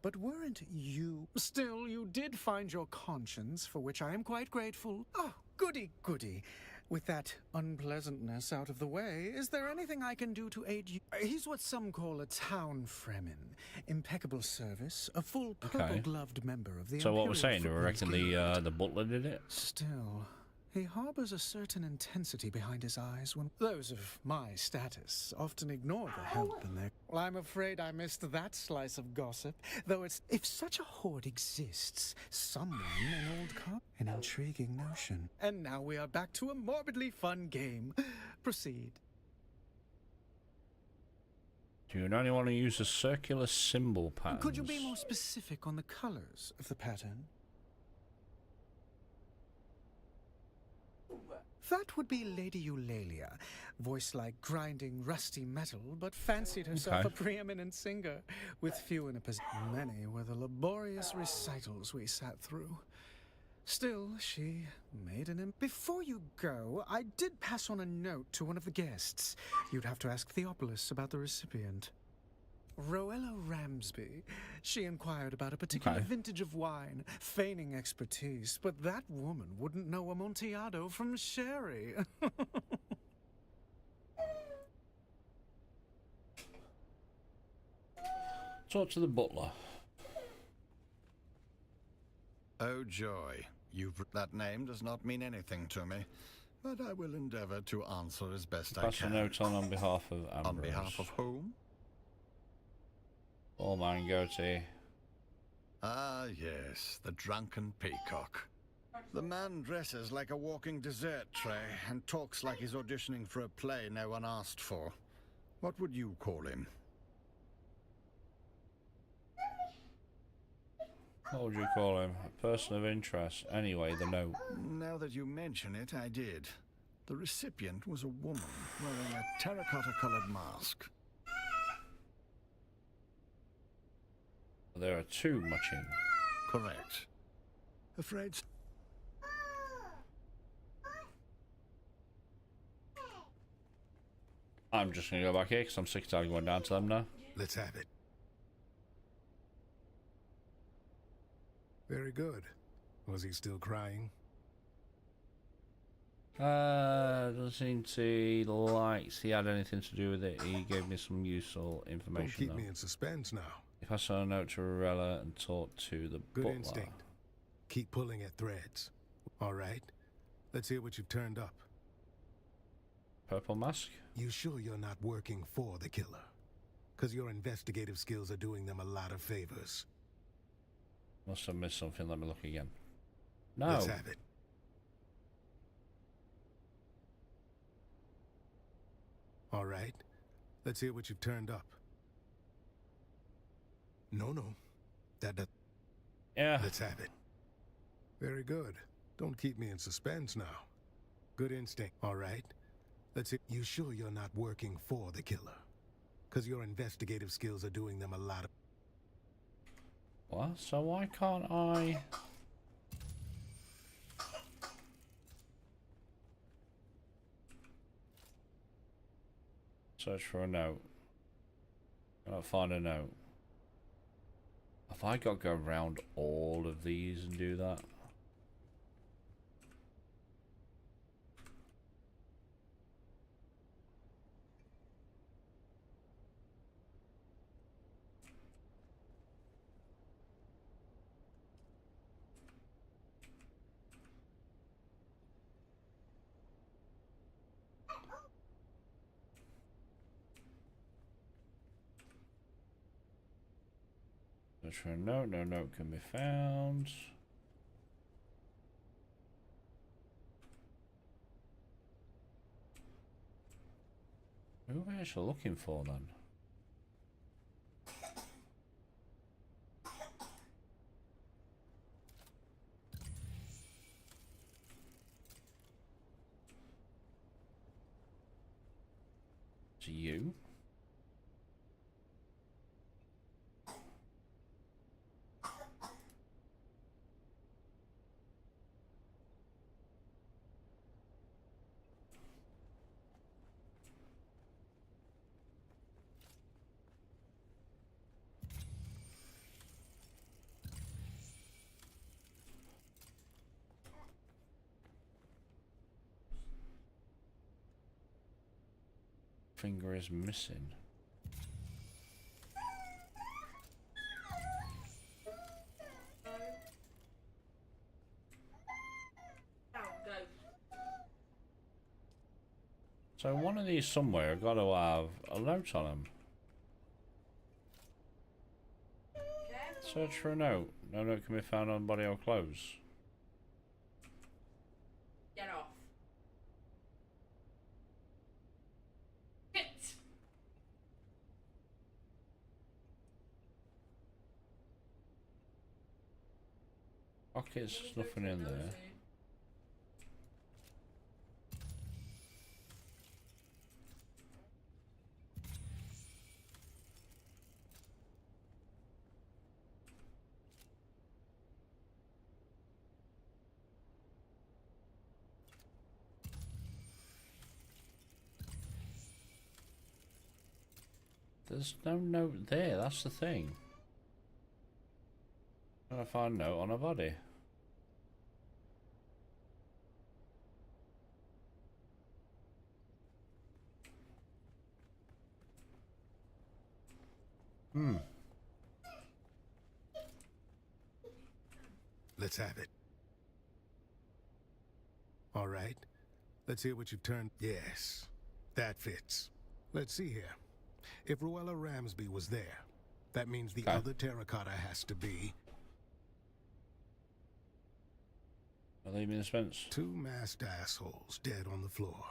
Speaker 15: but weren't you... Still, you did find your conscience, for which I am quite grateful. Oh, goody, goody. With that unpleasantness out of the way, is there anything I can do to aid you? He's what some call a town fremen. Impeccable service, a full purple-gloved member of the
Speaker 1: So what we're
Speaker 15: Imperial
Speaker 1: saying, do we
Speaker 15: Footmen's
Speaker 1: reckon
Speaker 15: Guild.
Speaker 1: the butler did it?
Speaker 15: Still, He harbors a certain intensity behind his eyes when those of my status often ignore the help in their... Well, I'm afraid I missed that slice of gossip, though it's... If such a hoard exists, someone in old car... An intriguing notion. And now we are back to a morbidly fun game. Proceed.
Speaker 1: Do you only want to use a circular symbol pattern?
Speaker 15: Could you be more specific on the colors of the pattern? That would be Lady Eulalia, voice like grinding rusty metal, but fancied herself a preeminent singer, with few in a position. Many were the laborious recitals we sat through. Still, she made an Before you go, I did pass on a note to one of the guests. You'd have to ask Theopolis about the recipient. Roella Ramsby. She inquired about a particular vintage of wine, feigning expertise, but that woman wouldn't know Amontillado from sherry.
Speaker 1: Talk to the butler.
Speaker 10: Oh, joy. That name does not mean anything to me, but I will endeavor to answer as best I
Speaker 1: Pass a
Speaker 10: can.
Speaker 1: note on behalf of Ambrose.
Speaker 10: On behalf of whom?
Speaker 1: All man goatee.
Speaker 10: Ah, yes, the drunken peacock. The man dresses like a walking dessert tray and talks like he's auditioning for a play no one asked for. What would you call him?
Speaker 1: What would you call him? A person of interest. Anyway, the note.
Speaker 10: Now that you mention it, I did. The recipient was a woman wearing a terracotta-colored mask.
Speaker 1: There are two muching.
Speaker 10: Correct. Afraid...
Speaker 1: I'm just going to go back here because I'm sick of going down to them now.
Speaker 12: Let's have it. Very good. Was he still crying?
Speaker 1: Doesn't seem to like he had anything to do with it. He gave me some useful information.
Speaker 12: Don't keep me in suspense now.
Speaker 1: If I saw a note to Rorella and talk to the
Speaker 12: Good
Speaker 1: butler.
Speaker 12: instinct. Keep pulling at threads. All right. Let's hear what you've turned up.
Speaker 1: Purple mask?
Speaker 12: You sure you're not working for the killer? Because your investigative skills are doing them a lot of favors.
Speaker 1: Must have missed something. Let me look again. No.
Speaker 12: Let's have it. All right. Let's hear what you've turned up. No. That.
Speaker 1: Yeah.
Speaker 12: Let's have it. Very good. Don't keep me in suspense now. Good instinct. All right. Let's hear. You sure you're not working for the killer? Because your investigative skills are doing them a lot of...
Speaker 1: What? So why can't I... Search for a note. Cannot find a note. Have I got to go around all of these and do that? Search for a note. No note can be found. Who are we actually looking for then? To you? Finger is missing. So one of these somewhere got to have a note on them. Search for a note. No note can be found on body or clothes.
Speaker 2: Get off. Get.
Speaker 1: Pockets, there's nothing in there. There's no note there, that's the thing. I'm trying to find a note on a body.
Speaker 12: Let's have it. All right. Let's hear what you've turned. Yes, that fits. Let's see here. If Ruella Ramsby was there, that means the other terracotta has to be...
Speaker 1: Are they in suspense?
Speaker 12: 2 masked assholes dead on the floor.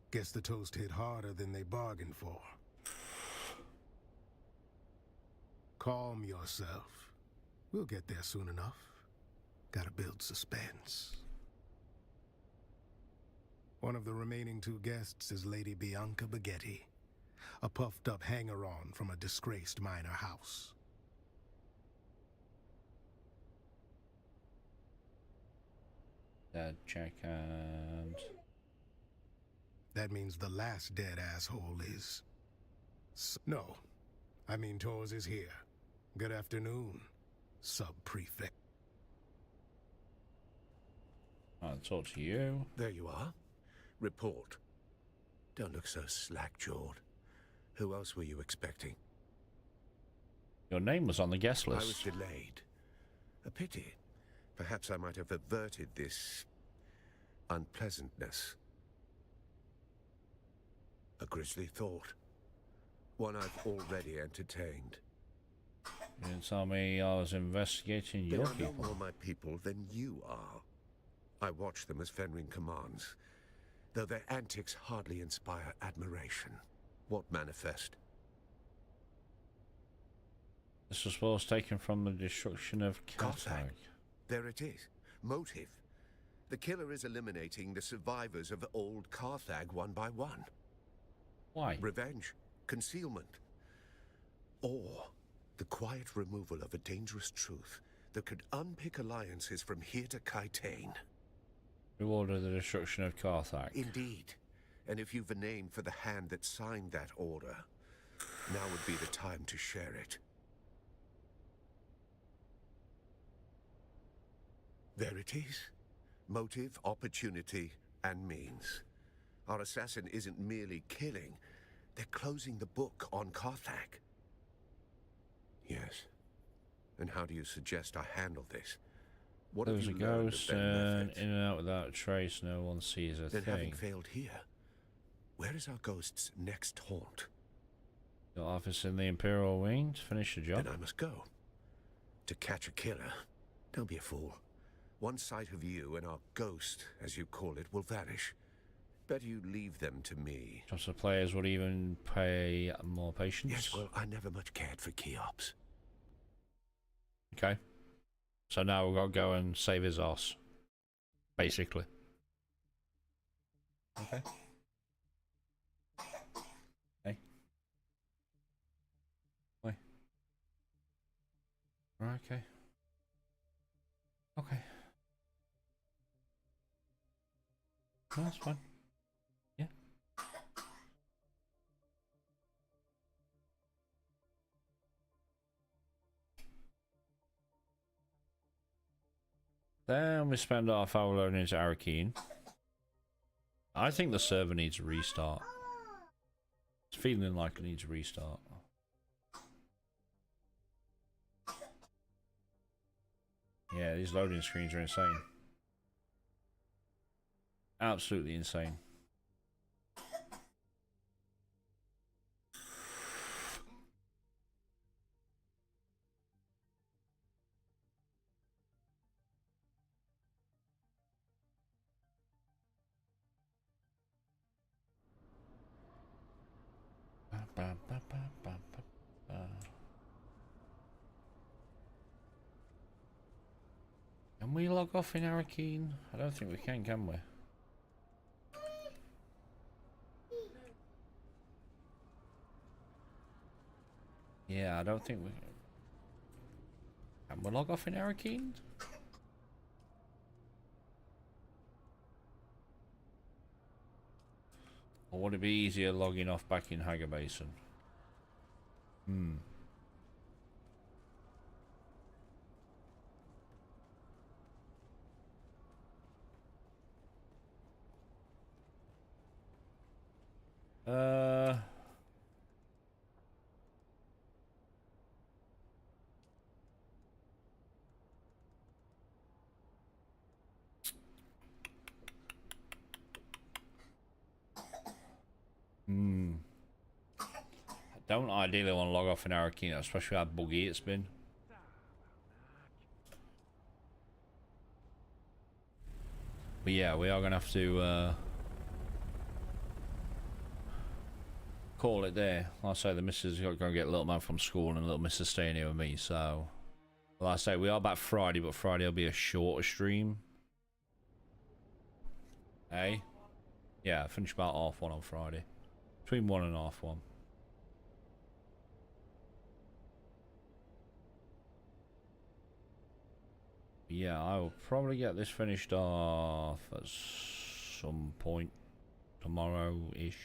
Speaker 12: Guess the toast hit harder than they bargained for. Calm yourself. We'll get there soon enough. Gotta build suspense. One of the remaining 2 guests is Lady Bianca Baghetti, a puffed-up hanger-on from a disgraced minor house.
Speaker 1: Check and...
Speaker 12: That means the last dead asshole is... No, I mean Tors is here. Good afternoon, sub-prefect.
Speaker 1: I'll talk to you.
Speaker 8: There you are. Report. Don't look so slack-jawed. Who else were you expecting?
Speaker 1: Your name was on the guest list.
Speaker 8: I was delayed. A pity. Perhaps I might have averted this unpleasantness. A grisly thought. One I've already entertained.
Speaker 1: You didn't tell me I was investigating
Speaker 8: They
Speaker 1: your
Speaker 8: are no
Speaker 1: people.
Speaker 8: more my people than you are. I watch them as Fenring commands, though their antics hardly inspire admiration. What manifest?
Speaker 1: This was supposed taken from the destruction of Carthage.
Speaker 8: There it is. Motive. The killer is eliminating the survivors of old Carthage one by one.
Speaker 1: Why?
Speaker 8: Revenge, concealment, or the quiet removal of a dangerous truth that could unpick alliances from here to Kaitane.
Speaker 1: Who ordered the destruction of Carthage?
Speaker 8: Indeed. And if you've a name for the hand that signed that order, now would be the time to share it. There it is. Motive, opportunity, and means. Our assassin isn't merely killing, they're closing the book on Carthage. Yes. And how do you suggest I handle this? What
Speaker 1: There was a
Speaker 8: have you learned of
Speaker 1: ghost
Speaker 8: their
Speaker 1: and
Speaker 8: methods?
Speaker 1: in and out without a trace. No one sees a
Speaker 8: Then having
Speaker 1: thing.
Speaker 8: failed here, where is our ghost's next haunt?
Speaker 1: Your office in the Imperial Wing to finish the job.
Speaker 8: Then I must go. To catch a killer. Don't be a fool. One sight of you and our ghost, as you call it, will vanish. Better you leave them to me.
Speaker 1: Perhaps the players would even pay more patience.
Speaker 8: Yes, well, I never much cared for Cheops.
Speaker 1: Okay. So now we've got to go and save his ass. Basically. Okay. Hey. Wait. Right, okay. Okay. No, that's fine. Yeah. Then we spend half hour learning into Arakeen. I think the server needs a restart. It's feeling like it needs a restart. Yeah, these loading screens are insane. Absolutely insane. Can we log off in Arakeen? I don't think we can we? Yeah, I don't think we can. We log off in Arakeen? Or would it be easier logging off back in Hager Basin? I don't ideally want to log off in Arakeen, especially how buggy it's been. But yeah, we are going to have to call it there. Like I say, the missus got to go get little man from school and little missus staying here with me, so... Like I say, we are back Friday, but Friday will be a shorter stream. Hey? Yeah, finish about 1:30 on Friday. Between 1 and 1:30. Yeah, I will probably get this finished off at some point tomorrow-ish.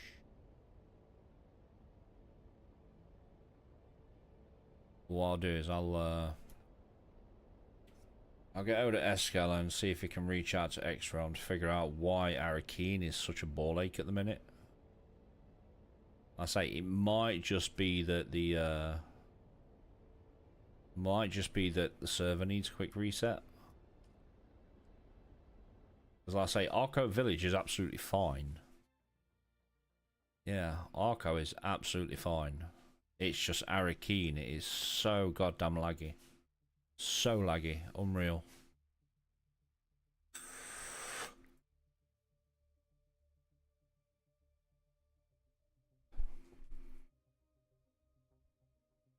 Speaker 1: What I'll do is I'll get over to Escala and see if he can reach out to X-Realm to figure out why Arakeen is such a ball ache at the minute. I say it might just be that the server needs a quick reset. As I say, Arco Village is absolutely fine. Yeah, Arco is absolutely fine. It's just Arakeen. It is so goddamn laggy. So laggy. Unreal.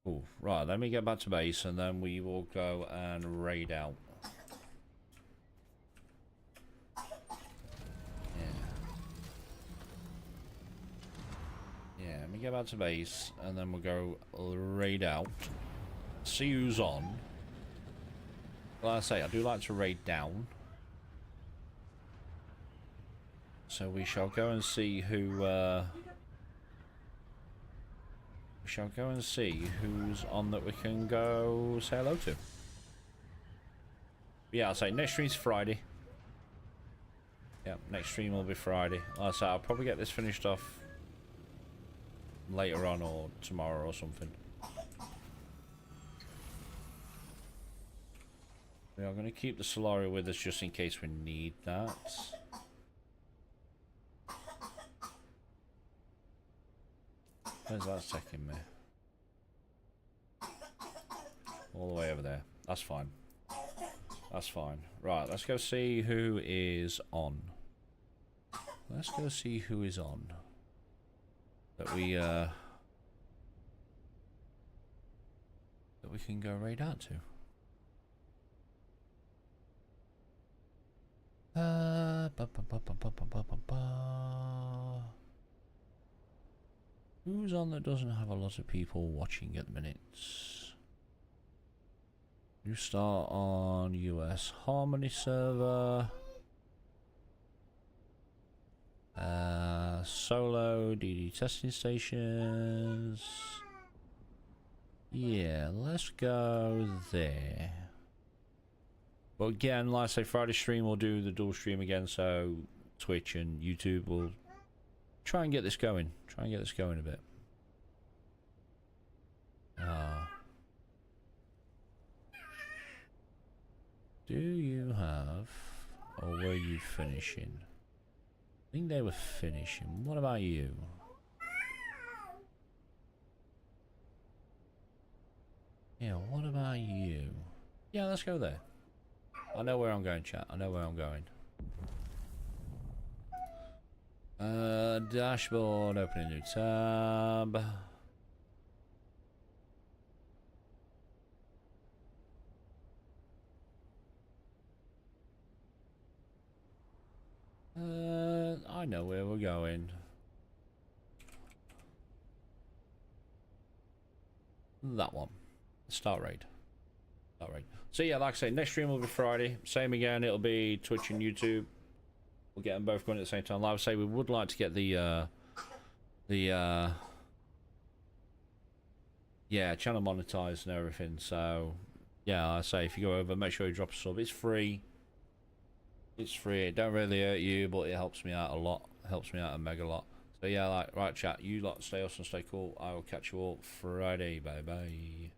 Speaker 1: Ooh, right, let me get back to base and then we will go and raid out. Yeah, let me get back to base and then we'll go raid out. See who's on. Like I say, I do like to raid down. So we shall go and see who we shall go and see who's on that we can go say hello to. Yeah, I'll say next stream's Friday. Yep, next stream will be Friday. Like I say, I'll probably get this finished off later on or tomorrow or something. We are going to keep the Solaria with us just in case we need that. Where's that taking me? All the way over there. That's fine. That's fine. Right, let's go see who is on. Let's go see who is on. That we can go raid out to. Who's on that doesn't have a lot of people watching at the minute? You start on US Harmony server. Solo DD testing stations. Yeah, let's go there. But again, like I say, Friday stream we'll do the dual stream again, so Twitch and YouTube will try and get this going. Try and get this going a bit. Do you have, or were you finishing? I think they were finishing. What about you? Yeah, what about you? Yeah, let's go there. I know where I'm going, chat. I know where I'm going. Dashboard, open a new tab. know where we're going. That one. Star Raid. Star Raid. So yeah, like I say, next stream will be Friday. Same again, it'll be Twitch and YouTube. We'll get them both going at the same time. Like I say, we would like to get the yeah, channel monetized and everything. So yeah, I say if you go over, make sure you drop a sub. It's free. It's free. It don't really hurt you, but it helps me out a lot. It helps me out a mega lot. So yeah, like right chat, you lot stay awesome, stay cool. I will catch you all Friday. Bye bye.